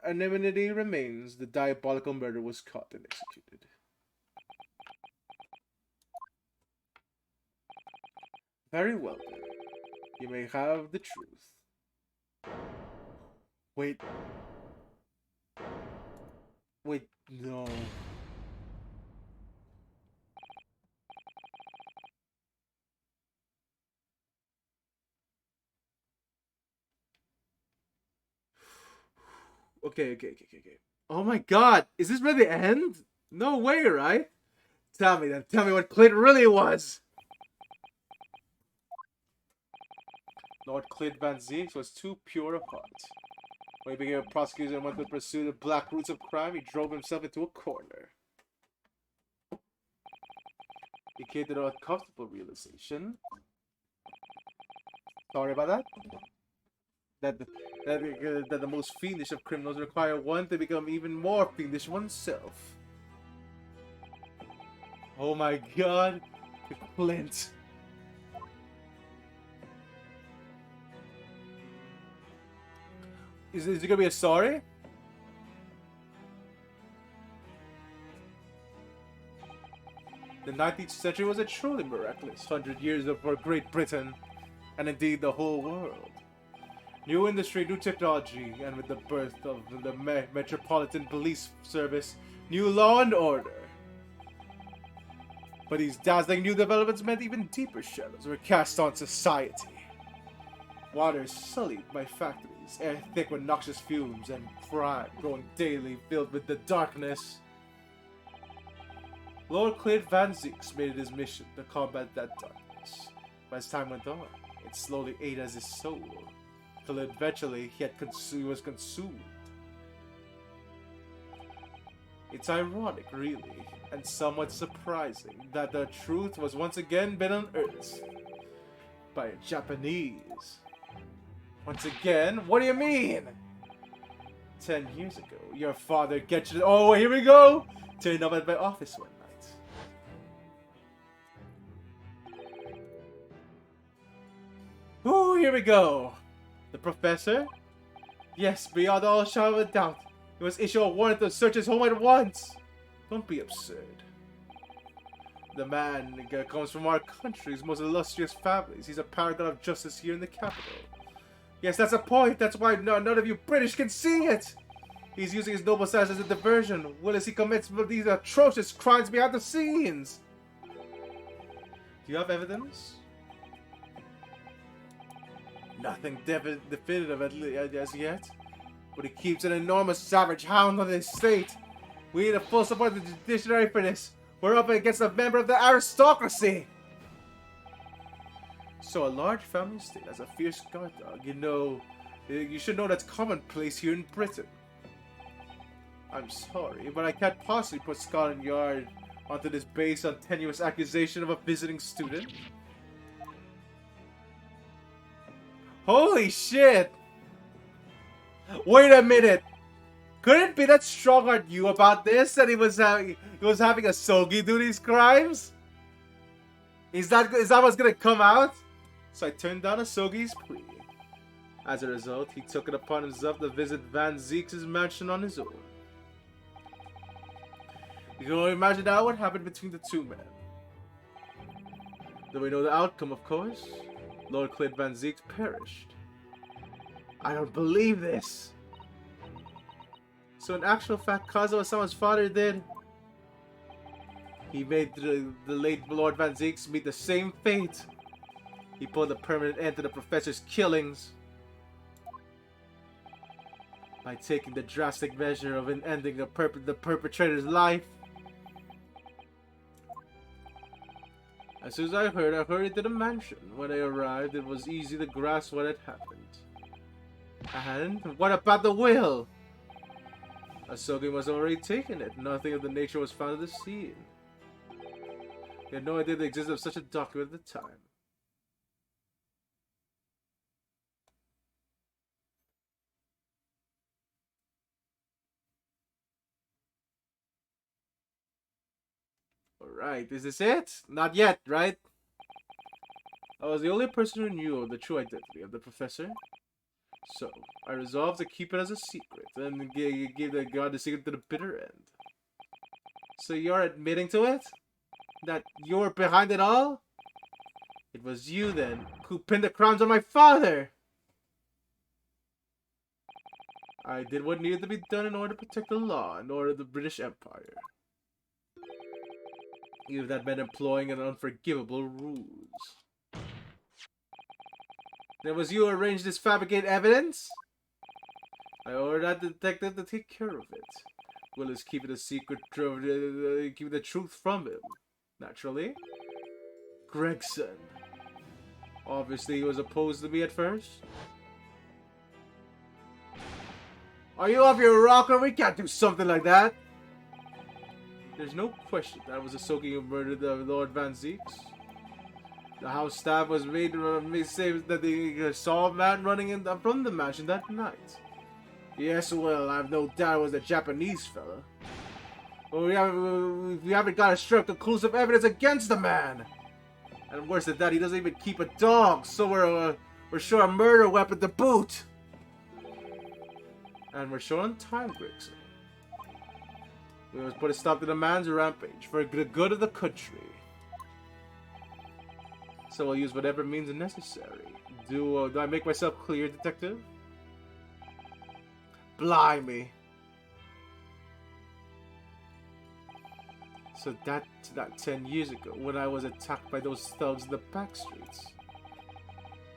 anonymity remains, the diabolical murder was caught and executed. Very well then. You may have the truth. Wait. Wait, no. Okay. Oh my god, is this really the end? No way, right? Tell me then, tell me what Clint really was! Lord Clint Van Zeeks was too pure of heart. When he became a prosecutor and went to the pursuit of black roots of crime, he drove himself into a corner. It came to the uncomfortable realization. Sorry about that. That the most fiendish of criminals require one to become even more fiendish oneself. Oh my god, Clint. Is it gonna be a sorry? The 19th century was a truly miraculous 100 years for Great Britain, and indeed the whole world. New industry, new technology, and with the birth of the Metropolitan Police Service, new law and order. But these dazzling new developments meant even deeper shadows were cast on society. Water sullied by factories, air thick with noxious fumes, and crime growing daily filled with the darkness. Lord Clint Van Zeeks made it his mission to combat that darkness. But as time went on, it slowly ate at his soul, till eventually he was consumed. It's ironic, really, and somewhat surprising that the truth was once again been unearthed by a Japanese. Once again? What do you mean? 10 years ago, your father get you. Oh, here we go! Turned up at my office one night. Oh, here we go. The professor? Yes, beyond all shadow of a doubt. He must issue a warrant to search his home at once. Don't be absurd. The man comes from our country's most illustrious families. He's a paragon of justice here in the capital. Yes, that's a point. That's why none of you British can see it. He's using his noble status as a diversion. Will as he commits these atrocious crimes behind the scenes. Do you have evidence? Nothing definitive as yet. But he keeps an enormous savage hound on his estate. We need the full support of the judiciary for this. We're up against a member of the aristocracy. So a large family estate has a fierce guard dog. You should know that's commonplace here in Britain. I'm sorry, but I can't possibly put Scotland Yard onto this based on tenuous accusation of a visiting student. Holy shit! Wait a minute! Could it be that Strong-Armed you about this? That he was having a Sogi do these crimes? Is that what's gonna come out? So I turned down Asogi's plea. As a result, he took it upon himself to visit Van Zeeks' mansion on his own. You can only imagine now what happened between the two men. Do we know the outcome, of course? Lord Clint Van Zeeks perished. I don't believe this. So in actual fact, cause of what someone's father did, he made the late Lord Van Zeeks meet the same fate. He put a permanent end to the professor's killings by taking the drastic measure of ending the perpetrator's life. As soon as I hurried to the mansion. When I arrived, it was easy to grasp what had happened. And what about the will? Asogi was already taken it. Nothing of the nature was found at the scene. He had no idea the existence of such a document at the time. Alright, is this it? Not yet, right? I was the only person who knew of the true identity of the professor. So, I resolved to keep it as a secret, and give the god the secret to the bitter end. So you're admitting to it? That you're behind it all? It was you, then, who pinned the crimes on my father! I did what needed to be done in order to protect the law and order of the British Empire. Even if that meant employing an unforgivable ruse. Then was you who arranged this fabricated evidence? I ordered that detective to take care of it. Willis keep it a secret, keep the truth from him. Naturally. Gregson. Obviously he was opposed to me at first. Are you off your rocker? We can't do something like that. There's no question that was Asogi who murdered Lord Van Zeeks. The house staff was made to say that they saw a man running in from the mansion that night. Yes, well, I have no doubt it was a Japanese fella. But we haven't got a strong conclusive evidence against the man. And worse than that, he doesn't even keep a dog, so we're sure a murder weapon to boot. And we're short on time, Gregson. We must put a stop to the man's rampage for the good of the country. So we'll use whatever means necessary. Do I make myself clear, Detective? Blimey. So that's not 10 years ago, when I was attacked by those thugs in the back streets.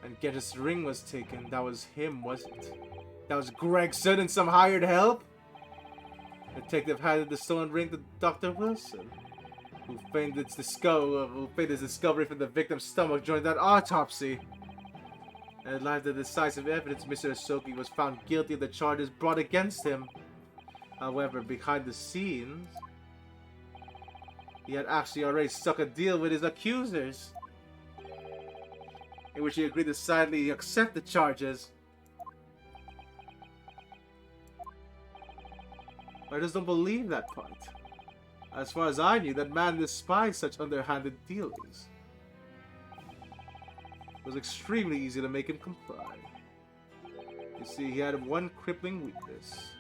And Geddes' ring was taken. That was him, wasn't it? That was Gregson and some hired help? Detective handed the stolen ring to Dr. Wilson, who feigned his discovery from the victim's stomach during that autopsy. And in light of the decisive evidence, Mr. Asogi was found guilty of the charges brought against him. However, behind the scenes, he had actually already struck a deal with his accusers, in which he agreed to silently accept the charges. I just don't believe that part. As far as I knew, that man despised such underhanded dealings. It was extremely easy to make him comply. You see, he had one crippling weakness.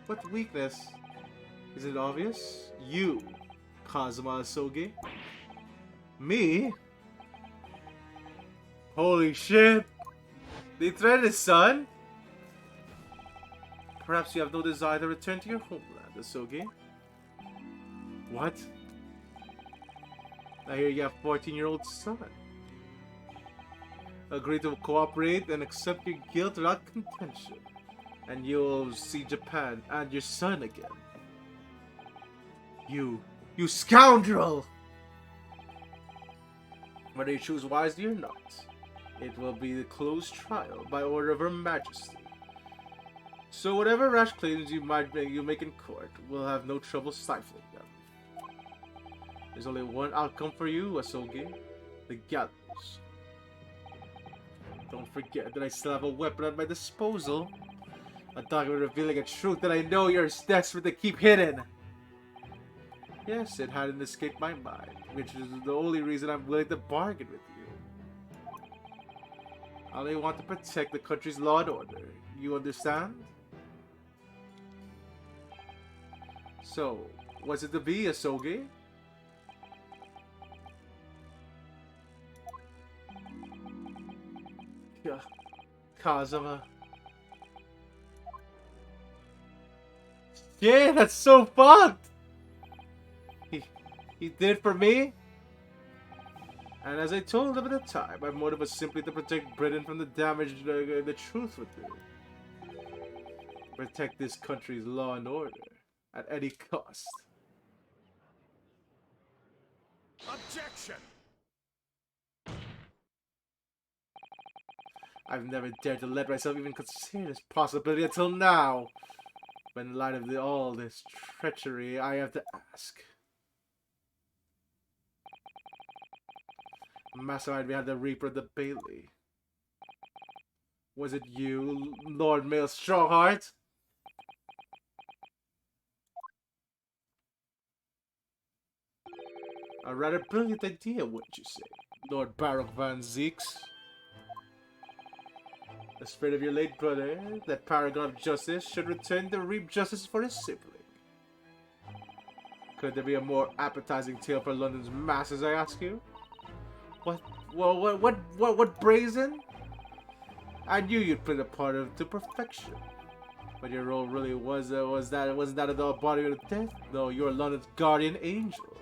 What weakness? Is it obvious? You, Kazuma Asogi. Me? Holy shit! They threatened his son? Perhaps you have no desire to return to your homeland, Asogi. What? I hear you have a 14-year-old son. Agree to cooperate and accept your guilt without contention, and you'll see Japan and your son again. You scoundrel! Whether you choose wisely or not, it will be the closed trial by order of Her Majesty. So whatever rash claims you make in court, we'll have no trouble stifling them. There's only one outcome for you, Asogi. The gallows. Don't forget that I still have a weapon at my disposal. A document revealing a truth that I know you're desperate to keep hidden. Yes, it hadn't escaped my mind, which is the only reason I'm willing to bargain with you. I only want to protect the country's law and order. You understand? So, what's it to be, Asogi? Yeah, Kazuma. Yeah, that's so fun! He did for me? And as I told him at the time, my motive was simply to protect Britain from the damage the truth would do. Protect this country's law and order at any cost. Objection! I've never dared to let myself even consider this possibility until now. But in light of all this treachery, I have to ask. Mastermind behind the Reaper of the Bailey. Was it you, Lord Mail Strongheart? A rather brilliant idea, wouldn't you say, Lord Baroque Van Zeeks? The spirit of your late brother, that paragon of justice, should return to reap justice for his sibling. Could there be a more appetizing tale for London's masses, I ask you? What brazen? I knew you'd play the part of to perfection. But your role really wasn't that of the embodiment of death? No, you're London's guardian angel.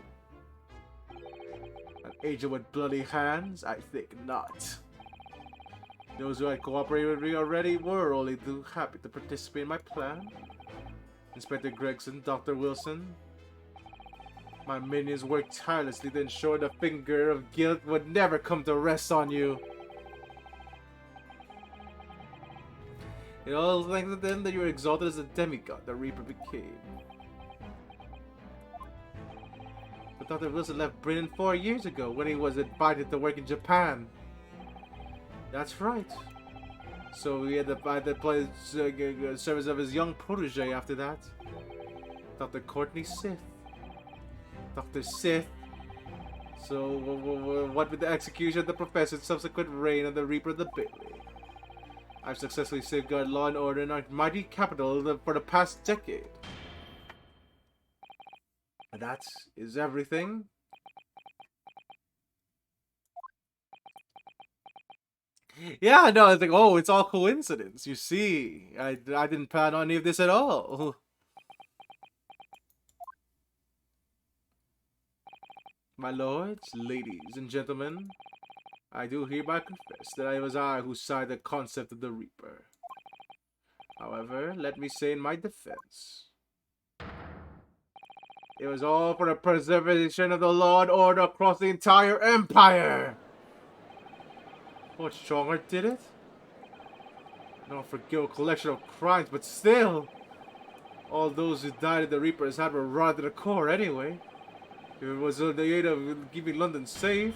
An angel with bloody hands? I think not. Those who had cooperated with me already were only too happy to participate in my plan. Inspector Gregson, Dr. Wilson. My minions worked tirelessly to ensure the finger of guilt would never come to rest on you. It all thanks to them that you were exalted as a demigod the Reaper became. Dr. Wilson left Britain 4 years ago when he was invited to work in Japan. That's right. So he had to play service of his young protege after that. Dr. Courtney Sith. Dr. Sith. So what with the execution of the professor's subsequent reign of the Reaper of the Bailey? I've successfully safeguarded law and order in our mighty capital for the past decade. And that is everything. Yeah, no, it's like, oh, it's all coincidence. You see, I didn't plan on any of this at all. My lords, ladies, and gentlemen, I do hereby confess that it was I who signed the concept of the Reaper. However, let me say in my defense, it was all for the preservation of the law and order across the entire empire. What, Strongheart did it? Not forgive a collection of crimes, but still, all those who died in the Reaper's hand were rotted to the core anyway. If it was the aid of keeping London safe,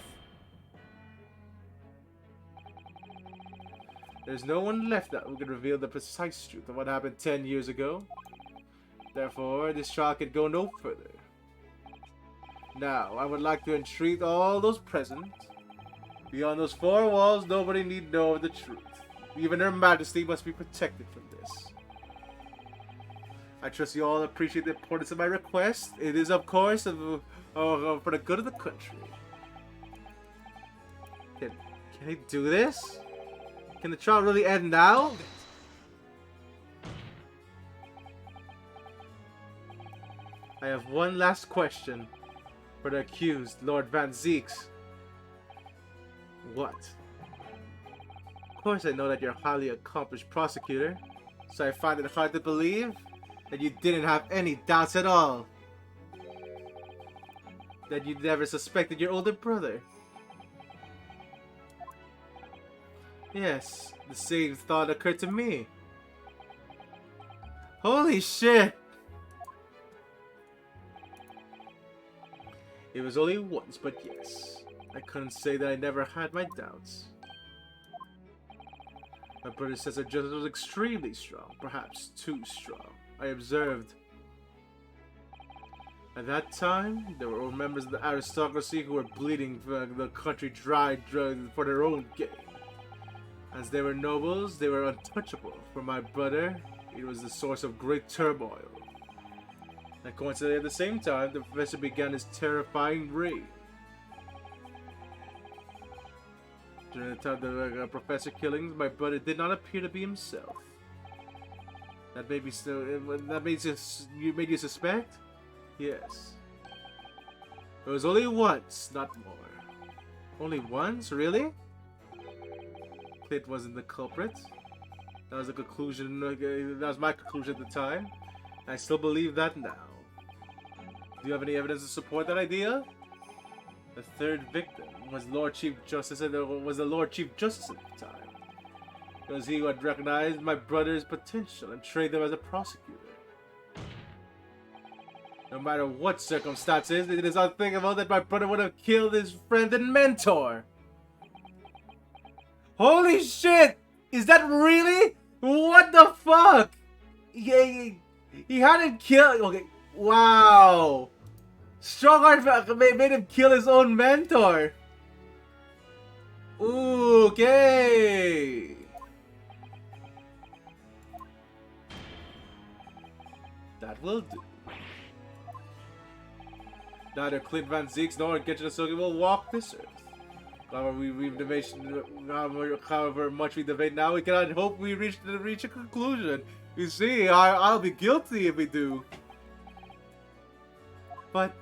there's no one left that who can reveal the precise truth of what happened 10 years ago. Therefore, this trial can go no further. Now, I would like to entreat all those present. Beyond those 4 walls, nobody need know the truth. Even Her Majesty must be protected from this. I trust you all appreciate the importance of my request. It is, of course, for the good of the country. Can he do this? Can the trial really end now? I have one last question for the accused, Lord Van Zeeks. What? Of course I know that you're a highly accomplished prosecutor, so I find it hard to believe that you didn't have any doubts at all. That you never suspected your older brother. Yes, the same thought occurred to me. Holy shit! It was only once, but yes. I couldn't say that I never had my doubts. My predecessor just was extremely strong, perhaps too strong. I observed. At that time, there were members of the aristocracy who were bleeding the country dry for their own gain. As they were nobles, they were untouchable. For my brother, it was the source of great turmoil. And coincidentally, at the same time, the professor began his terrifying reign. During the time of the professor killings, my brother did not appear to be himself. That made me made you suspect? Yes. It was only once, not more. Only once? Really? Clint wasn't the culprit. That was the conclusion. That was my conclusion at the time. I still believe that now. Do you have any evidence to support that idea? The third victim was Lord Chief Justice, and was the Lord Chief Justice at the time. It was he who had recognized my brother's potential and trained him as a prosecutor. No matter what circumstances, it is unthinkable that my brother would have killed his friend and mentor. Holy shit! Is that really? What the fuck? He hadn't killed. Okay, wow. Strongheart made him kill his own mentor. Okay. That will do. Neither Clint Van Zeeks nor Genshin Asuki will walk this earth. However much we debate now, we cannot hope we reach a conclusion. You see, I'll be guilty if we do. But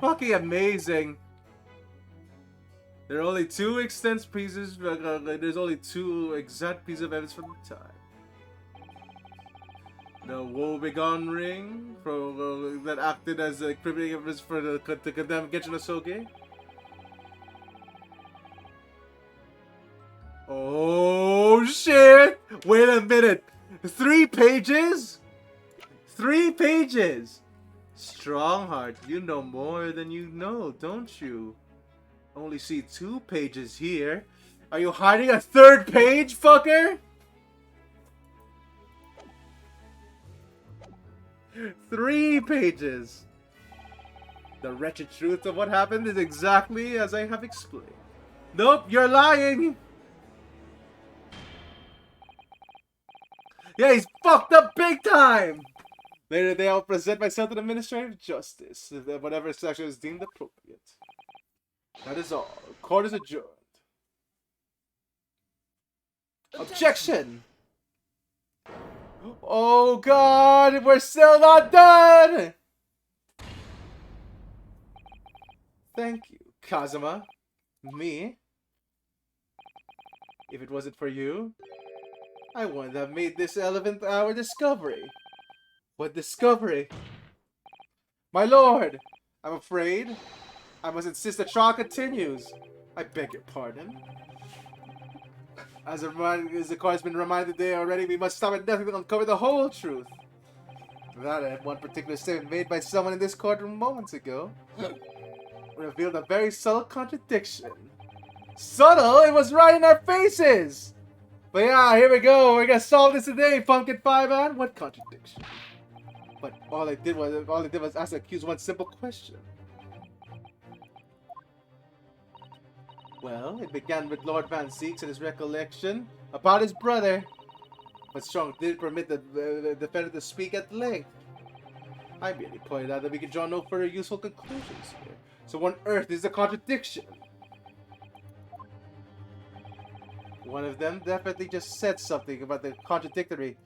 fucking amazing. There are only 2 extant pieces. There's only 2 exact pieces of evidence from the time. The woebegone ring that acted as a criminal evidence to condemn Genshin Asuki. Oh shit! Wait a minute. 3 pages? 3 pages. Strongheart, you know more than you know, don't you? Only see 2 pages here. Are you hiding a 3rd page, fucker? 3 pages. The wretched truth of what happened is exactly as I have explained. Nope, you're lying! Yeah, he's fucked up big time! Later today, I'll present myself to the Administrative Justice, whatever section is deemed appropriate. That is all. Court is adjourned. Objection! Oh god, we're still not done! Thank you, Kazuma. Me? If it wasn't for you, I wouldn't have made this 11th hour discovery. What discovery? My lord! I'm afraid I must insist the trial continues. I beg your pardon. As the court has been reminded today already, we must stop at nothing to uncover the whole truth. That and one particular statement made by someone in this courtroom moments ago revealed a very subtle contradiction. Subtle? It was right in our faces! But yeah, here we go. We're gonna solve this today, Pumpkin Pie Man. What contradiction? But all I did was ask the accused one simple question. Well, it began with Lord Van Zeeks and his recollection about his brother. But Strong did permit the defendant to speak at length. I merely pointed out that we can draw no further useful conclusions here. So what on earth is the contradiction? One of them definitely just said something about the contradictory.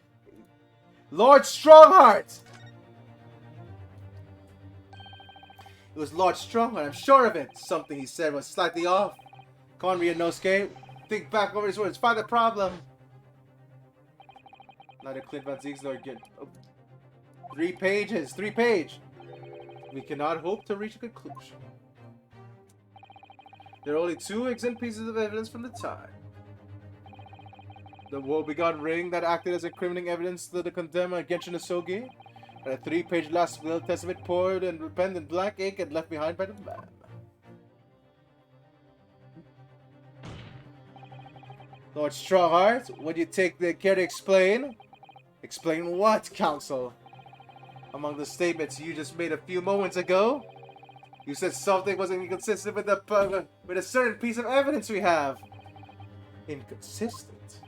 Lord Strongheart! It was Lord Strongheart, I'm sure of it. Something he said was slightly off. Come on, Ryunosuke. Think back over his words. Find the problem. Neither Clint Van Zeeks nor again. Oh. 3 pages. 3 page. We cannot hope to reach a conclusion. There are only 2 exempt pieces of evidence from the time. The woebegone ring that acted as incriminating evidence to the condemned Genshin Asogi, and a 3-page last will testament poured and penned in black ink and left behind by the man. Lord Strongheart, would you take the care to explain? Explain what, Counsel? Among the statements you just made a few moments ago, you said something wasn't inconsistent with a certain piece of evidence we have. Inconsistent?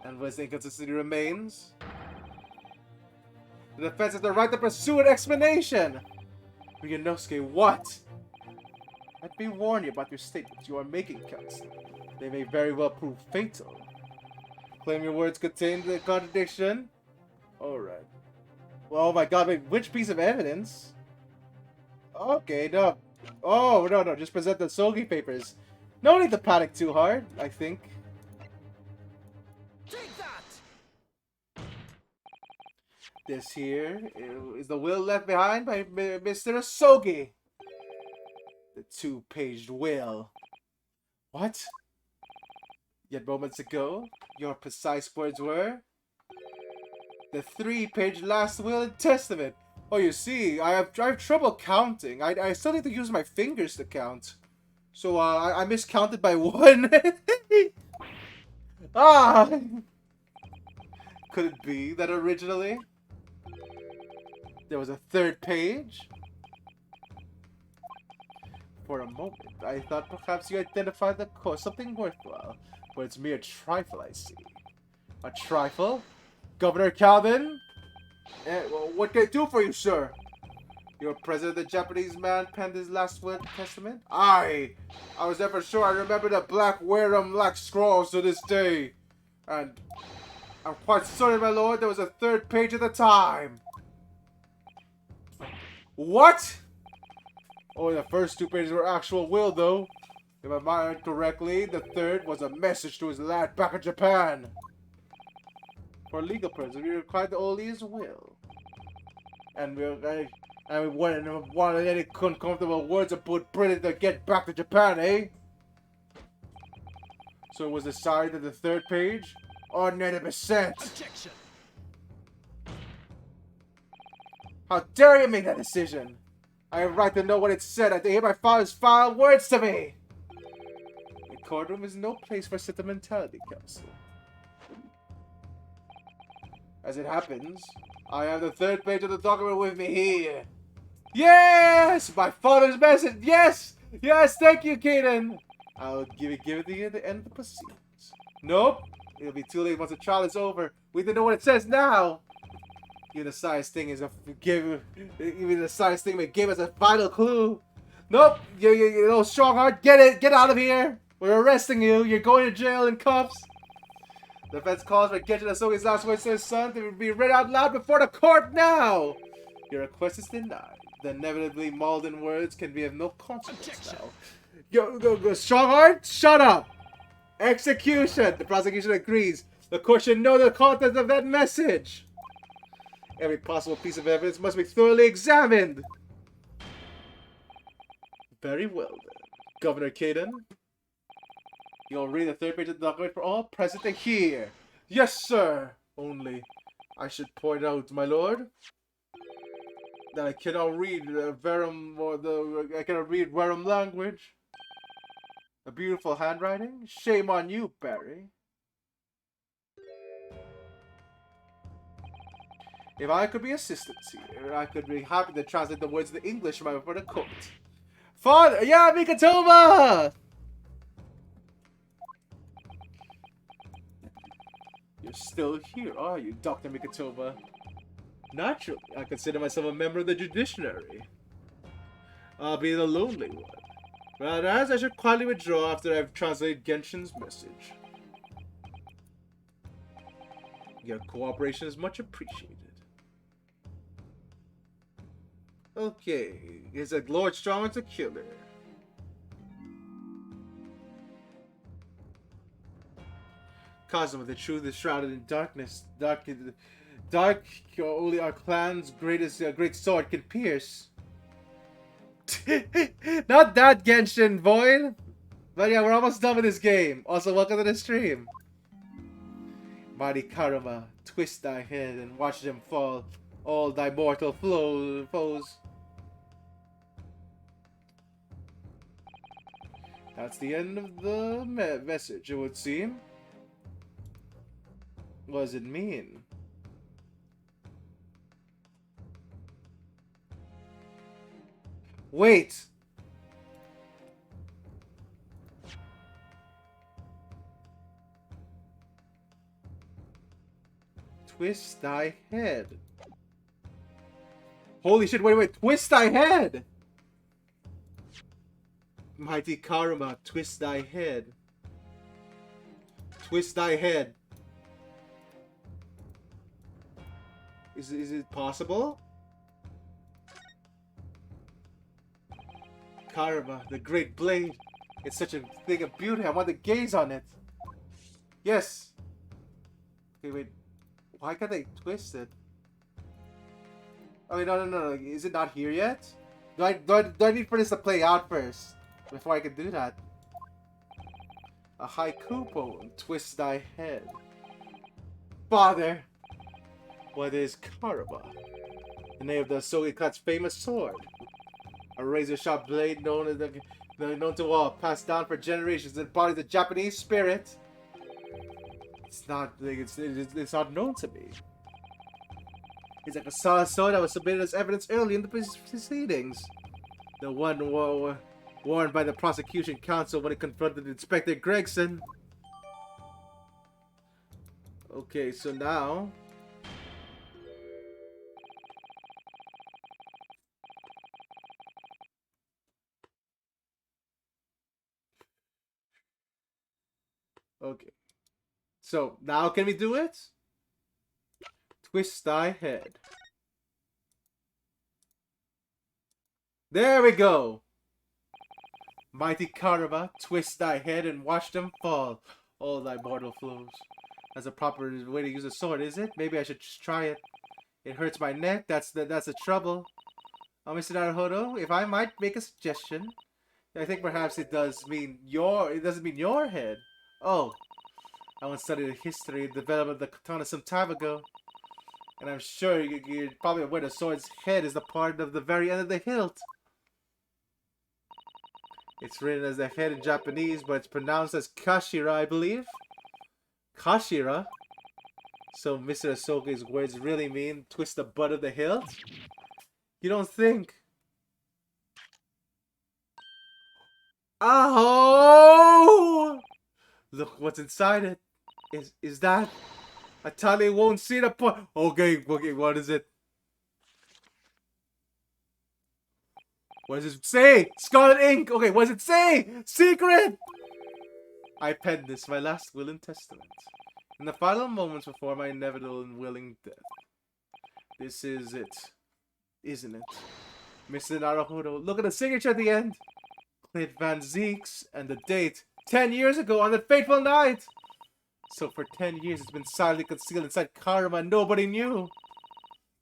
And what inconsistency remains? The defense has the right to pursue an explanation! Ryunosuke, what? Let me warn you about your statements you are making, Counsel. They may very well prove fatal. Claim your words contain the contradiction? Alright. Well, oh my god, wait, which piece of evidence? Okay, no. Oh, no, just present the Sogi papers. No need to panic too hard, I think. Take that! This here is the will left behind by Mr. Asogi. The 2-page will. What? Yet moments ago, your precise words were the 3-page last will and testament. Oh, you see, I have trouble counting. I still need to use my fingers to count. So, I miscounted by 1. Ah! Could it be that originally there was a 3rd page? For a moment, I thought perhaps you identified the cause, something worthwhile. But it's mere trifle, I see. A trifle? Governor Calvin? Well, what can I do for you, sir? Your president, the Japanese man, penned his last will and testament? Aye! I was never sure I remember the black Wareham black scrolls to this day. And I'm quite certain, my lord, there was a 3rd page at the time. What? Oh, the first 2 pages were actual will, though. If I remember correctly, the 3rd was a message to his lad back in Japan. For legal purposes, we required only his will. And we wanted any uncomfortable words to put Britain to get back to Japan, eh? So it was decided that the 3rd page, or 90%. Objection! How dare you make that decision? I have a right to know what it said. I hear my father's foul words to me. The courtroom is no place for sentimentality, Counsel. As it happens, I have the third page of the document with me here. Yes! My father's message! Yes! Yes, thank you, Kaden! I'll give it to you at the end of the proceedings. Nope. It'll be too late once the trial is over. We don't know what it says now. Even the science thing is even the science thing may give us a vital clue. Nope. You little strongheart. Get it. Get out of here. We're arresting you. You're going to jail in cuffs. The defense calls for Genshin Asogi's last words to his son to be read out loud before the court now. Your request is denied. The inevitably maudlin words can be of no consequence now. Go, Strongheart, shut up! Execution! The prosecution agrees. The court should know the content of that message. Every possible piece of evidence must be thoroughly examined. Very well, then. Governor Kaden, you'll read the third page of the document for all present to hear. Yes, sir. Only, I should point out, my lord, that I cannot read I cannot read Verum language. A beautiful handwriting. Shame on you, Barry. If I could be assistant here, I could be happy to translate the words into English for the court. Father, yeah, Mikatoma! You're still here, are you, Dr. Mikatoma? Naturally, I consider myself a member of the judiciary. I'll be the lonely one. But as I should quietly withdraw after I've translated Genshin's message. Your cooperation is much appreciated. Okay, is a Lord Strong's a killer? Cosmo, the truth is shrouded in darkness. Dark, only our clan's great sword can pierce. Not that, Genshin Void! But yeah, we're almost done with this game. Also, welcome to the stream. Mighty Karuma, twist thy head and watch them fall, all thy mortal foes. That's the end of the message, it would seem. What does it mean? Wait! Twist thy head. Holy shit, wait, twist thy head! Mighty Karuma, twist thy head. Twist thy head. Is it possible? Karuma, the great blade. It's such a thing of beauty. I want to gaze on it. Yes. Okay, wait. Why can't they twist it? Oh, wait, no. Is it not here yet? Do I need for this to play out first before I can do that? A haiku poem. Twist thy head. Father. What is Karuma? The name of the Sogikat's famous sword. A razor-sharp blade known to all, passed down for generations that embodies the Japanese spirit. It's not known to me. It's like a solid sword that was submitted as evidence early in the proceedings. The one worn by the prosecution counsel when it confronted Inspector Gregson. Okay, so now... Okay. So, now can we do it? Twist thy head. There we go! Mighty Karuma, twist thy head and watch them fall, all thy mortal foes. That's a proper way to use a sword, is it? Maybe I should just try it. It hurts my neck, that's the trouble. Oh, Mr. Naruhodo, if I might make a suggestion, I think perhaps it doesn't mean your head. Oh, I once studied the history and development of the katana some time ago. And I'm sure you're probably aware the sword's head is the part of the very end of the hilt. It's written as the head in Japanese, but it's pronounced as Kashira, I believe. Kashira? So Mr. Ahsoka's words really mean twist the butt of the hilt? You don't think? Oh! Look what's inside it. Is that? Atali won't see the point. Okay, what is it? What does it say? Scarlet ink! Okay, what does it say? Secret! I penned this, my last will and testament. In the final moments before my inevitable and willing death. This is it. Isn't it? Mr. Naruhodo, look at the signature at the end. Clint Van Zeeks and the date. 10 years ago on that fateful night! So for 10 years it's been silently concealed inside Karma and nobody knew.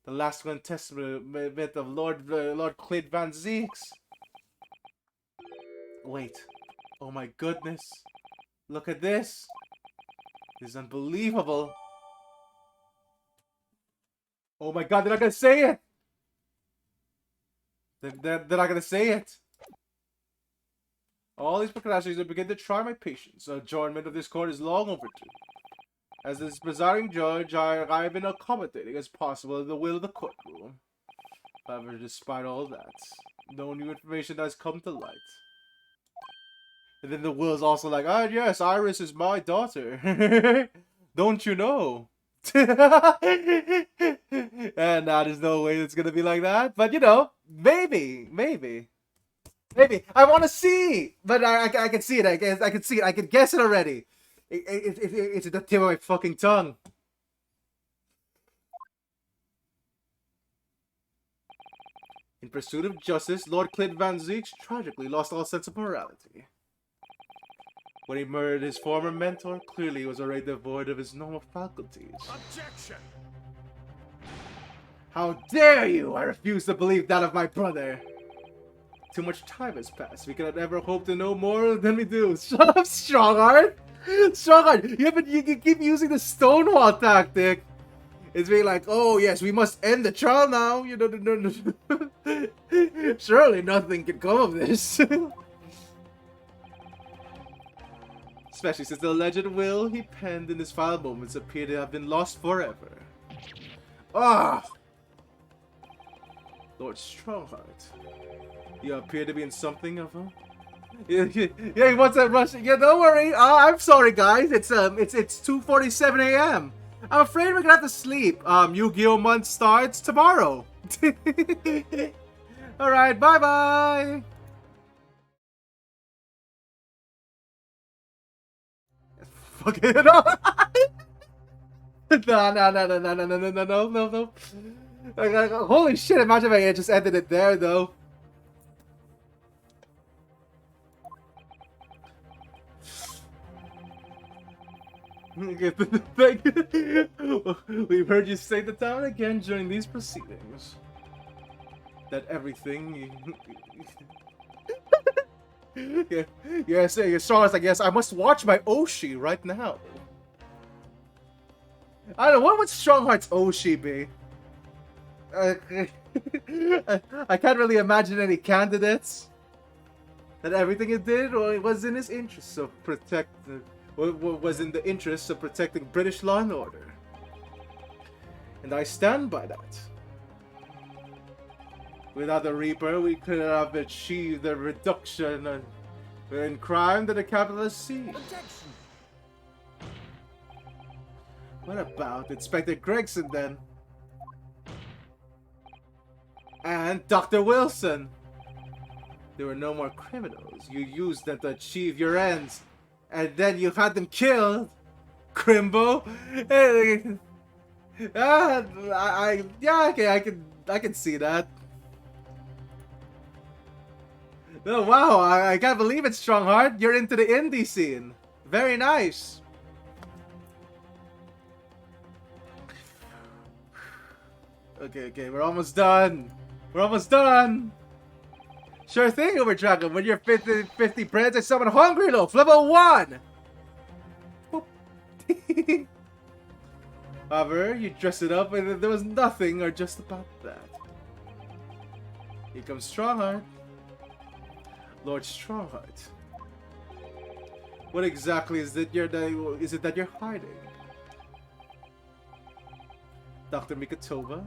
The last one testament of Lord Clint Van Zeeks. Wait. Oh my goodness. Look at this. This is unbelievable. Oh my god, they're not gonna say it! They're not gonna say it! All these procrastinators will begin to try my patience. Adjournment of this court is long overdue. As this presiding judge, I have been accommodating as possible in the will of the courtroom. However, despite all that, no new information has come to light. And then the will's also like, ah, yes, Iris is my daughter. Don't you know? And there's no way it's gonna be like that. But, you know, maybe. I want to see, but I can see it. I can see it. I can guess it already. It's at the tip of my fucking tongue. In pursuit of justice, Lord Clint Van Zeeks tragically lost all sense of morality. When he murdered his former mentor, clearly he was already devoid of his normal faculties. Objection! How dare you! I refuse to believe that of my brother. Too much time has passed. We cannot ever hope to know more than we do. Shut up, Strongheart! Strongheart, you keep using the Stonewall tactic. It's being like, oh yes, we must end the trial now. You know, surely nothing can come of this. Especially since the alleged will he penned in his final moments appear to have been lost forever. Ah! Lord Strongheart. You appear to be in something of a... Yeah, he wants that rush. Yeah, don't worry. I'm sorry, guys. It's 2:47 a.m. I'm afraid we're gonna have to sleep. Yu-Gi-Oh! Month starts tomorrow. All right, bye-bye. Fucking no. No. Holy shit! Imagine if I just ended it there, though. We've heard you say the time and again during these proceedings that everything. Yes, Strongheart, I guess I must watch my Oshi right now. I don't know, what would Strongheart's Oshi be? I can't really imagine any candidates. That everything it did was in his interest of was in the interest of protecting British law and order. And I stand by that. Without the Reaper, we could have achieved the reduction in crime that the capitalists see. Objection! What about Inspector Gregson, then? And Dr. Wilson? There were no more criminals. You used them to achieve your ends. And then you had them killed. Crimbo? I can see that. Oh, wow, I can't believe it, Strongheart. You're into the indie scene. Very nice. Okay, we're almost done. We're almost done. Sure thing, Uber Dragon. When you're 50 breads, I summon Hungry Loaf, level 1. However, you dress it up and there was nothing or just about that. Here comes Strongheart. Lord Strongheart. What exactly is it that you're hiding? Dr. Mikatova?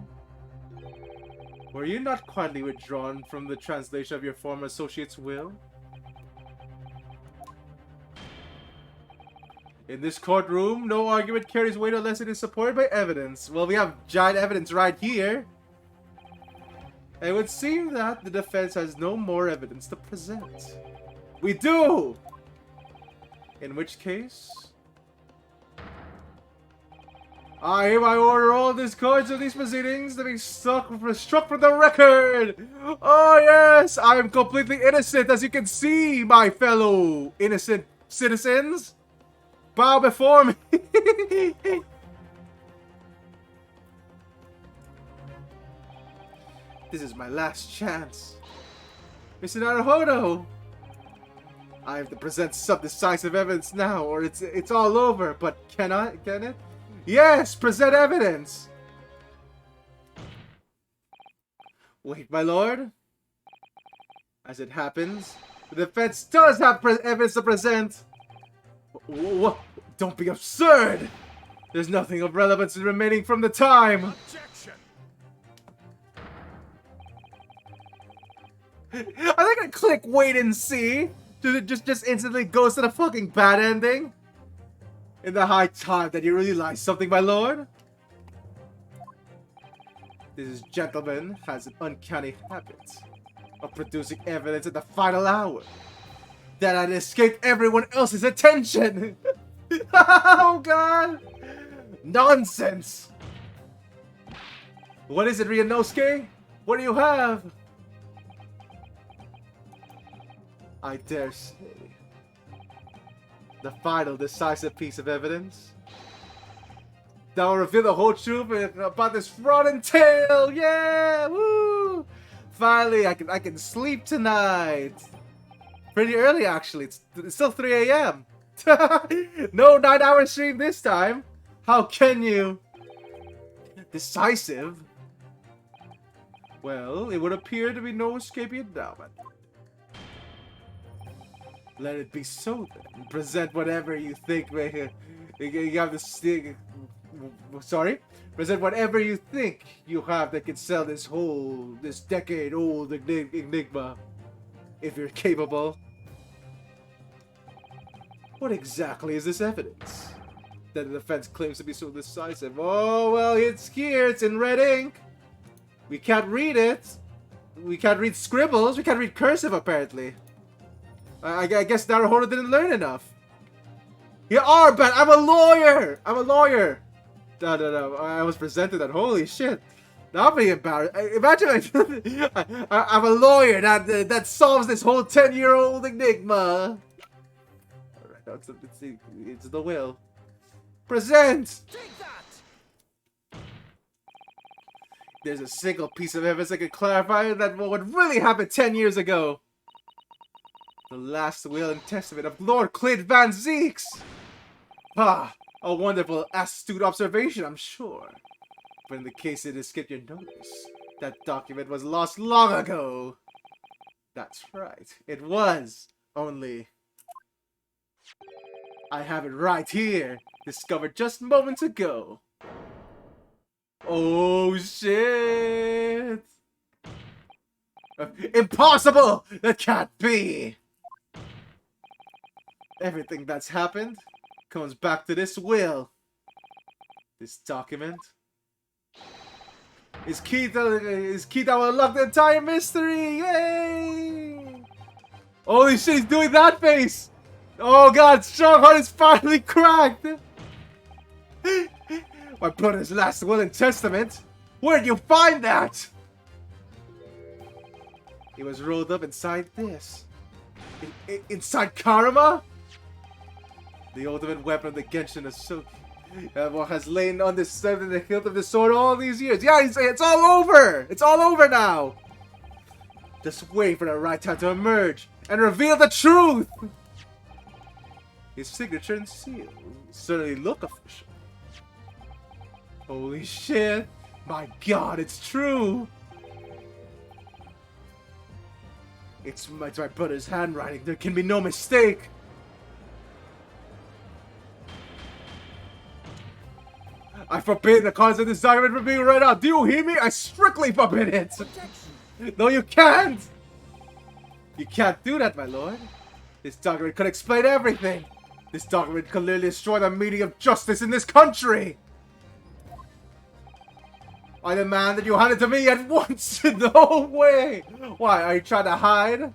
Were you not quietly withdrawn from the translation of your former associate's will? In this courtroom, no argument carries weight unless it is supported by evidence. Well, we have giant evidence right here. It would seem that the defense has no more evidence to present. We do! In which case, I hereby order all discords of these proceedings to be struck from the record! Oh yes! I am completely innocent, as you can see, my fellow innocent citizens! Bow before me! This is my last chance. Mr. Naruhodo! I have to present some decisive evidence now, or it's all over. But can it? Yes, present evidence. Wait, my lord. As it happens, the defense does have evidence to present. What? Don't be absurd. There's nothing of relevance remaining from the time. Objection. I think I click wait and see. It just instantly goes to the fucking bad ending? In the high time that you realize something, my lord? This gentleman has an uncanny habit of producing evidence at the final hour that had escaped everyone else's attention! Oh god! Nonsense! What is it, Ryunosuke? What do you have? I dare say, the final decisive piece of evidence that will reveal the whole truth about this fraud and tale. Yeah, woo! Finally, I can sleep tonight. Pretty early, actually. It's still 3 a.m. No 9-hour stream this time. How can you? Decisive? Well, it would appear to be no escaping endowment. Let it be so then. Present whatever you think. You have this thing. Sorry? Present whatever you think you have that can sell this decade-old enigma. If you're capable. What exactly is this evidence that the defense claims to be so decisive? Oh, well, it's here. It's in red ink. We can't read it. We can't read scribbles. We can't read cursive, apparently. I guess Naruhodo didn't learn enough. You are bad. I'm a lawyer. I'm a lawyer. No. I was presented that. Holy shit. I'll be embarrassed. Imagine I'm a lawyer that solves this whole 10-year-old enigma. Alright, it's the will. Present. Take that. There's a single piece of evidence that can clarify that what really happened 10 years ago. The last will and testament of Lord Clint Van Zeeks! Ah, a wonderful, astute observation, I'm sure. But in the case it escaped your notice, that document was lost long ago. That's right, it was. Only, I have it right here, discovered just moments ago. Oh shit! Impossible! That can't be! Everything that's happened comes back to this will. This document is key that will unlock the entire mystery. Yay! Holy shit, he's doing that face! Oh god, Strongheart is finally cracked! My brother's last will and testament? Where did you find that? It was rolled up inside this. Inside Karama? The ultimate weapon of the Genshin Asoki. Has lain on the side of the hilt of the sword all these years. Yeah, it's all over! It's all over now! Just wait for the right time to emerge and reveal the truth! His signature and seal certainly look official. Holy shit! My god, it's true! It's my brother's handwriting. There can be no mistake! I forbid the cause of this document from being read out. Do you hear me? I strictly forbid it! No, you can't! You can't do that, my lord. This document could explain everything. This document could literally destroy the meaning of justice in this country. I demand that you hand it to me at once. No way. Why, are you trying to hide?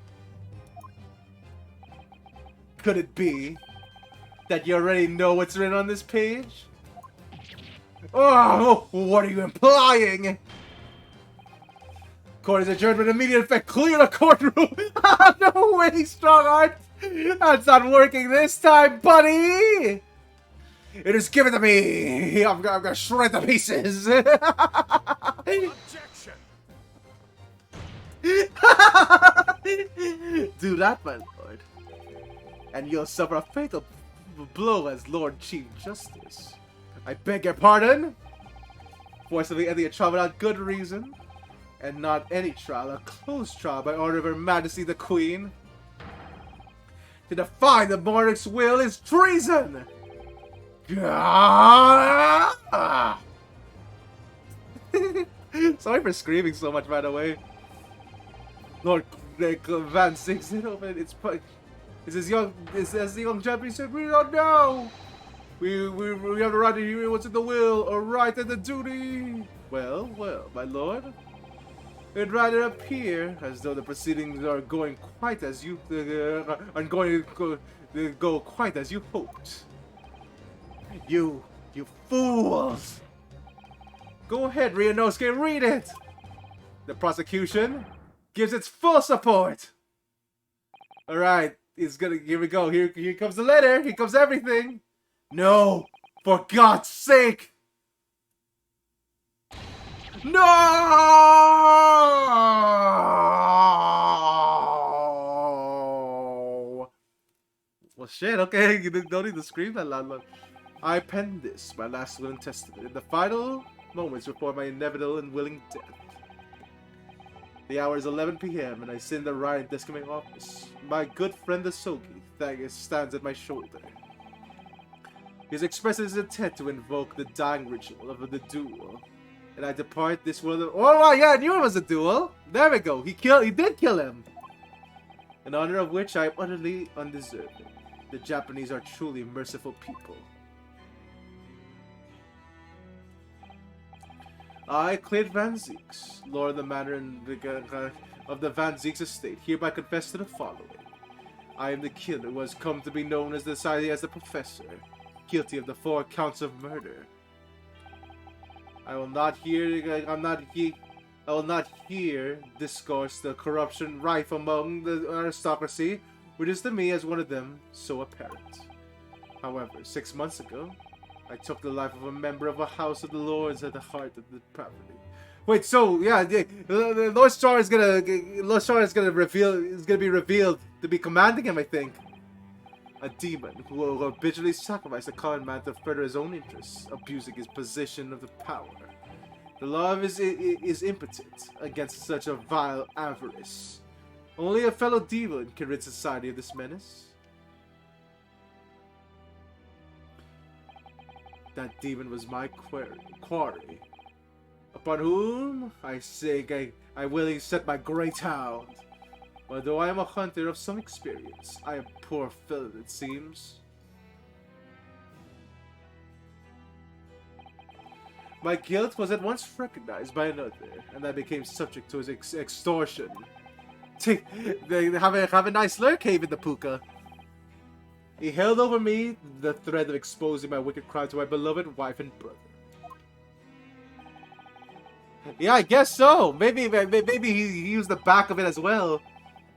Could it be that you already know what's written on this page? Oh, what are you implying? Court is adjourned with immediate effect. Clear the courtroom. No way, Strongheart. That's not working this time, buddy. It is given to me. I'm gonna shred the pieces. Objection. Do that, my lord, and you'll suffer a fatal blow as Lord Chief Justice. I beg your pardon. Forcibly ending a trial without good reason, and not any trial, a closed trial by order of Her Majesty the Queen. To defy the monarch's will is treason! Sorry for screaming so much, by the way. Lord Van Six it open. It's as the young Japanese said, we don't know. We have the right to hear what's in the will, or right and the duty. Well, my lord. It'd rather appear as though the proceedings are going quite as you go quite as you hoped. You fools! Go ahead, Ryunosuke, read it. The prosecution gives its full support. All right, here we go. Here comes the letter. Here comes everything. No, for God's sake. No! Well, shit, okay, you don't need to scream that loud. I penned this, my last will and testament, in the final moments before my inevitable and willing death. The hour is 11 p.m. and I sit in the Ryan desk in my office. My good friend Asogi stands at my shoulder. He has expressed his intent to invoke the dying ritual of the duel. And I depart this world of— oh, yeah, I knew it was a duel! There we go, he did kill him! In honor of which I am utterly undeserving. The Japanese are truly merciful people. I, Clint Van Zeeks, Lord of the Manor of the Van Zeeks estate, hereby confess to the following. I am the killer who has come to be known as the Professor, guilty of the 4 counts of murder. I will not here discourse the corruption rife among the aristocracy, which is to me as one of them so apparent. However, 6 months ago, I took the life of a member of a House of the Lords at the heart of the property. Wait, so yeah, Lord Strong is gonna be revealed to be commanding him, I think. A demon who will habitually sacrifice a common man to further his own interests, abusing his position of the power. The law is impotent against such a vile avarice. Only a fellow demon can rid society of this menace. That demon was my quarry, upon whom I say I willingly set my great hound. Although I am a hunter of some experience, I am poor fellow, it seems. My guilt was at once recognized by another, and I became subject to his extortion. They have a nice lurk cave in the puka. He held over me the threat of exposing my wicked crime to my beloved wife and brother. Yeah, I guess so. Maybe he used the back of it as well.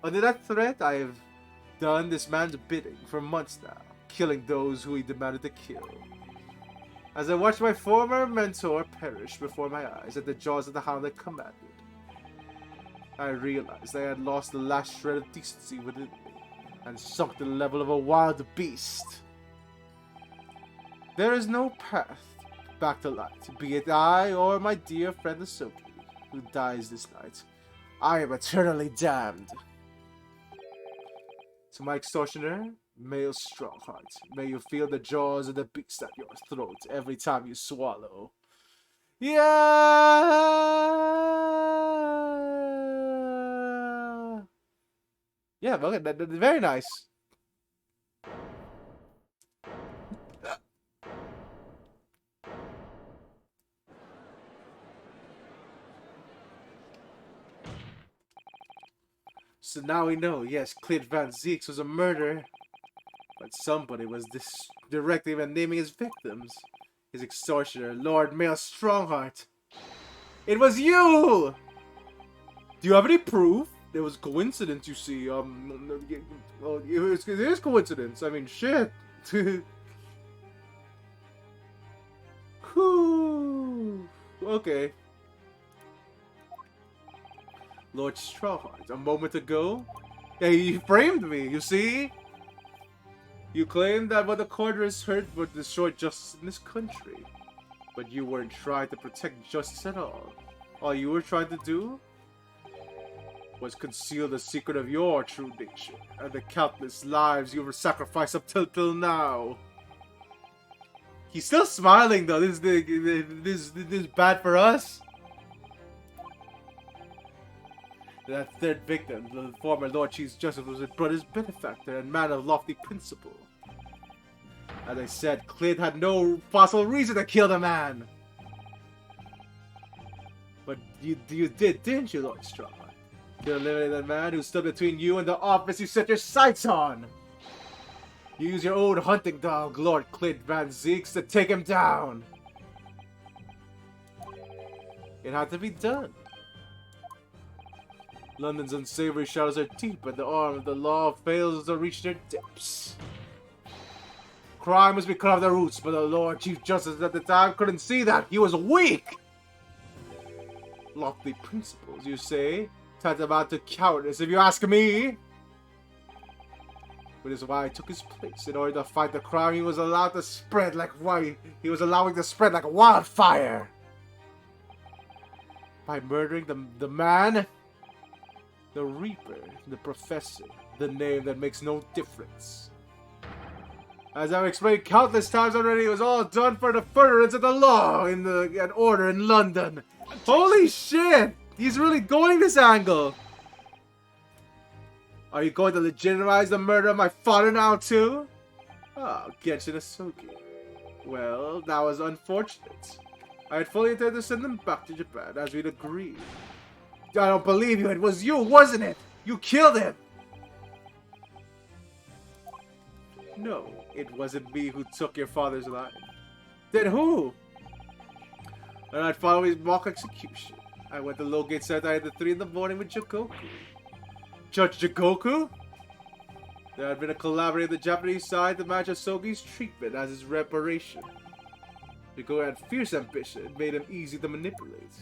Under that threat, I have done this man's bidding for months now, killing those who he demanded to kill. As I watched my former mentor perish before my eyes at the jaws of the hound I commanded, I realized I had lost the last shred of decency within me and sunk to the level of a wild beast. There is no path back to light, be it I or my dear friend Asoki, who dies this night. I am eternally damned. To my extortioner, male Strongheart, may you feel the jaws of the beast at your throat every time you swallow. Yeah! Yeah, okay, that's very nice. So now we know, yes, Clint Van Zeeks was a murderer, but somebody was directly even naming his victims. His extortioner, Lord Male Strongheart. It was you! Do you have any proof? There was coincidence, you see. Well, it is coincidence. I mean, shit. Whew. Okay. Lord Strongheart, a moment ago, yeah, you framed me, you see? You claimed that what the Corridors heard would destroy justice in this country. But you weren't trying to protect justice at all. All you were trying to do was conceal the secret of your true nature and the countless lives you were sacrificed up till now. He's still smiling though. This is bad for us. That third victim, the former Lord Chief Justice, was his brother's benefactor and man of lofty principle. As I said, Clint had no possible reason to kill the man. But you did, didn't you, Lord Strongheart? You eliminated the man who stood between you and the office you set your sights on. You used your own hunting dog, Lord Clint Van Zeeks, to take him down. It had to be done. London's unsavory shadows are deep, and the arm of the law fails to reach their depths. Crime must be cut off the roots, but the Lord Chief Justice at the time couldn't see that. He was weak! Lofty principles, you say? Tantamount to cowardice, if you ask me! Which is why I took his place. In order to fight the crime, he was allowed to spread like he was allowing to spread like wildfire. By murdering the man, the Reaper, the Professor, the name that makes no difference. As I've explained countless times already, it was all done for the furtherance of the law and order in London. Holy shit! He's really going this angle. Are you going to legitimize the murder of my father now too? Oh, Genshin Asogi. Well, that was unfortunate. I had fully intended to send them back to Japan as we'd agreed. I don't believe you. It was you, wasn't it? You killed him. No, it wasn't me who took your father's life. Then who? And I'd follow his mock execution. I went to Logate Sentai at 3 in the morning with Jikoku. Judge Jikoku? There had been a collaborator on the Japanese side to match Asogi's treatment as his reparation. Jikoku had fierce ambition and made him easy to manipulate.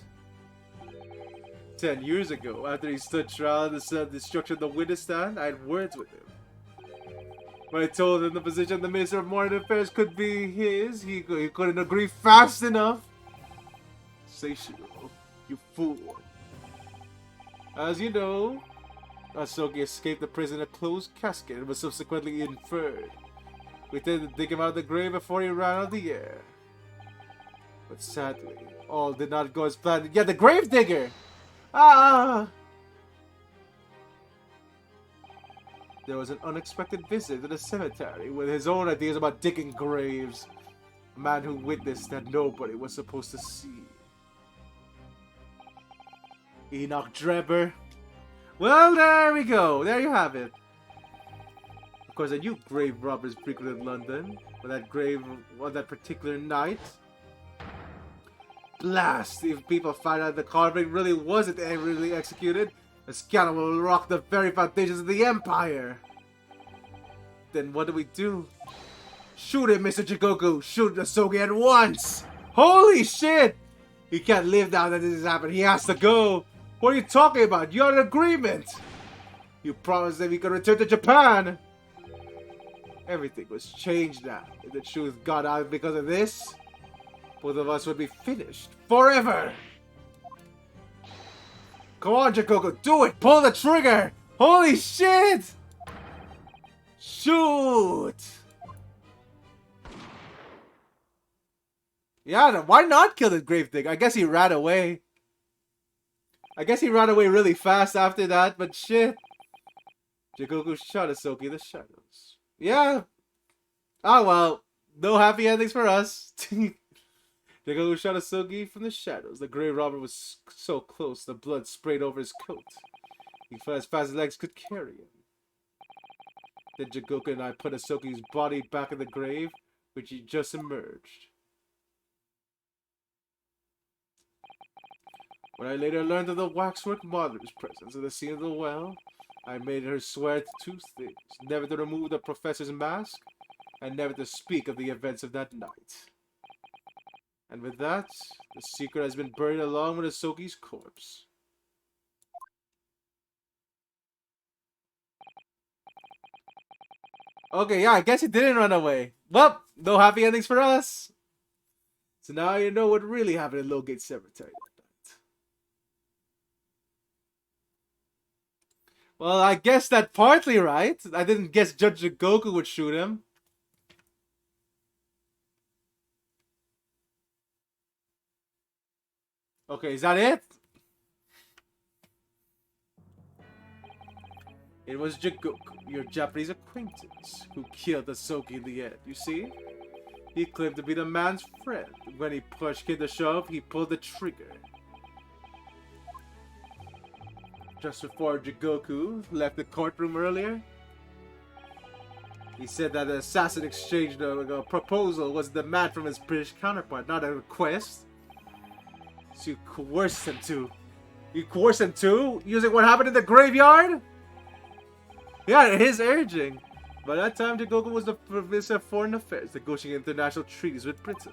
10 years ago, after he stood trial and the destruction of the witness stand, I had words with him. When I told him the position the Minister of Modern Affairs could be his, he couldn't agree fast enough. Seishiro, you fool. As you know, Asogi escaped the prison in a closed casket and was subsequently inferred. We intended to dig him out of the grave before he ran out of the air. But sadly, all did not go as planned. Yeah, the grave digger! Ah! There was an unexpected visit to the cemetery with his own ideas about digging graves. A man who witnessed that nobody was supposed to see. Enoch Drebber. Well, there we go. There you have it. Of course, I knew grave robbers frequented London. But that grave on that particular night. Blast! If people find out the convict really wasn't really executed, the scandal will rock the very foundations of the Empire. Then what do? Shoot him, Mr. Jikoku! Shoot Asogi at once! Holy shit! He can't live now that this has happened. He has to go. What are you talking about? You're an agreement. You promised that we could return to Japan. Everything was changed now. If the truth got out because of this, both of us would be finished forever. Come on, Jikoku, do it! Pull the trigger! Holy shit! Shoot! Yeah, why not kill the Gravedigger? I guess he ran away. I guess he ran away really fast after that, but shit. Jikoku shot Asoki in the shadows. Yeah. Oh well. No happy endings for us. Jikoku shot Asoki from the shadows. The grave robber was so close, the blood sprayed over his coat. He fell as fast as his legs could carry him. Then Jikoku and I put Asoki's body back in the grave, which he just emerged. When I later learned of the waxwork mother's presence in the scene of the well, I made her swear to two things: never to remove the professor's mask, and never to speak of the events of that night. And with that, the secret has been buried along with Asoki's corpse. Okay, yeah, I guess he didn't run away. Well, no happy endings for us. So now you know what really happened in Lowgate Cemetery that night. Well, I guess that's partly right. I didn't guess Judge Goku would shoot him. Okay, is that it? It was Jikoku, your Japanese acquaintance, who killed Asoki in the end, you see? He claimed to be the man's friend. When he pushed kid to shove, he pulled the trigger. Just before Jikoku left the courtroom earlier, he said that the assassin exchanged a proposal was a demand from his British counterpart, not a request. So you coerced him to. You coerced him to? Using what happened in the graveyard? Yeah, his urging. By that time, Jikoku was the Minister of Foreign Affairs, negotiating international treaties with Britain.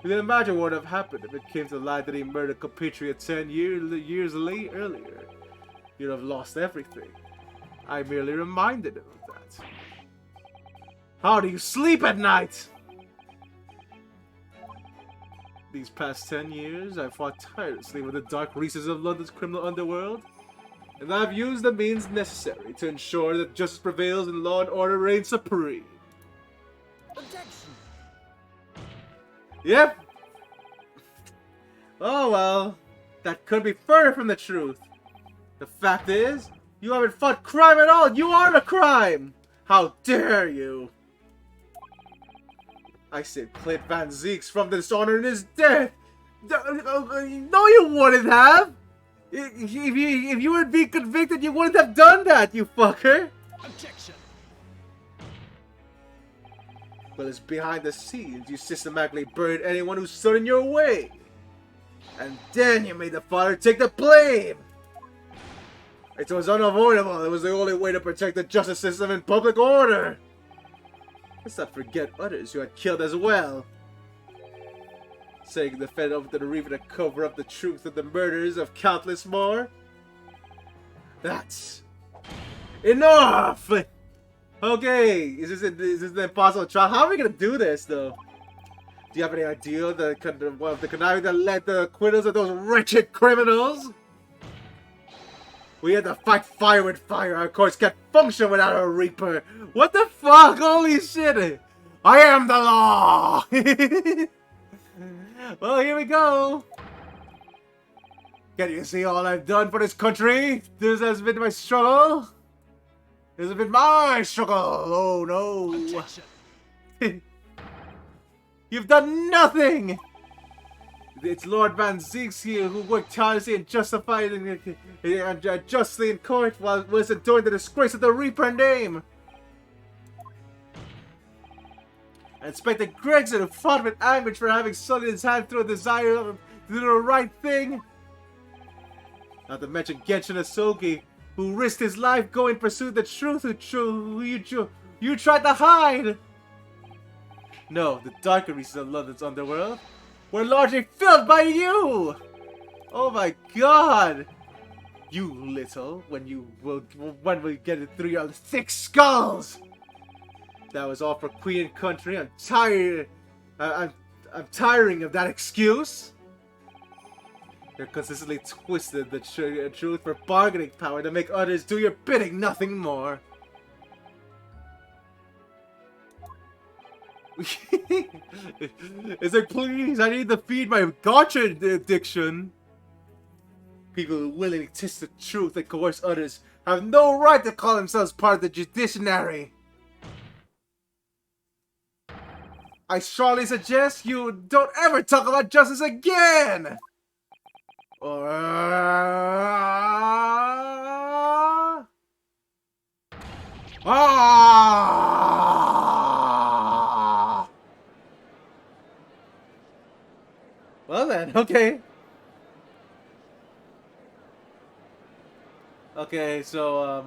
You can imagine what would have happened if it came to the light that he murdered a compatriot 10 years earlier. You'd have lost everything. I merely reminded him of that. How do you sleep at night? These past 10 years, I've fought tirelessly with the dark recesses of London's criminal underworld, and I've used the means necessary to ensure that justice prevails and law and order reigns supreme. Objection. Yep. Oh well, that could be further from the truth. The fact is, you haven't fought crime at all. You are the crime. How dare you? I saved Clint Van Zeeks from dishonor in his death. No, you wouldn't have. If you would be convicted, you wouldn't have done that, you fucker. Objection. But it's behind the scenes. You systematically buried anyone who stood in your way. And then you made the father take the blame. It was unavoidable. It was the only way to protect the justice system and public order. Let's not forget others you had killed as well. Saying the Fed over to the Reaver to cover up the truth of the murders of countless more. That's enough! Okay, is this an impossible trial? How are we gonna do this, though? Do you have any idea of the conniving that led the acquittals of those wretched criminals? We had to fight fire with fire. Our courts can't function without a Reaper. What the fuck? Holy shit! I am the law! Well, here we go. Can you see all I've done for this country? This has been my struggle. This has been my struggle. Oh no. Objection. You've done nothing. It's Lord Van Zeeks here who worked tirelessly and justified and justly in court while was enduring the disgrace of the Reaper name. Inspector Gregson, who fought with anguish for having sullied his hand through a desire to do the right thing. Not to mention Genshin Asogi, who risked his life going to pursue the truth who you tried to hide. No, the darker reaches of London's underworld were largely filled by you. Oh my god. You little, when we get it through your thick skulls. That was all for Queen and Country. I'm tired. I'm tiring of that excuse. You're consistently twisted the truth for bargaining power to make others do your bidding, nothing more. It's like, please, I need to feed my gotcha addiction. People who willingly twist the truth and coerce others have no right to call themselves part of the judiciary. I strongly suggest you don't ever talk about justice again! Or... Well then, okay. Okay, so,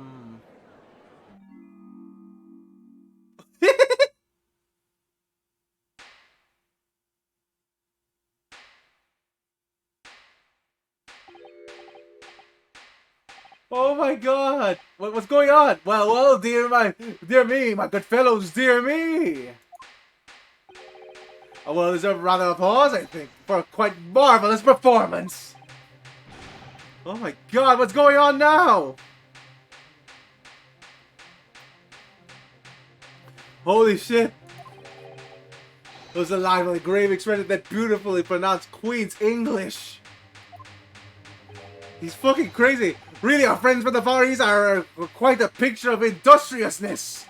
Oh my god! What's going on? Well, dear me, my good fellows, dear me! A well-deserved round of applause, I think, for a quite marvelous performance! Oh my god, what's going on now? Holy shit! Those alive on the grave expressed that beautifully pronounced Queen's English! He's fucking crazy! Really, our friends from the Far East are quite a picture of industriousness!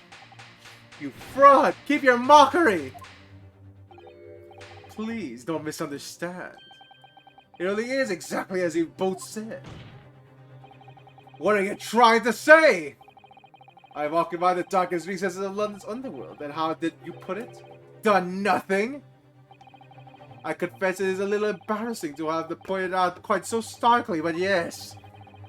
You fraud! Keep your mockery! Please, don't misunderstand. It really is exactly as you both said. What are you trying to say? I've occupied the darkest recesses of London's underworld, and how did you put it? Done nothing? I confess it is a little embarrassing to have to point it out quite so starkly, but yes.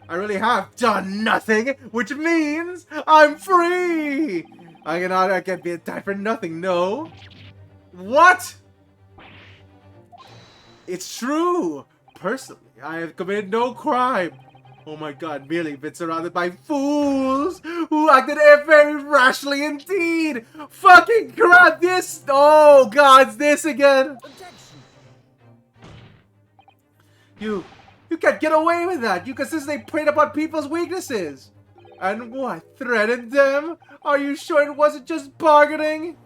I really have done nothing, which means I'm free! I can't be attacked for nothing, no? What? It's true! Personally, I have committed no crime. Oh my god, merely been surrounded by fools who acted very rashly indeed! Fucking crap, this! Oh god, it's this again! Objection. You can't get away with that! You consistently preyed upon people's weaknesses! And what, threatened them? Are you sure it wasn't just bargaining?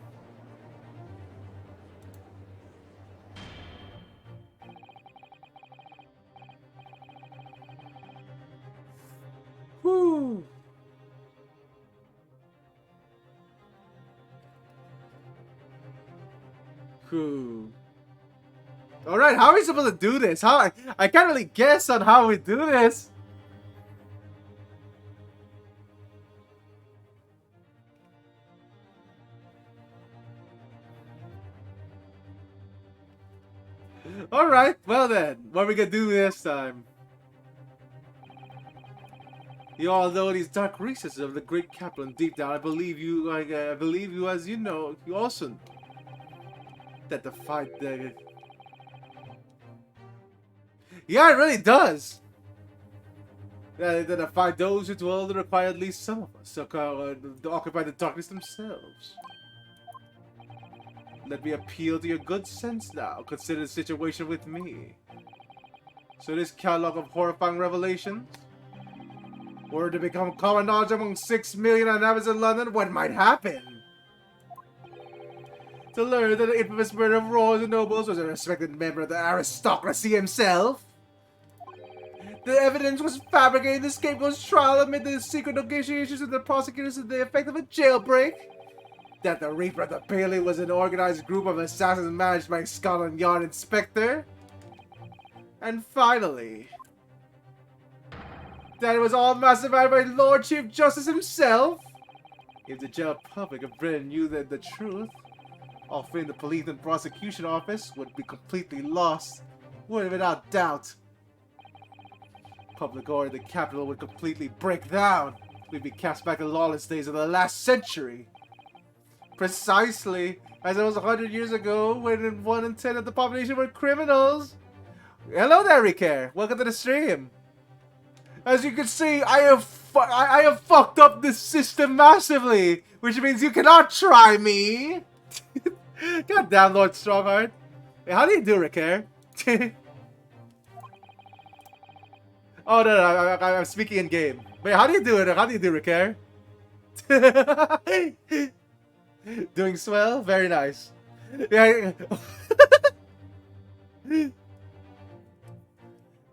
Whew. Whew. Alright, how are we supposed to do this? I can't really guess on how we do this. Alright, well then, what are we gonna do this time? You all know these dark recesses of the great capital, and deep down I believe you, as you know, you also know that the fight, yeah, it really does. That the fight those who dwell there require at least some of us to occupy the darkness themselves. Let me appeal to your good sense now. Consider the situation with me. So this catalog of horrifying revelations, were to become common knowledge among 6 million inhabitants in London, what might happen? To learn that the infamous murder of royals and nobles was a respected member of the aristocracy himself. The evidence was fabricated in the scapegoat's trial amid the secret negotiations with the prosecutors to the effect of a jailbreak. That the Reaper of the Bailey was an organized group of assassins managed by Scotland Yard Inspector. And finally, that it was all masterminded by Lord Chief Justice himself. If the general public of Britain knew that the truth, often the police and prosecution office would be completely lost, without doubt. Public order in the capital would completely break down. We'd be cast back to lawless days of the last century. Precisely as it was 100 years ago, when 1 in 10 of the population were criminals. Hello there, Ricare. Welcome to the stream. As you can see, I have fucked up this system massively, which means you cannot try me. Goddamn, Lord Strongheart. Hey, how do you do, Ricker? Oh, no, I'm speaking in game. Wait, how do you do it? How do you do, Ricker? Doing swell? Very nice. Yeah.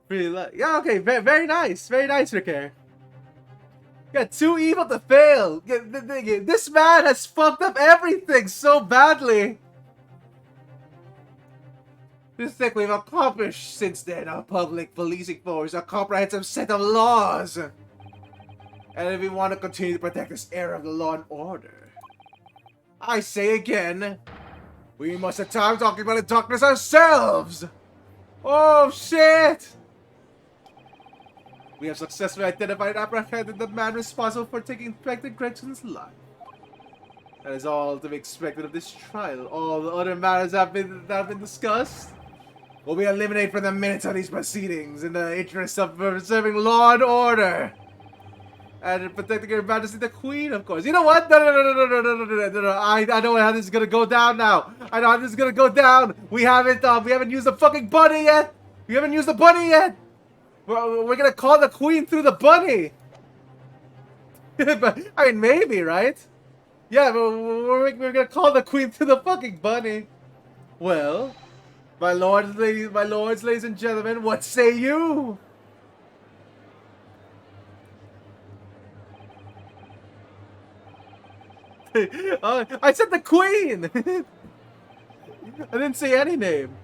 Yeah, okay, very nice. Very nice, Ricker. Yeah, too evil to fail. This man has fucked up everything so badly. You think we've accomplished since then a public policing force, a comprehensive set of laws. And if we want to continue to protect this era of the law and order, I say again, we must at times occupy the darkness ourselves. Oh shit! We have successfully identified and apprehended the man responsible for taking infected Gretchen's life. That is all to be expected of this trial. All the other matters that have been discussed will be eliminated from the minutes of these proceedings in the interest of preserving law and order. And protecting Her Majesty the Queen, of course. You know what? No. I know how this is gonna go down now. I know how this is gonna go down. We haven't used the fucking bunny yet. We haven't used the bunny yet. We're gonna call the Queen through the bunny. But, I mean, maybe, right? Yeah, but we're gonna call the Queen through the fucking bunny. Well, my lords, ladies and gentlemen, what say you? I said the Queen! I didn't say any name.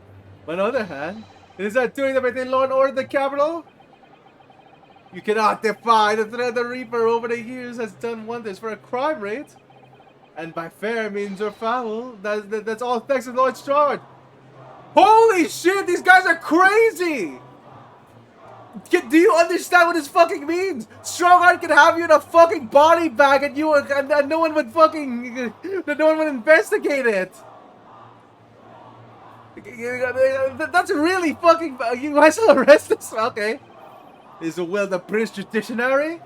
On the other hand, is that doing the maintain law and order in the capital? You cannot defy the threat of the Reaper over the years has done wonders for a crime rate. And by fair means or foul, that's all thanks to Lord Strongheart. Holy shit, these guys are crazy! Do you understand what this fucking means? Strongheart can have you in a fucking body bag and no one would fucking... no one would investigate it. That's really fucking... You guys will arrest this? Okay. Is it well the British judiciary?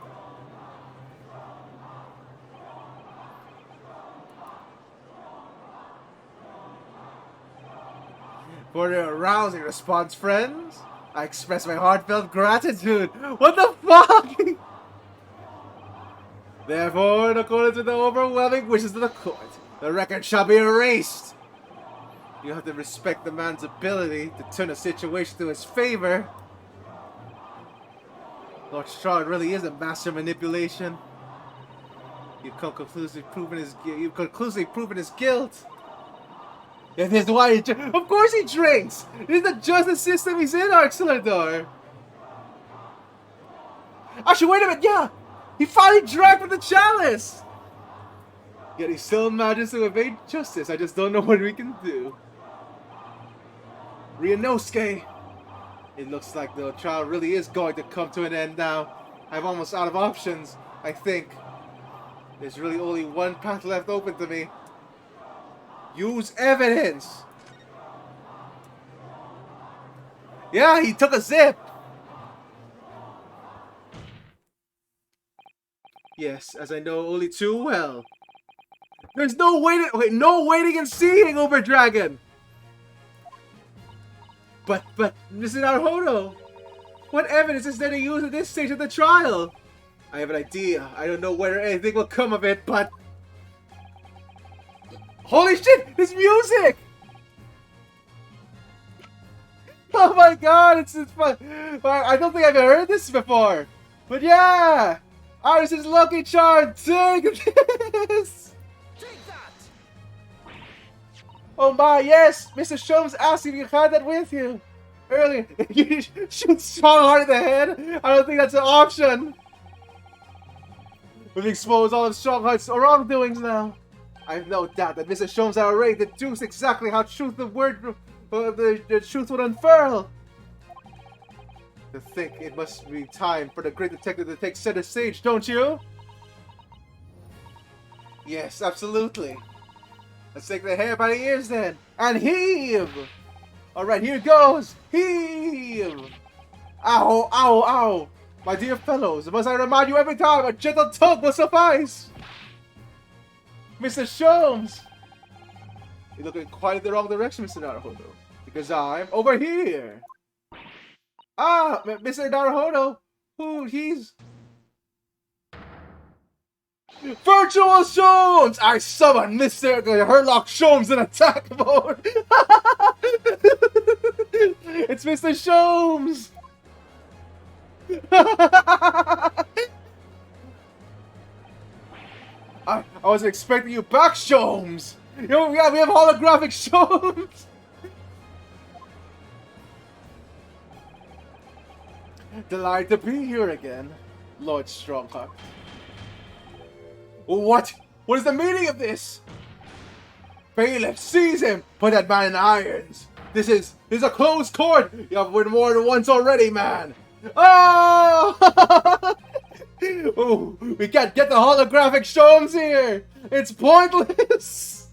For your rousing response, friends, I express my heartfelt gratitude. What the fuck? Therefore, in accordance with the overwhelming wishes of the court, the record shall be erased. You have to respect the man's ability to turn a situation to his favor. Lord Strahd really is a master of manipulation. You've conclusively proven his guilt. That is why he of course he drinks! This is the justice system he's in, Arxelador! Actually, wait a minute, yeah! He finally drank from the chalice! Yet he still manages to evade justice. I just don't know what we can do. Ryunosuke! It looks like the trial really is going to come to an end now. I'm almost out of options, I think. There's really only one path left open to me. Use evidence! Yeah, he took a zip! Yes, as I know only too well. There's no waiting and seeing, Uber Dragon! But, Mr. Naruhodo, what evidence is there to use at this stage of the trial? I have an idea. I don't know whether anything will come of it, but... Holy shit! It's music! Oh my god, it's fun. I don't think I've ever heard this before. But yeah! Iris's Lucky Charm, take this! Take that! Oh my, yes! Mr. Sholmes asked if you had that with you. Earlier, you shoot Strongheart in the head? I don't think that's an option. We've exposed all of Strongheart's wrongdoings now. I have no doubt that Mr. Sholmes had already deduced exactly how the truth would unfurl. To think it must be time for the great detective to take center stage, don't you? Yes, absolutely. Let's take the hair by the ears then, and heave! Alright, here goes! Heave! Ow, ow, ow! My dear fellows, must I remind you every time, a gentle tug will suffice! Mr. Sholmes! You're looking quite in the wrong direction, Mr. Naruhodo. because I'm over here. Ah, Mr. Naruhodo. Who he's... Virtual Sholmes! I summon Mr. Herlock Sholmes in attack mode! It's Mr. Sholmes! I wasn't expecting you back, Sholmes! Yo, yeah, we have holographic Sholmes! Delighted to be here again, Lord Strongheart. What? What is the meaning of this? Bailiff, seize him! Put that man in irons! This is a closed court! You have won more than once already, man! Oh! Ooh, we can't get the holographic Sholmes here! It's pointless!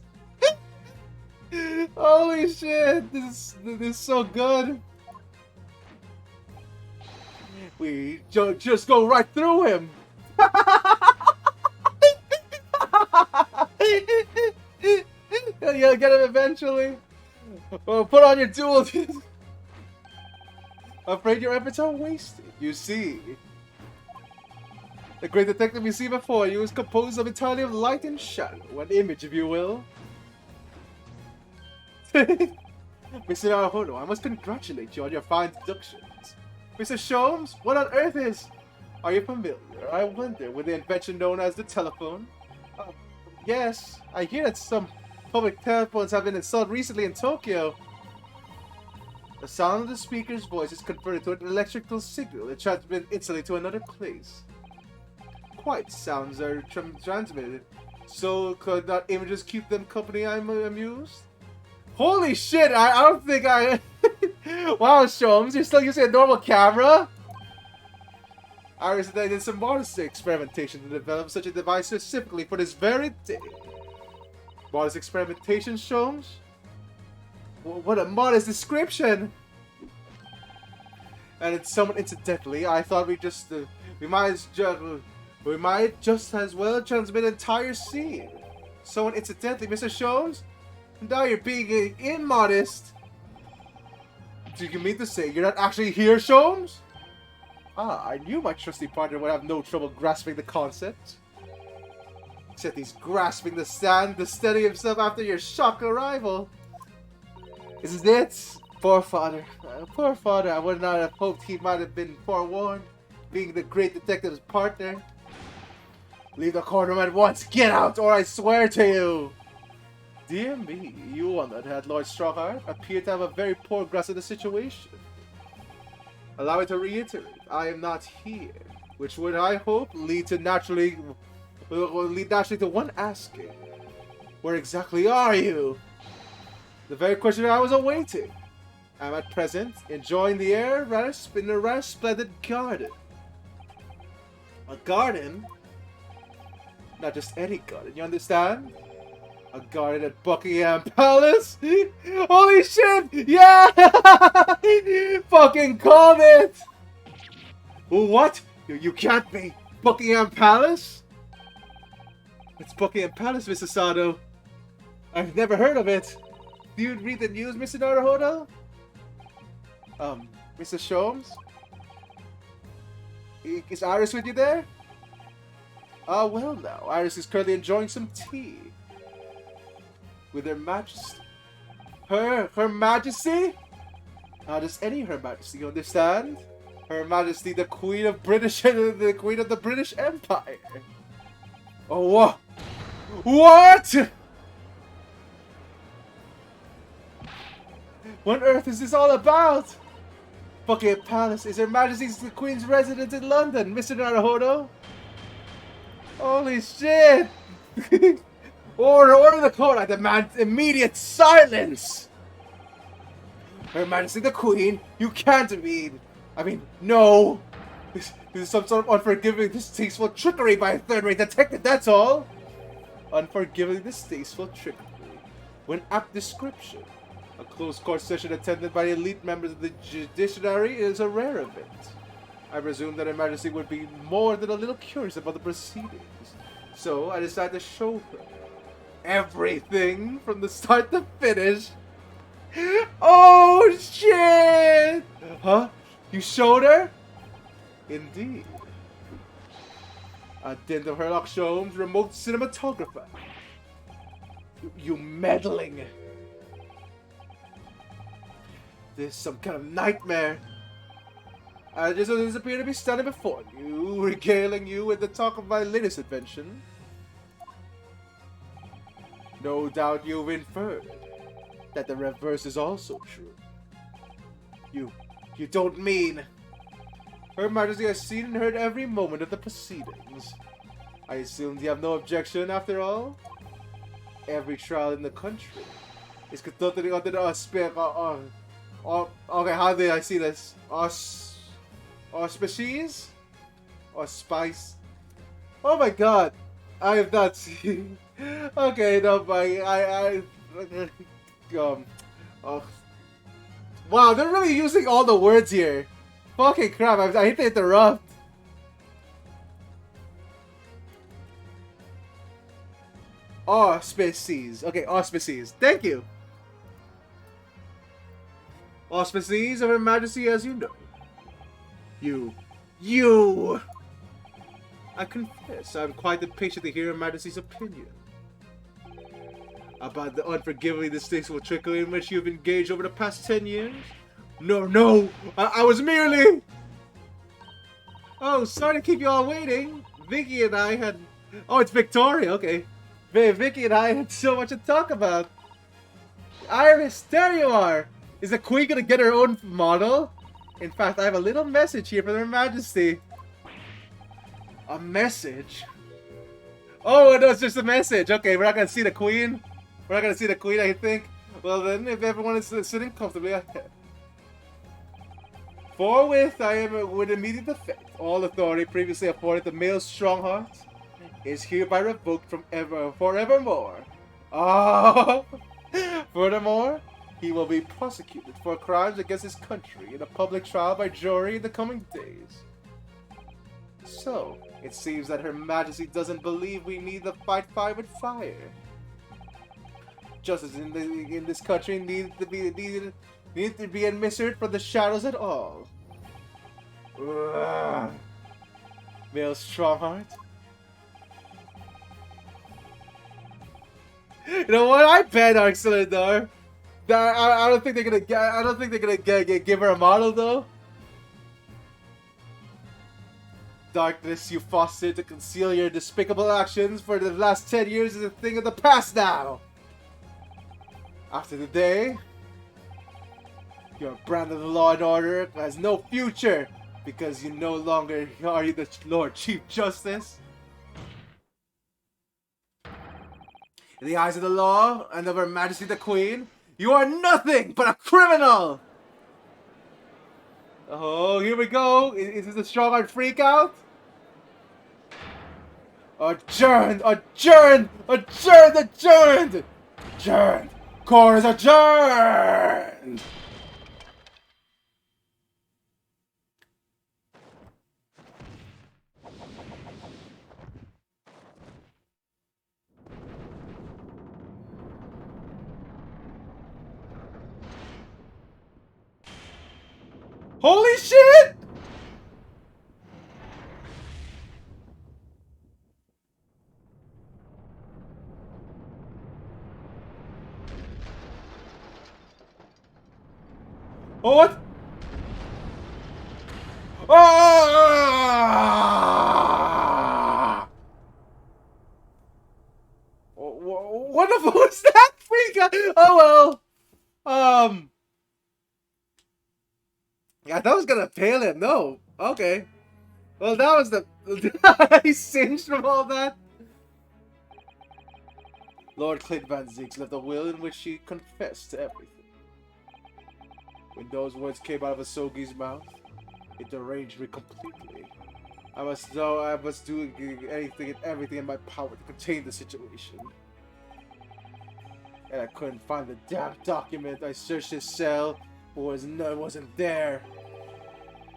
Holy shit, this is so good! We just go right through him! You'll get him eventually. Well, put on your duel. Afraid your efforts are wasted. You see, the great detective you see before you is composed of entirely of light and shadow, an image, if you will. Mr. Naruhodo, I must congratulate you on your fine deductions. Mr. Sholmes, what on earth is... Are you familiar, I wonder, with the invention known as the telephone? Yes, I hear that some public telephones have been installed recently in Tokyo. The sound of the speaker's voice is converted to an electrical signal and transmitted instantly to another place. Quite sounds are transmitted. So could not images keep them company, I'm amused? Holy shit, I don't think I... Wow, Sholmes, you're still using a normal camera? Iris and I did some modest experimentation to develop such a device specifically for this very day. Modest experimentation, Sholmes? What a modest description! And it's somewhat incidentally, I thought we might just as well transmit an entire scene. Somewhat incidentally, Mr. Sholmes? Now you're being immodest. Do you mean to say you're not actually here, Sholmes? Ah, I knew my trusty partner would have no trouble grasping the concept. Except he's grasping the stand to steady himself after your shock arrival. Isn't it? Poor father. Poor father. I would not have hoped he might have been forewarned, being the great detective's partner. Leave the courtroom at once. Get out, or I swear to you. Dear me, you on that head, Lord Strongheart, appear to have a very poor grasp of the situation. Allow me to reiterate, I am not here, which would, I hope, lead naturally to one asking, where exactly are you? The very question I was awaiting. I'm at present enjoying the air in a rather splendid garden. A garden? Not just any garden, you understand? A garden at Buckingham Palace? Holy shit! Yeah! Fucking called it! What? You can't be! Buckingham Palace? It's Buckingham Palace, Mr. Sato. I've never heard of it. Do you read the news, Mr. Naruhodo? Mr. Sholmes? Is Iris with you there? Well now, Iris is currently enjoying some tea. With Her Majesty. Her Majesty? Not just any Her Majesty, you understand? Her Majesty, the Queen of the Queen of the British Empire. Oh, what? What? What on earth is this all about? Buckingham Palace is Her Majesty's the Queen's residence in London, Mr. Naruhodo. Holy shit! Order the court! I demand immediate silence! Her Majesty the Queen, you can't mean... I mean, no! This is some sort of unforgiving, distasteful trickery by a third-rate detective, that's all! Unforgiving, distasteful trickery. When apt description. A closed court session attended by elite members of the judiciary is a rare event. I presume that Her Majesty would be more than a little curious about the proceedings. So I decided to show her everything from the start to finish. Oh shit! Huh? You showed her? Indeed. A dint of Sherlock Holmes, remote cinematographer. You meddling. This is some kind of nightmare. I just appear to be standing before you, regaling you with the talk of my latest invention. No doubt you've inferred that the reverse is also true. You don't mean... Her Majesty has seen and heard every moment of the proceedings. I assume you have no objection after all? Every trial in the country is conducted under the auspices... okay, how did I see this? Auspices? Auspice? Oh my god! I have not seen... Okay, no, oh. Wow, they're really using all the words here. Fucking crap, I hate to interrupt. Auspices. Okay, auspices. Thank you. Auspices of Her Majesty, as you know. You! I confess, I'm quite impatient to hear Her Majesty's opinion about the unforgivably distasteful trickery in which you've engaged over the past 10 years. No! I was merely... Oh, sorry to keep you all waiting. Vicky and I had... Oh, it's Victoria, okay. Vicky and I had so much to talk about. Iris, there you are! Is the Queen gonna get her own model? In fact, I have a little message here from Her Majesty. A message? Oh, no, it's just a message. Okay, we're not gonna see the Queen. We're not gonna see the Queen, I think. Well then, if everyone is sitting comfortably, forthwith, I am with immediate effect. All authority previously afforded to male Strongheart is hereby revoked from forevermore. Oh! Furthermore, he will be prosecuted for crimes against his country in a public trial by jury in the coming days. So, it seems that Her Majesty doesn't believe we need to fight fire with fire. Justice in this country needs to be administered from the shadows at all. Ugh. Male Strongheart. You know what? I bet Arc Cylinder. I don't think they're gonna get. I don't think they're gonna give her a model though. Darkness you fostered to conceal your despicable actions for the last 10 years is a thing of the past now. After today, your brand of the law and order has no future because you no longer are the Lord Chief Justice. In the eyes of the law and of Her Majesty the Queen, you are nothing but a criminal! Oh, here we go. Is this a Strongheart freakout? Adjourned! Adjourned! Adjourned! Adjourned! Adjourned! Court is adjourned! Holy shit! Oh, what? Ah! What the fuck was that freak? Oh well. Yeah, that was gonna pale him. No. Okay. Well, that was the... he singed from all that. Lord Clint Van Zieks left a will in which he confessed to everything. When those words came out of Asogi's mouth, it deranged me completely. I must do anything and everything in my power to contain the situation. And I couldn't find the damn document. I searched his cell, but it wasn't there.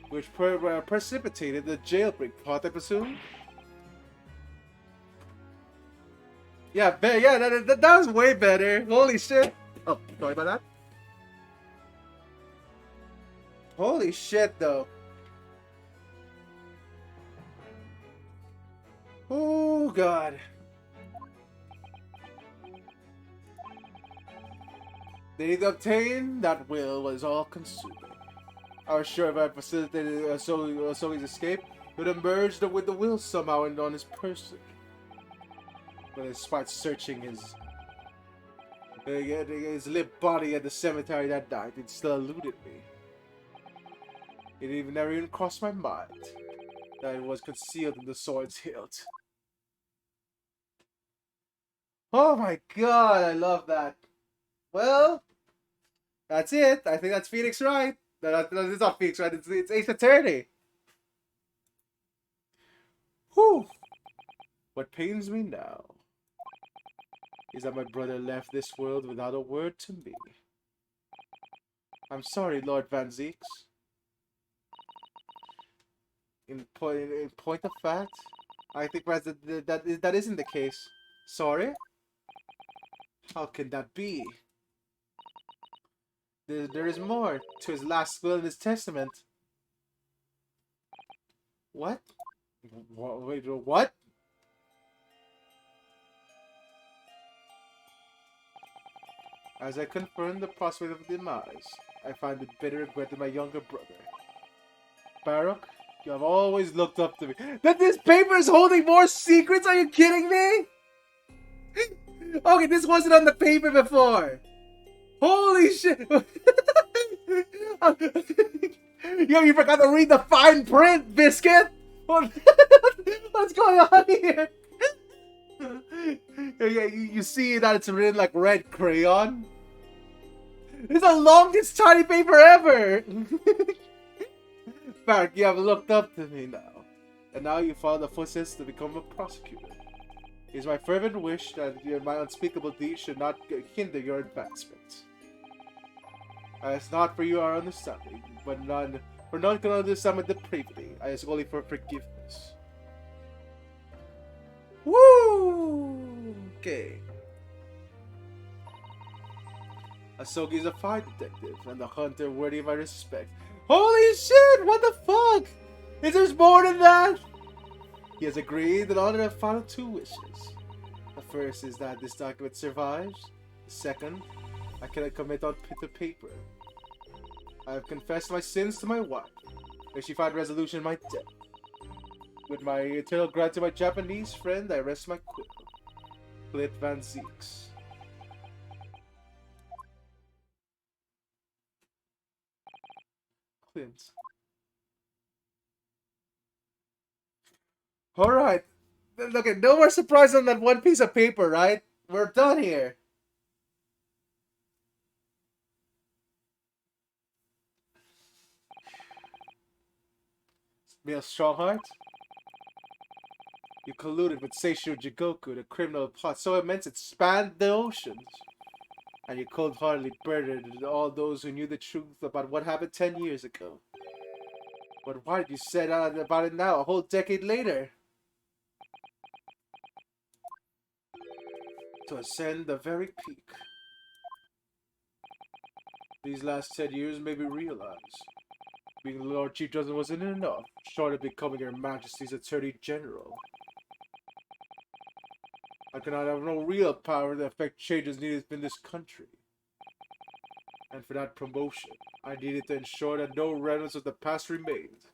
Which precipitated the jailbreak plot, I presume? Yeah, that was way better. Holy shit. Oh, sorry about that. Holy shit, though. Oh, God. The need to obtain that will was all consuming. I was sure if I facilitated Sogi's escape, he would emerge with the will somehow and on his person. But despite searching his limp body at the cemetery that night, it still eluded me. It never even crossed my mind that it was concealed in the sword's hilt. Oh my god, I love that. Well, that's it. I think that's Phoenix Wright. It's not Phoenix Wright, it's Ace Attorney. Whew. What pains me now is that my brother left this world without a word to me. I'm sorry, Lord Van Zeeks. In point of fact, I think perhaps that isn't the case. Sorry? How can that be? There is more to his last will and his testament. What? Wait, what? As I confirm the prospect of demise, I find it bitter regret that my younger brother, Baruch, you have always looked up to me. That this paper is holding more secrets? Are you kidding me? Okay, this wasn't on the paper before. Holy shit! Yo, you forgot to read the fine print, Biscuit! What's going on here? Yeah, you see that it's written like red crayon? It's the longest tiny paper ever! Barak, you have looked up to me now. And now you follow the footsteps to become a prosecutor. It is my fervent wish that my unspeakable deeds should not hinder your advancement. It's not for you our understanding, but for none can understand my depravity. I ask only for forgiveness. Woo! Okay. Asogi is a fine detective and a hunter worthy of my respect. Holy shit! What the fuck? Is there more than that? He has agreed in honor of final 2 wishes. The first is that this document survives. The second, I cannot commit on to paper. I have confessed my sins to my wife. May she find resolution in my death. With my eternal gratitude to my Japanese friend, I rest my quill. Clint Van Zeeks. Clint. Alright. Okay, no more surprise on that one piece of paper, right? We're done here. Be a strong heart? You colluded with Seishiro Jigoku, the criminal plot so immense it spanned the oceans. And you cold-heartedly murdered all those who knew the truth about what happened 10 years ago. But why did you say about it now, a whole decade later? To ascend the very peak. These last 10 years made me realize being the Lord Chief Justice wasn't enough, short of becoming Your Majesty's Attorney General. I cannot have no real power to affect changes needed in this country. And for that promotion, I needed to ensure that no remnants of the past remained.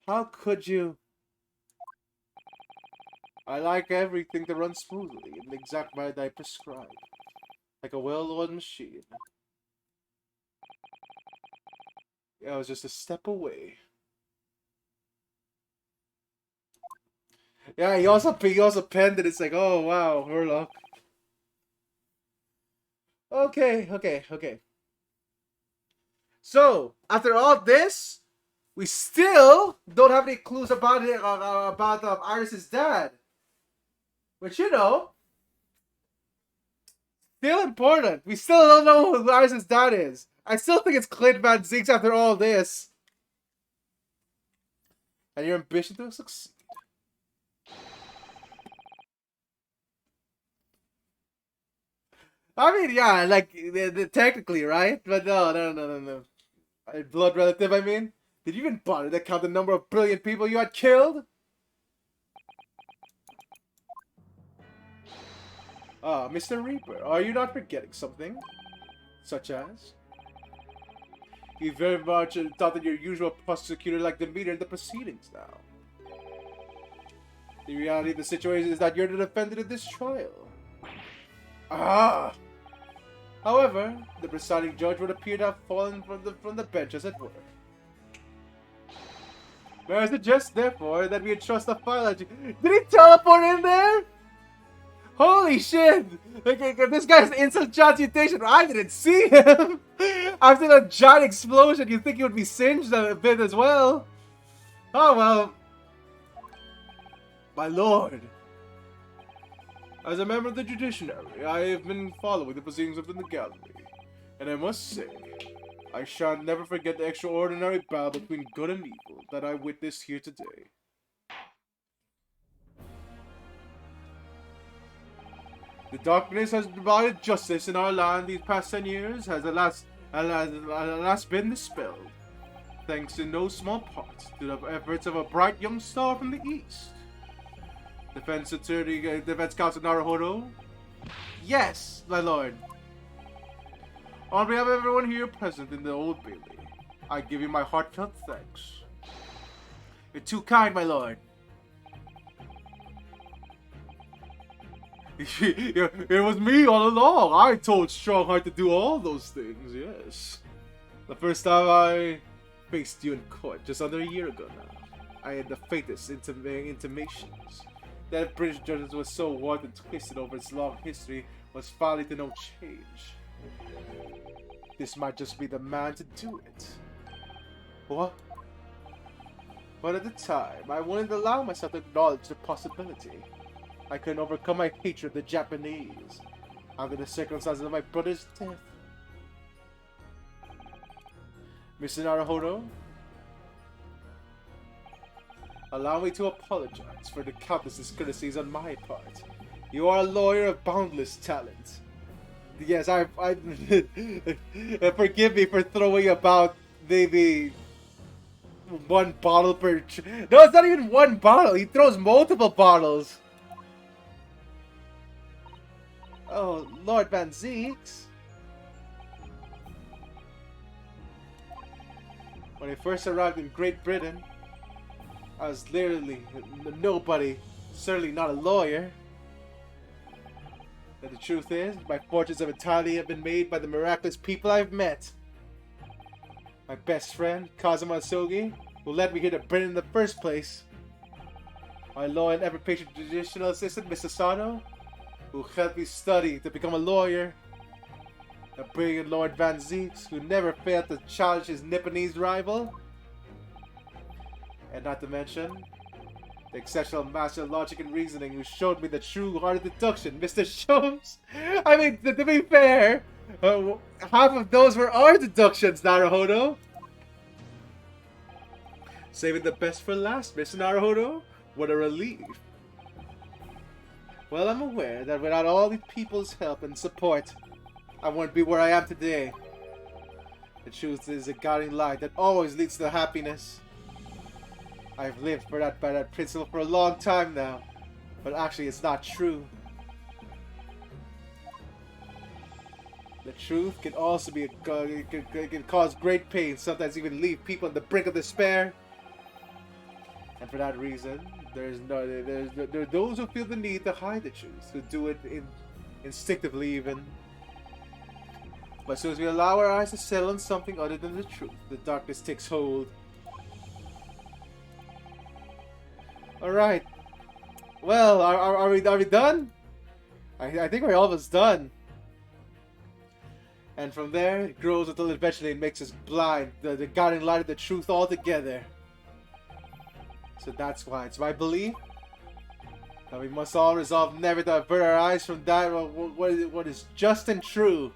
How could you? I like everything to run smoothly in the exact manner that I prescribe. Like a well-oiled machine. I was just a step away. Yeah, he also penned it. It's like, oh wow, Murloc. Okay. So after all this, we still don't have any clues about it about Iris's dad. Which still important. We still don't know who Iris's dad is. I still think it's Clint Van Zeeks after all this. And your ambition to succeed. I mean, yeah, like technically, right? But no. A blood relative, I mean? Did you even bother to count the number of brilliant people you had killed? Ah, Mr. Reaper, are you not forgetting something? Such as? You very much thought that your usual prosecutor like Demeter in the proceedings now. The reality of the situation is that you're the defendant in this trial. Ah! However, the presiding judge would appear to have fallen from the bench as it were. May I suggest, therefore, that we entrust the file. Did he teleport in there? Holy shit! This guy's instant transmutation. I didn't see him. After that giant explosion, you'd think he would be singed a bit as well. Oh well. My lord. As a member of the judiciary, I have been following the proceedings within the gallery, and I must say, I shall never forget the extraordinary battle between good and evil that I witnessed here today. The darkness has divided justice in our land these past 10 years has at last been dispelled, thanks in no small part to the efforts of a bright young star from the east. Defense Counsel Naruhodo? Yes, my lord. On behalf of everyone here present in the Old Bailey, I give you my heartfelt thanks. You're too kind, my lord. It was me all along. I told Strongheart to do all those things, yes. The first time I faced you in court, just under a year ago now, I had the faintest intimations. That British judge was so warped and twisted over its long history was finally to know change. This might just be the man to do it. What? But at the time, I wouldn't allow myself to acknowledge the possibility. I couldn't overcome my hatred of the Japanese under the circumstances of my brother's death. Mr. Naruhodo, allow me to apologize for the countless discourtesies on my part. You are a lawyer of boundless talent. Yes, I forgive me for throwing about maybe one bottle per... No, it's not even one bottle. He throws multiple bottles. Oh, Lord Van Zeeks. When I first arrived in Great Britain, I was literally nobody, certainly not a lawyer. But the truth is, my fortunes have entirely been made by the miraculous people I've met. My best friend, Kazuma Sogi, who led me here to Britain in the first place. My loyal and ever-patient judicial assistant, Mr. Sato, who helped me study to become a lawyer. A brilliant Lord Van Zeeks, who never failed to challenge his Nipponese rival. And not to mention, the exceptional master of logic and reasoning who showed me the true art of deduction, Mr. Shomes. I mean, to be fair, half of those were our deductions, Naruhodo. Saving the best for last, Mr. Naruhodo. What a relief. Well, I'm aware that without all these people's help and support, I wouldn't be where I am today. The truth is a guiding light that always leads to happiness. I've lived by that principle for a long time now, but actually it's not true. The truth can also be can cause great pain, sometimes even leave people on the brink of despair. And for that reason, there are those who feel the need to hide the truth, who do it instinctively even. But as soon as we allow our eyes to settle on something other than the truth, the darkness takes hold. Alright. Well, are we done? I think we're almost done. And from there, it grows until eventually it makes us blind, the guiding light of the truth altogether. So that's why it's my belief that we must all resolve never to avert our eyes from that what is just and true.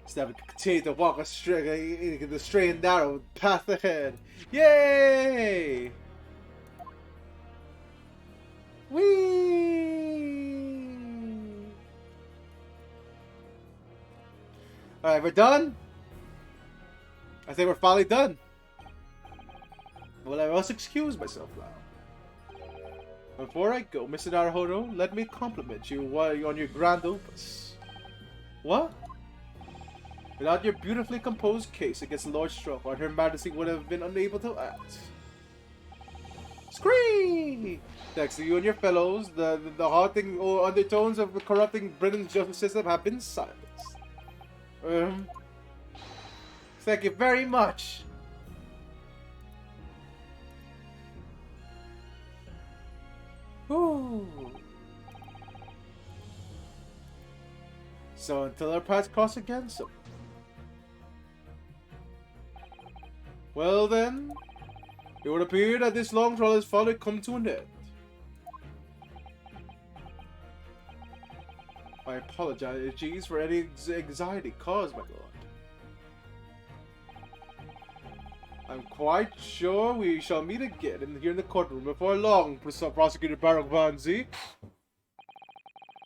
So that we can continue to walk the straight and narrow path ahead. Yay! Whee! Alright, we're done? I think we're finally done. Well, I must excuse myself now. Before I go, Mr. Naruhodo, let me compliment you on your grand opus. What? Without your beautifully composed case against Lord Strofard, Her Majesty would have been unable to act. Scream! Thanks to you and your fellows, the haunting undertones of the corrupting Britain's justice system have been silenced. Thank you very much. Ooh. So until our paths cross again, so. Well then, it would appear that this long trial has finally come to an end. I apologize for any anxiety caused, my lord. I'm quite sure we shall meet again here in the courtroom before long, Prosecutor Baron Van Zeek.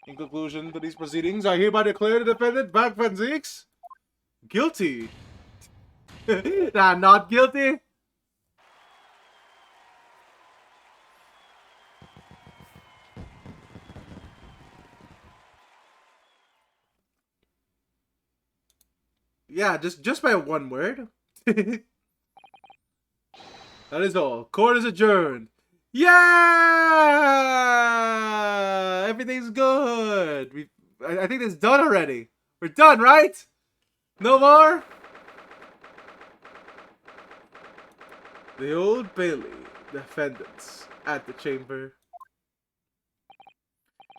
In conclusion to these proceedings, I hereby declare the defendant, Baron Van Zeeks, guilty. Nah, not guilty. Yeah, just by one word. That is all. Court is adjourned. Yeah! Everything's good. I think it's done already. We're done, right? No more? The Old Bailey. Defendants at the chamber.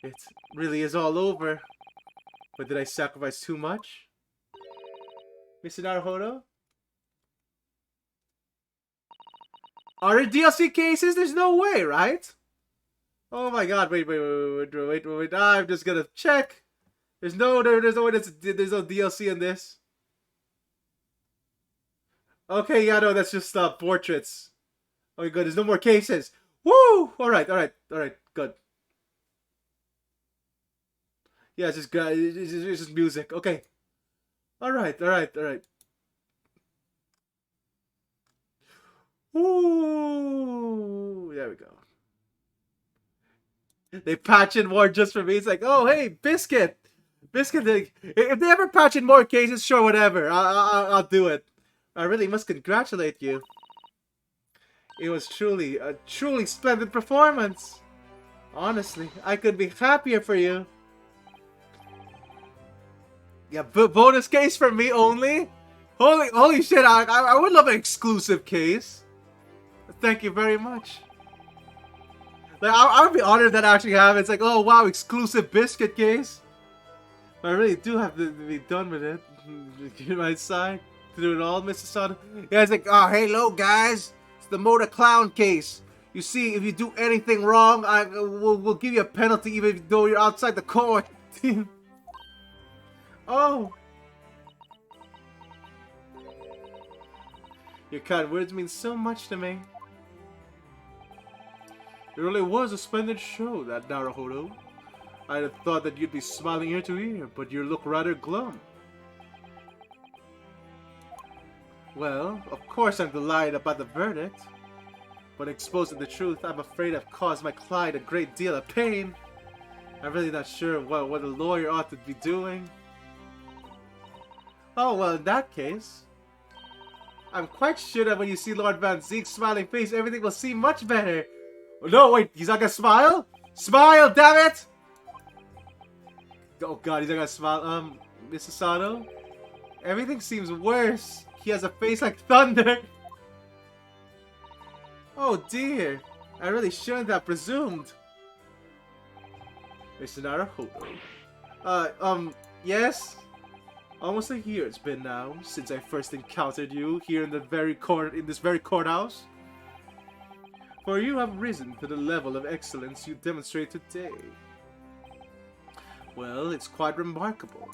It really is all over. But did I sacrifice too much? Mr. Naruhodo? Are there DLC cases? There's no way, right? Oh my god, wait. I'm just gonna check. There's no way there's no DLC in this. Okay, yeah, no, that's just portraits. Okay, good, there's no more cases. Woo! Alright, good. Yeah, it's just music. Okay. Alright. Ooh, there we go. They patch in more just for me. It's like, oh, hey, Biscuit. If they ever patch in more cases, sure, whatever. I'll do it. I really must congratulate you. It was a truly splendid performance. Honestly, I couldn't be happier for you. Yeah, bonus case for me only? Holy shit, I would love an exclusive case. Thank you very much. Like, I would be honored that I actually have it. It's like, oh wow, exclusive biscuit case. But I really do have to be done with it. Get my side to do it all, Mr. Son. Yeah, it's like, oh, hey, hello, guys. It's the Motor Clown case. You see, if you do anything wrong, we'll give you a penalty even though you're outside the court. Oh. Your kind words mean so much to me. It really was a splendid show, that Naruhodo. I'd have thought that you'd be smiling ear to ear, but you look rather glum. Well, of course I'm delighted about the verdict. But exposing the truth, I'm afraid I've caused my client a great deal of pain. I'm really not sure what a lawyer ought to be doing. Oh, well, in that case, I'm quite sure that when you see Lord Van Zeek's smiling face, everything will seem much better. No, wait, he's not gonna smile? Smile, damn it! Oh god, he's not gonna smile. Mr. Sato? Everything seems worse. He has a face like thunder. Oh dear, I really shouldn't have presumed. Mr. Naruhodo. Yes? Almost a year it's been now since I first encountered you here in this very courthouse. For you have risen to the level of excellence you demonstrate today. Well, it's quite remarkable.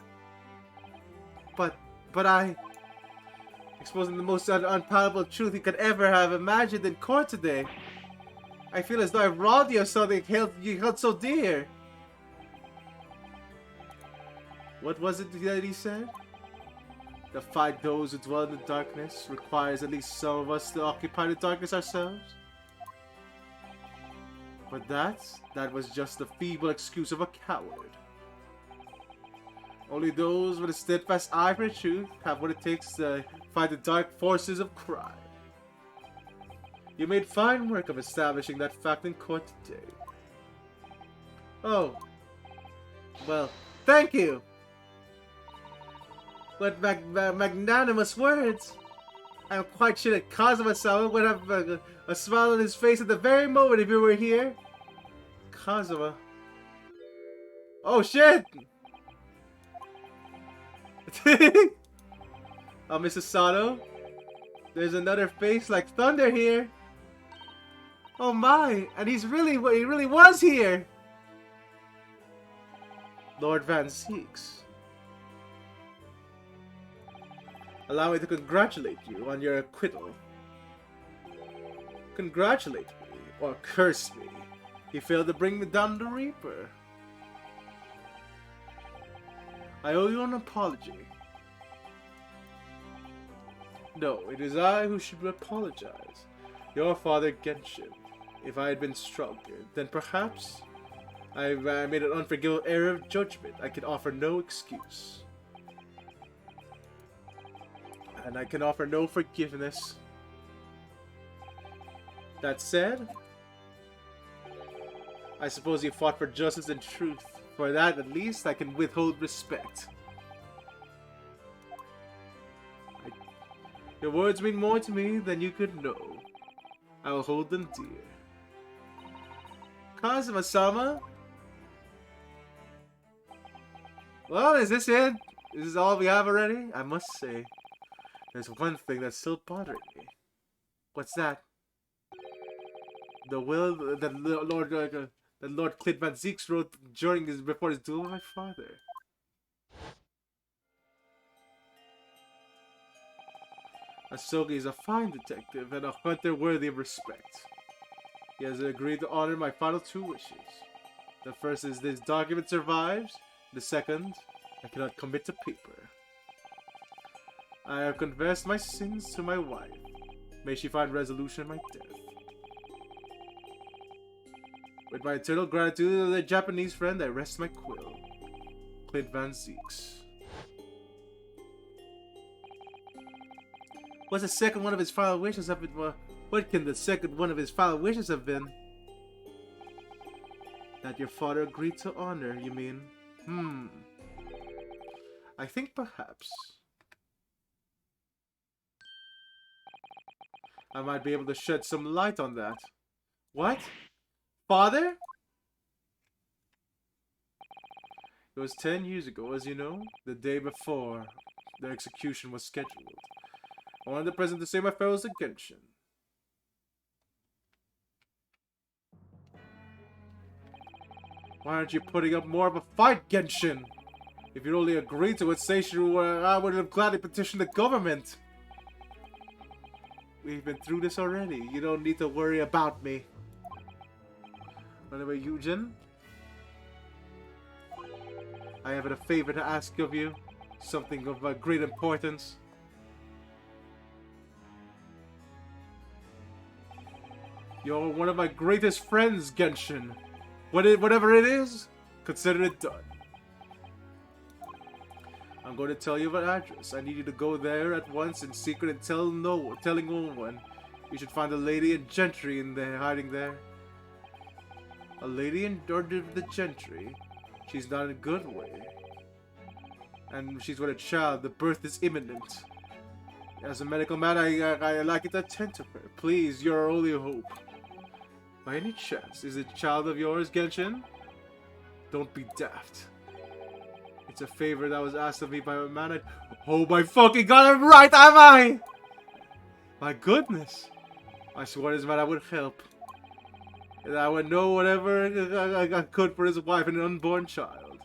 But I... exposing the most unpalatable truth you could ever have imagined in court today. I feel as though I've robbed you of something you held so dear. What was it that he said? To fight those who dwell in the darkness requires at least some of us to occupy the darkness ourselves. But that was just the feeble excuse of a coward. Only those with a steadfast eye for the truth have what it takes to fight the dark forces of crime. You made fine work of establishing that fact in court today. Oh. Well, thank you! What magnanimous words! I am quite sure that Kazuma-sama would have a smile on his face at the very moment if you were here. Kazuma. Oh shit! Oh, Mrs. Sato. There's another face like thunder here. Oh my, and he really was here. Lord Van Zeeks. Allow me to congratulate you on your acquittal. Congratulate me, or curse me. You failed to bring me down the Reaper. I owe you an apology. No, it is I who should apologize. Your father Genshin. If I had been stronger, then perhaps I made an unforgivable error of judgment. I can offer no excuse. And I can offer no forgiveness. That said, I suppose you fought for justice and truth. For that, at least, I can withhold respect. Your words mean more to me than you could know. I will hold them dear. Kazuma-sama? Well, is this it? Is this all we have already? I must say, there's one thing that's still bothering me. What's that? The will that Lord Clint Van Zeeks wrote before his duel with my father. Asogi is a fine detective and a hunter worthy of respect. He has agreed to honor my final two wishes. The first is this document survives. The second, I cannot commit to paper. I have confessed my sins to my wife. May she find resolution in my death. With my eternal gratitude to the Japanese friend, I rest my quill. Clint Van Zeeks. What's the second one of his final wishes have been? What can the second one of his final wishes have been? That your father agreed to honor, you mean? I think perhaps I might be able to shed some light on that. What? Father? It was 10 years ago, as you know, the day before their execution was scheduled. I wanted the president to say my farewells to Genshin. Why aren't you putting up more of a fight, Genshin? If you'd only agreed to it, Seishiru, I would have gladly petitioned the government. We've been through this already. You don't need to worry about me. Anyway, Yujin, I have a favor to ask of you. Something of great importance. You're one of my greatest friends, Genshin. Whatever it is, consider it done. I'm going to tell you an address. I need you to go there at once in secret and telling no one. You should find a lady and gentry in there, hiding there. A lady in the gentry. She's not in a good way. And she's with a child. The birth is imminent. As a medical man, I like it to attend to her. Please, you're our only hope. By any chance, is it a child of yours, Genshin? Don't be daft. It's a favor that was asked of me by a man. Oh my fucking god, I'm right, am I? My goodness. I swore this man I would help. And I would know whatever I could for his wife and an unborn child.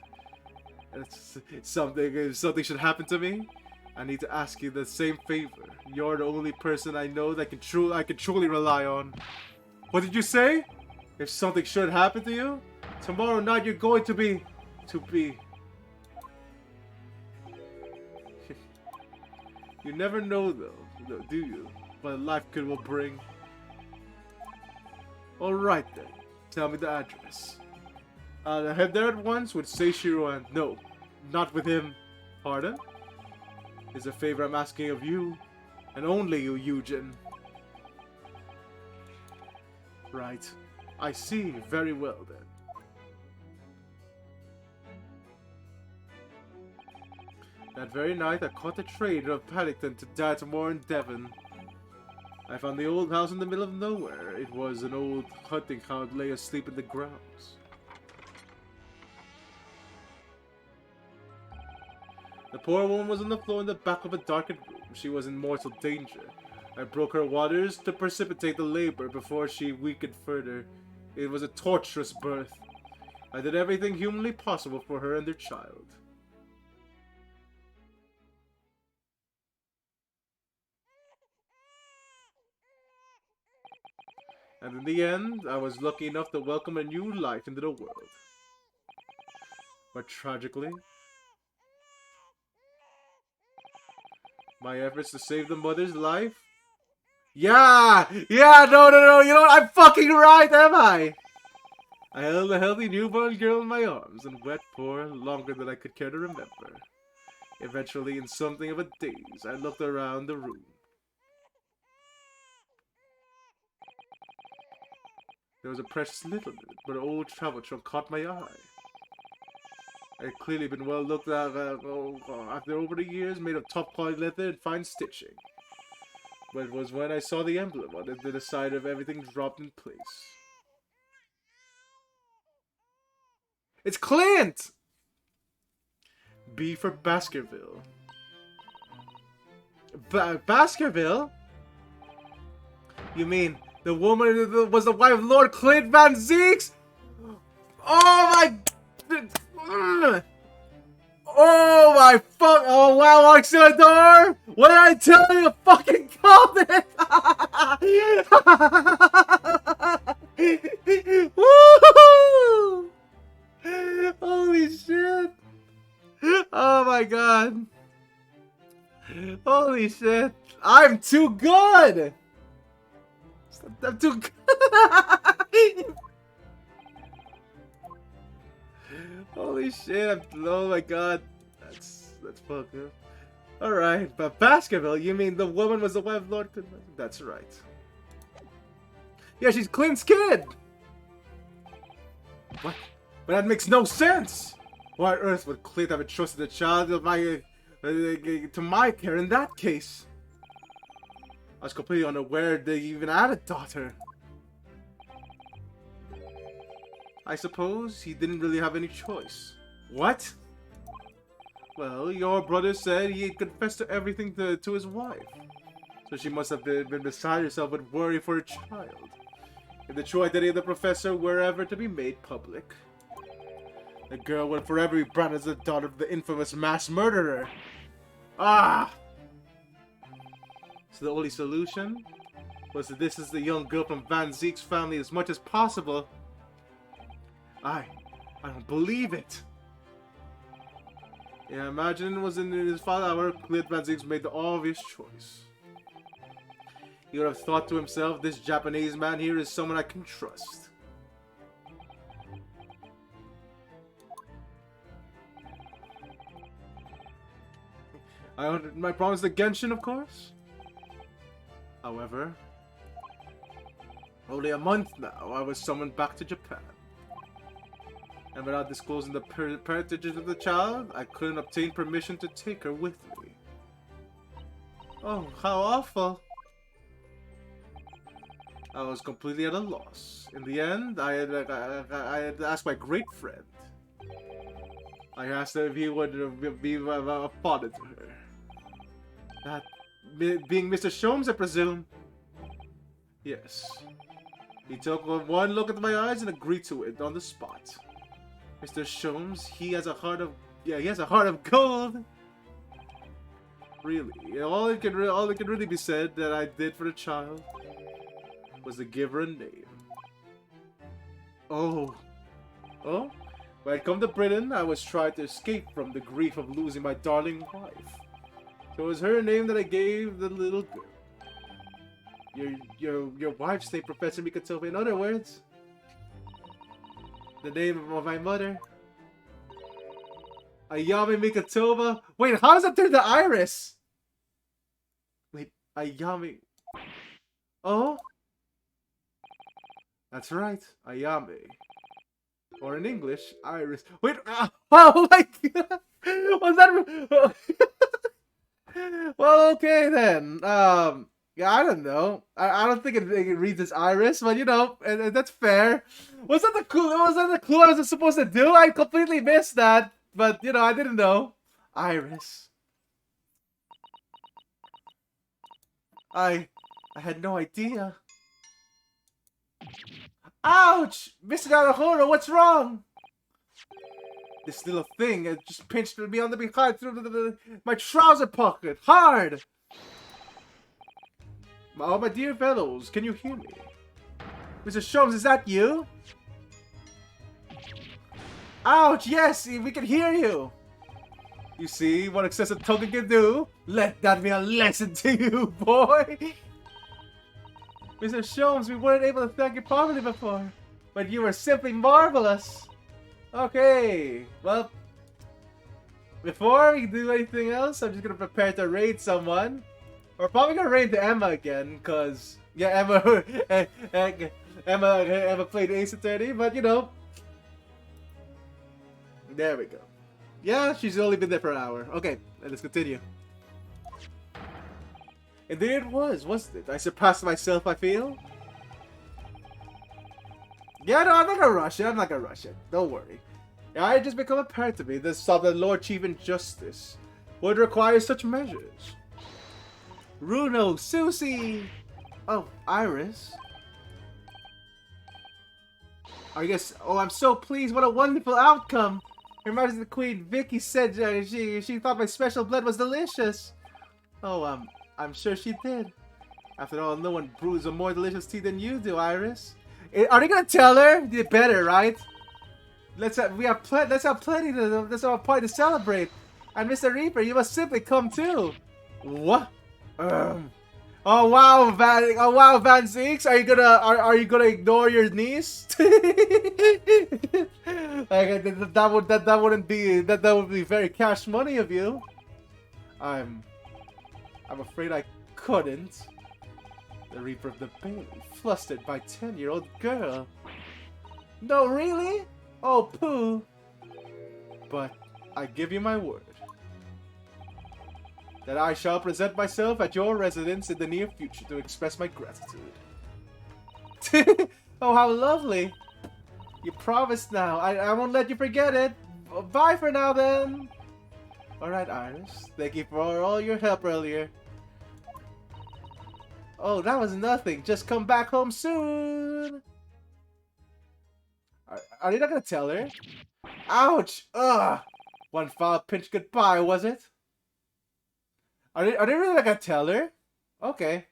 If something should happen to me, I need to ask you the same favor. You're the only person I know that I can truly rely on. What did you say? If something should happen to you, tomorrow night you're going to be... You never know, though, do you? What life will bring. Alright then, tell me the address. I'll head there at once with Seishiro and... No, not with him. Pardon? It's a favor I'm asking of you, and only you, Eugen. Right. I see. Very well, then. That very night, I caught the train of Paddington to Dartmoor in Devon. I found the old house in the middle of nowhere. It was an old hunting hound lay asleep in the grounds. The poor woman was on the floor in the back of a darkened room. She was in mortal danger. I broke her waters to precipitate the labor before she weakened further. It was a torturous birth. I did everything humanly possible for her and their child. And in the end, I was lucky enough to welcome a new life into the world. But tragically, my efforts to save the mother's life... Yeah! Yeah, no, you know what? I'm fucking right, am I? I held a healthy newborn girl in my arms and wept for longer than I could care to remember. Eventually, in something of a daze, I looked around the room. There was a precious little bit, but an old travel trunk caught my eye. I had clearly been well looked at after over the years, made of top quality leather and fine stitching. But it was when I saw the emblem on it that the side of everything dropped in place. It's Clint! B for Baskerville. Baskerville? You mean the woman that was the wife of Lord Clint Van Zeeks? Oh my... Oh my fuck! Oh wow, Auxiliador! What did I tell you? Fucking called it! Woo! Holy shit! Oh my god! Holy shit! I'm too good! I'm too good! Holy shit, oh my god. That's fucked up. Alright, but Baskerville, you mean the woman was the wife of Lord Clint? That's right. Yeah, she's Clint's kid! What? But that makes no sense! Why on earth would Clint have entrusted the child of my, to my care in that case? I was completely unaware they even had a daughter. I suppose he didn't really have any choice. What? Well, your brother said he had confessed to everything to his wife. So she must have been beside herself with worry for her child. If the true identity of the professor were ever to be made public, the girl would forever be branded as the daughter of the infamous mass murderer. Ah! So the only solution was to distance the young girl from Van Zeek's family as much as possible. I don't believe it. Yeah, imagine it was in his final hour, Clint Van Zeeks made the obvious choice. He would have thought to himself, this Japanese man here is someone I can trust. I honored my promise to Genshin, of course. However, only a month now, I was summoned back to Japan. And without disclosing the parentage of the child, I couldn't obtain permission to take her with me. Oh, how awful. I was completely at a loss. In the end, I had asked my great friend. I asked him if he would be a father to her. That being Mr. Sholmes, I presume? Yes. He took one look at my eyes and agreed to it on the spot. Mr. Sholmes, he has a heart of gold. Really, all that can really be said that I did for the child was to give her a name. Oh, when I come to Britain, I was trying to escape from the grief of losing my darling wife. So it was her name that I gave the little girl. Your wife's name, Professor Mikatova. In other words, the name of my mother. Ayame Mikatova. Wait, how does that turn to Iris? Wait, Ayame. Oh? That's right, Ayame. Or in English, Iris. Wait, oh my god! Was that... Well, okay then. Yeah, I don't know. I don't think it reads as Iris, but you know, and that's fair. Was that the clue? Was that the clue I was supposed to do? I completely missed that, but you know, I didn't know. Iris. I had no idea. Ouch! Mr. Naruhodo, what's wrong? This little thing just pinched me on the behind through my trouser pocket. Hard! Oh, my dear fellows, can you hear me? Mr. Sholmes, is that you? Ouch, yes, we can hear you. You see what excessive talking can do? Let that be a lesson to you, boy. Mr. Sholmes, we weren't able to thank you properly before, but you were simply marvelous. Okay, well, before we do anything else, I'm just gonna prepare to raid someone. We're probably gonna raid to Emma again, cause yeah, Emma played Ace Attorney, but you know, there we go. Yeah, she's only been there for an hour. Okay, let's continue. Indeed it was, wasn't it? I surpassed myself, I feel. Yeah, no, I'm not gonna rush it. Don't worry. Yeah, it just become apparent to me that the Lord Chief Injustice would require such measures. Runo, Susie! Oh, Iris. I guess. Oh, I'm so pleased. What a wonderful outcome. Her Majesty the Queen Vicky said she thought my special blend was delicious. Oh, I'm sure she did. After all, no one brews a more delicious tea than you do, Iris. Are they gonna tell her? You better, right? Let's have plenty to let's have a party to celebrate. And Mr. Reaper, you must simply come too. What? Oh wow, Van Zeeks, are you gonna ignore your niece? Like that wouldn't be that would be very cash money of you. I'm afraid I couldn't. The Reaper of the Bailey, flustered by 10-year-old girl. No, really? Oh, poo. But I give you my word that I shall present myself at your residence in the near future to express my gratitude. Oh, how lovely. You promised now. I won't let you forget it. Bye for now, then. Alright, Iris. Thank you for all your help earlier. Oh, that was nothing. Just come back home soon. Are they not gonna tell her? Ouch! Ugh! One foul pinch goodbye, was it? Are they really not gonna tell her? Okay.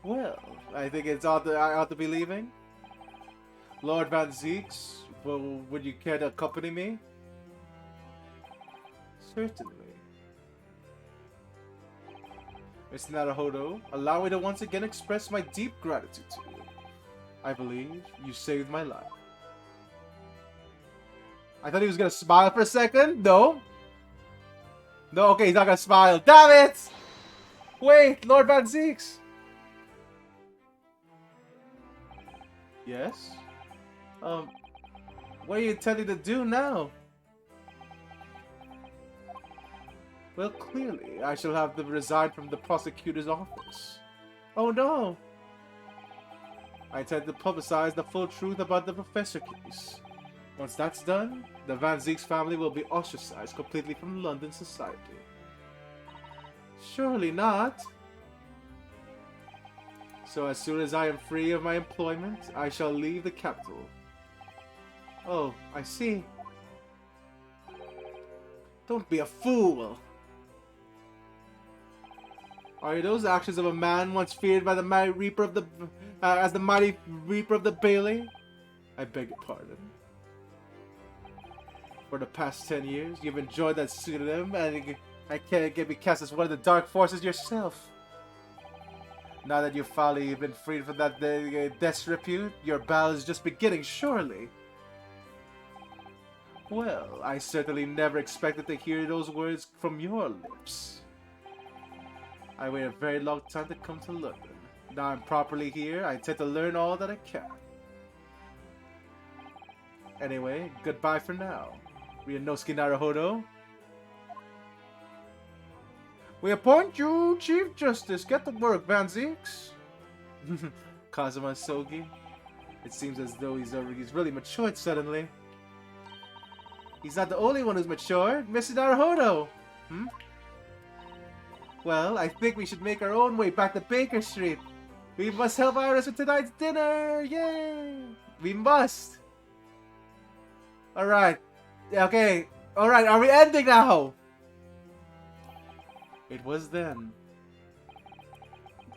Well, I think I ought to be leaving. Lord Van Zeeks, would you care to accompany me? Certainly. Mr. Naruhodo, allow me to once again express my deep gratitude to you. I believe you saved my life. I thought he was gonna smile for a second. No. No, okay, he's not gonna smile. Damn it! Wait, Lord Van Zeeks. Yes? What are you intending to do now? Well, clearly, I shall have to resign from the prosecutor's office. Oh no! I intend to publicize the full truth about the Professor case. Once that's done, the Van Zeeks family will be ostracized completely from London society. Surely not. So as soon as I am free of my employment, I shall leave the capital. Oh, I see. Don't be a fool! Are those actions of a man once feared by the mighty Reaper of the as the mighty Reaper of the Bailey? I beg your pardon. For the past 10 years, you've enjoyed that pseudonym, and I can't get me cast as one of the dark forces yourself. Now that you've finally been freed from that disrepute, your battle is just beginning, surely. Well, I certainly never expected to hear those words from your lips. I waited a very long time to come to London. Now I'm properly here, I intend to learn all that I can. Anyway, goodbye for now. Ryunosuke Naruhodo. We appoint you Chief Justice. Get to work, Van Zeeks. Kazuma Sogi. It seems as though he's really matured suddenly. He's not the only one who's matured. Mr. Naruhodo. Well, I think we should make our own way back to Baker Street. We must help Iris with tonight's dinner. Yay! We must. Alright. Okay. Alright, are we ending now? It was then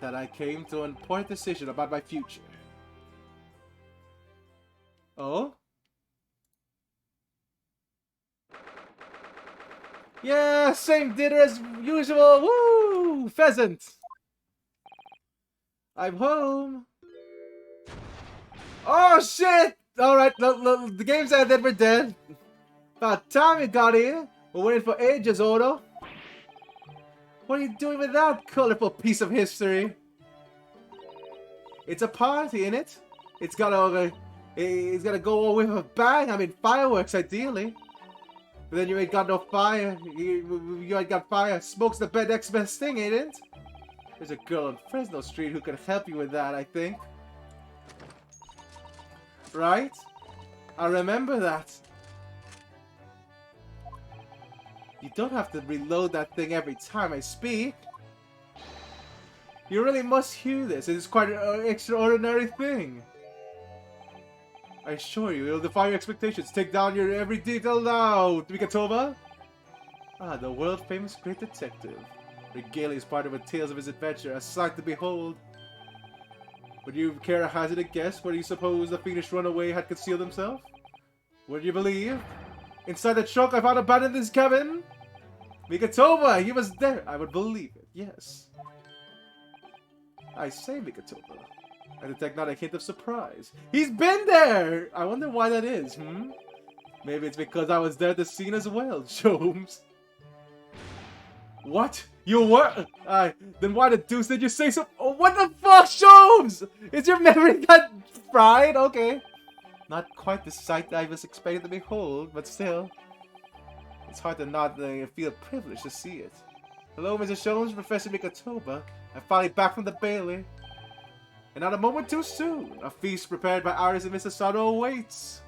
that I came to an important decision about my future. Oh? Yeah, same dinner as usual. Woo! Pheasant. I'm home. Oh shit! Alright, the game's ended. We're dead. About time you got here. We're waiting for ages, Odo. What are you doing with that colorful piece of history? It's a party, innit? It's gotta go with a bang. I mean, fireworks, ideally. But then you ain't got no fire. You ain't got fire. Smoke's the next best thing, ain't it? There's a girl on Fresno Street who can help you with that, I think. Right? I remember that. You don't have to reload that thing every time I speak. You really must hear this. It is quite an extraordinary thing. I assure you, it'll defy your expectations. Take down your every detail now, Mikatova. Ah, the world-famous great detective. Regaling is part of a tales of his adventure, a sight to behold. Would you care to hazard a guess where you suppose the fiendish runaway had concealed himself? Would you believe? Inside the trunk I found abandoned in his cabin? Mikatova, he was there. I would believe it, yes. I say, Mikatova. I detect not a hint of surprise. He's been there! I wonder why that is, Maybe it's because I was there at the scene as well, Sholmes. What? You were? Then why the deuce did you say so? Oh, what the fuck, Sholmes? Is your memory that fried? Okay. Not quite the sight I was expecting to behold, but still. It's hard to not feel privileged to see it. Hello, Mrs. Sholmes, Professor Mikatova. I'm finally back from the Bailey. And not a moment too soon. A feast prepared by Iris and Mr. Sato awaits.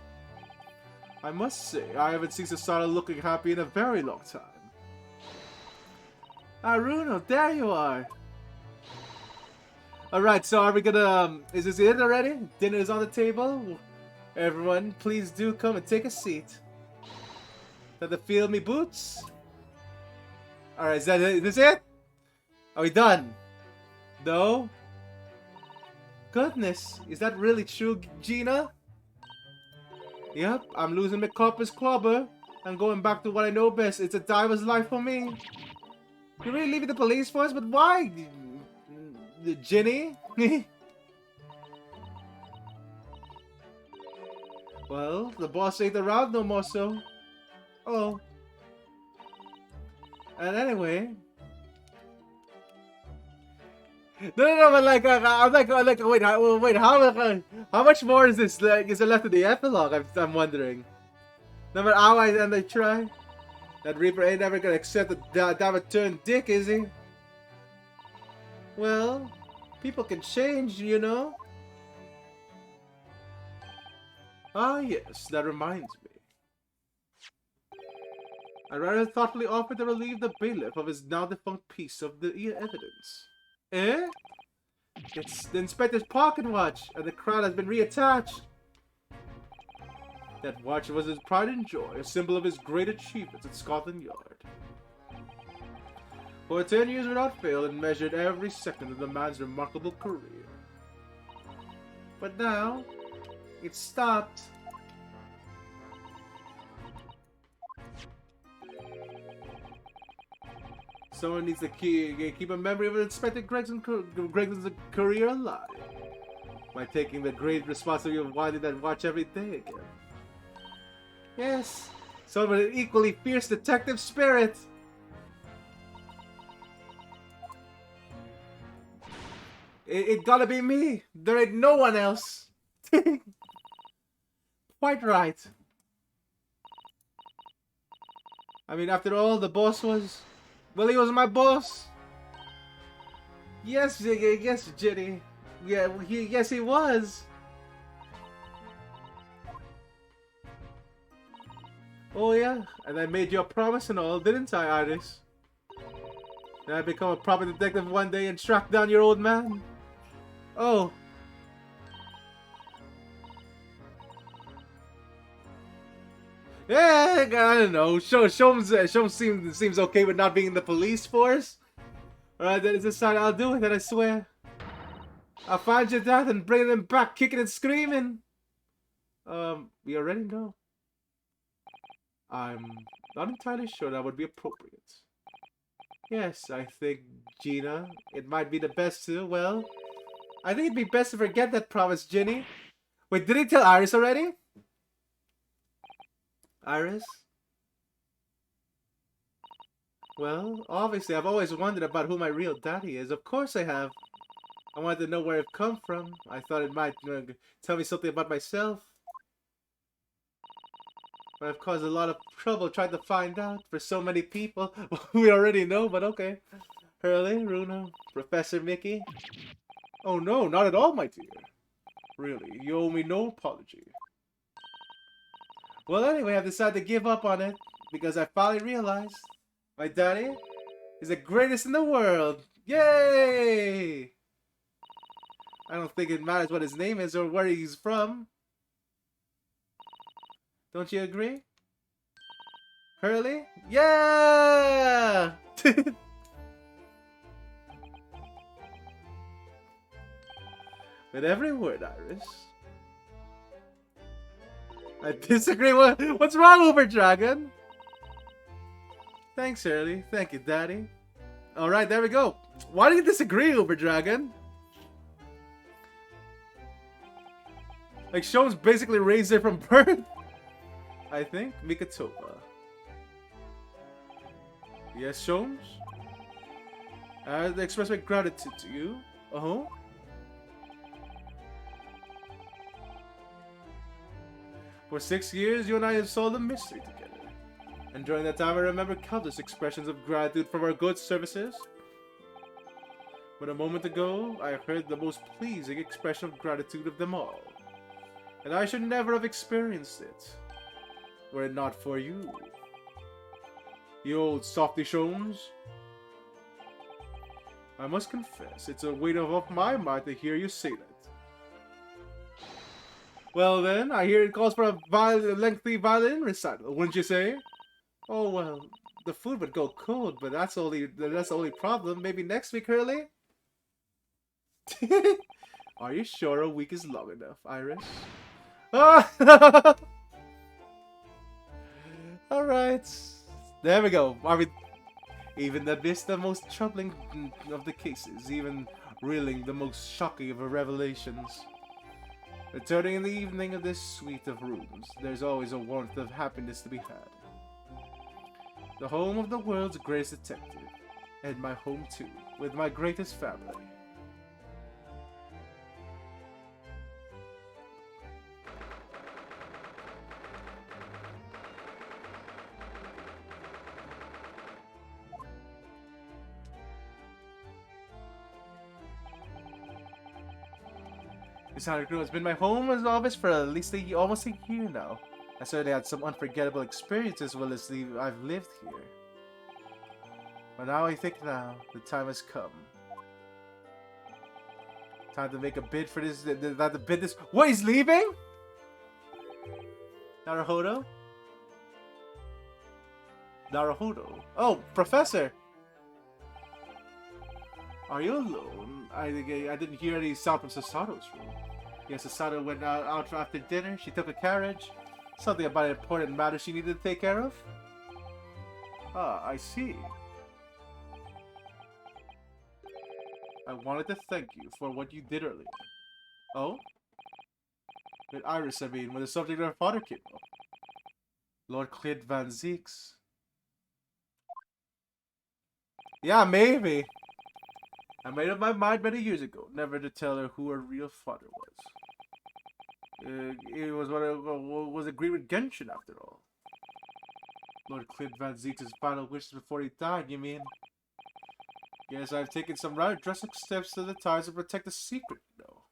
I must say, I haven't seen Sato looking happy in a very long time. Aruno, there you are. Alright, so are we gonna... is this it already? Dinner is on the table. Everyone, please do come and take a seat. Got to feel me boots? Alright, is this it? Are we done? No? Goodness, is that really true, Gina? Yep, I'm losing my corpus clobber. I'm going back to what I know best. It's a diver's life for me. You're really leaving the police force? But why? Ginny? Well, the boss ain't around no more, so... Oh. And anyway... No, but like, I'm like, wait, how much more is this? Like, is there left of the epilogue? I'm wondering. No matter how I try, that Reaper ain't ever gonna accept the damn turned dick, is he? Well, people can change, you know. Ah, yes, that reminds me. I rather thoughtfully offered to relieve the bailiff of his now defunct piece of the evidence. Eh? It's the inspector's pocket watch, and the crown has been reattached. That watch was his pride and joy, a symbol of his great achievements at Scotland Yard. For 10 years without fail, it measured every second of the man's remarkable career. But now, it's stopped. Someone needs to keep a memory of Inspector Gregson's career alive by taking the great responsibility of winding that watch every day again. Yes, someone with an equally fierce detective spirit. It gotta be me. There ain't no one else. Quite right. I mean, after all, the boss was... Well, he was my boss. Yes, yes, Jenny. Yeah, yes, he was. Oh, yeah. And I made you a promise and all, didn't I, Iris? Then I become a proper detective one day and track down your old man. Oh. Yeah, I don't know. Sholmes seems okay with not being in the police force. Alright, then it's a sign. I'll do it, then I swear. I'll find your dad and bring him back kicking and screaming. We already know. I'm not entirely sure that would be appropriate. Yes, I think, Gina, it might be the best to. Well, I think it'd be best to forget that promise, Ginny. Wait, did he tell Iris already? Iris? Well, obviously, I've always wondered about who my real daddy is. Of course I have. I wanted to know where it come from. I thought it might tell me something about myself. But I've caused a lot of trouble trying to find out for so many people. We already know, but okay. Hurley, Runa, Professor Mickey. Oh no, not at all, my dear. Really, you owe me no apology. Well, anyway, I've decided to give up on it because I finally realized my daddy is the greatest in the world. Yay! I don't think it matters what his name is or where he's from. Don't you agree? Hurley? Yeah! With every word, Iris. I disagree. What's wrong, Uber Dragon? Thanks, Hurley. Thank you, Daddy. Alright, there we go. Why do you disagree, Uber Dragon? Like, Shone's basically raised her from birth. I think. Mikatopa. Yes, Shones? I express my gratitude to you. Uh-huh. For 6 years, you and I have solved a mystery together. And during that time, I remember countless expressions of gratitude from our good services. But a moment ago, I heard the most pleasing expression of gratitude of them all. And I should never have experienced it, were it not for you. You old softy Shones. I must confess, it's a weight off my mind to hear you say that. Well then, I hear it calls for a lengthy violin recital, wouldn't you say? Oh well, the food would go cold, but that's the only problem. Maybe next week, Hurley? Are you sure a week is long enough, Iris? Alright. There we go. I mean, even amidst the most troubling of the cases, even reeling the most shocking of revelations. Returning in the evening of this suite of rooms, there's always a warmth of happiness to be had. The home of the world's greatest detective, and my home too, with my greatest family. It's been my home as office for at least almost a year now. I certainly had some unforgettable experiences as well as I've lived here. But now I think the time has come. Time to make a bid for this. Not to bid this. What, he's leaving? Naruhodo? Naruhodo. Oh, Professor! Are you alone? I didn't hear any sound from Sasato's room. Yes, Sasato went out after dinner. She took a carriage. Something about an important matter she needed to take care of? Ah, I see. I wanted to thank you for what you did earlier. Oh? With Iris, I mean, when the subject of her father came up. Lord Clint Van Zeeks. Yeah, maybe. I made up my mind many years ago, never to tell her who her real father was. It was what was agreed with Genshin, after all. Lord Clint Van Zeeks' final wishes before he died, you mean? Yes, I've taken some rather drastic steps to the ties to protect the secret, you know.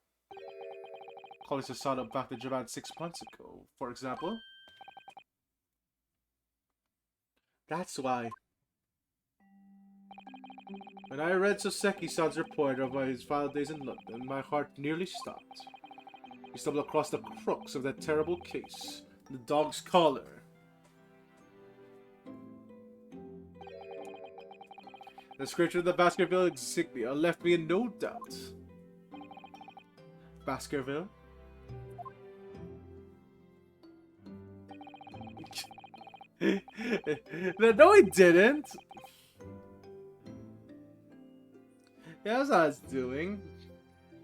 Calling Sasano back to Japan 6 months ago, for example. That's why. When I read Soseki-san's report of his final days in London, my heart nearly stopped. We stumbled across the crux of that terrible case, the dog's collar. The description of the Baskerville insignia left me in no doubt. Baskerville? No, he didn't. Yeah, that's what it's doing.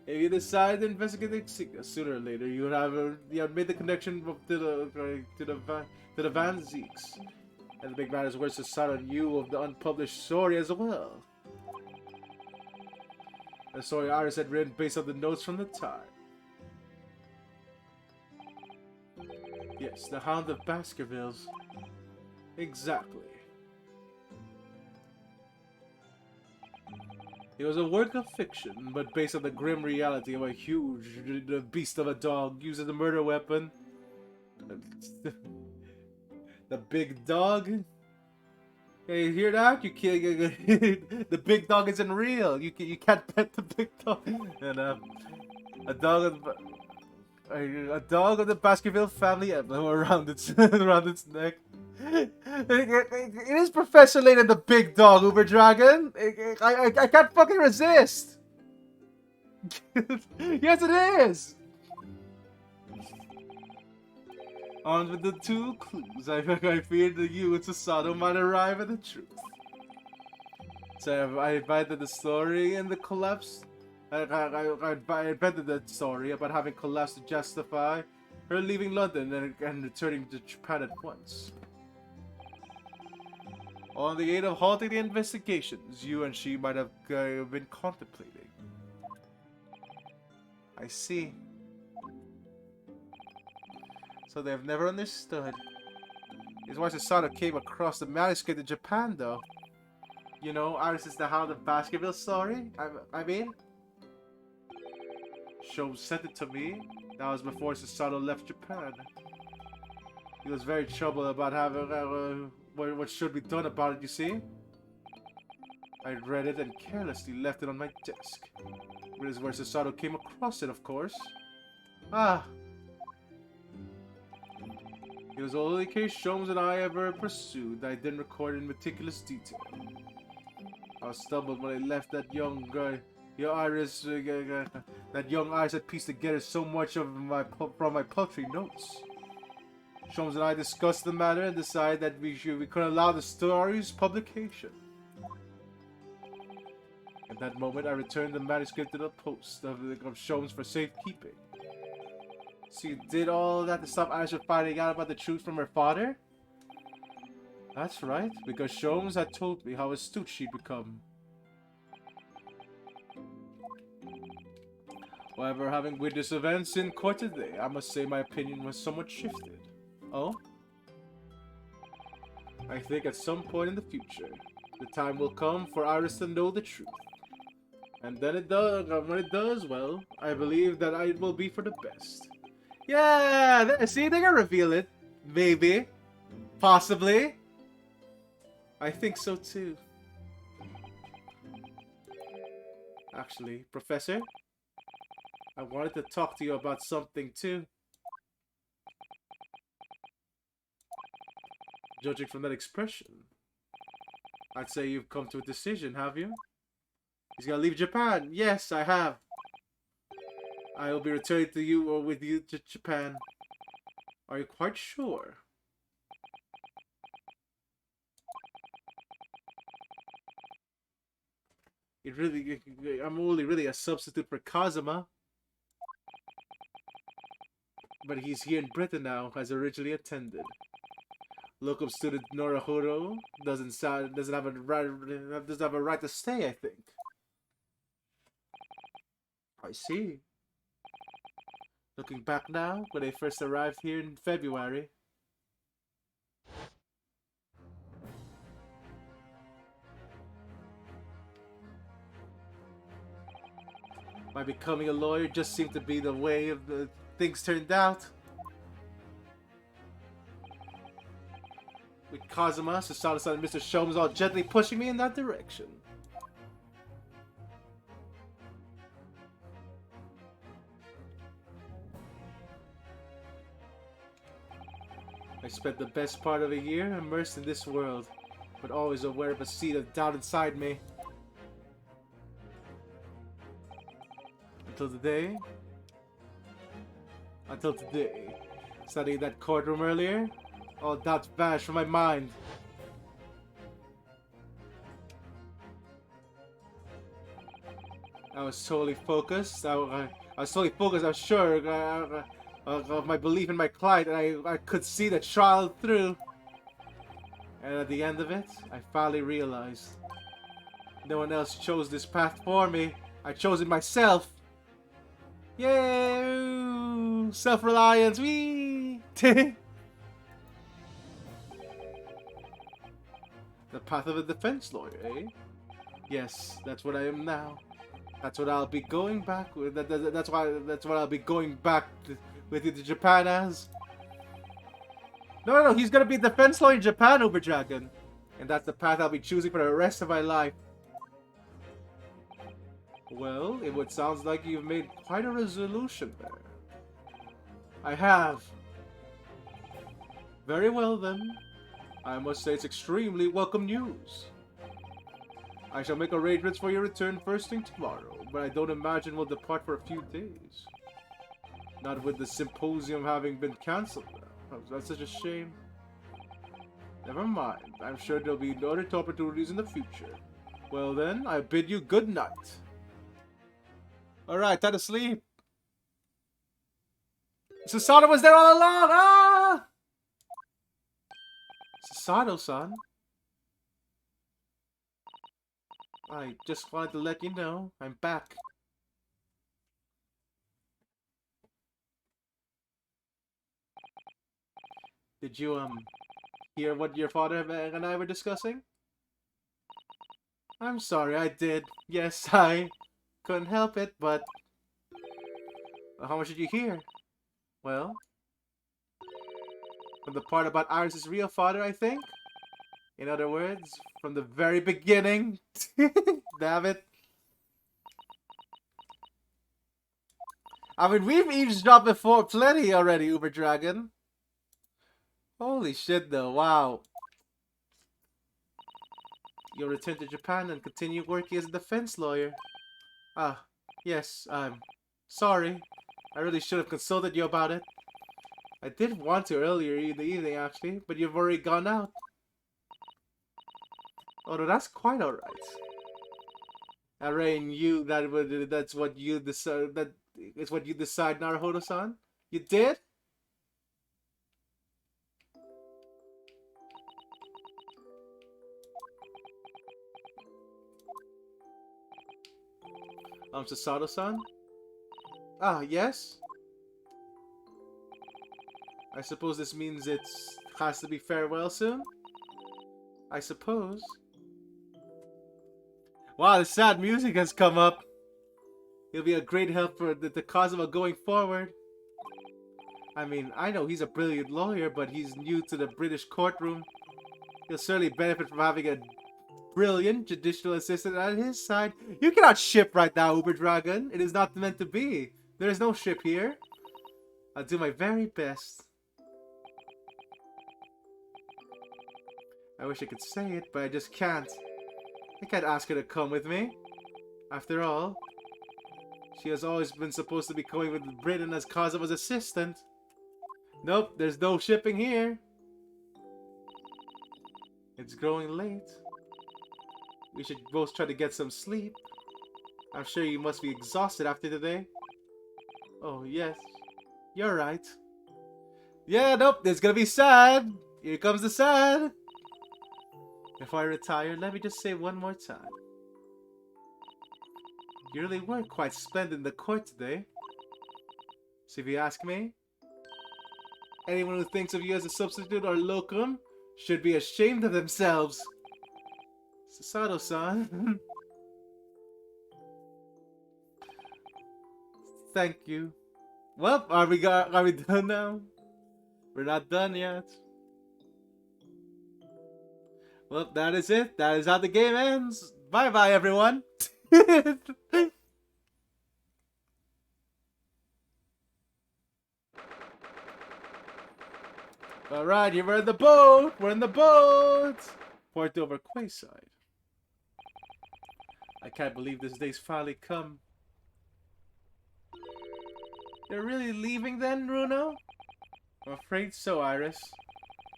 If you decide to investigate the insignia sooner or later, you would have made the connection to the Van Zeeks. And the big matter is where's the side on you of the unpublished story as well. The story Iris had written based on the notes from the time. Yes, the Hound of Baskervilles. Exactly. It was a work of fiction, but based on the grim reality of a huge beast of a dog used as a murder weapon. The big dog? Hey, you hear that? You can't. The big dog isn't real. You can't pet the big dog. And a dog of a dog of the Baskerville family emblem around its around its neck. It is Professor Layton, the big dog, Uber Dragon. I can't fucking resist. Yes, it is. On with the two clues. I feared that you and Susato might arrive at the truth. So I invented the story and the collapse. I invented the story about having collapsed to justify her leaving London and returning to Japan at once. On the aid of halting the investigations you and she might have been contemplating. I see. So they have never understood. It's why Susato came across the manuscript in Japan, though. You know, Iris is the Hound of Baskerville story. I mean, Sho sent it to me. That was before Susato left Japan. He was very troubled about having what should be done about it. You see, I read it and carelessly left it on my desk. Which is where Susato came across it, of course. Ah. It was the only case Sholmes and I ever pursued that I didn't record in meticulous detail. I was stumbled when I left that young guy, that young Iris had pieced together so much of from my paltry notes. Sholmes and I discussed the matter and decided that we couldn't allow the story's publication. At that moment, I returned the manuscript to the post of Sholmes for safekeeping. So you did all that to stop Iris from finding out about the truth from her father? That's right, because Sholmes had told me how astute she'd become. However, having witnessed events in court today, I must say my opinion was somewhat shifted. Oh? I think at some point in the future, the time will come for Iris to know the truth. And then when it does, well, I believe that it will be for the best. Yeah, see, they can reveal it. Maybe. Possibly. I think so too. Actually, Professor, I wanted to talk to you about something too. Judging from that expression, I'd say you've come to a decision, have you? He's gonna leave Japan. Yes, I have. I will be returning to you or with you to Japan. Are you quite sure? I'm only really a substitute for Kazuma. But he's here in Britain now, as originally intended. Local student Norahoro doesn't have a right to stay, I think. I see. Looking back now, when I first arrived here in February. My becoming a lawyer just seemed to be the way of the things turned out. With Kazuma, Susato-san, and Mr. Shomes all gently pushing me in that direction. I spent the best part of a year immersed in this world, but always aware of a seed of doubt inside me. Until today, studying that courtroom earlier, all doubts vanished from my mind. I was totally focused. I was totally focused. I was sure of my belief in my client, and I could see the trial through. And at the end of it, I finally realized no one else chose this path for me. I chose it myself. Yay! Self-reliance, wee! The path of a defense lawyer, eh? Yes, that's what I am now. That's what I'll be going back with. That's what I'll be going back with you to Japan as. No, he's gonna be a defense lawyer in Japan, Uber Dragon. And that's the path I'll be choosing for the rest of my life. Well, it would sounds like you've made quite a resolution there. I have. Very well then. I must say it's extremely welcome news. I shall make arrangements for your return first thing tomorrow, but I don't imagine we'll depart for a few days. Not with the symposium having been cancelled now. That's such a shame. Never mind. I'm sure there'll be other opportunities in the future. Well then, I bid you good night. Alright, time to sleep. Susato was there all along! Ah! Susato-san? I just wanted to let you know, I'm back. Did you, hear what your father and I were discussing? I'm sorry, I did. Yes, I couldn't help it, but... How much did you hear? Well... From the part about Iris' real father, I think? In other words, from the very beginning. Damn it. I mean, we've eavesdropped before plenty already, Uber Dragon. Holy shit, though. Wow. You'll return to Japan and continue working as a defense lawyer. Ah, yes, I'm sorry. I really should have consulted you about it. I did want to earlier in the evening, actually, but you've already gone out. Oh, no, that's quite alright. I already knew that's what you decide. That is what you decide, Naruhodo-san. You did? Susato-san? Ah, yes? I suppose this means it has to be farewell soon? I suppose. Wow, the sad music has come up. He'll be a great help for the Kazuma going forward. I mean, I know he's a brilliant lawyer, but he's new to the British courtroom. He'll certainly benefit from having a brilliant judicial assistant at his side. You cannot ship right now, Uber Dragon. It is not meant to be. There is no ship here. I'll do my very best. I wish I could say it, but I just can't. I can't ask her to come with me. After all, she has always been supposed to be going with Britain as Kazuma's assistant. Nope, there's no shipping here. It's growing late. We should both try to get some sleep. I'm sure you must be exhausted after today. Oh, yes. You're right. Yeah, nope, it's gonna be sad. Here comes the sad. Before I retire, let me just say one more time. You really were quite splendid in the court today. So if you ask me, anyone who thinks of you as a substitute or locum should be ashamed of themselves. Sasato-san. Thank you. Well, are we done now? We're not done yet. Well, that is it. That is how the game ends. Bye bye, everyone. Alright, we're in the boat. We're in the boat. Port over Quayside. I can't believe this day's finally come. You're really leaving then, Bruno? I'm afraid so, Iris.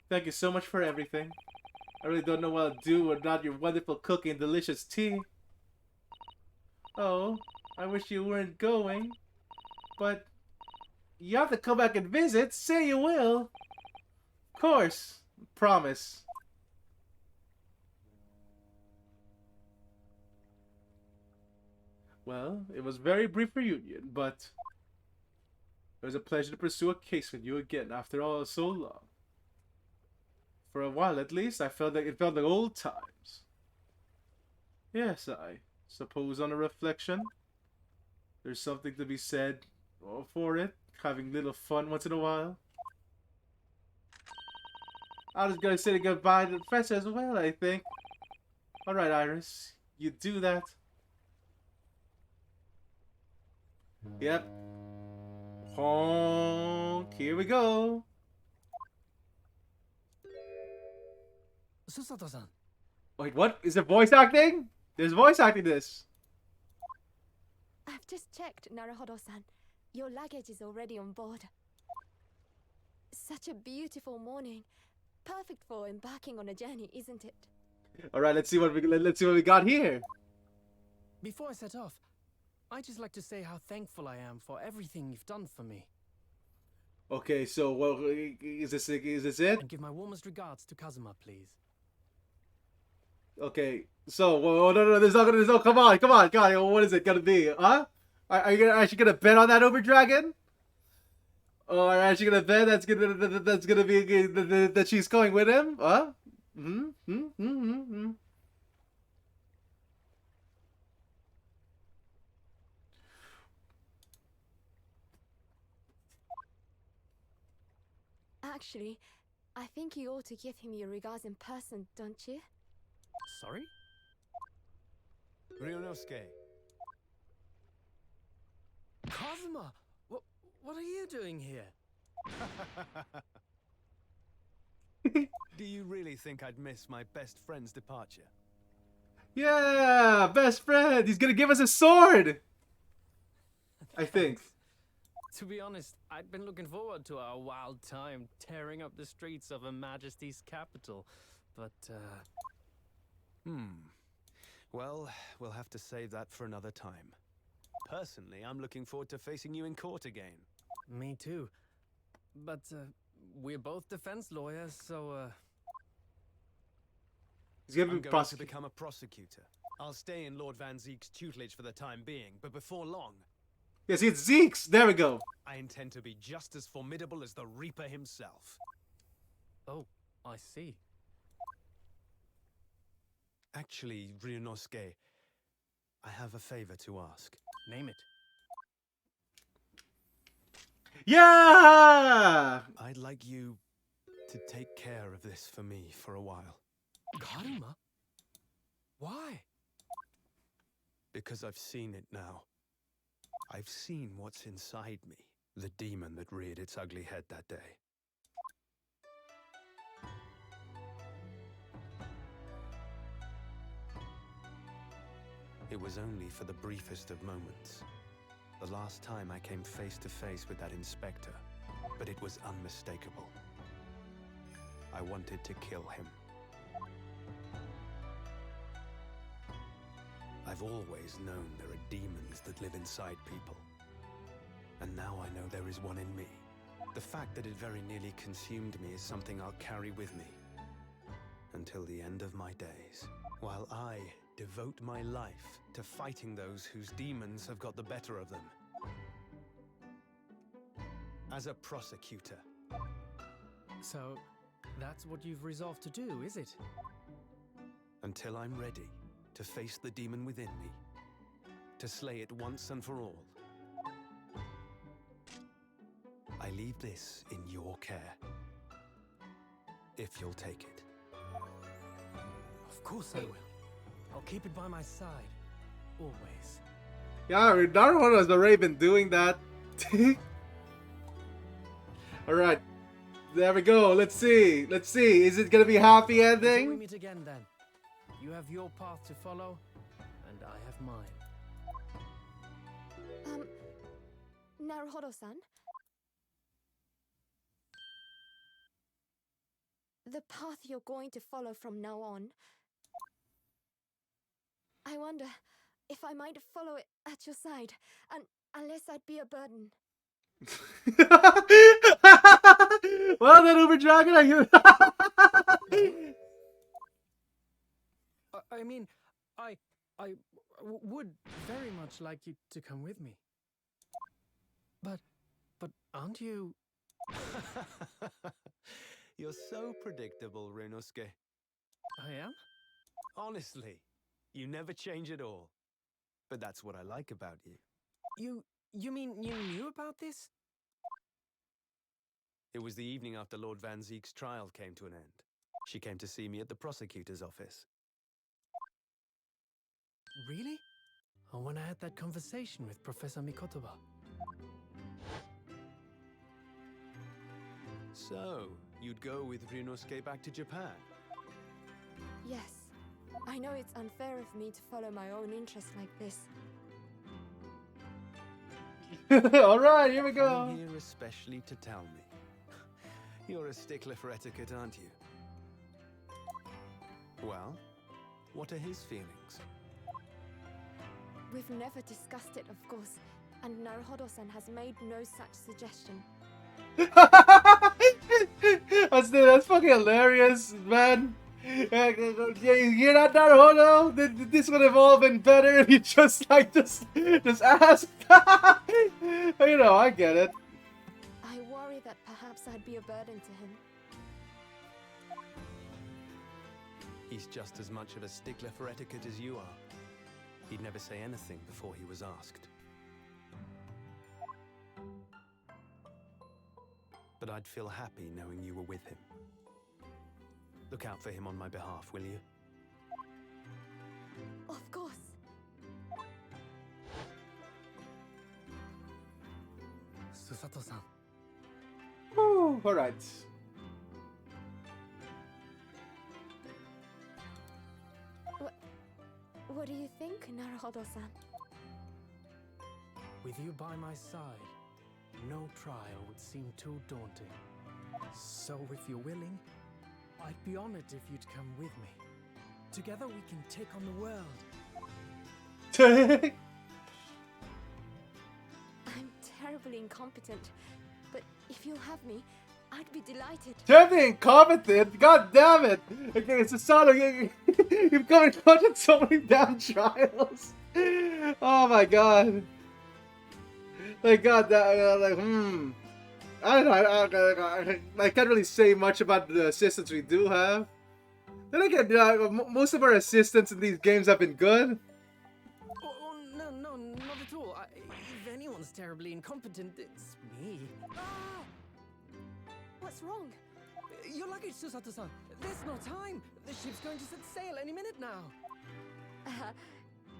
Thank you so much for everything. I really don't know what I'll do without your wonderful cooking and delicious tea. Oh, I wish you weren't going. But you have to come back and visit. Say you will. Of course. Promise. Well, it was a very brief reunion, but it was a pleasure to pursue a case with you again after all so long. For a while at least, I felt like it felt like old times. Yes, I suppose on a reflection, there's something to be said for it, having little fun once in a while. I was gonna say goodbye to the professor as well, I think. Alright, Iris, you do that. Yep. Honk, here we go. Susato-san. Wait, what? Is it voice acting? There's voice acting this. I've just checked, Naruhodo-san. Your luggage is already on board. Such a beautiful morning. Perfect for embarking on a journey, isn't it? Alright, let's see what we got here. Before I set off, I'd just like to say how thankful I am for everything you've done for me. Okay, so well, is this it? And give my warmest regards to Kazuma, please. Okay, so well, no, there's no, come on, God, what is it gonna be? Huh? Are you actually gonna bet on that Uber Dragon? Or are you actually gonna bet that's gonna be that she's going with him? Huh? Actually, I think you ought to give him your regards in person, don't you? Sorry? Ryunosuke, Kazuma! What are you doing here? do you really think I'd miss my best friend's departure? Yeah, best friend. He's gonna give us a sword. I think. To be honest, I'd been looking forward to our wild time tearing up the streets of Her Majesty's capital, but, Well, we'll have to save that for another time. Personally, I'm looking forward to facing you in court again. me too. But, we're both defense lawyers, so, He's gonna I'm be going to prosecuted. become a prosecutor. I'll stay in Lord Van Zeek's tutelage for the time being, but before long, Yes, it's Zeke's. There we go. I intend to be just as formidable as the Reaper himself. oh, I see. Actually, Ryunosuke, I have a favor to ask. Name it. Yeah. I'd like you to take care of this for me for a while. Karuma? Why? Because I've seen it now. I've seen what's inside me. The demon that reared its ugly head that day. It was only for the briefest of moments. The last time I came face to face with that inspector, but it was unmistakable. I wanted to kill him. I've always known there are demons that live inside people. And now I know there is one in me. The fact that it very nearly consumed me is something I'll carry with me until the end of my days, while I devote my life to fighting those whose demons have got the better of them. As a prosecutor. So, that's what you've resolved to do, is it? Until I'm ready to face the demon within me, to slay it once and for all. I leave this in your care, if you'll take it. Of course I will. I'll keep it by my side, always. Yeah, Naruhodo has already been doing that. Alright. There we go. Let's see. Let's see. Is it gonna be happy Until we ending? meet again then. You have your path to follow, and I have mine. Naruhodo-san? The path you're going to follow from now on, I wonder if I might follow it at your side, and unless I'd be a burden. Well then, Uber Dragon, are you? I mean, I would very much like you to come with me. But aren't you? You're so predictable, Ryunosuke. I am? Honestly, you never change at all. But that's what I like about you. You mean you knew about this? It was the evening after Lord Van Zeek's trial came to an end. She came to see me at the prosecutor's office. Really? Or when I had that conversation with Professor Mikotoba? So, you'd go with Ryunosuke back to Japan? Yes. I know it's unfair of me to follow my own interests like this. Alright, here we go. I'm here especially to tell me. You're a stickler for etiquette, aren't you? Well, what are his feelings? We've never discussed it, of course, and Naruhodo-san has made no such suggestion. That's fucking hilarious, man. You hear that, Naruhodo? This would have all been better if you just asked. You know, I get it. I worry that perhaps I'd be a burden to him. He's just as much of a stickler for etiquette as you are. He'd never say anything before he was asked. But I'd feel happy knowing you were with him. Look out for him on my behalf, will you? Of course. Susato-san. Alright. What do you think, Naruhodo-san? With you by my side, no trial would seem too daunting. So if you're willing, I'd be honored if you'd come with me. Together we can take on the world. I'm terribly incompetent, but if you'll have me, I'd be delighted. Terribly incompetent? God damn it! Okay, it's a song. You've got incompetent so many damn trials. Oh my god. Like, god, I don't know. I can't really say much about the assistants we do have. Then again, most of our assistants in these games have been good. Oh, no, not at all. If anyone's terribly incompetent, it's me. Ah! What's wrong? Your luggage, Susato-san. There's no time. The ship's going to set sail any minute now.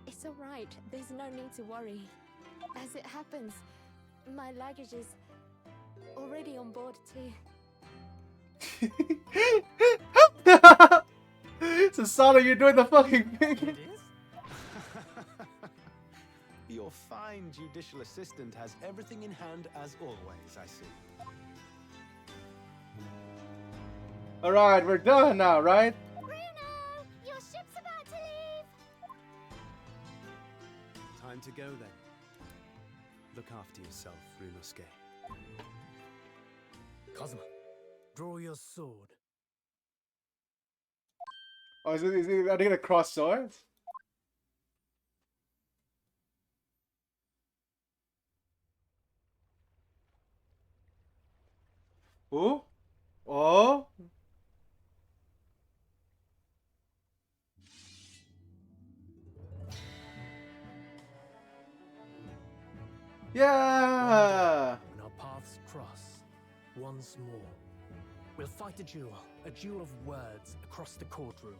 It's alright. There's no need to worry. As it happens, my luggage is already on board too. Susato, you're doing the fucking thing. It is? Your fine judicial assistant has everything in hand as always, I see. Alright, we're done now, right? Bruno! Your ship's about to leave! then. Look after yourself, Ryunosuke. Kazuma, draw your sword. Oh, are they gonna cross swords? Ooh. Oh. Yeah. When our paths cross once more, we'll fight a duel of words across the courtroom.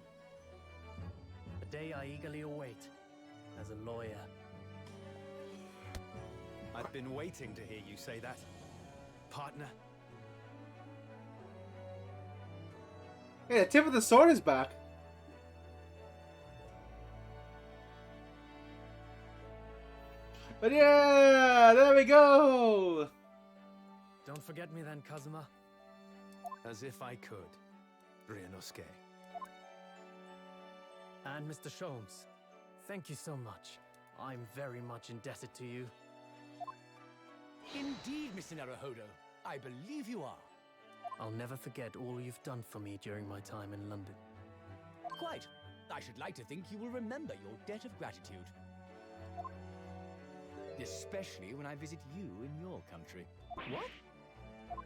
A day I eagerly await as a lawyer. I've been waiting to hear you say that, partner. Hey, the tip of the sword is back. But yeah, there we go. Don't forget me then, Kazuma. As if I could, Ryunosuke. And Mr. Sholmes, thank you so much. I'm very much indebted to you. Indeed, Mr. Naruhodo. I believe you are. I'll never forget all you've done for me during my time in London. Quite. I should like to think you will remember your debt of gratitude. Especially when I visit you in your country. What?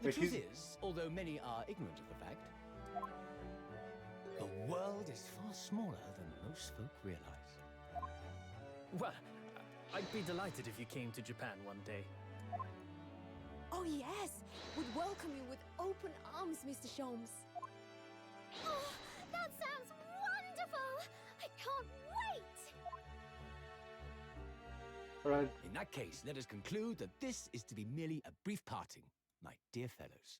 The Wait, truth he's- is, although many are ignorant of the fact, the world is far smaller than most folk realize. Well, I'd be delighted if you came to Japan one day. Oh yes, would welcome you with open arms, Mr. Sholmes. Oh, that sounds wonderful! I can't wait! Alright. In that case, let us conclude that this is to be merely a brief parting, my dear fellows.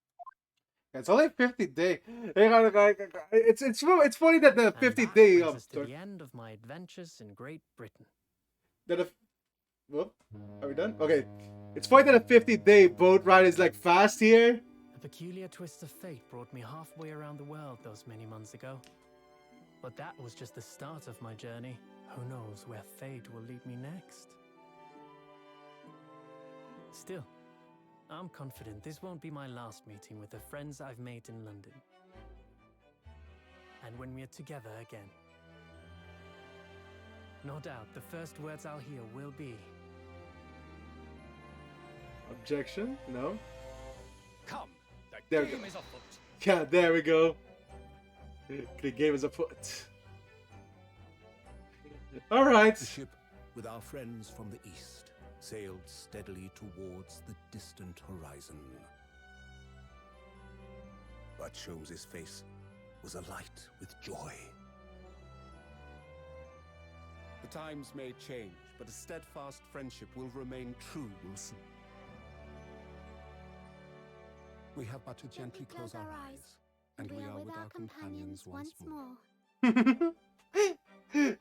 It's only 50 day. It's funny that the And 50 that day brings us to the end of my adventures in Great Britain. Whoop. Are we done? Okay. It's funny that a 50-day boat ride is like fast here. A peculiar twist of fate brought me halfway around the world those many months ago. But that was just the start of my journey. Who knows where fate will lead me next? Still, I'm confident this won't be my last meeting with the friends I've made in London. And when we're together again, no doubt the first words I'll hear will be, Objection? No? Come, the There we game go. is afoot. Yeah, there we go. The game is afoot. Alright. The ship, with our friends from the east, sailed steadily towards the distant horizon. But Sholmes' face was alight with joy. The times may change, but a steadfast friendship will remain true, Wilson. We have but to gently close our eyes, and we are with our companions once more.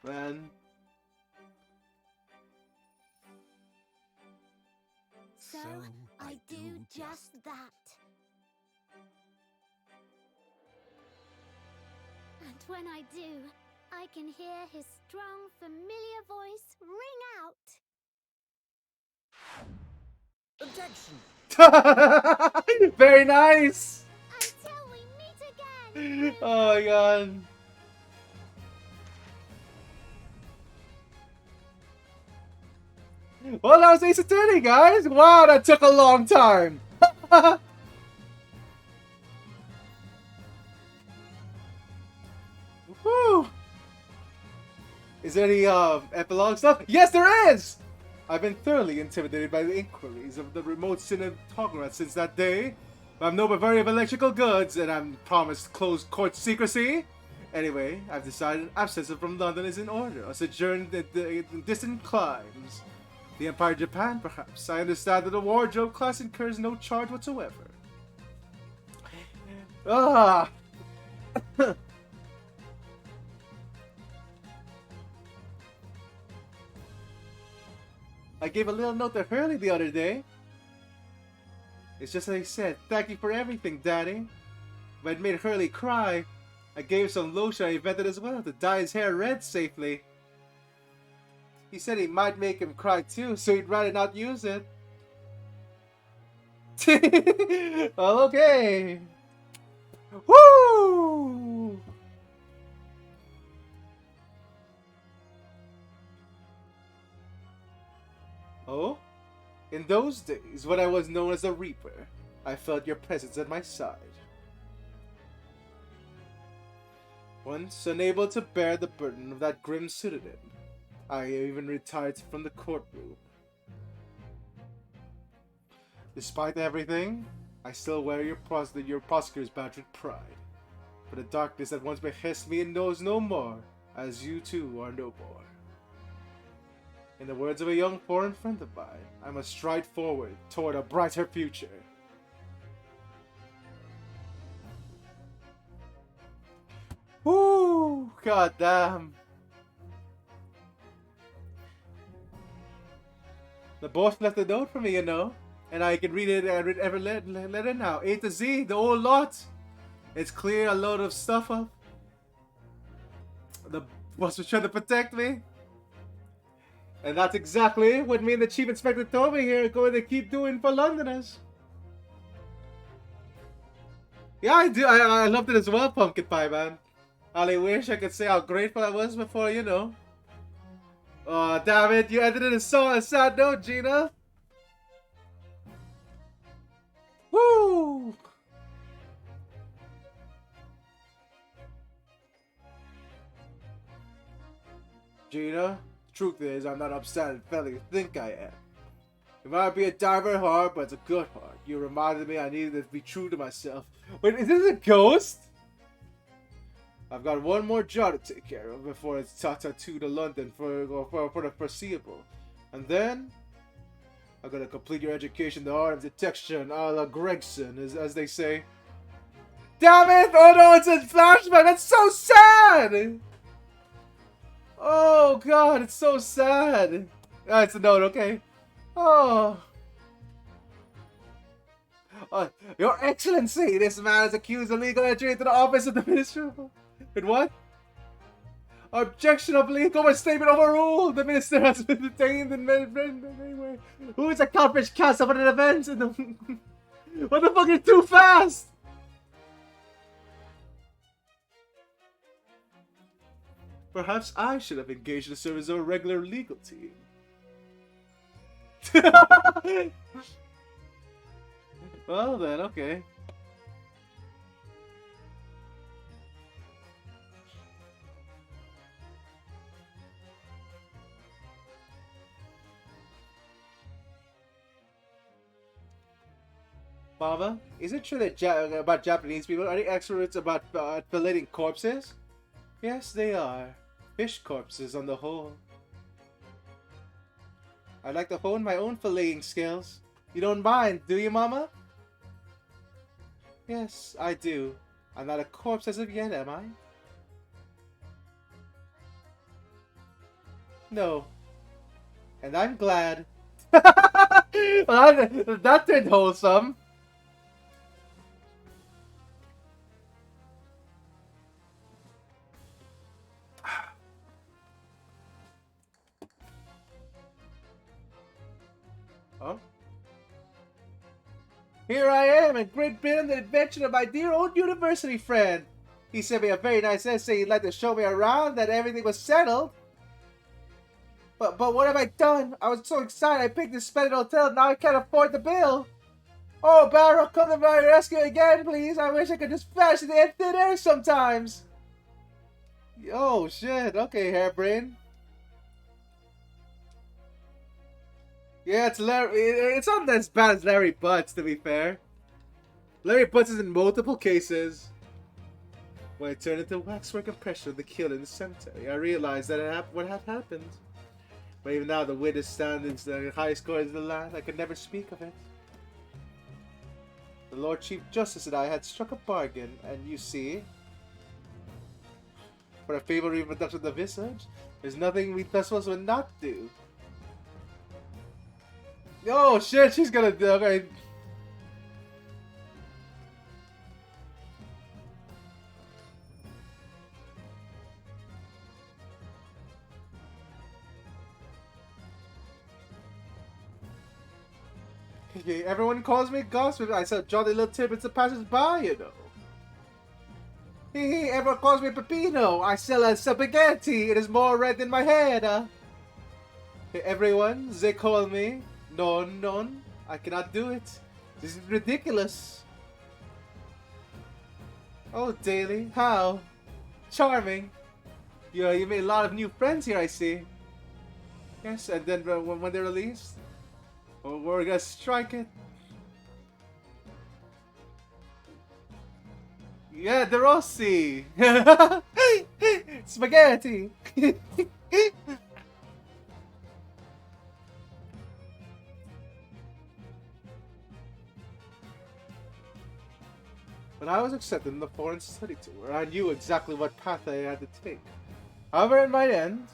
Man. So I do just that. And when I do, I can hear his strong, familiar voice ring out. Objection! Very nice. Until we meet again! Oh my god. Well, that was Ace Attorney, guys. Wow, that took a long time. Woo. Is there any epilogue stuff? Yes, there is. I've been thoroughly intimidated by the inquiries of the remote cinematographer since that day. I'm no Bavarian of electrical goods, and I'm promised closed court secrecy. Anyway, I've decided absence from London is in order. A sojourn in distant climes. The Empire of Japan, perhaps. I understand that the wardrobe class incurs no charge whatsoever. Ah! I gave a little note to Hurley the other day. It's just like I said, thank you for everything, Daddy. If I'd made Hurley cry, I gave some lotion I invented as well to dye his hair red safely. He said he might make him cry too, so he'd rather not use it. Well, okay. Woo! Oh? In those days, when I was known as a Reaper, I felt your presence at my side. Once unable to bear the burden of that grim pseudonym, I even retired from the courtroom. Despite everything, I still wear your prosecutor's badge with pride. For the darkness that once behest me and knows no more, as you too are no more. In the words of a young foreign friend of mine, I must stride forward toward a brighter future. Woo! God damn. The boss left a note for me, you know, and I can read it and every letter now. A to Z, the whole lot. It's clear a load of stuff up. The boss was trying to protect me. And that's exactly what me and the Chief Inspector told me here are going to keep doing for Londoners. Yeah, I do. I loved it as well, Pumpkin Pie, man. I only wish I could say how grateful I was before, you know. Oh, damn it. You ended it in a sad note, Gina. Woo! Gina, the truth is, I'm not upset and felt you think I am. It might be a diver heart, but it's a good heart. You reminded me I needed to be true to myself. Wait, is this a ghost? I've got one more job to take care of before it's Tata to London for the foreseeable. And then, I'm gonna complete your education, the art of detection, a la Gregson, as they say. Damn it! Oh no, it's a flashback! That's so sad! Oh god, it's so sad! Ah, it's a note, okay. Oh. Your Excellency, this man is accused of illegal entry into the office of the Minister. And what? Objection of legal statement overruled. The minister has been detained in anyway. Who is a culprit cast up at an event? What the fuck is too fast? Perhaps I should have engaged the service of a regular legal team. Well then, okay. Mama, is it true that about Japanese people? Are they experts about filleting corpses? Yes, they are. Fish corpses on the whole. I'd like to hone my own filleting skills. You don't mind, do you, Mama? Yes, I do. I'm not a corpse as of yet, am I? No. And I'm glad. Well, that turned wholesome. Oh? Here I am in Great Britain, the adventure of my dear old university friend. He sent me a very nice essay he'd like to show me around, that everything was settled. But what have I done? I was so excited I picked this splendid hotel, now I can't afford the bill. Oh, Barrow, come to my rescue again, please. I wish I could just flash in the thin air sometimes. Oh, shit. Okay, Hairbrain. Yeah, it's Larry. It's not as bad as Larry Butts, to be fair. Larry Butts is in multiple cases. When I turned into waxwork and pressure of the kill in the cemetery, I realized that what had happened. But even now, the witness standings, the highest court in the land, I could never speak of it. The Lord Chief Justice and I had struck a bargain, and you see, for a favorable reproduction of the visage, there's nothing we Thistles would not do. Oh shit, she's gonna do. Okay. Everyone calls me gossip. I sell jolly little tidbits to passers-by, you know. Everyone calls me Peppino. I sell a spaghetti. It is more red than my head. Everyone, they call me. No, I cannot do it. This is ridiculous. Oh, Daily, how? Charming. You made a lot of new friends here, I see. Yes, and then when they're released, we're gonna strike it. Yeah, the Rossi. Spaghetti. When I was accepted in the foreign study tour, I knew exactly what path I had to take. However, it might end,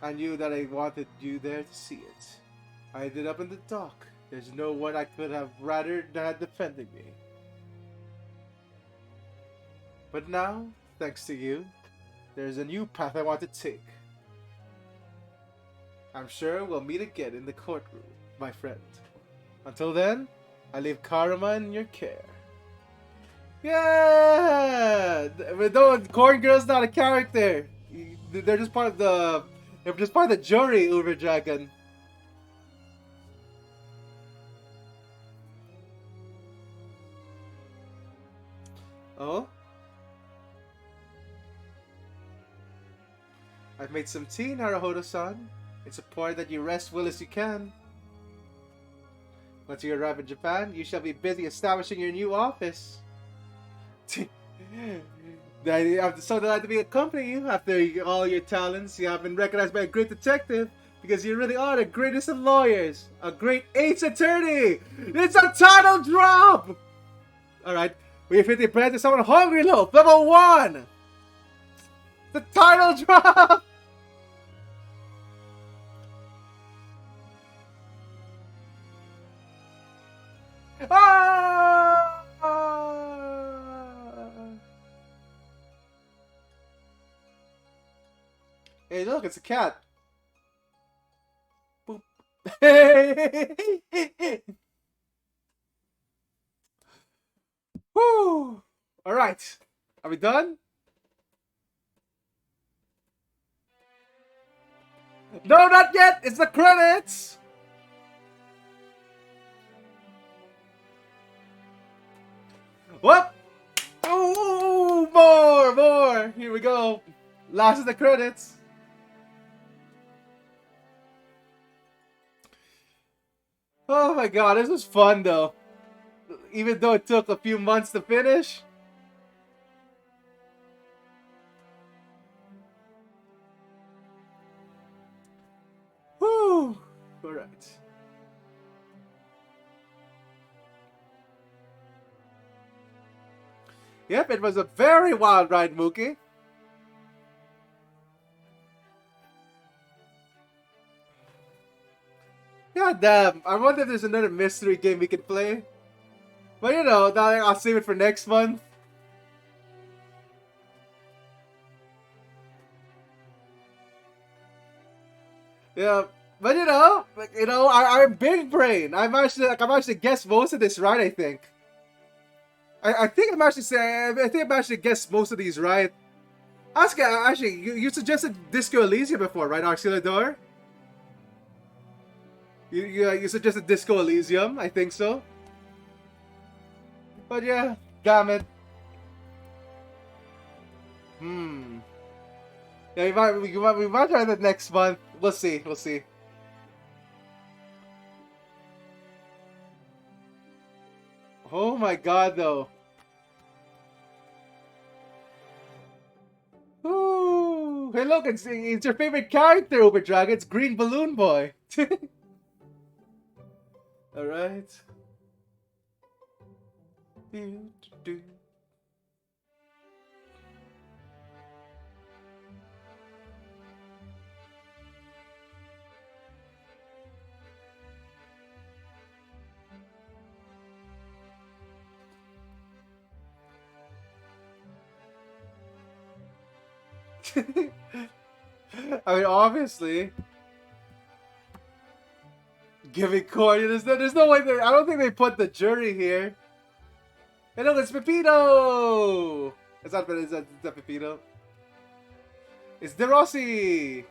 I knew that I wanted you there to see it. I ended up in the dock. There's no one I could have rather than defending me. But now, thanks to you, there's a new path I want to take. I'm sure we'll meet again in the courtroom, my friend. Until then, I leave Karma in your care. Yeah! But no, Corn Girl's not a character. They're just part of the... They're just part of the jury, Uber Dragon. Oh? I've made some tea, Naruhodo-san. It's important that you rest well as you can. Once you arrive in Japan, you shall be busy establishing your new office. I'm so delighted to be accompanying you. After all your talents, you have been recognized by a great detective because you really are the greatest of lawyers. A great ace attorney! It's a title drop! Alright, we have 50 bread to someone hungry loaf, level 1! The title drop! Ah! Hey, look, it's a cat. Boop. Woo! Alright. Are we done? No, not yet! It's the credits! What? Ooh, more! Here we go. Last of the credits. Oh my god, this was fun though. Even though it took a few months to finish. Whew. Alright. Yep, it was a very wild ride, Mookie. God damn, I wonder if there's another mystery game we can play. But you know, I'll save it for next month. Yeah, but you know, I'm big brain. I'm actually guessed most of this right. I think. I think I'm actually saying. I think I'm actually guessed most of these right. Actually, you suggested Disco Elysium before, right, Auxiliador? You suggested Disco Elysium, I think so. But yeah, damn it. Yeah, we might try that next month. We'll see. Oh my god, though. Ooh. Hey, look, it's your favorite character, Uber Dragon. It's Green Balloon Boy. Alright. I mean, obviously, Give me coin. There's no way. I don't think they put the jury here. Hey, look, it's Pepito. It's not Pepito. It's De Rossi.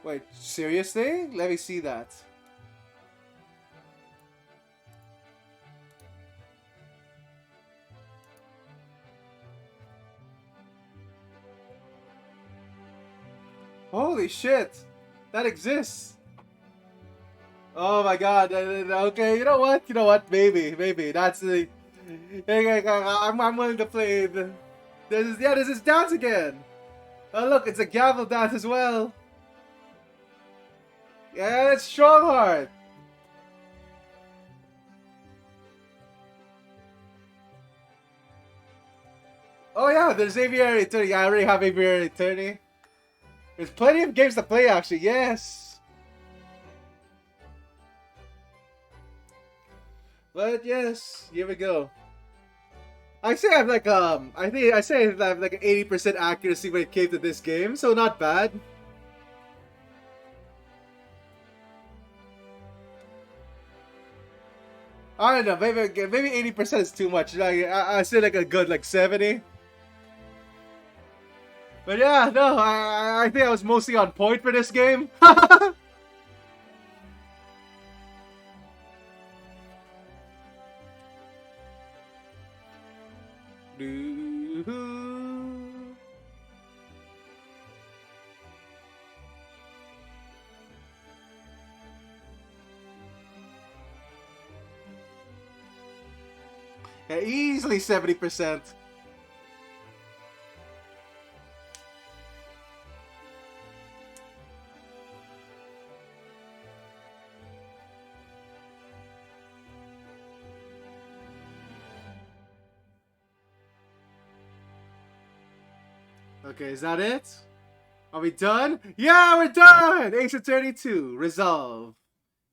Wait, seriously? Let me see that. Holy shit! That exists! Oh my god, okay, you know what? You know what? Maybe. That's the... I'm willing to play the... This is dance again! Oh look, it's a gavel dance as well! Yeah, it's Strongheart! Oh yeah, there's Aviary Attorney. Yeah, I already have Aviary Attorney. There's plenty of games to play actually, yes! But yes, here we go. I say I have like I say I have like an 80% accuracy when it came to this game, so not bad. I don't know, maybe 80% is too much. I say like a good like 70. But yeah, no, I think I was mostly on point for this game. Yeah, easily 70%. Okay, is that it? Are we done? Yeah, we're done! Ace Attorney 2, Resolve.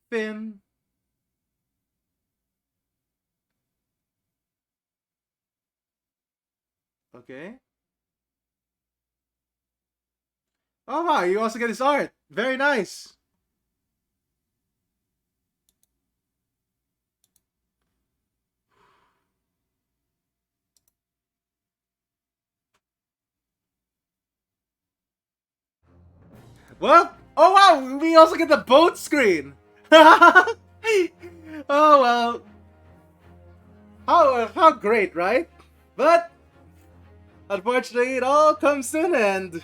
Finn. Okay. Oh wow, you also get his art. Very nice. Well, oh wow, we also get the boat screen. Oh well. How great, right? But unfortunately, it all comes to an end.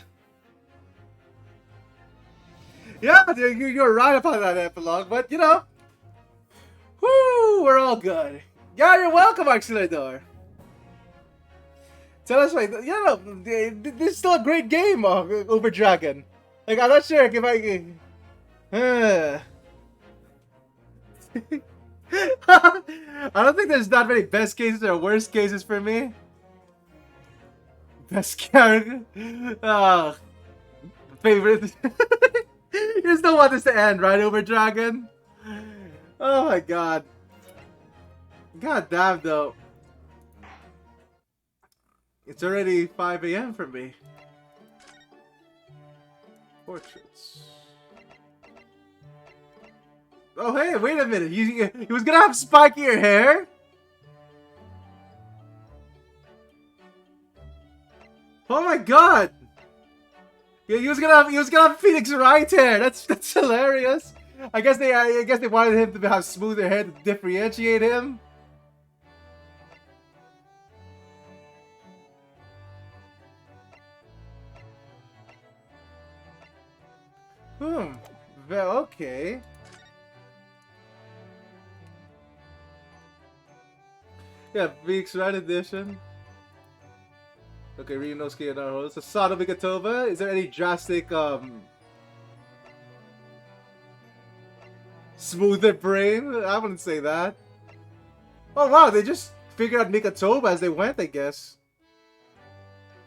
Yeah, you're right about that epilogue, but you know, whoo, we're all good. Yeah, you're welcome, Auxiliador. Tell us, wait, you know, this is still a great game, Uber Dragon. Like, I'm not sure if I I don't think there's that many best cases or worst cases for me. Best character. Favorite. You just don't want this to end, right, Uber Dragon? Oh my god. God damn, though. It's already 5 a.m. for me. Portraits. Oh, hey, wait a minute. He was gonna have spikier hair? Oh my god! Yeah, he was gonna have Phoenix Wright hair. That's hilarious. I guess they wanted him to have smoother hair to differentiate him. Well, okay. Yeah, Phoenix Wright edition. Okay, Ryunosuke and Naruto. So Sadome Gatova, is there any drastic smoother brain? I wouldn't say that. Oh wow, they just figured out Mikatoba as they went, I guess.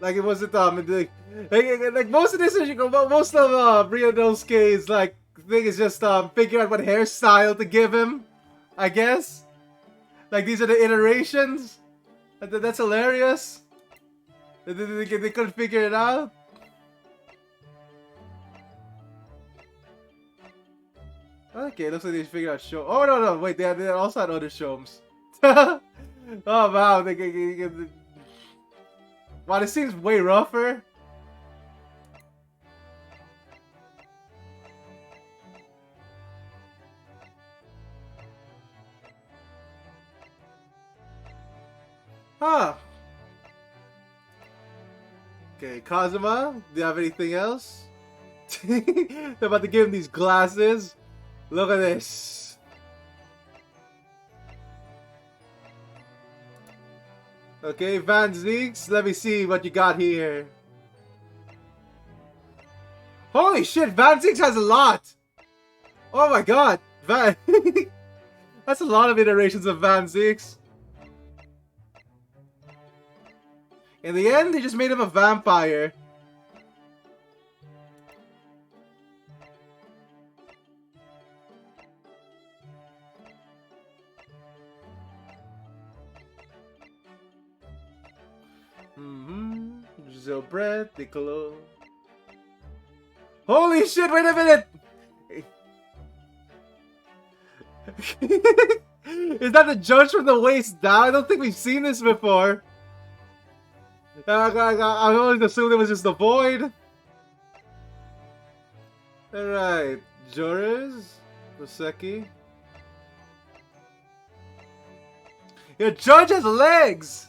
Like it wasn't like most of this is most of Ryunosuke's like thing is just figure out what hairstyle to give him, I guess. Like these are the iterations. That's hilarious. They couldn't figure it out. Okay, looks like they figured out show. Oh no, wait, they also had other shows. Oh wow, wow, this seems way rougher. Huh. Okay, Kazuma, do you have anything else? They're about to give him these glasses. Look at this. Okay, Van Zeeks, let me see what you got here. Holy shit, Van Zeeks has a lot. Oh my god, Van. That's a lot of iterations of Van Zeeks. In the end, they just made him a vampire. Giselle Bread, Niccolo. Holy shit, wait a minute! Is that the judge from the waist down? I don't think we've seen this before. I always assumed it was just the void. Alright, Joris, Roseki. Your judge has legs!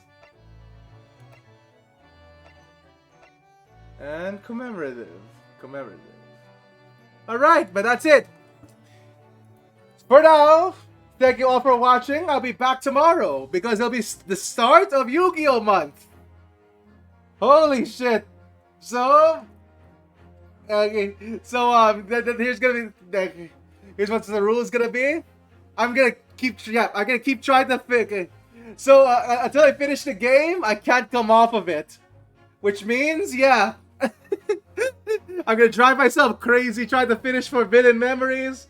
And commemorative. Alright, but that's it. For now, thank you all for watching. I'll be back tomorrow because it'll be the start of Yu-Gi-Oh! Month. Holy shit. So, okay, so here's gonna be, here's what the rule is gonna be. I'm gonna keep trying to fix. So until I finish the game, I can't come off of it, which means yeah, I'm gonna drive myself crazy trying to finish Forbidden Memories,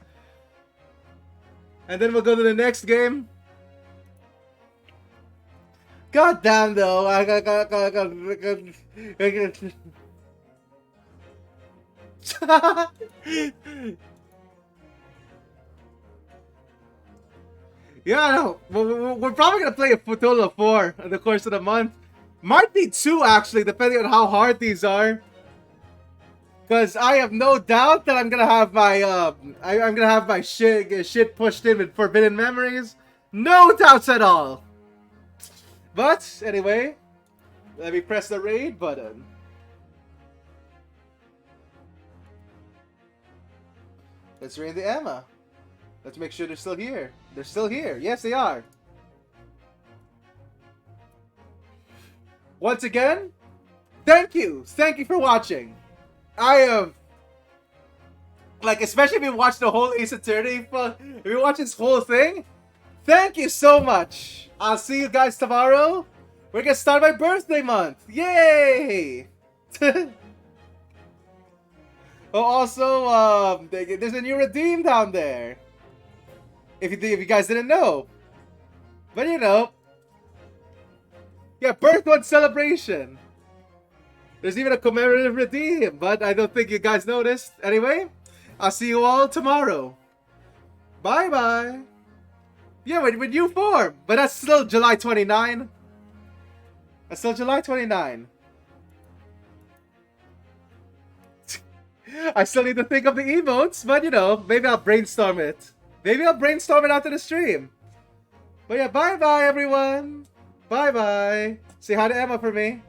and then we'll go to the next game. God damn though, yeah, I know. We're probably gonna play a total of 4 in the course of the month. Might be 2 actually, depending on how hard these are. Cause I have no doubt that I'm gonna have my I'm gonna have my shit pushed in with Forbidden Memories. No doubts at all. But anyway, let me press the raid button. Let's raid the Emma. Let's make sure they're still here. They're still here. Yes, they are. Once again, thank you. Thank you for watching. I have, like, especially if you watch the whole Ace Attorney, if you watch this whole thing, thank you so much. I'll see you guys tomorrow. We're gonna start my birthday month. Yay! Oh, also, there's a new redeem down there. If you guys didn't know. But you know. Yeah, birth month celebration. There's even a commemorative redeem, but I don't think you guys noticed. Anyway, I'll see you all tomorrow. Bye-bye. Yeah, with new form. But that's still July 29. That's still July 29. I still need to think of the emotes, but you know, maybe I'll brainstorm it. Maybe I'll brainstorm it after the stream. But yeah, bye-bye, everyone. Bye-bye. Say hi to Emma for me.